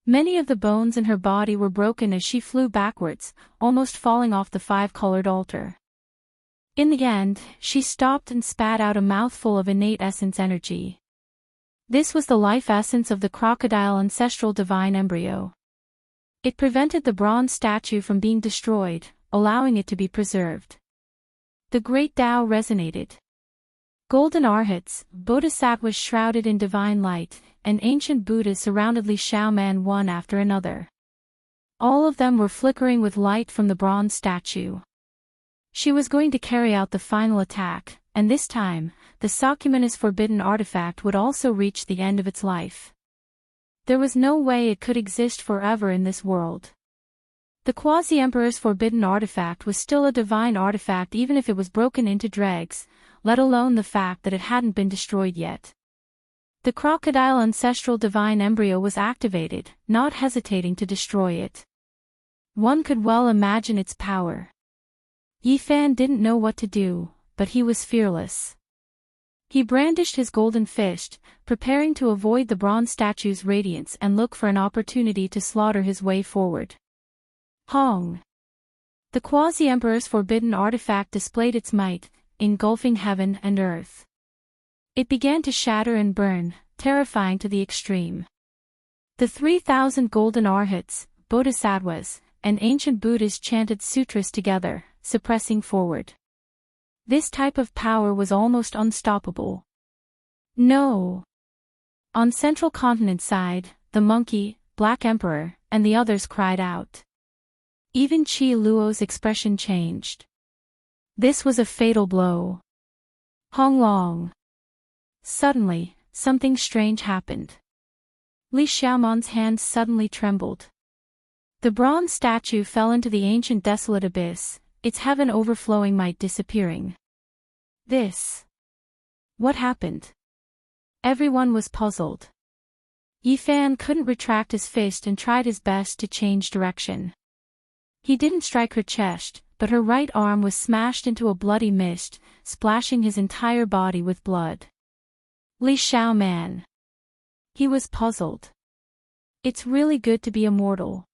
Many of the bones in her body were broken as she flew backwards, almost falling off the five-colored altar. In the end, she stopped and spat out a mouthful of innate essence energy. This was the life essence of the crocodile ancestral divine embryo. It prevented the bronze statue from being destroyed, allowing it to be preserved. The great Tao resonated. Golden arhats, bodhisattvas shrouded in divine light, and ancient Buddhas surrounded Li Xiaoman one after another. All of them were flickering with light from the bronze statue. She was going to carry out the final attack, and this time, the Sakyamana's forbidden artifact would also reach the end of its life. There was no way it could exist forever in this world. The Quasi-Emperor's forbidden artifact was still a divine artifact even if it was broken into dregs, let alone the fact that it hadn't been destroyed yet. The crocodile ancestral divine embryo was activated, not hesitating to destroy it. One could well imagine its power. Yi Fan didn't know what to do, but he was fearless. He brandished his golden fist, preparing to avoid the bronze statue's radiance and look for an opportunity to slaughter his way forward. Hong! The Quasi-Emperor's forbidden artifact displayed its might, engulfing heaven and earth. It began to shatter and burn, terrifying to the extreme. The 3,000 golden arhats, bodhisattvas, and ancient Buddhas chanted sutras together, suppressing forward. This type of power was almost unstoppable. No! On Central Continent side, the monkey, Black Emperor, and the others cried out. Even Qi Luo's expression changed. This was a fatal blow. Hong Long! Suddenly, something strange happened. Li Xiaoman's hands suddenly trembled. The bronze statue fell into the ancient desolate abyss, its heaven overflowing might disappearing. What happened? Everyone was puzzled. Yi Fan couldn't retract his fist and tried his best to change direction. He didn't strike her chest, but her right arm was smashed into a bloody mist, splashing his entire body with blood. Li Xiaoman. He was puzzled. It's really good to be immortal.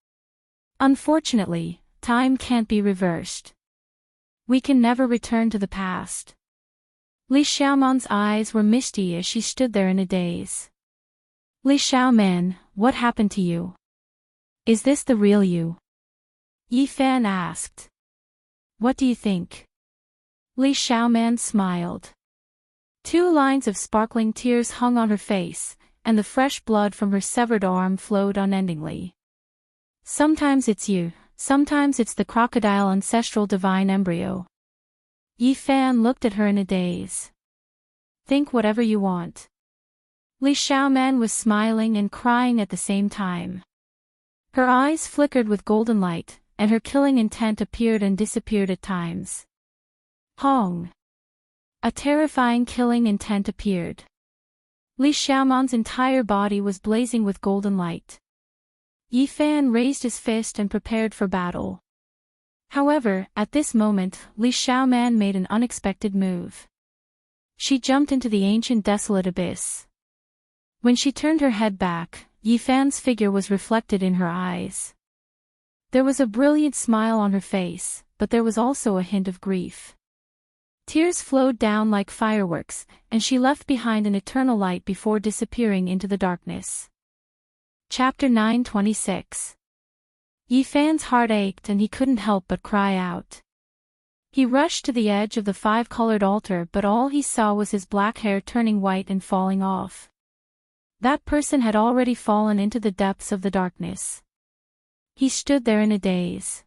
Unfortunately, time can't be reversed. We can never return to the past. Li Xiaoman's eyes were misty as she stood there in a daze. Li Xiaoman, what happened to you? Is this the real you? Yi Fan asked. What do you think? Li Xiaoman smiled. 2 lines of sparkling tears hung on her face, and the fresh blood from her severed arm flowed unendingly. Sometimes it's you, sometimes it's the crocodile ancestral divine embryo. Yi Fan looked at her in a daze. Think whatever you want. Li Xiaoman was smiling and crying at the same time. Her eyes flickered with golden light, and her killing intent appeared and disappeared at times. Hong! A terrifying killing intent appeared. Li Xiaoman's entire body was blazing with golden light. Yi Fan raised his fist and prepared for battle. However, at this moment, Li Xiaoman made an unexpected move. She jumped into the ancient desolate abyss. When she turned her head back, Yi Fan's figure was reflected in her eyes. There was a brilliant smile on her face, but there was also a hint of grief. Tears flowed down like fireworks, and she left behind an eternal light before disappearing into the darkness. Chapter 926. Yifan's heart ached and he couldn't help but cry out. He rushed to the edge of the five-colored altar, but all he saw was his black hair turning white and falling off. That person had already fallen into the depths of the darkness. He stood there in a daze.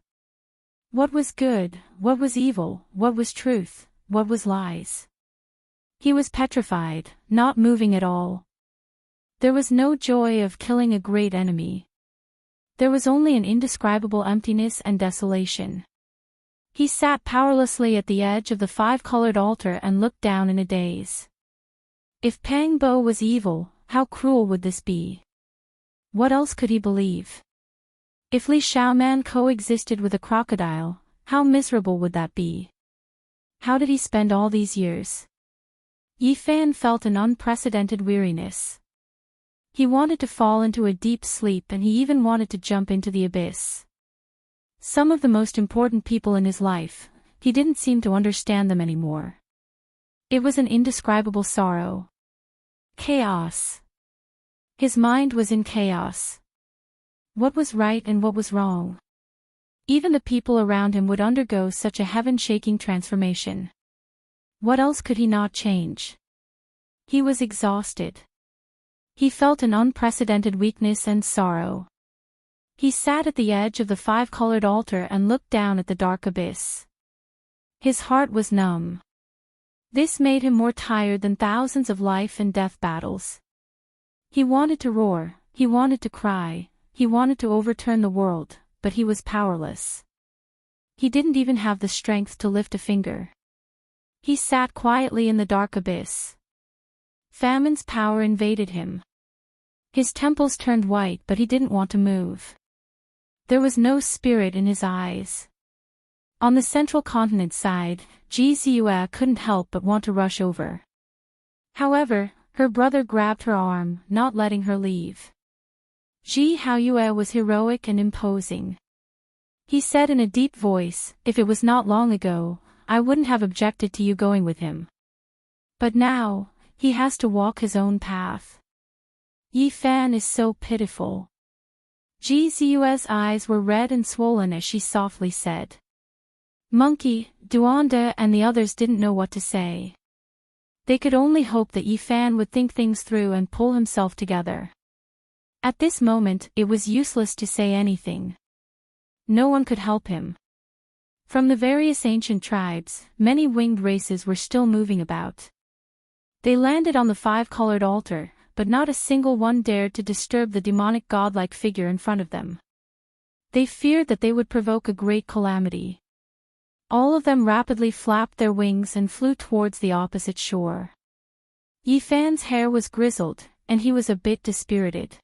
What was good, what was evil, what was truth, what was lies? He was petrified, not moving at all. There was no joy of killing a great enemy. There was only an indescribable emptiness and desolation. He sat powerlessly at the edge of the five-colored altar and looked down in a daze. If Pangbo was evil, how cruel would this be? What else could he believe? If Li Xiaoman coexisted with a crocodile, how miserable would that be? How did he spend all these years? Yifan felt an unprecedented weariness. He wanted to fall into a deep sleep, and he even wanted to jump into the abyss. Some of the most important people in his life, he didn't seem to understand them anymore. It was an indescribable sorrow. Chaos. His mind was in chaos. What was right and what was wrong? Even the people around him would undergo such a heaven-shaking transformation. What else could he not change? He was exhausted. He felt an unprecedented weakness and sorrow. He sat at the edge of the five-colored altar and looked down at the dark abyss. His heart was numb. This made him more tired than thousands of life and death battles. He wanted to roar, he wanted to cry, he wanted to overturn the world, but he was powerless. He didn't even have the strength to lift a finger. He sat quietly in the dark abyss. Famine's power invaded him. His temples turned white, but he didn't want to move. There was no spirit in his eyes. On the central continent side, Ji Ziyue couldn't help but want to rush over. However, her brother grabbed her arm, not letting her leave. Ji Haoyue was heroic and imposing. He said in a deep voice, "If it was not long ago, I wouldn't have objected to you going with him. But now, he has to walk his own path." Yifan is so pitiful. Ji Ziyue's eyes were red and swollen as she softly said. Monkey, Duanda and the others didn't know what to say. They could only hope that Yifan would think things through and pull himself together. At this moment, it was useless to say anything. No one could help him. From the various ancient tribes, many winged races were still moving about. They landed on the five-colored altar, but not a single one dared to disturb the demonic godlike figure in front of them. They feared that they would provoke a great calamity. All of them rapidly flapped their wings and flew towards the opposite shore. Yifan's hair was grizzled, and he was a bit dispirited.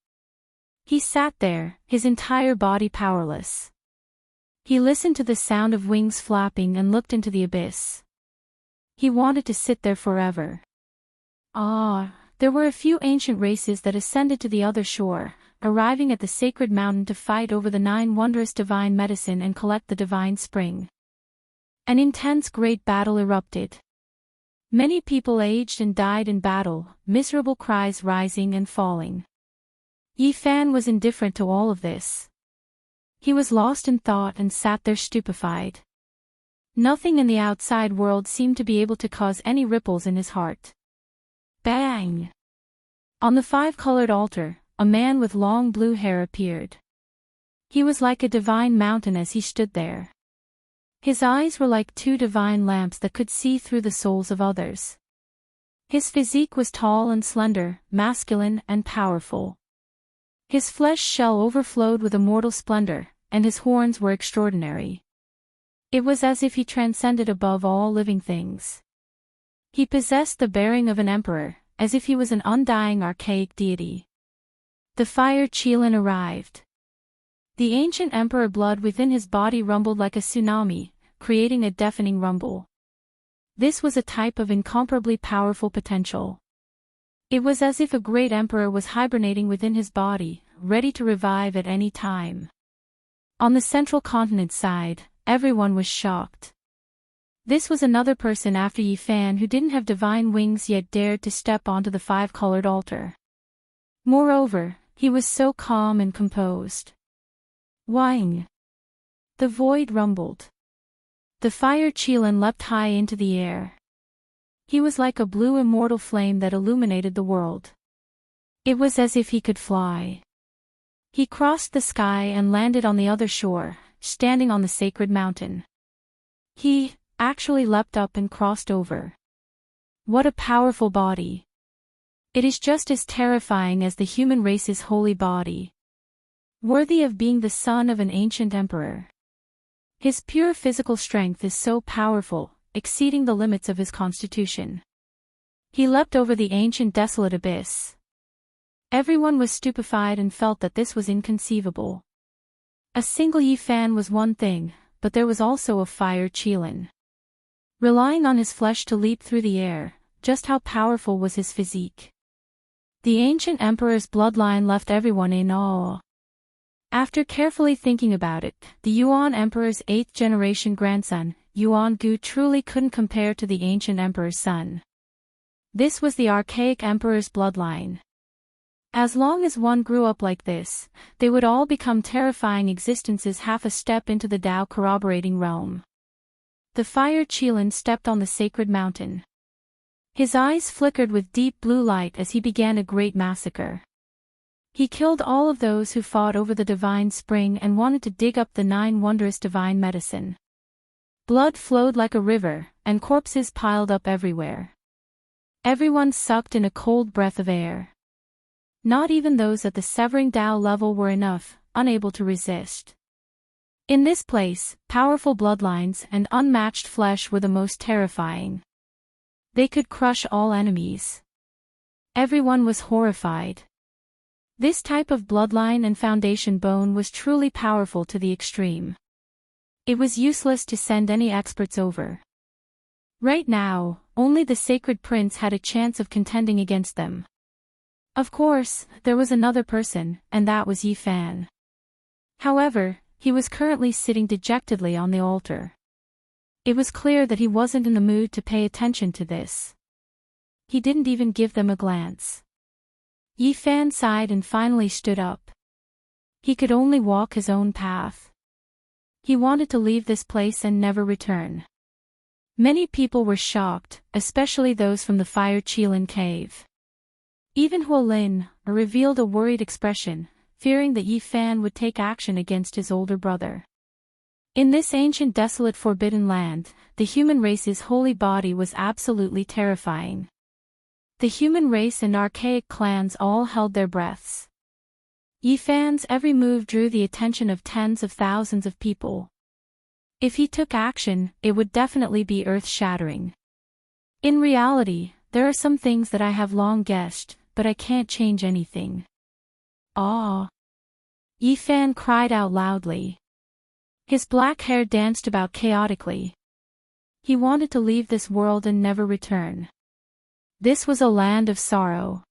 He sat there, his entire body powerless. He listened to the sound of wings flapping and looked into the abyss. He wanted to sit there forever. There were a few ancient races that ascended to the other shore, arriving at the sacred mountain to fight over the 9 wondrous divine medicine and collect the divine spring. An intense great battle erupted. Many people aged and died in battle, miserable cries rising and falling. Yifan was indifferent to all of this. He was lost in thought and sat there stupefied. Nothing in the outside world seemed to be able to cause any ripples in his heart. Bang! On the five-colored altar, a man with long blue hair appeared. He was like a divine mountain as he stood there. His eyes were like 2 divine lamps that could see through the souls of others. His physique was tall and slender, masculine and powerful. His flesh shell overflowed with immortal splendor, and his horns were extraordinary. It was as if he transcended above all living things. He possessed the bearing of an emperor, as if he was an undying archaic deity. The fire Qilin arrived. The ancient emperor blood within his body rumbled like a tsunami, creating a deafening rumble. This was a type of incomparably powerful potential. It was as if a great emperor was hibernating within his body, ready to revive at any time. On the central continent side, everyone was shocked. This was another person after Yifan who didn't have divine wings yet dared to step onto the five-colored altar. Moreover, he was so calm and composed. Whing! The void rumbled. The fire Qilin leapt high into the air. He was like a blue immortal flame that illuminated the world. It was as if he could fly. He crossed the sky and landed on the other shore, standing on the sacred mountain. He actually leapt up and crossed over. What a powerful body! It is just as terrifying as the human race's holy body. Worthy of being the son of an ancient emperor. His pure physical strength is so powerful, exceeding the limits of his constitution. He leapt over the ancient desolate abyss. Everyone was stupefied and felt that this was inconceivable. A single Yi Fan was one thing, but there was also a fire Qilin. Relying on his flesh to leap through the air, just how powerful was his physique. The ancient emperor's bloodline left everyone in awe. After carefully thinking about it, the Yuan emperor's 8th-generation grandson, Yuan Gu, truly couldn't compare to the ancient emperor's son. This was the archaic emperor's bloodline. As long as one grew up like this, they would all become terrifying existences half a step into the Tao corroborating realm. The fire Qilin stepped on the sacred mountain. His eyes flickered with deep blue light as he began a great massacre. He killed all of those who fought over the divine spring and wanted to dig up the 9 wondrous divine medicine. Blood flowed like a river, and corpses piled up everywhere. Everyone sucked in a cold breath of air. Not even those at the severing Tao level were unable to resist. In this place, powerful bloodlines and unmatched flesh were the most terrifying. They could crush all enemies. Everyone was horrified. This type of bloodline and foundation bone was truly powerful to the extreme. It was useless to send any experts over. Right now, only the Sacred Prince had a chance of contending against them. Of course, there was another person, and that was Yi Fan. However, he was currently sitting dejectedly on the altar. It was clear that he wasn't in the mood to pay attention to this. He didn't even give them a glance. Yi Fan sighed and finally stood up. He could only walk his own path. He wanted to leave this place and never return. Many people were shocked, especially those from the Fire Qilin cave. Even Huolin revealed a worried expression, fearing that Yi Fan would take action against his older brother. In this ancient desolate forbidden land, the human race's holy body was absolutely terrifying. The human race and archaic clans all held their breaths. Yi Fan's every move drew the attention of tens of thousands of people. If he took action, it would definitely be earth-shattering. In reality, there are some things that I have long guessed, but I can't change anything. Ah! Yi Fan cried out loudly. His black hair danced about chaotically. He wanted to leave this world and never return. This was a land of sorrow.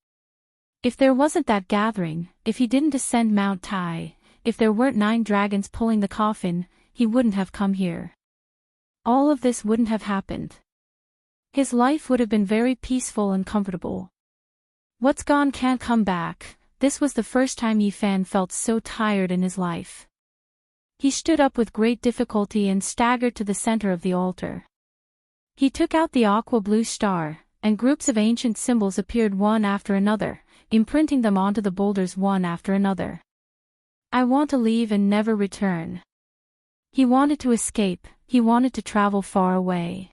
If there wasn't that gathering, if he didn't ascend Mount Tai, if there weren't 9 dragons pulling the coffin, he wouldn't have come here. All of this wouldn't have happened. His life would have been very peaceful and comfortable. What's gone can't come back. This was the first time Yi Fan felt so tired in his life. He stood up with great difficulty and staggered to the center of the altar. He took out the aqua blue star, and groups of ancient symbols appeared one after another, imprinting them onto the boulders one after another. I want to leave and never return. He wanted to escape, he wanted to travel far away.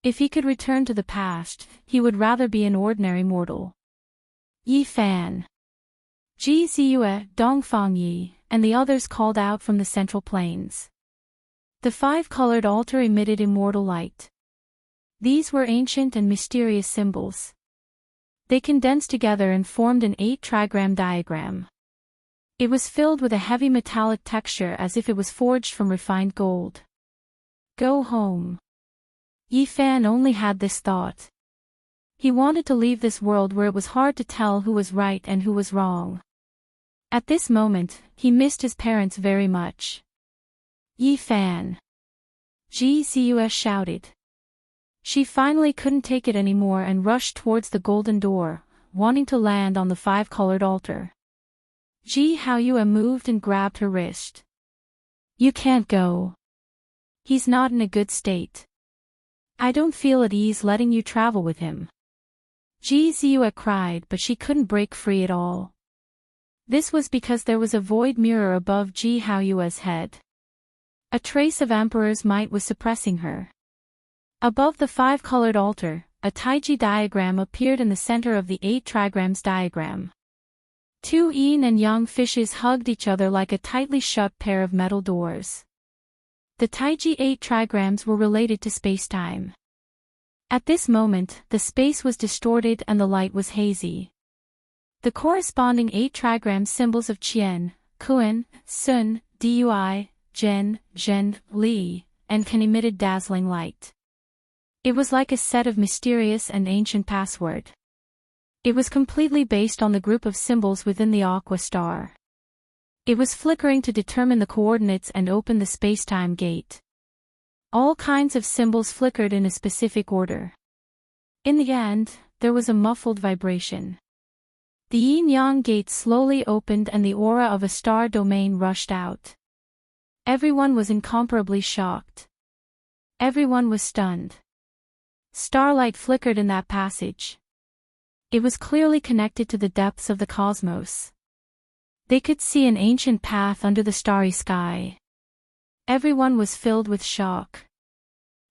If he could return to the past, he would rather be an ordinary mortal. Yi Fan, Ji Ziyue, Dongfang Yi, and the others called out from the central plains. The 5-colored altar emitted immortal light. These were ancient and mysterious symbols. They condensed together and formed an 8-trigram diagram. It was filled with a heavy metallic texture as if it was forged from refined gold. Go home. Yi Fan only had this thought. He wanted to leave this world where it was hard to tell who was right and who was wrong. At this moment, he missed his parents very much. Yi Fan! Ji Ziyue shouted. She finally couldn't take it anymore and rushed towards the golden door, wanting to land on the 5-colored altar. Ji Haoyue moved and grabbed her wrist. You can't go. He's not in a good state. I don't feel at ease letting you travel with him. Ji Ziyue cried, but she couldn't break free at all. This was because there was a void mirror above Ji Haoyue's head. A trace of Emperor's might was suppressing her. Above the 5-colored altar, a Taiji diagram appeared in the center of the 8 trigrams diagram. 2 yin and yang fishes hugged each other like a tightly shut pair of metal doors. The Taiji 8 trigrams were related to space-time. At this moment, the space was distorted and the light was hazy. The corresponding 8 trigram symbols of Qian, Kun, Sun, Dui, Zhen, Zhen, Li, and Kan emitted dazzling light. It was like a set of mysterious and ancient password. It was completely based on the group of symbols within the Aqua Star. It was flickering to determine the coordinates and open the space-time gate. All kinds of symbols flickered in a specific order. In the end, there was a muffled vibration. The yin-yang gate slowly opened and the aura of a star domain rushed out. Everyone was incomparably shocked. Everyone was stunned. Starlight flickered in that passage. It was clearly connected to the depths of the cosmos. They could see an ancient path under the starry sky. Everyone was filled with shock.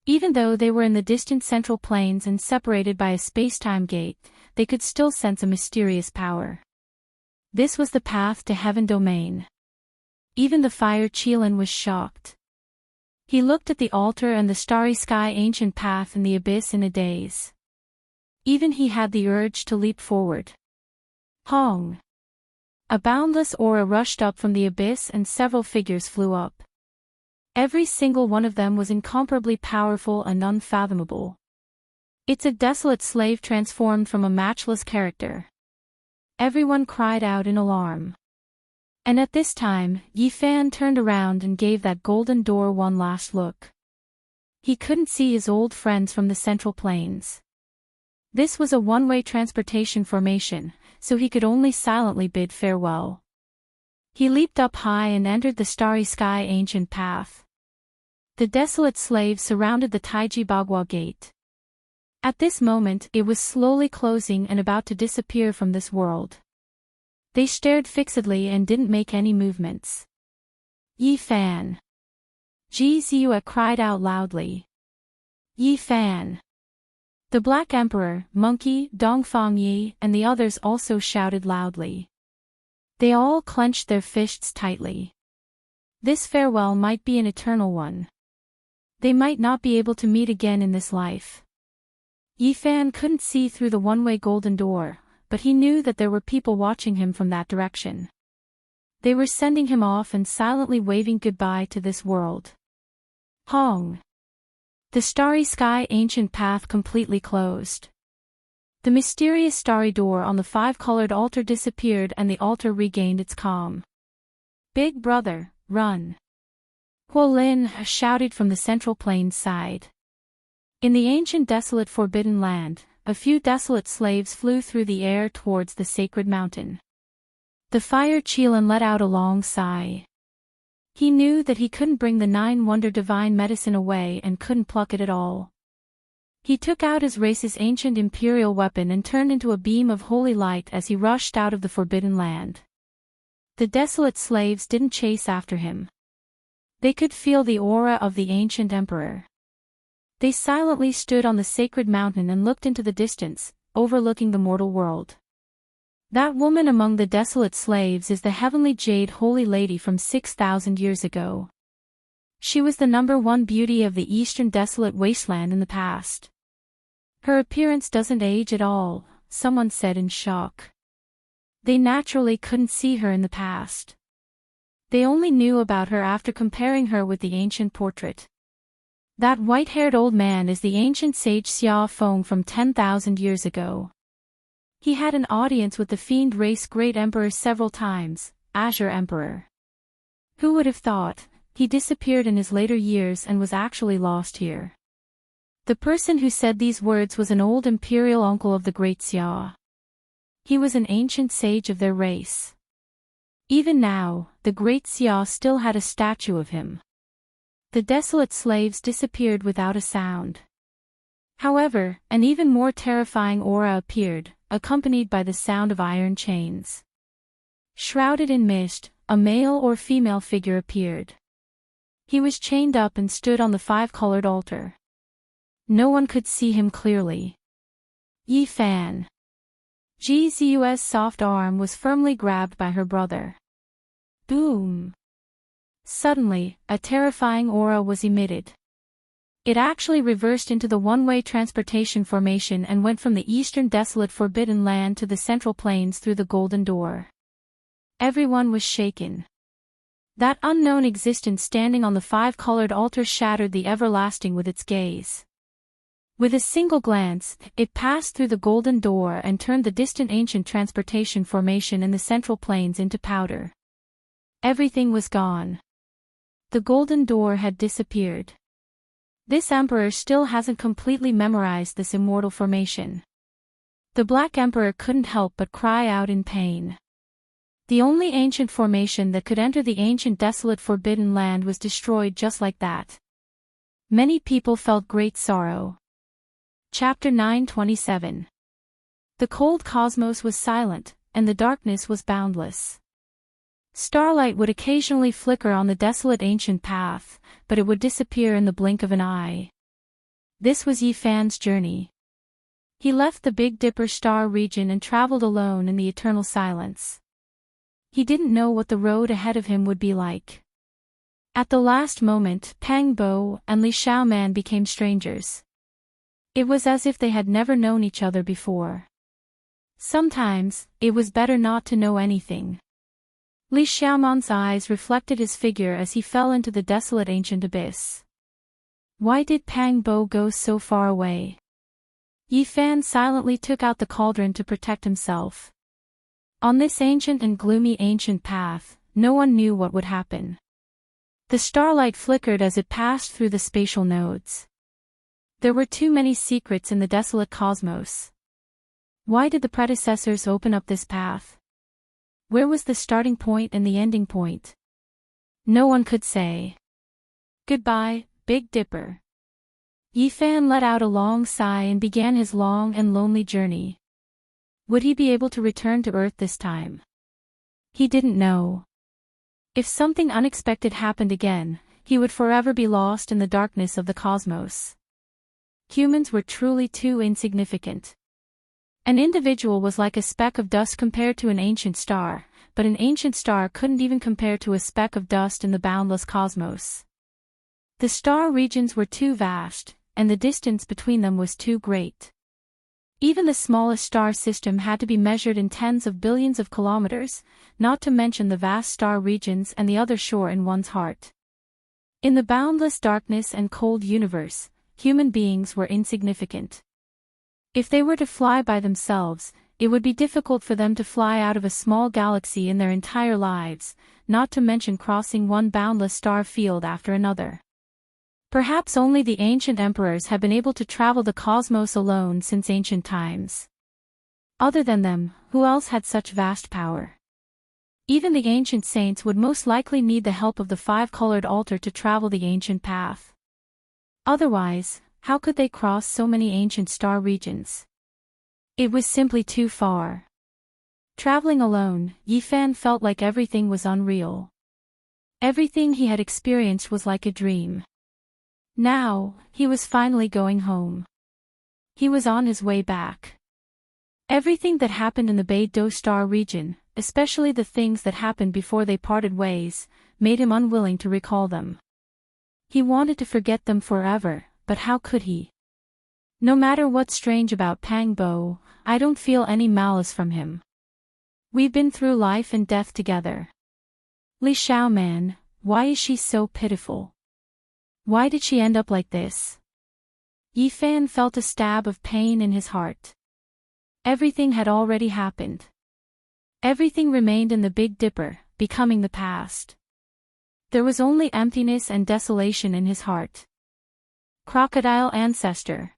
Even though they were in the distant central plains and separated by a space-time gate, they could still sense a mysterious power. This was the path to Heaven Domain. Even the Fire Qilin was shocked. He looked at the altar and the starry sky ancient path in the abyss in a daze. Even he had the urge to leap forward. Hong! A boundless aura rushed up from the abyss and several figures flew up. Every single one of them was incomparably powerful and unfathomable. It's a desolate slave transformed from a matchless character. Everyone cried out in alarm. And at this time, Yi Fan turned around and gave that golden door one last look. He couldn't see his old friends from the central plains. This was a one-way transportation formation, so he could only silently bid farewell. He leaped up high and entered the starry sky ancient path. The desolate slaves surrounded the Taiji Bagua gate. At this moment, it was slowly closing and about to disappear from this world. They stared fixedly and didn't make any movements. Yi Fan! Ji Ziyue cried out loudly. Yi Fan! The Black Emperor, Monkey, Dongfang Yi, and the others also shouted loudly. They all clenched their fists tightly. This farewell might be an eternal one. They might not be able to meet again in this life. Yi Fan couldn't see through the one-way golden door, but he knew that there were people watching him from that direction. They were sending him off and silently waving goodbye to this world. Hong! The starry sky ancient path completely closed. The mysterious starry door on the 5-colored altar disappeared and the altar regained its calm. Big brother, run! Huolin shouted from the central plains side. In the ancient desolate forbidden land, a few desolate slaves flew through the air towards the sacred mountain. The Fire Qilin let out a long sigh. He knew that he couldn't bring the 9-wonder divine medicine away and couldn't pluck it at all. He took out his race's ancient imperial weapon and turned into a beam of holy light as he rushed out of the forbidden land. The desolate slaves didn't chase after him. They could feel the aura of the ancient emperor. They silently stood on the sacred mountain and looked into the distance, overlooking the mortal world. That woman among the desolate slaves is the heavenly jade holy lady from 6,000 years ago. She was the #1 beauty of the eastern desolate wasteland in the past. Her appearance doesn't age at all, someone said in shock. They naturally couldn't see her in the past. They only knew about her after comparing her with the ancient portrait. That white-haired old man is the ancient sage Xia Feng from 10,000 years ago. He had an audience with the fiend race great emperor several times, Azure Emperor. Who would have thought? He disappeared in his later years and was actually lost here. The person who said these words was an old imperial uncle of the great Xia. He was an ancient sage of their race. Even now, the Great Xia still had a statue of him. The desolate slaves disappeared without a sound. However, an even more terrifying aura appeared, accompanied by the sound of iron chains. Shrouded in mist, a male or female figure appeared. He was chained up and stood on the five-colored altar. No one could see him clearly. Yi Fan. Ji's soft arm was firmly grabbed by her brother. Boom! Suddenly, a terrifying aura was emitted. It actually reversed into the one-way transportation formation and went from the eastern desolate forbidden land to the central plains through the golden door. Everyone was shaken. That unknown existence standing on the five-colored altar shattered the everlasting with its gaze. With a single glance, it passed through the golden door and turned the distant ancient transportation formation in the central plains into powder. Everything was gone. The golden door had disappeared. This emperor still hasn't completely memorized this immortal formation. The Black Emperor couldn't help but cry out in pain. The only ancient formation that could enter the ancient desolate forbidden land was destroyed just like that. Many people felt great sorrow. Chapter 927. The cold cosmos was silent, and the darkness was boundless. Starlight would occasionally flicker on the desolate ancient path, but it would disappear in the blink of an eye. This was Yi Fan's journey. He left the Big Dipper star region and traveled alone in the eternal silence. He didn't know what the road ahead of him would be like. At the last moment, Pang Bo and Li Xiaoman became strangers. It was as if they had never known each other before. Sometimes, it was better not to know anything. Li Xiaoman's eyes reflected his figure as he fell into the desolate ancient abyss. Why did Pang Bo go so far away? Yi Fan silently took out the cauldron to protect himself. On this ancient and gloomy ancient path, no one knew what would happen. The starlight flickered as it passed through the spatial nodes. There were too many secrets in the desolate cosmos. Why did the predecessors open up this path? Where was the starting point and the ending point? No one could say. Goodbye, Big Dipper. Yi Fan let out a long sigh and began his long and lonely journey. Would he be able to return to Earth this time? He didn't know. If something unexpected happened again, he would forever be lost in the darkness of the cosmos. Humans were truly too insignificant. An individual was like a speck of dust compared to an ancient star, but an ancient star couldn't even compare to a speck of dust in the boundless cosmos. The star regions were too vast, and the distance between them was too great. Even the smallest star system had to be measured in tens of billions of kilometers, not to mention the vast star regions and the other shore in one's heart. In the boundless darkness and cold universe, human beings were insignificant. If they were to fly by themselves, it would be difficult for them to fly out of a small galaxy in their entire lives, not to mention crossing one boundless star field after another. Perhaps only the ancient emperors had been able to travel the cosmos alone since ancient times. Other than them, who else had such vast power? Even the ancient saints would most likely need the help of the five-colored altar to travel the ancient path. Otherwise, how could they cross so many ancient star regions? It was simply too far. Traveling alone, Yi Fan felt like everything was unreal. Everything he had experienced was like a dream. Now, he was finally going home. He was on his way back. Everything that happened in the Beidou star region, especially the things that happened before they parted ways, made him unwilling to recall them. He wanted to forget them forever, but how could he? No matter what's strange about Pang Bo, I don't feel any malice from him. We've been through life and death together. Li Xiaoman, why is she so pitiful? Why did she end up like this? Yi Fan felt a stab of pain in his heart. Everything had already happened. Everything remained in the Big Dipper, becoming the past. There was only emptiness and desolation in his heart. Crocodile ancestor.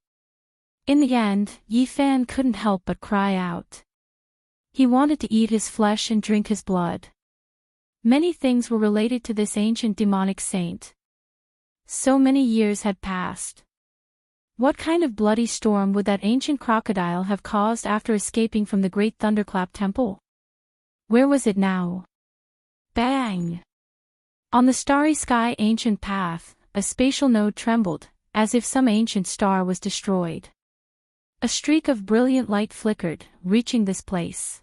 In the end, Yi Fan couldn't help but cry out. He wanted to eat his flesh and drink his blood. Many things were related to this ancient demonic saint. So many years had passed. What kind of bloody storm would that ancient crocodile have caused after escaping from the great thunderclap temple? Where was it now? Bang! On the starry sky ancient path, a spatial node trembled, as if some ancient star was destroyed. A streak of brilliant light flickered, reaching this place.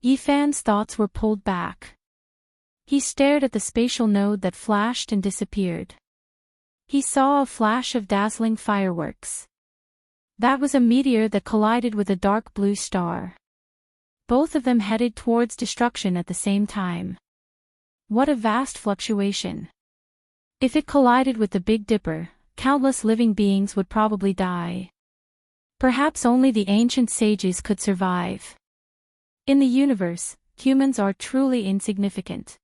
Yifan's thoughts were pulled back. He stared at the spatial node that flashed and disappeared. He saw a flash of dazzling fireworks. That was a meteor that collided with a dark blue star. Both of them headed towards destruction at the same time. What a vast fluctuation. If it collided with the Big Dipper, countless living beings would probably die. Perhaps only the ancient sages could survive. In the universe, humans are truly insignificant.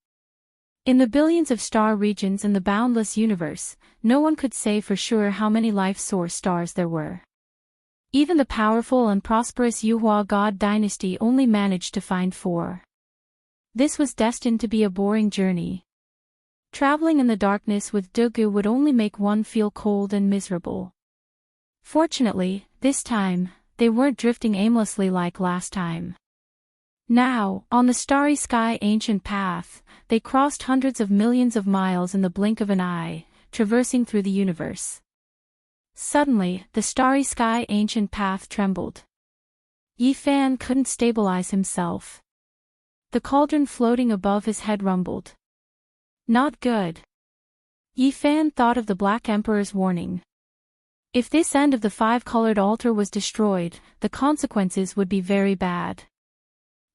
In the billions of star regions in the boundless universe, no one could say for sure how many life-source stars there were. Even the powerful and prosperous Yuhua God dynasty only managed to find 4. This was destined to be a boring journey. Traveling in the darkness with Dugu would only make one feel cold and miserable. Fortunately, this time, they weren't drifting aimlessly like last time. Now, on the starry sky ancient path, they crossed hundreds of millions of miles in the blink of an eye, traversing through the universe. Suddenly, the starry sky ancient path trembled. Yifan couldn't stabilize himself. The cauldron floating above his head rumbled. Not good. Yifan thought of the Black Emperor's warning. If this end of the 5-colored altar was destroyed, the consequences would be very bad.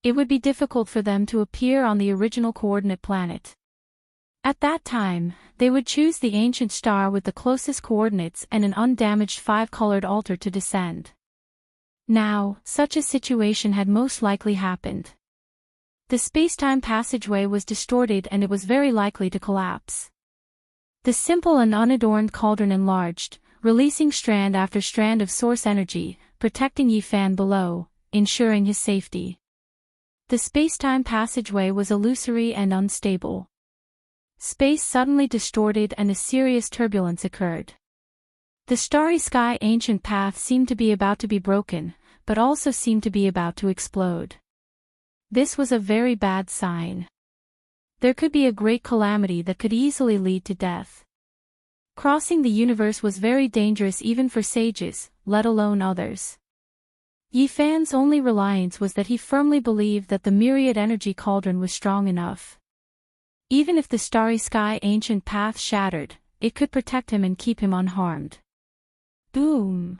It would be difficult for them to appear on the original coordinate planet. At that time, they would choose the ancient star with the closest coordinates and an undamaged 5-colored altar to descend. Now, such a situation had most likely happened. The space-time passageway was distorted and it was very likely to collapse. The simple and unadorned cauldron enlarged, releasing strand after strand of source energy, protecting Yifan below, ensuring his safety. The space-time passageway was illusory and unstable. Space suddenly distorted and a serious turbulence occurred. The starry sky ancient path seemed to be about to be broken, but also seemed to be about to explode. This was a very bad sign. There could be a great calamity that could easily lead to death. Crossing the universe was very dangerous even for sages, let alone others. Yifan's only reliance was that he firmly believed that the myriad energy cauldron was strong enough. Even if the starry sky ancient path shattered, it could protect him and keep him unharmed. Boom!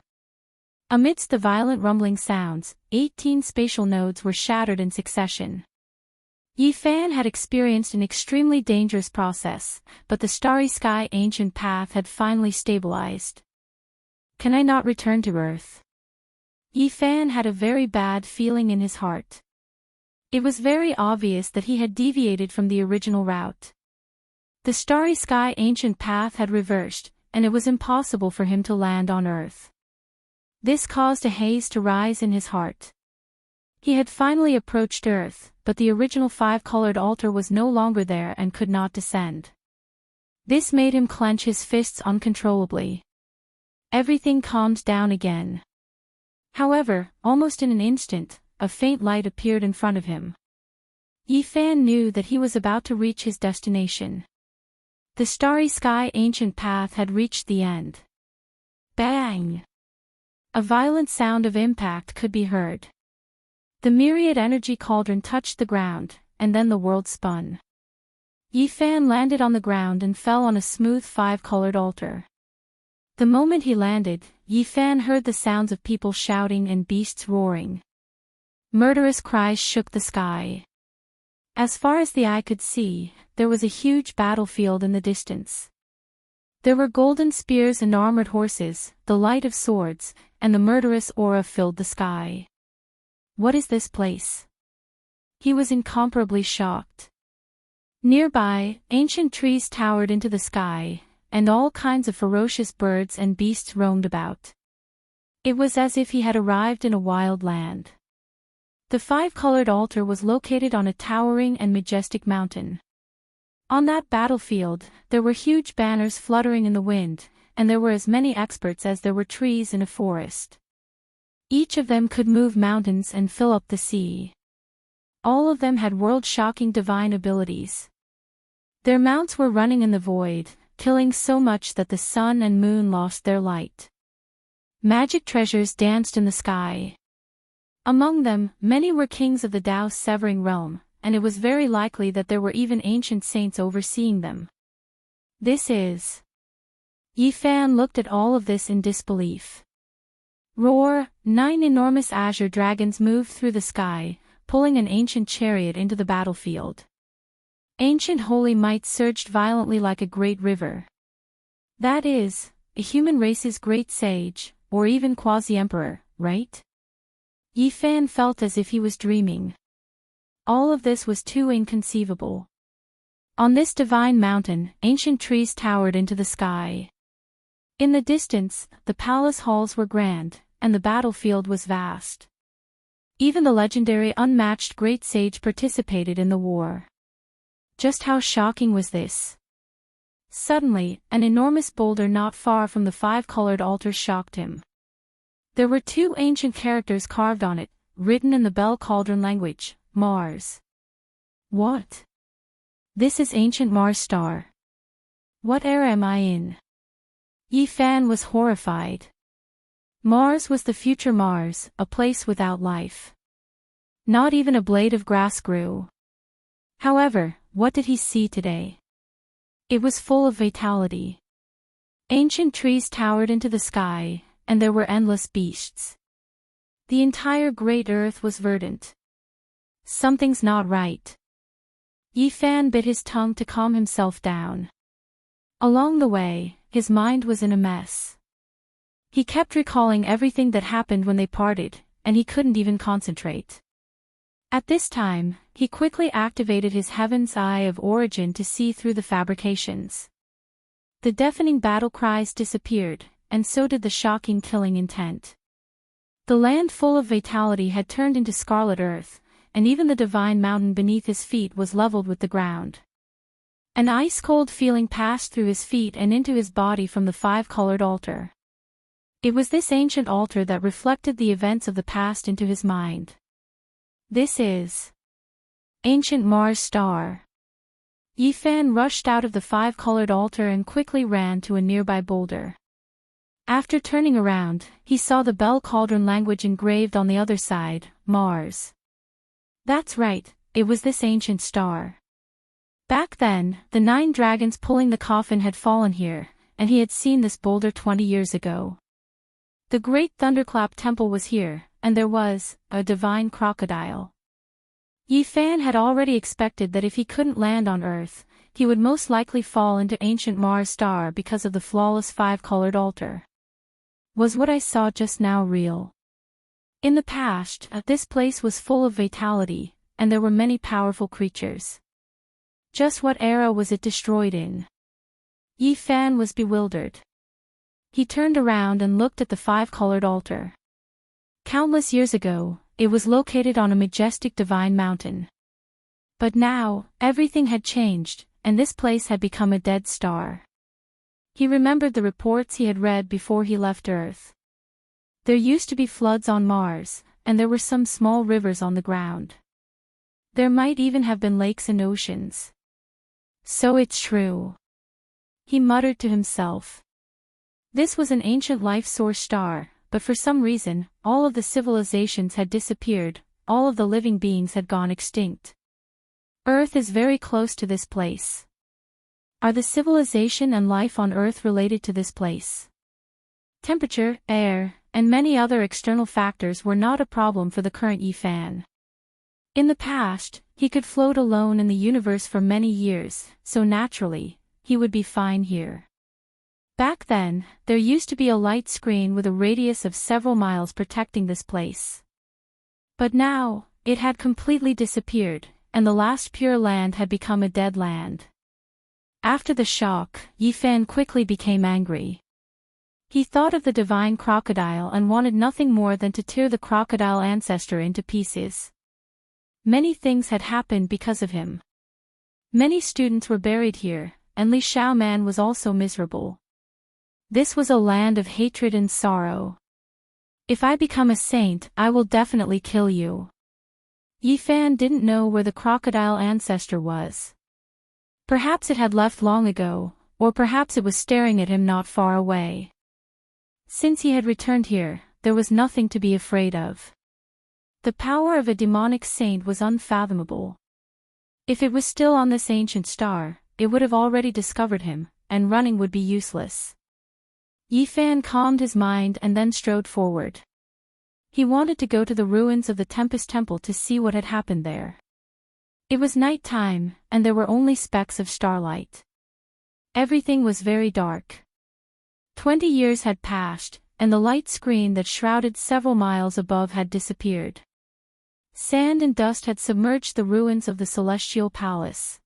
Amidst the violent rumbling sounds, 18 spatial nodes were shattered in succession. Yifan had experienced an extremely dangerous process, but the starry sky ancient path had finally stabilized. Can I not return to Earth? Yifan had a very bad feeling in his heart. It was very obvious that he had deviated from the original route. The starry sky ancient path had reversed, and it was impossible for him to land on Earth. This caused a haze to rise in his heart. He had finally approached Earth, but the original 5-colored altar was no longer there and could not descend. This made him clench his fists uncontrollably. Everything calmed down again. However, almost in an instant, a faint light appeared in front of him. Yifan knew that he was about to reach his destination. The starry sky ancient path had reached the end. Bang! A violent sound of impact could be heard. The myriad energy cauldron touched the ground, and then the world spun. Yifan landed on the ground and fell on a smooth 5-colored altar. The moment he landed, Yifan heard the sounds of people shouting and beasts roaring. Murderous cries shook the sky. As far as the eye could see, there was a huge battlefield in the distance. There were golden spears and armored horses, the light of swords, and the murderous aura filled the sky. What is this place? He was incomparably shocked. Nearby, ancient trees towered into the sky, and all kinds of ferocious birds and beasts roamed about. It was as if he had arrived in a wild land. The five-colored altar was located on a towering and majestic mountain. On that battlefield, there were huge banners fluttering in the wind, and there were as many experts as there were trees in a forest. Each of them could move mountains and fill up the sea. All of them had world-shocking divine abilities. Their mounts were running in the void, killing so much that the sun and moon lost their light. Magic treasures danced in the sky. Among them, many were kings of the Dao-severing realm, and it was very likely that there were even ancient saints overseeing them. This is... Yi Fan looked at all of this in disbelief. Roar! 9 enormous azure dragons moved through the sky, pulling an ancient chariot into the battlefield. Ancient holy might surged violently like a great river. That is, a human race's great sage, or even quasi-emperor, right? Yi Fan felt as if he was dreaming. All of this was too inconceivable. On this divine mountain, ancient trees towered into the sky. In the distance, the palace halls were grand, and the battlefield was vast. Even the legendary unmatched great sage participated in the war. Just how shocking was this? Suddenly, an enormous boulder not far from the five-colored altar shocked him. There were 2 ancient characters carved on it, written in the Bell Cauldron language, Mars. What? This is ancient Mars star. What era am I in? Yi Fan was horrified. Mars was the future Mars, a place without life. Not even a blade of grass grew. However, what did he see today? It was full of vitality. Ancient trees towered into the sky, and there were endless beasts. The entire great earth was verdant. Something's not right. Yi Fan bit his tongue to calm himself down. Along the way, his mind was in a mess. He kept recalling everything that happened when they parted, and he couldn't even concentrate. At this time, he quickly activated his Heaven's Eye of Origin to see through the fabrications. The deafening battle cries disappeared, and so did the shocking killing intent. The land full of vitality had turned into scarlet earth, and even the divine mountain beneath his feet was leveled with the ground. An ice-cold feeling passed through his feet and into his body from the five-colored altar. It was this ancient altar that reflected the events of the past into his mind. This is ancient Mars star. Yi Fan rushed out of the five-colored altar and quickly ran to a nearby boulder. After turning around, he saw the Bell Cauldron language engraved on the other side, Mars. That's right, it was this ancient star. Back then, the 9 dragons pulling the coffin had fallen here, and he had seen this boulder 20 years ago. The great Thunderclap Temple was here, and there was a divine crocodile. Yi Fan had already expected that if he couldn't land on Earth, he would most likely fall into ancient Mars star because of the flawless five-colored altar. Was what I saw just now real? In the past, this place was full of vitality, and there were many powerful creatures. Just what era was it destroyed in? Yi Fan was bewildered. He turned around and looked at the five-colored altar. Countless years ago, it was located on a majestic divine mountain. But now, everything had changed, and this place had become a dead star. He remembered the reports he had read before he left Earth. There used to be floods on Mars, and there were some small rivers on the ground. There might even have been lakes and oceans. So it's true. He muttered to himself. This was an ancient life source star, but for some reason, all of the civilizations had disappeared, all of the living beings had gone extinct. Earth is very close to this place. Are the civilization and life on Earth related to this place? Temperature, air, and many other external factors were not a problem for the current Yi Fan. In the past, he could float alone in the universe for many years, so naturally, he would be fine here. Back then, there used to be a light screen with a radius of several miles protecting this place. But now, it had completely disappeared, and the last pure land had become a dead land. After the shock, Yi Fan quickly became angry. He thought of the divine crocodile and wanted nothing more than to tear the crocodile ancestor into pieces. Many things had happened because of him. Many students were buried here, and Li Xiaoman was also miserable. This was a land of hatred and sorrow. If I become a saint, I will definitely kill you. Yifan didn't know where the crocodile ancestor was. Perhaps it had left long ago, or perhaps it was staring at him not far away. Since he had returned here, there was nothing to be afraid of. The power of a demonic saint was unfathomable. If it was still on this ancient star, it would have already discovered him, and running would be useless. Yifan calmed his mind and then strode forward. He wanted to go to the ruins of the Tempest Temple to see what had happened there. It was night time, and there were only specks of starlight. Everything was very dark. 20 years had passed, and the light screen that shrouded several miles above had disappeared. Sand and dust had submerged the ruins of the Celestial Palace.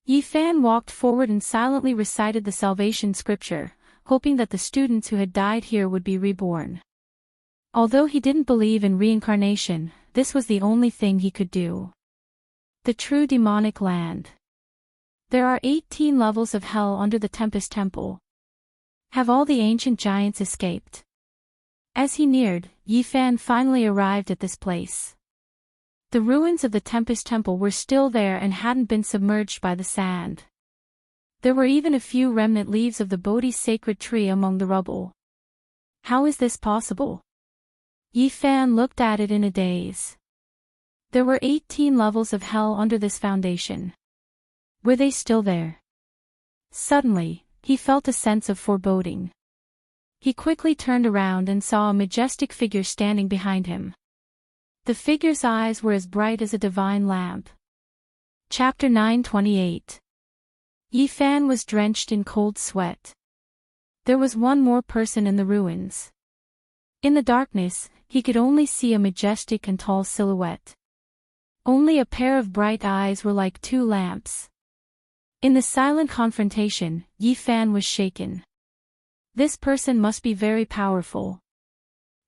Yifan walked forward and silently recited the salvation scripture, hoping that the students who had died here would be reborn. Although he didn't believe in reincarnation, this was the only thing he could do. The true demonic land. There are 18 levels of hell under the Tempest Temple. Have all the ancient giants escaped? As he neared, Yifan finally arrived at this place. The ruins of the Tempest Temple were still there and hadn't been submerged by the sand. There were even a few remnant leaves of the Bodhi sacred tree among the rubble. How is this possible? Yifan looked at it in a daze. There were 18 levels of hell under this foundation. Were they still there? Suddenly, he felt a sense of foreboding. He quickly turned around and saw a majestic figure standing behind him. The figure's eyes were as bright as a divine lamp. Chapter 9:28. Yifan was drenched in cold sweat. There was one more person in the ruins. In the darkness, he could only see a majestic and tall silhouette. Only a pair of bright eyes were like two lamps. In the silent confrontation, Yifan was shaken. This person must be very powerful.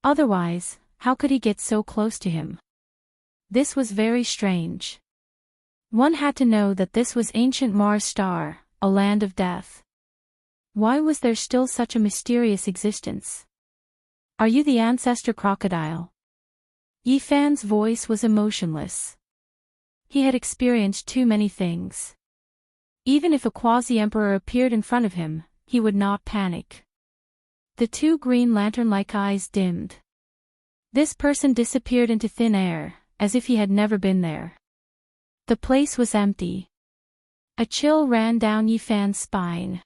Otherwise, how could he get so close to him? This was very strange. One had to know that this was ancient Mars star, a land of death. Why was there still such a mysterious existence? Are you the ancestor crocodile? Yifan's voice was emotionless. He had experienced too many things. Even if a quasi-emperor appeared in front of him, he would not panic. The two green lantern-like eyes dimmed. This person disappeared into thin air, as if he had never been there. The place was empty. A chill ran down Yifan's spine.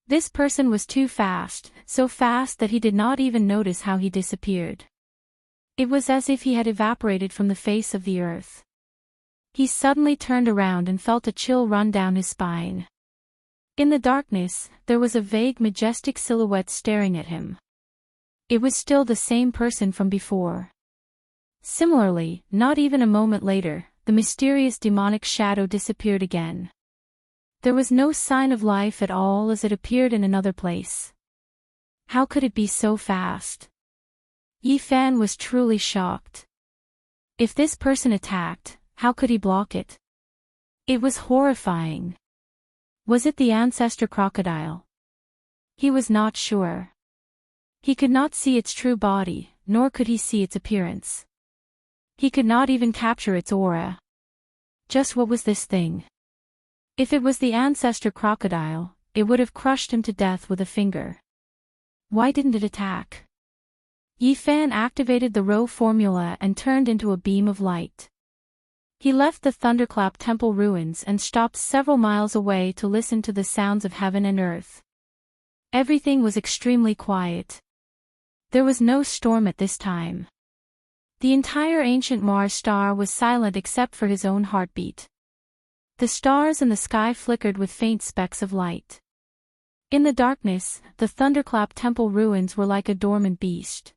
This person was too fast, so fast that he did not even notice how he disappeared. It was as if he had evaporated from the face of the earth. He suddenly turned around and felt a chill run down his spine. In the darkness, there was a vague majestic silhouette staring at him. It was still the same person from before. Similarly, not even a moment later, the mysterious demonic shadow disappeared again. There was no sign of life at all as it appeared in another place. How could it be so fast? Yifan was truly shocked. If this person attacked, how could he block it? It was horrifying. Was it the ancestor crocodile? He was not sure. He could not see its true body, nor could he see its appearance. He could not even capture its aura. Just what was this thing? If it was the ancestor crocodile, it would have crushed him to death with a finger. Why didn't it attack? Yifan activated the Rho formula and turned into a beam of light. He left the Thunderclap Temple ruins and stopped several miles away to listen to the sounds of heaven and earth. Everything was extremely quiet. There was no storm at this time. The entire ancient Mars star was silent except for his own heartbeat. The stars in the sky flickered with faint specks of light. In the darkness, the Thunderclap Temple ruins were like a dormant beast.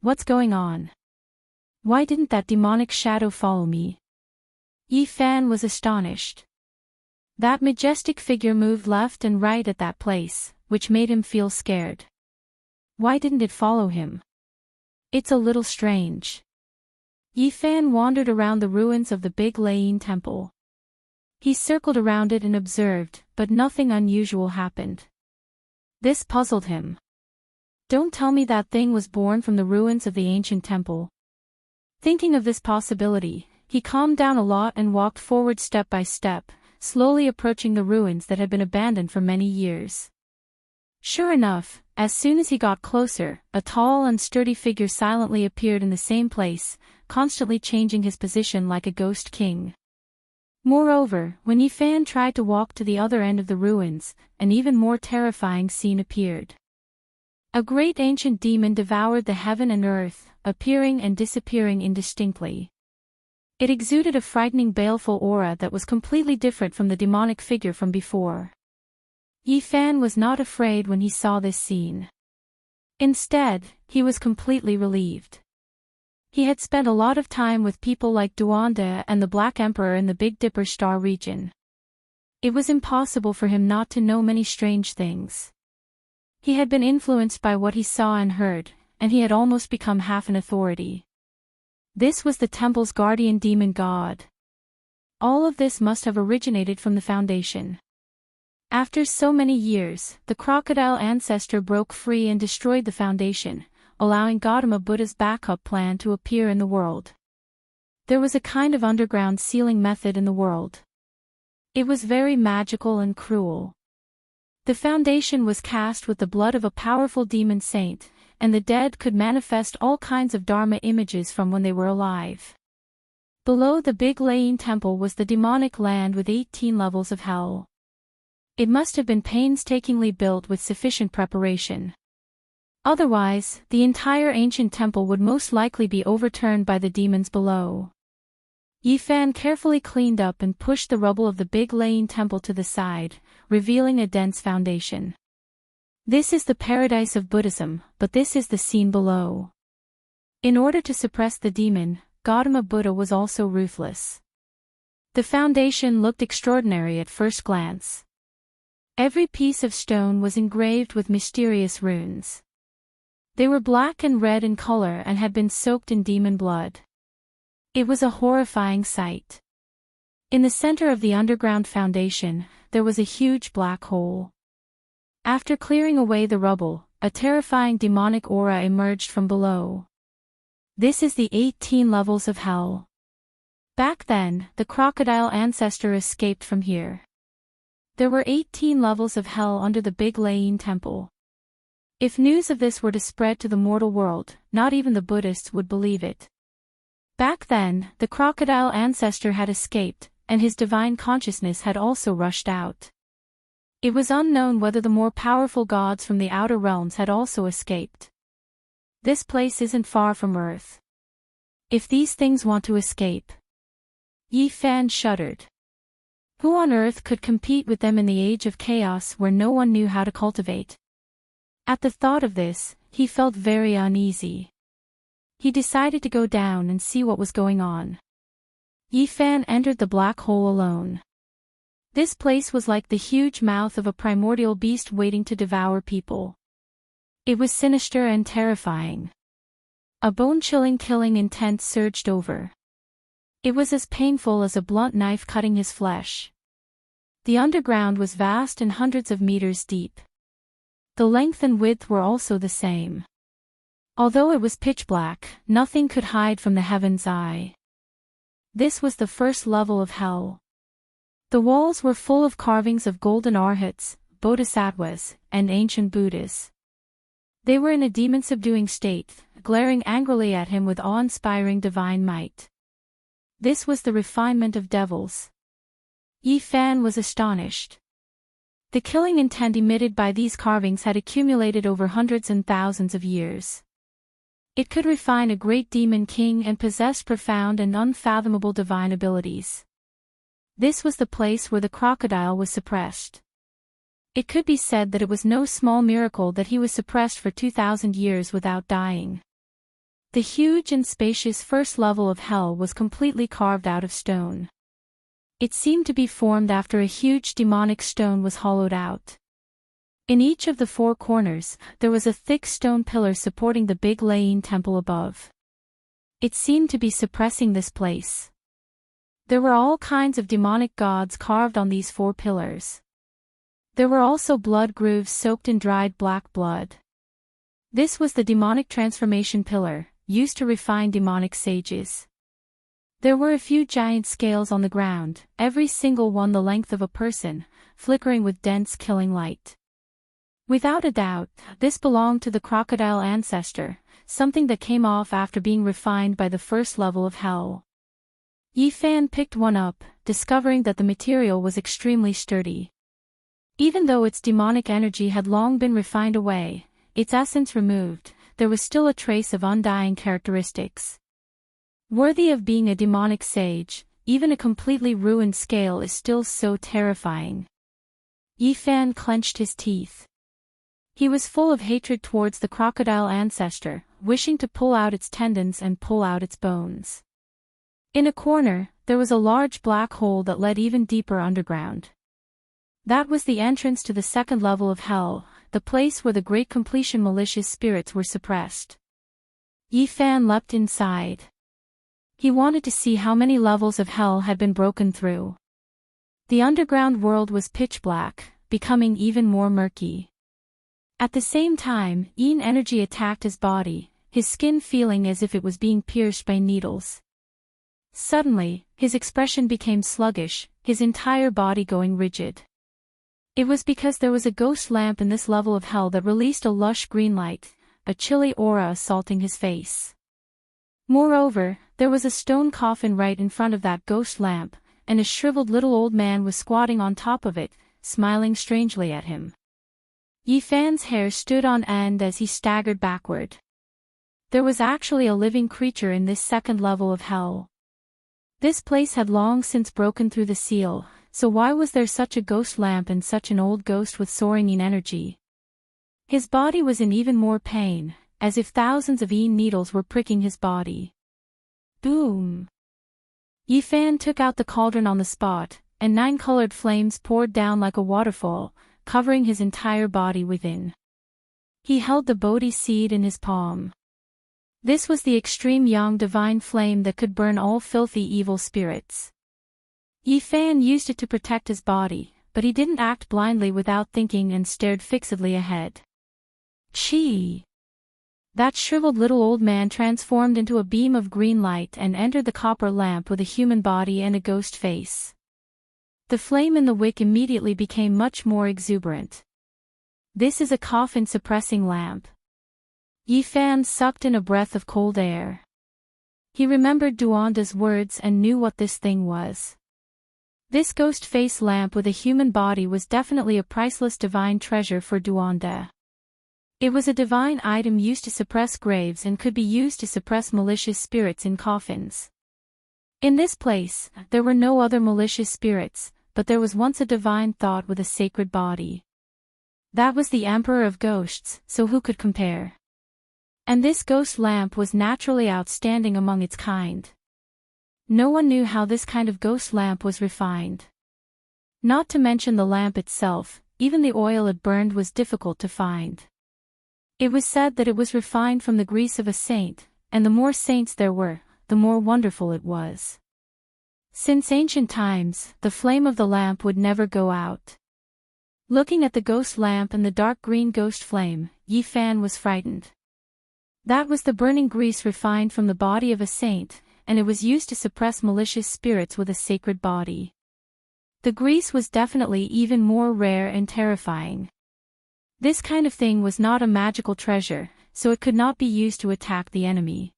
What's going on? Why didn't that demonic shadow follow me? Yifan was astonished. That majestic figure moved left and right at that place, which made him feel scared. Why didn't it follow him? It's a little strange. Yifan wandered around the ruins of the big Lane temple. He circled around it and observed, but nothing unusual happened. This puzzled him. Don't tell me that thing was born from the ruins of the ancient temple. Thinking of this possibility, he calmed down a lot and walked forward step by step, slowly approaching the ruins that had been abandoned for many years. Sure enough, as soon as he got closer, a tall and sturdy figure silently appeared in the same place, constantly changing his position like a ghost king. Moreover, when Yifan tried to walk to the other end of the ruins, an even more terrifying scene appeared. A great ancient demon devoured the heaven and earth, appearing and disappearing indistinctly. It exuded a frightening baleful aura that was completely different from the demonic figure from before. Yifan was not afraid when he saw this scene. Instead, he was completely relieved. He had spent a lot of time with people like Duanda and the Black Emperor in the Big Dipper Star region. It was impossible for him not to know many strange things. He had been influenced by what he saw and heard, and he had almost become half an authority. This was the temple's guardian demon god. All of this must have originated from the foundation. After so many years, the crocodile ancestor broke free and destroyed the foundation, allowing Gautama Buddha's backup plan to appear in the world. There was a kind of underground sealing method in the world. It was very magical and cruel. The foundation was cast with the blood of a powerful demon saint, and the dead could manifest all kinds of Dharma images from when they were alive. Below the Big Lane Temple was the demonic land with 18 levels of hell. It must have been painstakingly built with sufficient preparation. Otherwise, the entire ancient temple would most likely be overturned by the demons below. Yifan carefully cleaned up and pushed the rubble of the Big Lane Temple to the side, revealing a dense foundation. This is the paradise of Buddhism, but this is the scene below. In order to suppress the demon, Gautama Buddha was also ruthless. The foundation looked extraordinary at first glance. Every piece of stone was engraved with mysterious runes. They were black and red in color and had been soaked in demon blood. It was a horrifying sight. In the center of the underground foundation, there was a huge black hole. After clearing away the rubble, a terrifying demonic aura emerged from below. This is the 18 levels of hell. Back then, the crocodile ancestor escaped from here. There were 18 levels of hell under the Big Lane Temple. If news of this were to spread to the mortal world, not even the Buddhists would believe it. Back then, the crocodile ancestor had escaped, and his divine consciousness had also rushed out. It was unknown whether the more powerful gods from the outer realms had also escaped. This place isn't far from Earth. If these things want to escape. Yifan shuddered. Who on earth could compete with them in the age of chaos where no one knew how to cultivate? At the thought of this, he felt very uneasy. He decided to go down and see what was going on. Yifan entered the black hole alone. This place was like the huge mouth of a primordial beast waiting to devour people. It was sinister and terrifying. A bone-chilling killing intent surged over. It was as painful as a blunt knife cutting his flesh. The underground was vast and hundreds of meters deep. The length and width were also the same. Although it was pitch black, nothing could hide from the heaven's eye. This was the first level of hell. The walls were full of carvings of golden arhats, bodhisattvas, and ancient Buddhas. They were in a demon-subduing state, glaring angrily at him with awe-inspiring divine might. This was the refinement of devils. Yifan was astonished. The killing intent emitted by these carvings had accumulated over hundreds and thousands of years. It could refine a great demon king and possessed profound and unfathomable divine abilities. This was the place where the crocodile was suppressed. It could be said that it was no small miracle that he was suppressed for 2,000 years without dying. The huge and spacious first level of hell was completely carved out of stone. It seemed to be formed after a huge demonic stone was hollowed out. In each of the four corners, there was a thick stone pillar supporting the Big Lane Temple above. It seemed to be suppressing this place. There were all kinds of demonic gods carved on these 4 pillars. There were also blood grooves soaked in dried black blood. This was the demonic transformation pillar, used to refine demonic sages. There were a few giant scales on the ground, every single one the length of a person, flickering with dense killing light. Without a doubt, this belonged to the crocodile ancestor, something that came off after being refined by the first level of hell. Yifan picked one up, discovering that the material was extremely sturdy. Even though its demonic energy had long been refined away, its essence removed, there was still a trace of undying characteristics. Worthy of being a demonic sage, even a completely ruined scale is still so terrifying. Yifan clenched his teeth. He was full of hatred towards the crocodile ancestor, wishing to pull out its tendons and pull out its bones. In a corner, there was a large black hole that led even deeper underground. That was the entrance to the 2nd level of hell, the place where the great completion malicious spirits were suppressed. Yifan leapt inside. He wanted to see how many levels of hell had been broken through. The underground world was pitch black, becoming even more murky. At the same time, Yin energy attacked his body, his skin feeling as if it was being pierced by needles. Suddenly, his expression became sluggish, his entire body going rigid. It was because there was a ghost lamp in this level of hell that released a lush green light, a chilly aura assaulting his face. Moreover, there was a stone coffin right in front of that ghost lamp, and a shriveled little old man was squatting on top of it, smiling strangely at him. Yifan's hair stood on end as he staggered backward. There was actually a living creature in this 2nd level of hell. This place had long since broken through the seal, so why was there such a ghost lamp and such an old ghost with soaring Yin energy? His body was in even more pain, as if thousands of Yin needles were pricking his body. Boom! Yifan took out the cauldron on the spot, and 9 colored flames poured down like a waterfall, covering his entire body within. He held the Bodhi seed in his palm. This was the extreme yang divine flame that could burn all filthy evil spirits. Yifan used it to protect his body, but he didn't act blindly without thinking and stared fixedly ahead. Chi! That shriveled little old man transformed into a beam of green light and entered the copper lamp with a human body and a ghost face. The flame in the wick immediately became much more exuberant. This is a coffin-suppressing lamp. Yifan sucked in a breath of cold air. He remembered Duanda's words and knew what this thing was. This ghost face lamp with a human body was definitely a priceless divine treasure for Duanda. It was a divine item used to suppress graves and could be used to suppress malicious spirits in coffins. In this place, there were no other malicious spirits, but there was once a divine thought with a sacred body. That was the Emperor of Ghosts, so who could compare? And this ghost lamp was naturally outstanding among its kind. No one knew how this kind of ghost lamp was refined. Not to mention the lamp itself, even the oil it burned was difficult to find. It was said that it was refined from the grease of a saint, and the more saints there were, the more wonderful it was. Since ancient times, the flame of the lamp would never go out. Looking at the ghost lamp and the dark green ghost flame, Yifan was frightened. That was the burning grease refined from the body of a saint, and it was used to suppress malicious spirits with a sacred body. The grease was definitely even more rare and terrifying. This kind of thing was not a magical treasure, so it could not be used to attack the enemy.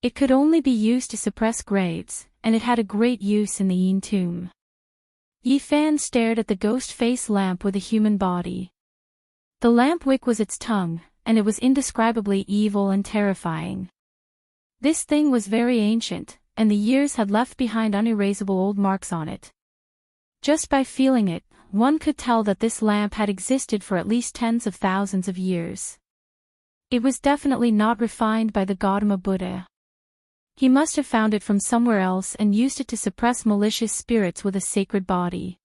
It could only be used to suppress graves, and it had a great use in the Yin tomb. Yifan stared at the ghost face lamp with a human body. The lamp wick was its tongue, and it was indescribably evil and terrifying. This thing was very ancient, and the years had left behind unerasable old marks on it. Just by feeling it, one could tell that this lamp had existed for at least tens of thousands of years. It was definitely not refined by the Gautama Buddha. He must have found it from somewhere else and used it to suppress malicious spirits with a sacred body.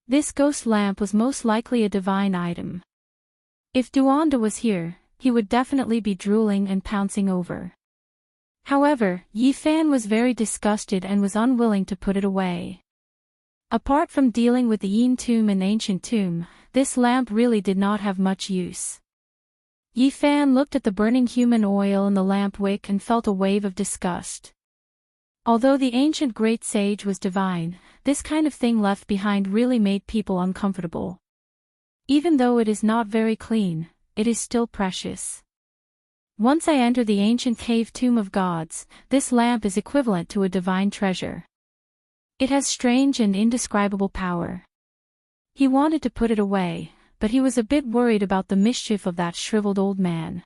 This ghost lamp was most likely a divine item. If Duanda was here, he would definitely be drooling and pouncing over. However, Yi Fan was very disgusted and was unwilling to put it away. Apart from dealing with the Yin tomb and ancient tomb, this lamp really did not have much use. Yi Fan looked at the burning human oil in the lamp wick and felt a wave of disgust. Although the ancient great sage was divine, this kind of thing left behind really made people uncomfortable. Even though it is not very clean, it is still precious. Once I enter the ancient cave tomb of gods, this lamp is equivalent to a divine treasure. It has strange and indescribable power. He wanted to put it away, but he was a bit worried about the mischief of that shriveled old man.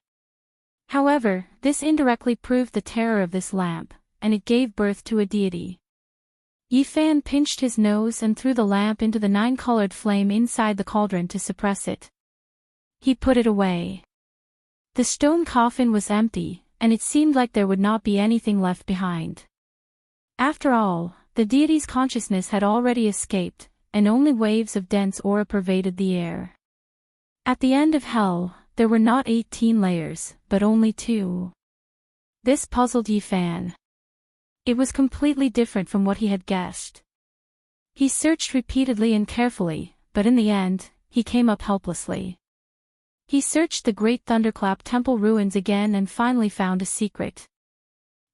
However, this indirectly proved the terror of this lamp, and it gave birth to a deity. Yi Fan pinched his nose and threw the lamp into the 9-colored flame inside the cauldron to suppress it. He put it away. The stone coffin was empty, and it seemed like there would not be anything left behind. After all, the deity's consciousness had already escaped, and only waves of dense aura pervaded the air. At the end of hell, there were not 18 layers, but only 2. This puzzled Yi Fan. It was completely different from what he had guessed. He searched repeatedly and carefully, but in the end, he came up helplessly. He searched the Great Thunderclap Temple ruins again and finally found a secret.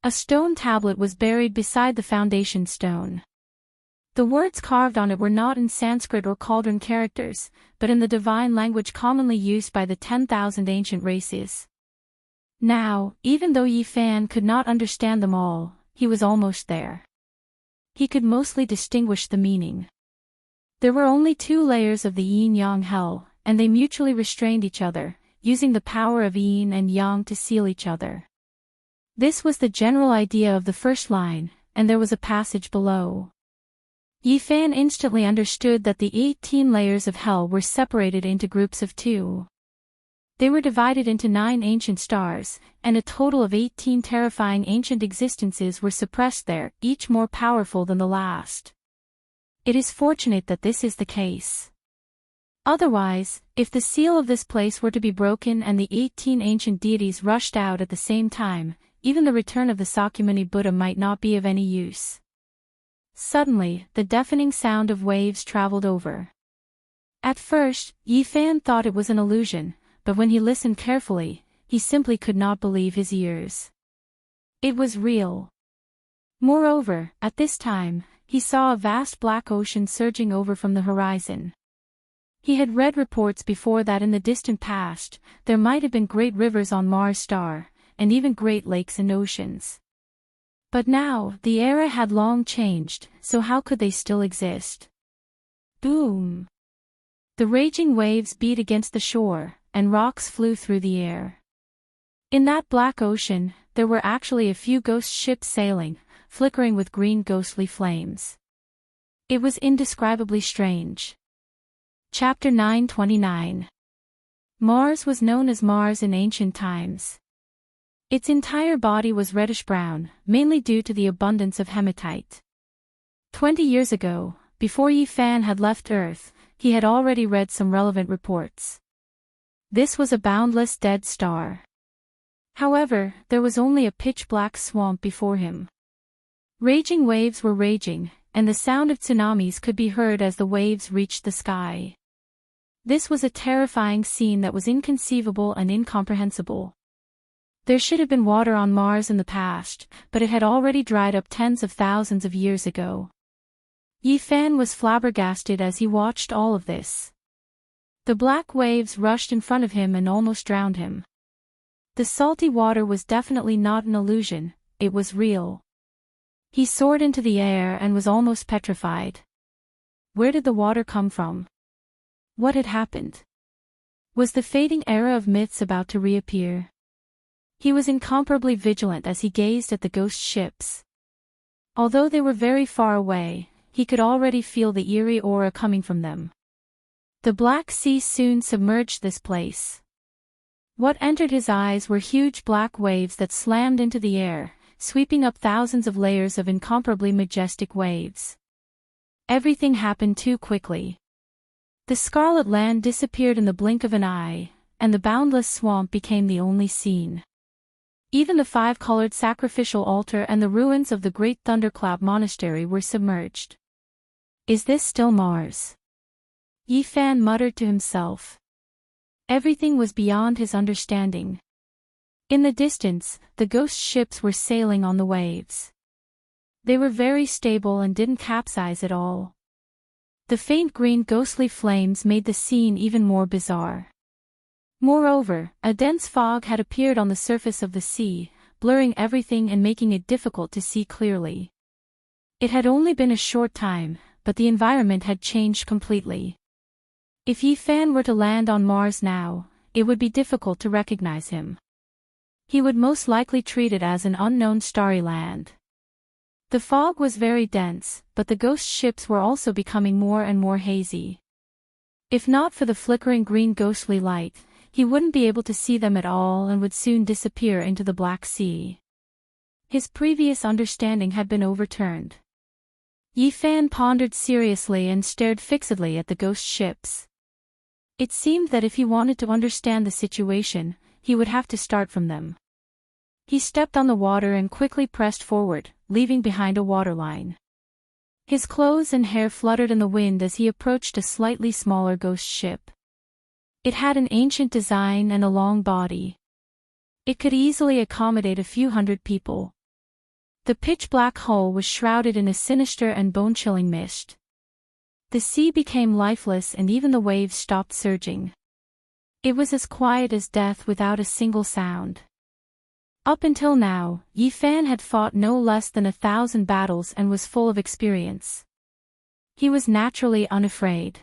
A stone tablet was buried beside the foundation stone. The words carved on it were not in Sanskrit or cauldron characters, but in the divine language commonly used by the 10,000 ancient races. Now, even though Yi Fan could not understand them all, he was almost there. He could mostly distinguish the meaning. There were only 2 layers of the yin-yang hell, and they mutually restrained each other, using the power of yin and yang to seal each other. This was the general idea of the first line, and there was a passage below. Yi Fan instantly understood that the 18 layers of hell were separated into groups of 2. They were divided into 9 ancient stars, and a total of 18 terrifying ancient existences were suppressed there, each more powerful than the last. It is fortunate that this is the case. Otherwise, if the seal of this place were to be broken and the 18 ancient deities rushed out at the same time, even the return of the Sakyamuni Buddha might not be of any use. Suddenly, the deafening sound of waves traveled over. At first, Yi Fan thought it was an illusion, but when he listened carefully, he simply could not believe his ears. It was real. Moreover, at this time, he saw a vast black ocean surging over from the horizon. He had read reports before that in the distant past, there might have been great rivers on Mars' star, and even great lakes and oceans. But now, the era had long changed, so how could they still exist? Boom! The raging waves beat against the shore, and rocks flew through the air. In that black ocean, there were actually a few ghost ships sailing, flickering with green ghostly flames. It was indescribably strange. Chapter 929. Mars was known as Mars in ancient times. Its entire body was reddish-brown, mainly due to the abundance of hematite. 20 years ago, before Yi Fan had left Earth, he had already read some relevant reports. This was a boundless dead star. However, there was only a pitch-black swamp before him. Raging waves were raging, and the sound of tsunamis could be heard as the waves reached the sky. This was a terrifying scene that was inconceivable and incomprehensible. There should have been water on Mars in the past, but it had already dried up tens of thousands of years ago. Yi Fan was flabbergasted as he watched all of this. The black waves rushed in front of him and almost drowned him. The salty water was definitely not an illusion, it was real. He soared into the air and was almost petrified. Where did the water come from? What had happened? Was the fading era of myths about to reappear? He was incomparably vigilant as he gazed at the ghost ships. Although they were very far away, he could already feel the eerie aura coming from them. The Black Sea soon submerged this place. What entered his eyes were huge black waves that slammed into the air, sweeping up thousands of layers of incomparably majestic waves. Everything happened too quickly. The scarlet land disappeared in the blink of an eye, and the boundless swamp became the only scene. Even the five-colored sacrificial altar and the ruins of the great thunderclap monastery were submerged. Is this still Mars? Yifan muttered to himself. Everything was beyond his understanding. In the distance, the ghost ships were sailing on the waves. They were very stable and didn't capsize at all. The faint green ghostly flames made the scene even more bizarre. Moreover, a dense fog had appeared on the surface of the sea, blurring everything and making it difficult to see clearly. It had only been a short time, but the environment had changed completely. If Yifan were to land on Mars now, it would be difficult to recognize him. He would most likely treat it as an unknown starry land. The fog was very dense, but the ghost ships were also becoming more and more hazy. If not for the flickering green ghostly light, he wouldn't be able to see them at all and would soon disappear into the Black Sea. His previous understanding had been overturned. Yifan pondered seriously and stared fixedly at the ghost ships. It seemed that if he wanted to understand the situation, he would have to start from them. He stepped on the water and quickly pressed forward, leaving behind a waterline. His clothes and hair fluttered in the wind as he approached a slightly smaller ghost ship. It had an ancient design and a long body. It could easily accommodate a few hundred people. The pitch-black hull was shrouded in a sinister and bone-chilling mist. The sea became lifeless and even the waves stopped surging. It was as quiet as death without a single sound. Up until now, Yifan had fought no less than 1,000 battles and was full of experience. He was naturally unafraid.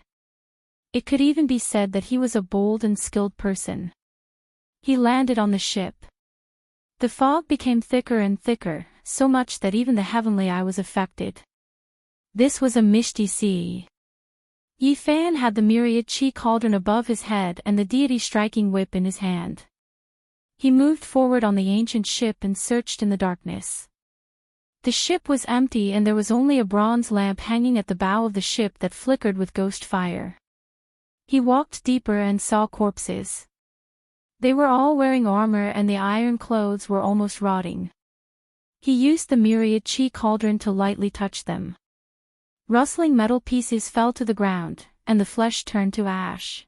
It could even be said that he was a bold and skilled person. He landed on the ship. The fog became thicker and thicker, so much that even the heavenly eye was affected. This was a misty sea. Yifan had the myriad chi cauldron above his head and the deity striking whip in his hand. He moved forward on the ancient ship and searched in the darkness. The ship was empty and there was only a bronze lamp hanging at the bow of the ship that flickered with ghost fire. He walked deeper and saw corpses. They were all wearing armor and the iron clothes were almost rotting. He used the myriad chi cauldron to lightly touch them. Rustling metal pieces fell to the ground, and the flesh turned to ash.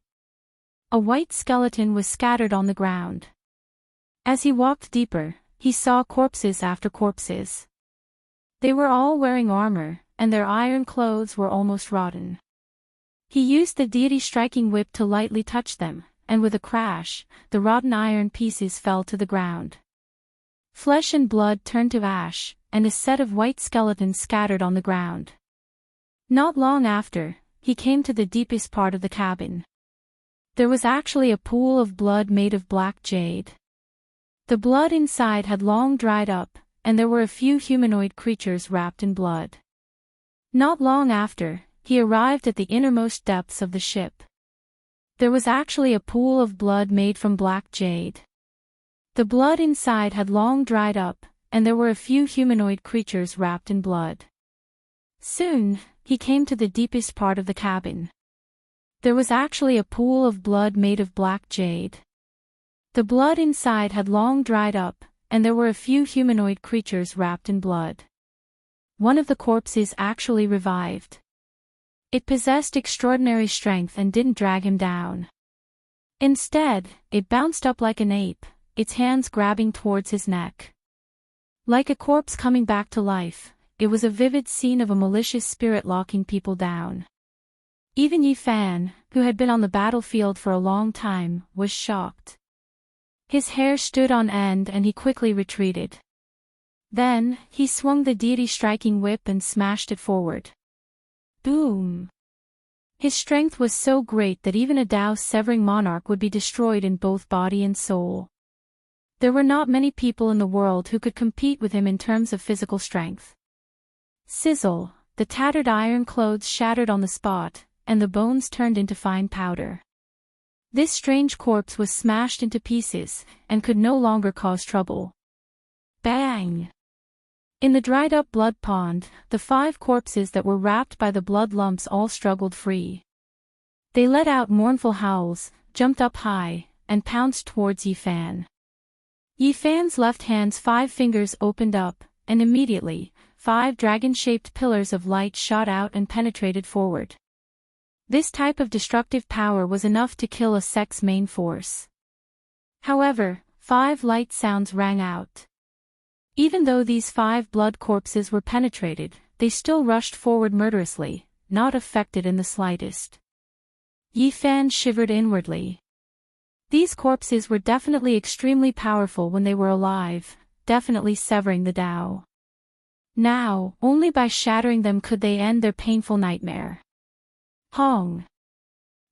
A white skeleton was scattered on the ground. As he walked deeper, he saw corpses after corpses. They were all wearing armor, and their iron clothes were almost rotten. He used the deity striking whip to lightly touch them, and with a crash, the rotten iron pieces fell to the ground. Flesh and blood turned to ash, and a set of white skeletons scattered on the ground. Not long after, he came to the deepest part of the cabin. There was actually a pool of blood made of black jade. The blood inside had long dried up, and there were a few humanoid creatures wrapped in blood. Not long after, he arrived at the innermost depths of the ship. There was actually a pool of blood made from black jade. The blood inside had long dried up, and there were a few humanoid creatures wrapped in blood. Soon, he came to the deepest part of the cabin. There was actually a pool of blood made of black jade. The blood inside had long dried up, and there were a few humanoid creatures wrapped in blood. One of the corpses actually revived. It possessed extraordinary strength and didn't drag him down. Instead, it bounced up like an ape, its hands grabbing towards his neck. Like a corpse coming back to life, it was a vivid scene of a malicious spirit locking people down. Even Yifan, who had been on the battlefield for a long time, was shocked. His hair stood on end and he quickly retreated. Then, he swung the deity striking whip and smashed it forward. Boom! His strength was so great that even a Tao-severing monarch would be destroyed in both body and soul. There were not many people in the world who could compete with him in terms of physical strength. Sizzle, the tattered iron clothes shattered on the spot, and the bones turned into fine powder. This strange corpse was smashed into pieces, and could no longer cause trouble. Bang! In the dried-up blood pond, the 5 corpses that were wrapped by the blood lumps all struggled free. They let out mournful howls, jumped up high, and pounced towards Yifan. Yi Fan's left hand's 5 fingers opened up, and immediately, 5 dragon-shaped pillars of light shot out and penetrated forward. This type of destructive power was enough to kill a sect's main force. However, 5 light sounds rang out. Even though these 5 blood corpses were penetrated, they still rushed forward murderously, not affected in the slightest. Yi Fan shivered inwardly. These corpses were definitely extremely powerful when they were alive, definitely severing the Tao. Now, only by shattering them could they end their painful nightmare. Hong!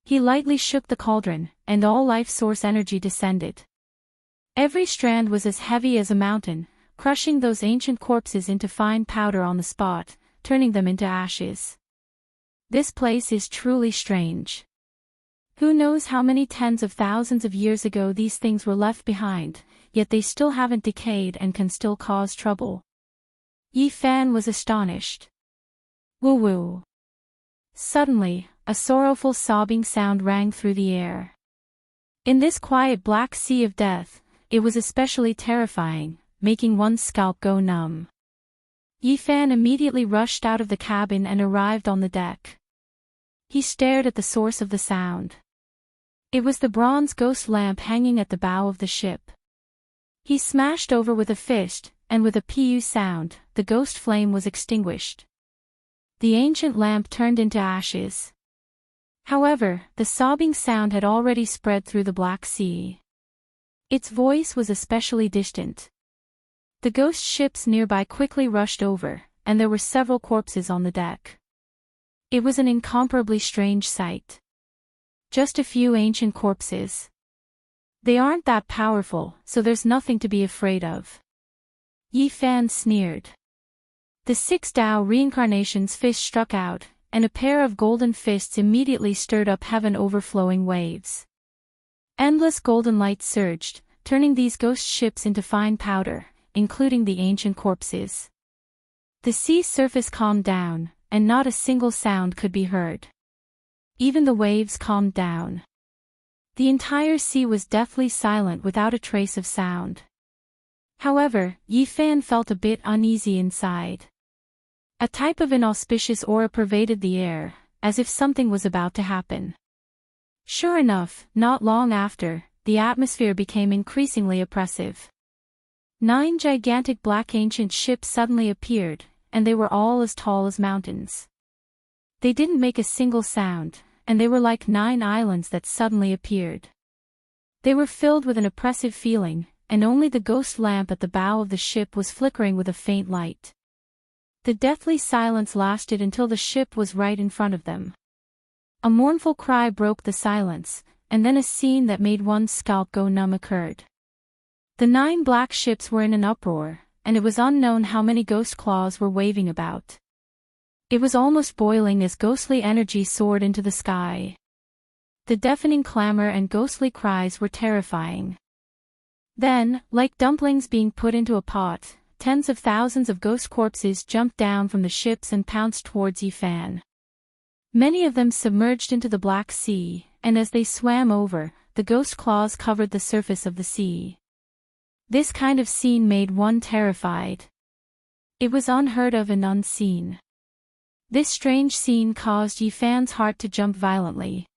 He lightly shook the cauldron, and all life source energy descended. Every strand was as heavy as a mountain, crushing those ancient corpses into fine powder on the spot, turning them into ashes. This place is truly strange. Who knows how many tens of thousands of years ago these things were left behind, yet they still haven't decayed and can still cause trouble. Yi Fan was astonished. Woo-woo. Suddenly, a sorrowful sobbing sound rang through the air. In this quiet black sea of death, it was especially terrifying, making one's scalp go numb. Yi Fan immediately rushed out of the cabin and arrived on the deck. He stared at the source of the sound. It was the bronze ghost lamp hanging at the bow of the ship. He smashed over with a fist, and with a pu sound, the ghost flame was extinguished. The ancient lamp turned into ashes. However, the sobbing sound had already spread through the Black Sea. Its voice was especially distant. The ghost ships nearby quickly rushed over, and there were several corpses on the deck. It was an incomparably strange sight. Just a few ancient corpses. They aren't that powerful, so there's nothing to be afraid of. Yi Fan sneered. The 6 Tao reincarnation's fist struck out, and a pair of golden fists immediately stirred up heaven overflowing waves. Endless golden light surged, turning these ghost ships into fine powder, including the ancient corpses. The sea surface calmed down, and not a single sound could be heard. Even the waves calmed down. The entire sea was deathly silent without a trace of sound. However, Yi Fan felt a bit uneasy inside. A type of inauspicious aura pervaded the air, as if something was about to happen. Sure enough, not long after, the atmosphere became increasingly oppressive. 9 gigantic black ancient ships suddenly appeared, and they were all as tall as mountains. They didn't make a single sound, and they were like 9 islands that suddenly appeared. They were filled with an oppressive feeling, and only the ghost lamp at the bow of the ship was flickering with a faint light. The deathly silence lasted until the ship was right in front of them. A mournful cry broke the silence, and then a scene that made one's scalp go numb occurred. The 9 black ships were in an uproar, and it was unknown how many ghost claws were waving about. It was almost boiling as ghostly energy soared into the sky. The deafening clamor and ghostly cries were terrifying. Then, like dumplings being put into a pot, tens of thousands of ghost corpses jumped down from the ships and pounced towards Yi Fan. Many of them submerged into the Black Sea, and as they swam over, the ghost claws covered the surface of the sea. This kind of scene made one terrified. It was unheard of and unseen. This strange scene caused Yi Fan's heart to jump violently.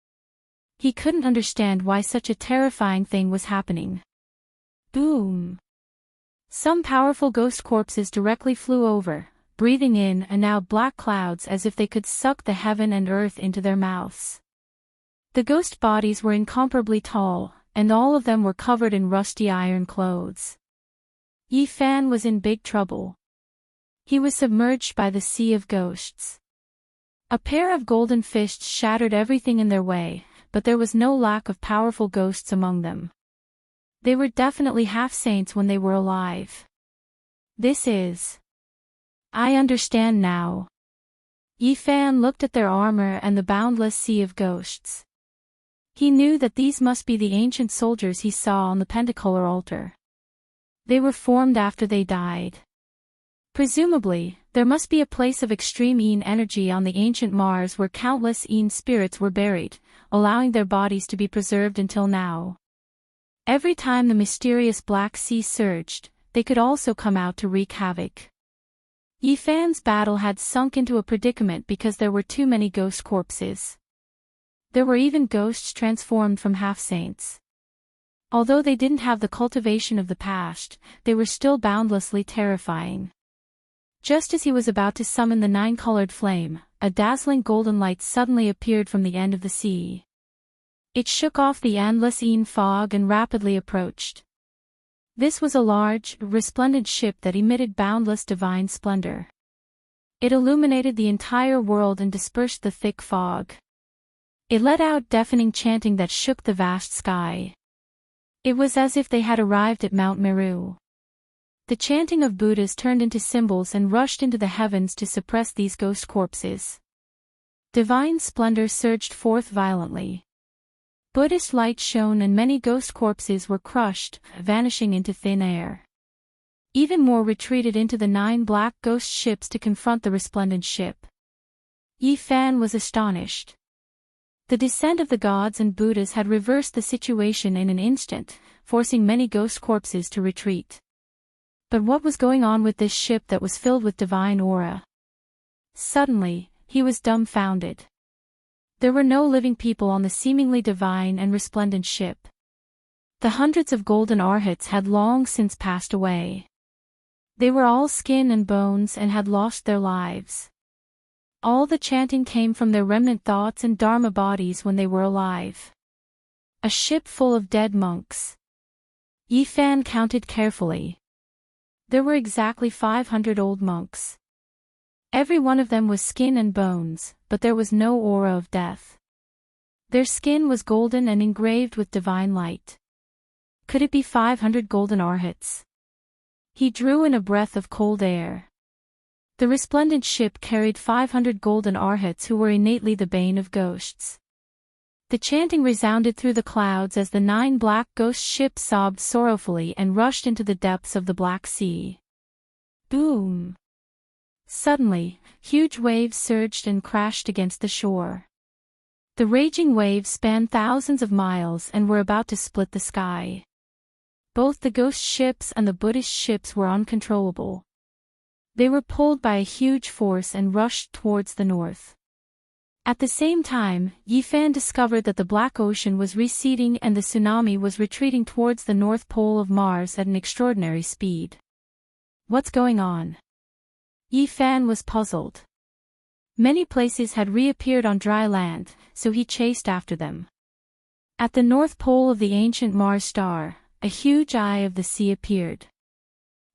He couldn't understand why such a terrifying thing was happening. Boom! Some powerful ghost corpses directly flew over, breathing in and out black clouds as if they could suck the heaven and earth into their mouths. The ghost bodies were incomparably tall, and all of them were covered in rusty iron clothes. Yi Fan was in big trouble. He was submerged by the sea of ghosts. A pair of golden fists shattered everything in their way, but there was no lack of powerful ghosts among them. They were definitely half-saints when they were alive. I understand now. Yi Fan looked at their armor and the boundless sea of ghosts. He knew that these must be the ancient soldiers he saw on the pentacolor altar. They were formed after they died. Presumably, there must be a place of extreme Yin energy on the ancient Mars where countless Yin spirits were buried, allowing their bodies to be preserved until now. Every time the mysterious Black Sea surged, they could also come out to wreak havoc. Yifan's battle had sunk into a predicament because there were too many ghost corpses. There were even ghosts transformed from half-saints. Although they didn't have the cultivation of the past, they were still boundlessly terrifying. Just as he was about to summon the nine-colored flame, a dazzling golden light suddenly appeared from the end of the sea. It shook off the endless fog and rapidly approached. This was a large, resplendent ship that emitted boundless divine splendor. It illuminated the entire world and dispersed the thick fog. It let out deafening chanting that shook the vast sky. It was as if they had arrived at Mount Meru. The chanting of Buddhas turned into symbols and rushed into the heavens to suppress these ghost corpses. Divine splendor surged forth violently. Buddhist light shone and many ghost corpses were crushed, vanishing into thin air. Even more retreated into the 9 black ghost ships to confront the resplendent ship. Yifan was astonished. The descent of the gods and Buddhas had reversed the situation in an instant, forcing many ghost corpses to retreat. But what was going on with this ship that was filled with divine aura? Suddenly, he was dumbfounded. There were no living people on the seemingly divine and resplendent ship. The hundreds of golden arhats had long since passed away. They were all skin and bones and had lost their lives. All the chanting came from their remnant thoughts and dharma bodies when they were alive. A ship full of dead monks. Yifan counted carefully. There were exactly 500 old monks. Every one of them was skin and bones, but there was no aura of death. Their skin was golden and engraved with divine light. Could it be 500 golden arhats? He drew in a breath of cold air. The resplendent ship carried 500 golden arhats who were innately the bane of ghosts. The chanting resounded through the clouds as the 9 black ghost ships sobbed sorrowfully and rushed into the depths of the Black Sea. Boom! Suddenly, huge waves surged and crashed against the shore. The raging waves spanned thousands of miles and were about to split the sky. Both the ghost ships and the Buddhist ships were uncontrollable. They were pulled by a huge force and rushed towards the north. At the same time, Yifan discovered that the Black Ocean was receding and the tsunami was retreating towards the North Pole of Mars at an extraordinary speed. What's going on? Yifan was puzzled. Many places had reappeared on dry land, so he chased after them. At the North Pole of the ancient Mars star, a huge eye of the sea appeared.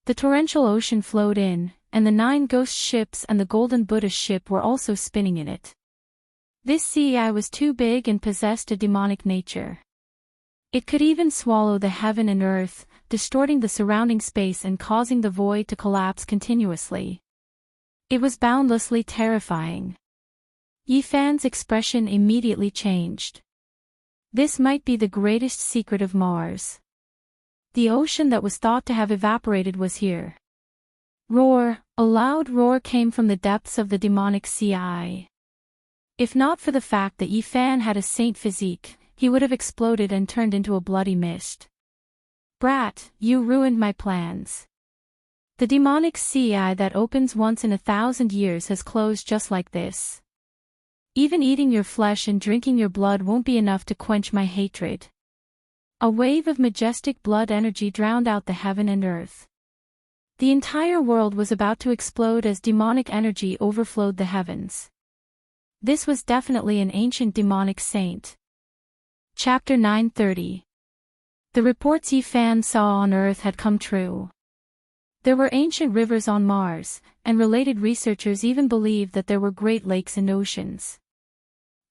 The torrential ocean flowed in, and the 9 ghost ships and the golden Buddha ship were also spinning in it. This sea eye was too big and possessed a demonic nature. It could even swallow the heaven and earth, distorting the surrounding space and causing the void to collapse continuously. It was boundlessly terrifying. Yifan's expression immediately changed. This might be the greatest secret of Mars. The ocean that was thought to have evaporated was here. Roar! A loud roar came from the depths of the demonic sea eye. If not for the fact that Yifan had a saint physique, he would have exploded and turned into a bloody mist. Brat, you ruined my plans. The demonic sea eye that opens once in 1,000 years has closed just like this. Even eating your flesh and drinking your blood won't be enough to quench my hatred. A wave of majestic blood energy drowned out the heaven and earth. The entire world was about to explode as demonic energy overflowed the heavens. This was definitely an ancient demonic saint. Chapter 930. The reports Yifan saw on Earth had come true. There were ancient rivers on Mars, and related researchers even believed that there were great lakes and oceans.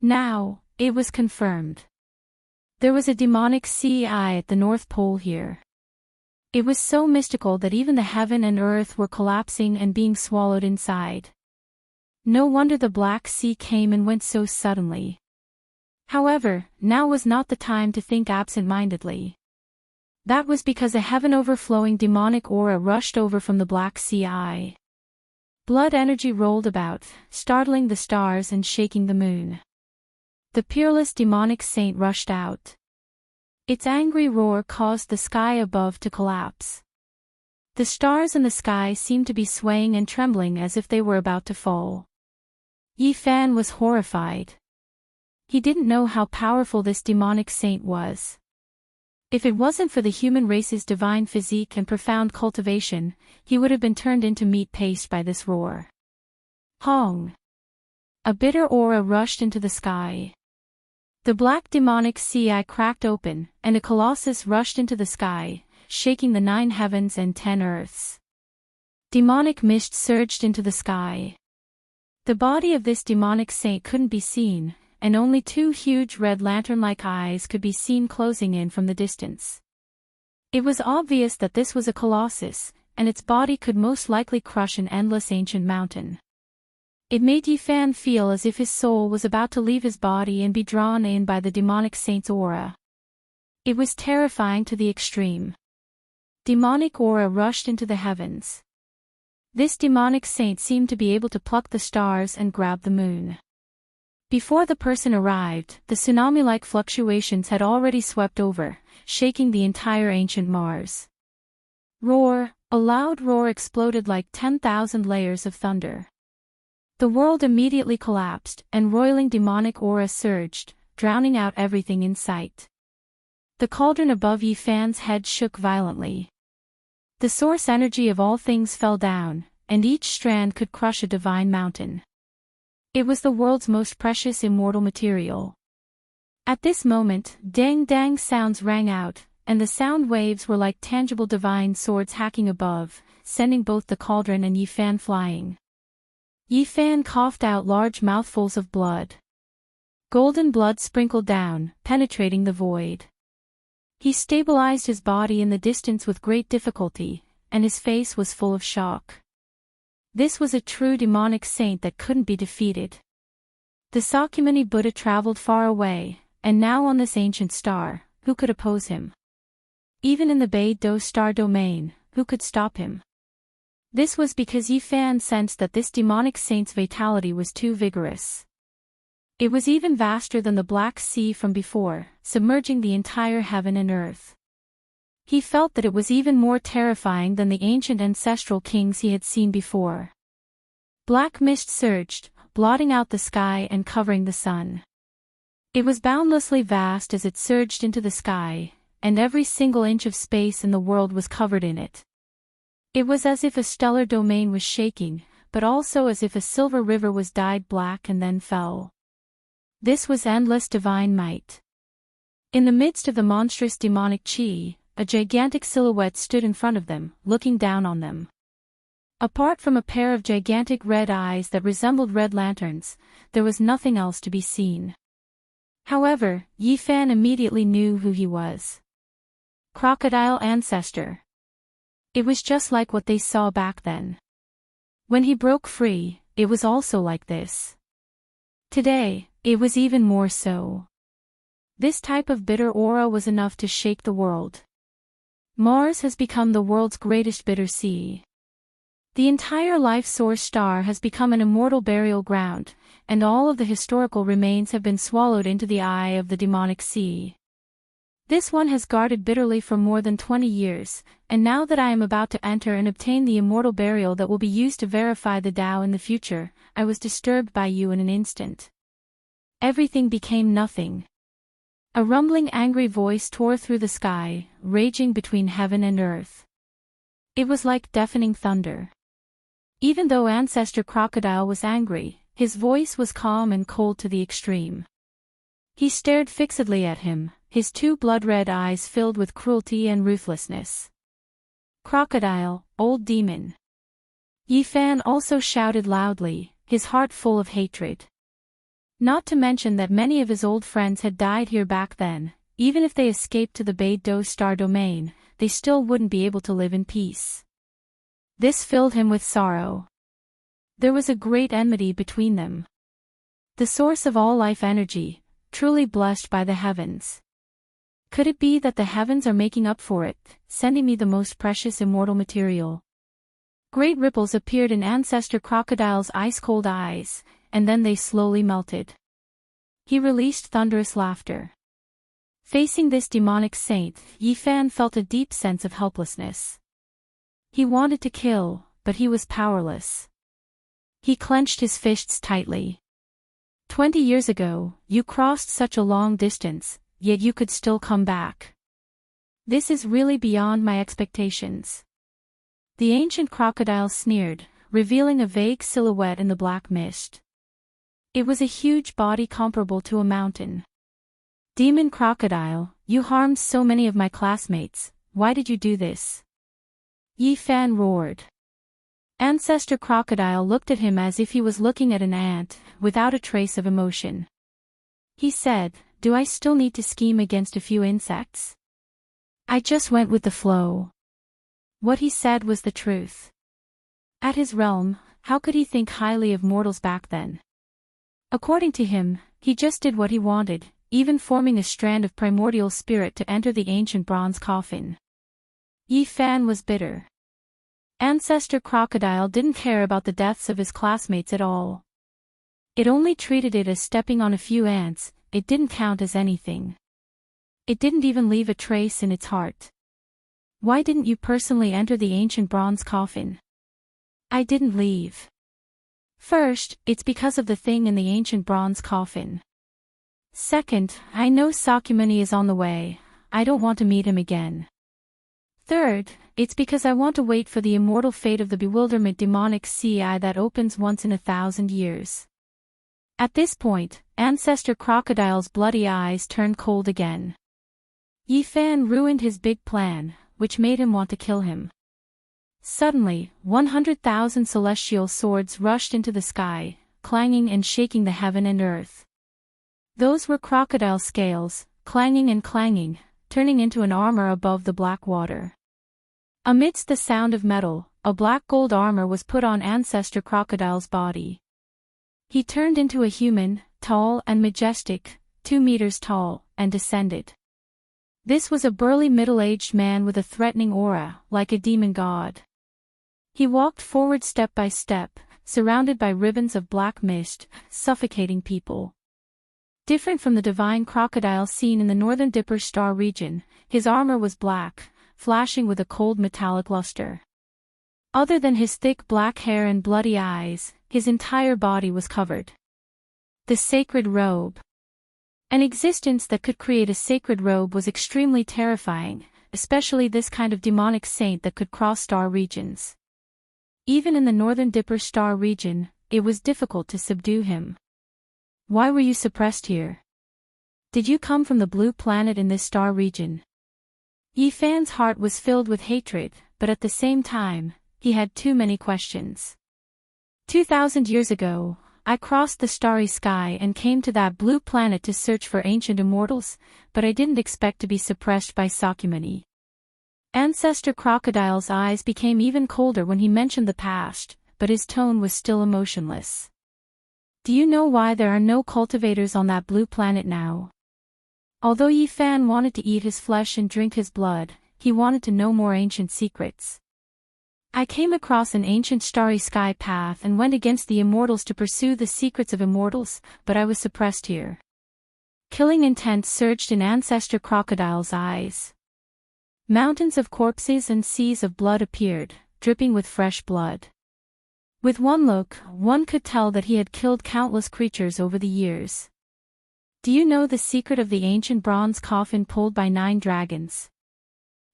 Now, it was confirmed. There was a demonic sea eye at the North Pole here. It was so mystical that even the heaven and earth were collapsing and being swallowed inside. No wonder the Black Sea came and went so suddenly. However, now was not the time to think absent-mindedly. That was because a heaven-overflowing demonic aura rushed over from the Black Sea eye. Blood energy rolled about, startling the stars and shaking the moon. The peerless demonic saint rushed out. Its angry roar caused the sky above to collapse. The stars in the sky seemed to be swaying and trembling as if they were about to fall. Yi Fan was horrified. He didn't know how powerful this demonic saint was. If it wasn't for the human race's divine physique and profound cultivation, he would have been turned into meat paste by this roar. Hong! A bitter aura rushed into the sky. The black demonic sea cracked open, and a colossus rushed into the sky, shaking the 9 heavens and 10 earths. Demonic mist surged into the sky. The body of this demonic saint couldn't be seen, and only 2 huge red lantern-like eyes could be seen closing in from the distance. It was obvious that this was a colossus, and its body could most likely crush an endless ancient mountain. It made Yi Fan feel as if his soul was about to leave his body and be drawn in by the demonic saint's aura. It was terrifying to the extreme. Demonic aura rushed into the heavens. This demonic saint seemed to be able to pluck the stars and grab the moon. Before the person arrived, the tsunami-like fluctuations had already swept over, shaking the entire ancient Mars. Roar! A loud roar exploded like 10,000 layers of thunder. The world immediately collapsed, and roiling demonic aura surged, drowning out everything in sight. The cauldron above Yi Fan's head shook violently. The source energy of all things fell down, and each strand could crush a divine mountain. It was the world's most precious immortal material. At this moment, dang-dang sounds rang out, and the sound waves were like tangible divine swords hacking above, sending both the cauldron and Yi Fan flying. Yi Fan coughed out large mouthfuls of blood. Golden blood sprinkled down, penetrating the void. He stabilized his body in the distance with great difficulty, and his face was full of shock. This was a true demonic saint that couldn't be defeated. The Sakyamuni Buddha traveled far away, and now on this ancient star, who could oppose him? Even in the Beidou star domain, who could stop him? This was because Yi Fan sensed that this demonic saint's vitality was too vigorous. It was even vaster than the Black Sea from before, submerging the entire heaven and earth. He felt that it was even more terrifying than the ancient ancestral kings he had seen before. Black mist surged, blotting out the sky and covering the sun. It was boundlessly vast as it surged into the sky, and every single inch of space in the world was covered in it. It was as if a stellar domain was shaking, but also as if a silver river was dyed black and then fell. This was endless divine might. In the midst of the monstrous demonic chi, a gigantic silhouette stood in front of them, looking down on them. Apart from a pair of gigantic red eyes that resembled red lanterns, there was nothing else to be seen. However, Yi Fan immediately knew who he was. Crocodile Ancestor. It was just like what they saw back then. When he broke free, it was also like this. Today, it was even more so. This type of bitter aura was enough to shake the world. Mars has become the world's greatest bitter sea. The entire life source star has become an immortal burial ground, and all of the historical remains have been swallowed into the eye of the demonic sea. This one has guarded bitterly for more than 20 years, and now that I am about to enter and obtain the immortal burial that will be used to verify the Tao in the future, I was disturbed by you in an instant. Everything became nothing. A rumbling angry voice tore through the sky, raging between heaven and earth. It was like deafening thunder. Even though Ancestor Crocodile was angry, his voice was calm and cold to the extreme. He stared fixedly at him, his 2 blood-red eyes filled with cruelty and ruthlessness. Crocodile, old demon. Yi Fan also shouted loudly, his heart full of hatred. Not to mention that many of his old friends had died here back then. Even if they escaped to the Beidou star domain, they still wouldn't be able to live in peace. This filled him with sorrow. There was a great enmity between them. The source of all life energy, truly blessed by the heavens. Could it be that the heavens are making up for it, sending me the most precious immortal material? Great ripples appeared in Ancestor Crocodile's ice-cold eyes, and then they slowly melted. He released thunderous laughter. Facing this demonic saint, Yi Fan felt a deep sense of helplessness. He wanted to kill, but he was powerless. He clenched his fists tightly. 20 years ago, you crossed such a long distance, yet you could still come back. This is really beyond my expectations. The ancient crocodile sneered, revealing a vague silhouette in the black mist. It was a huge body comparable to a mountain. Demon crocodile, you harmed so many of my classmates, why did you do this? Yi Fan roared. Ancestor crocodile looked at him as if he was looking at an ant, without a trace of emotion. He said, do I still need to scheme against a few insects? I just went with the flow. What he said was the truth. At his realm, how could he think highly of mortals back then? According to him, he just did what he wanted, even forming a strand of primordial spirit to enter the ancient bronze coffin. Yi Fan was bitter. Ancestor crocodile didn't care about the deaths of his classmates at all. It only treated it as stepping on a few ants, it didn't count as anything. It didn't even leave a trace in its heart. Why didn't you personally enter the ancient bronze coffin? I didn't leave. First, it's because of the thing in the ancient bronze coffin. Second, I know Sakyamuni is on the way, I don't want to meet him again. Third, it's because I want to wait for the immortal fate of the bewilderment demonic sea eye that opens once in 1,000 years. At this point, Ancestor Crocodile's bloody eyes turned cold again. Yi Fan ruined his big plan, which made him want to kill him. Suddenly, 100,000 celestial swords rushed into the sky, clanging and shaking the heaven and earth. Those were crocodile scales, clanging and clanging, turning into an armor above the black water. Amidst the sound of metal, a black gold armor was put on Ancestor Crocodile's body. He turned into a human, tall and majestic, 2 meters tall, and descended. This was a burly middle-aged man with a threatening aura, like a demon god. He walked forward step by step, surrounded by ribbons of black mist, suffocating people. Different from the divine crocodile seen in the northern Dipper Star region, his armor was black, flashing with a cold metallic luster. Other than his thick black hair and bloody eyes, his entire body was covered. The sacred robe. An existence that could create a sacred robe was extremely terrifying, especially this kind of demonic saint that could cross star regions. Even in the northern Dipper Star region, it was difficult to subdue him. Why were you suppressed here? Did you come from the blue planet in this star region? Yi Fan's heart was filled with hatred, but at the same time, he had too many questions. 2,000 years ago, I crossed the starry sky and came to that blue planet to search for ancient immortals, but I didn't expect to be suppressed by Sakyamuni. Ancestor Crocodile's eyes became even colder when he mentioned the past, but his tone was still emotionless. Do you know why there are no cultivators on that blue planet now? Although Yi Fan wanted to eat his flesh and drink his blood, he wanted to know more ancient secrets. I came across an ancient starry sky path and went against the immortals to pursue the secrets of immortals, but I was suppressed here. Killing intent surged in Ancestor Crocodile's eyes. Mountains of corpses and seas of blood appeared, dripping with fresh blood. With one look, one could tell that he had killed countless creatures over the years. Do you know the secret of the ancient bronze coffin pulled by 9 dragons?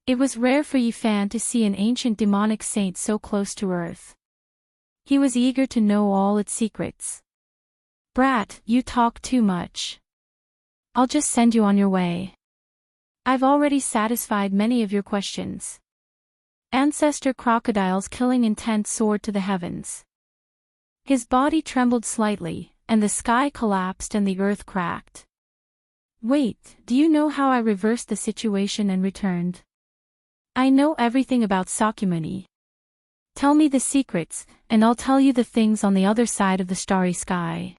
It was rare for Yi Fan to see an ancient demonic saint so close to Earth. He was eager to know all its secrets. Brat, you talk too much. I'll just send you on your way. I've already satisfied many of your questions. Ancestor Crocodile's killing intent soared to the heavens. His body trembled slightly, and the sky collapsed and the earth cracked. Wait, do you know how I reversed the situation and returned? I know everything about Sakyamuni. Tell me the secrets, and I'll tell you the things on the other side of the starry sky.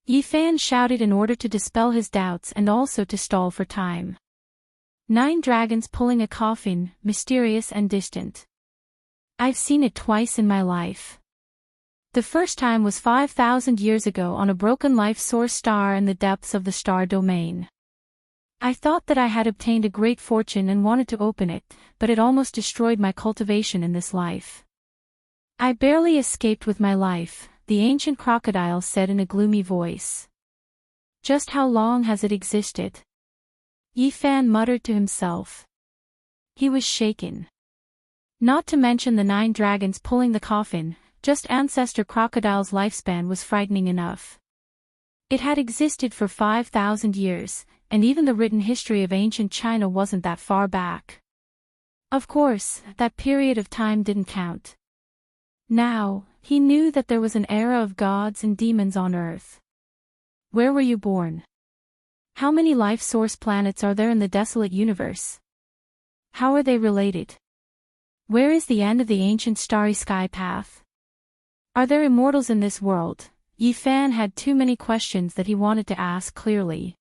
Yi Fan shouted in order to dispel his doubts and also to stall for time. 9 dragons pulling a coffin, mysterious and distant. I've seen it twice in my life. The first time was 5,000 years ago on a broken life source star in the depths of the star domain. I thought that I had obtained a great fortune and wanted to open it, but it almost destroyed my cultivation in this life. I barely escaped with my life, the ancient crocodile said in a gloomy voice. Just how long has it existed? Yifan muttered to himself. He was shaken. Not to mention the 9 dragons pulling the coffin, just Ancestor Crocodile's lifespan was frightening enough. It had existed for 5,000 years, and even the written history of ancient China wasn't that far back. Of course, that period of time didn't count. Now, he knew that there was an era of gods and demons on Earth. Where were you born? How many life source planets are there in the desolate universe? How are they related? Where is the end of the ancient starry sky path? Are there immortals in this world? Yifan had too many questions that he wanted to ask clearly.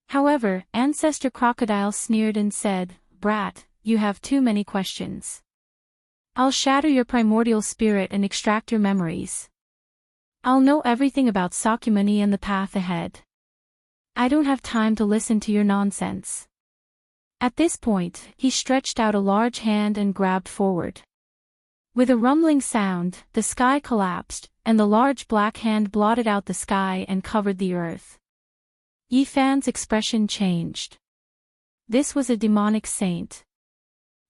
However, Ancestor Crocodile sneered and said, "Brat, you have too many questions. I'll shatter your primordial spirit and extract your memories. I'll know everything about Sakyamuni and the path ahead. I don't have time to listen to your nonsense." At this point, he stretched out a large hand and grabbed forward. With a rumbling sound, the sky collapsed, and the large black hand blotted out the sky and covered the earth. Yifan's expression changed. This was a demonic saint.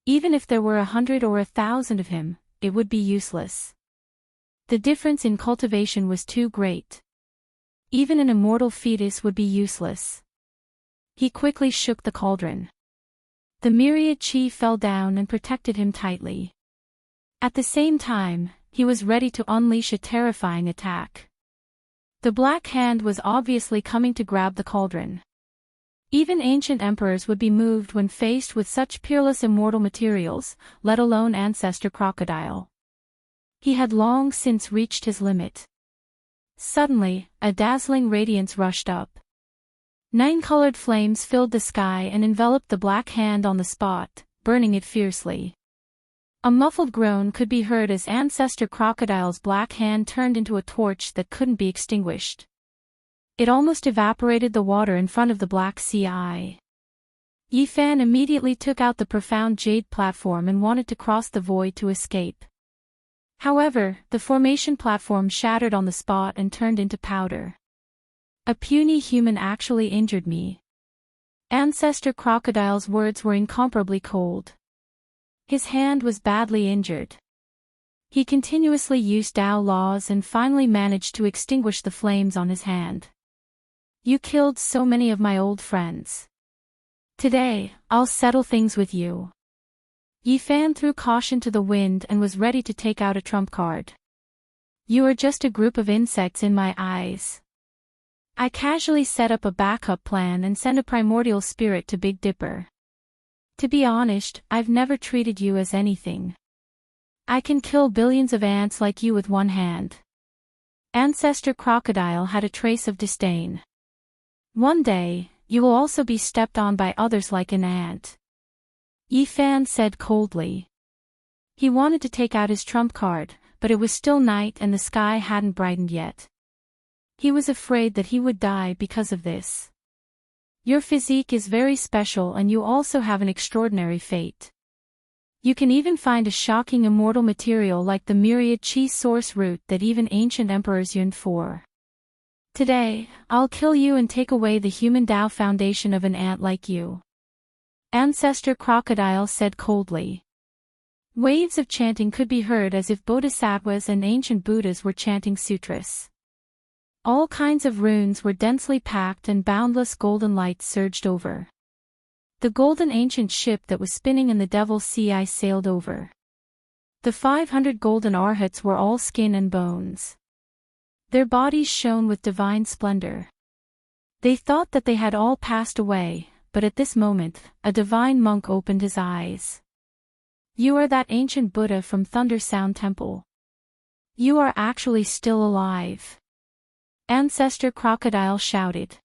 Even if there were 100 or 1,000 of him, it would be useless. The difference in cultivation was too great. Even an immortal fetus would be useless. He quickly shook the cauldron. The myriad chi fell down and protected him tightly. At the same time, he was ready to unleash a terrifying attack. The black hand was obviously coming to grab the cauldron. Even ancient emperors would be moved when faced with such peerless immortal materials, let alone Ancestor Crocodile. He had long since reached his limit. Suddenly, a dazzling radiance rushed up. 9 colored flames filled the sky and enveloped the black hand on the spot, burning it fiercely. A muffled groan could be heard as Ancestor Crocodile's black hand turned into a torch that couldn't be extinguished. It almost evaporated the water in front of the black sea eye. Yifan immediately took out the profound jade platform and wanted to cross the void to escape. However, the formation platform shattered on the spot and turned into powder. A puny human actually injured me. Ancestor Crocodile's words were incomparably cold. His hand was badly injured. He continuously used Tao laws and finally managed to extinguish the flames on his hand. You killed so many of my old friends. Today, I'll settle things with you. Yifan threw caution to the wind and was ready to take out a trump card. You are just a group of insects in my eyes. I casually set up a backup plan and sent a primordial spirit to Big Dipper. To be honest, I've never treated you as anything. I can kill billions of ants like you with one hand. Ancestor Crocodile had a trace of disdain. One day, you will also be stepped on by others like an ant. Yifan said coldly. He wanted to take out his trump card, but it was still night and the sky hadn't brightened yet. He was afraid that he would die because of this. Your physique is very special and you also have an extraordinary fate. You can even find a shocking immortal material like the myriad chi source root that even ancient emperors yearned for. Today, I'll kill you and take away the human Tao foundation of an ant like you. Ancestor Crocodile said coldly. Waves of chanting could be heard as if bodhisattvas and ancient Buddhas were chanting sutras. All kinds of runes were densely packed and boundless golden light surged over. The golden ancient ship that was spinning in the Devil's Sea I sailed over. The 500 golden arhats were all skin and bones. Their bodies shone with divine splendor. They thought that they had all passed away, but at this moment, a divine monk opened his eyes. You are that ancient Buddha from Thunder Sound Temple. You are actually still alive. Ancestor Crocodile shouted.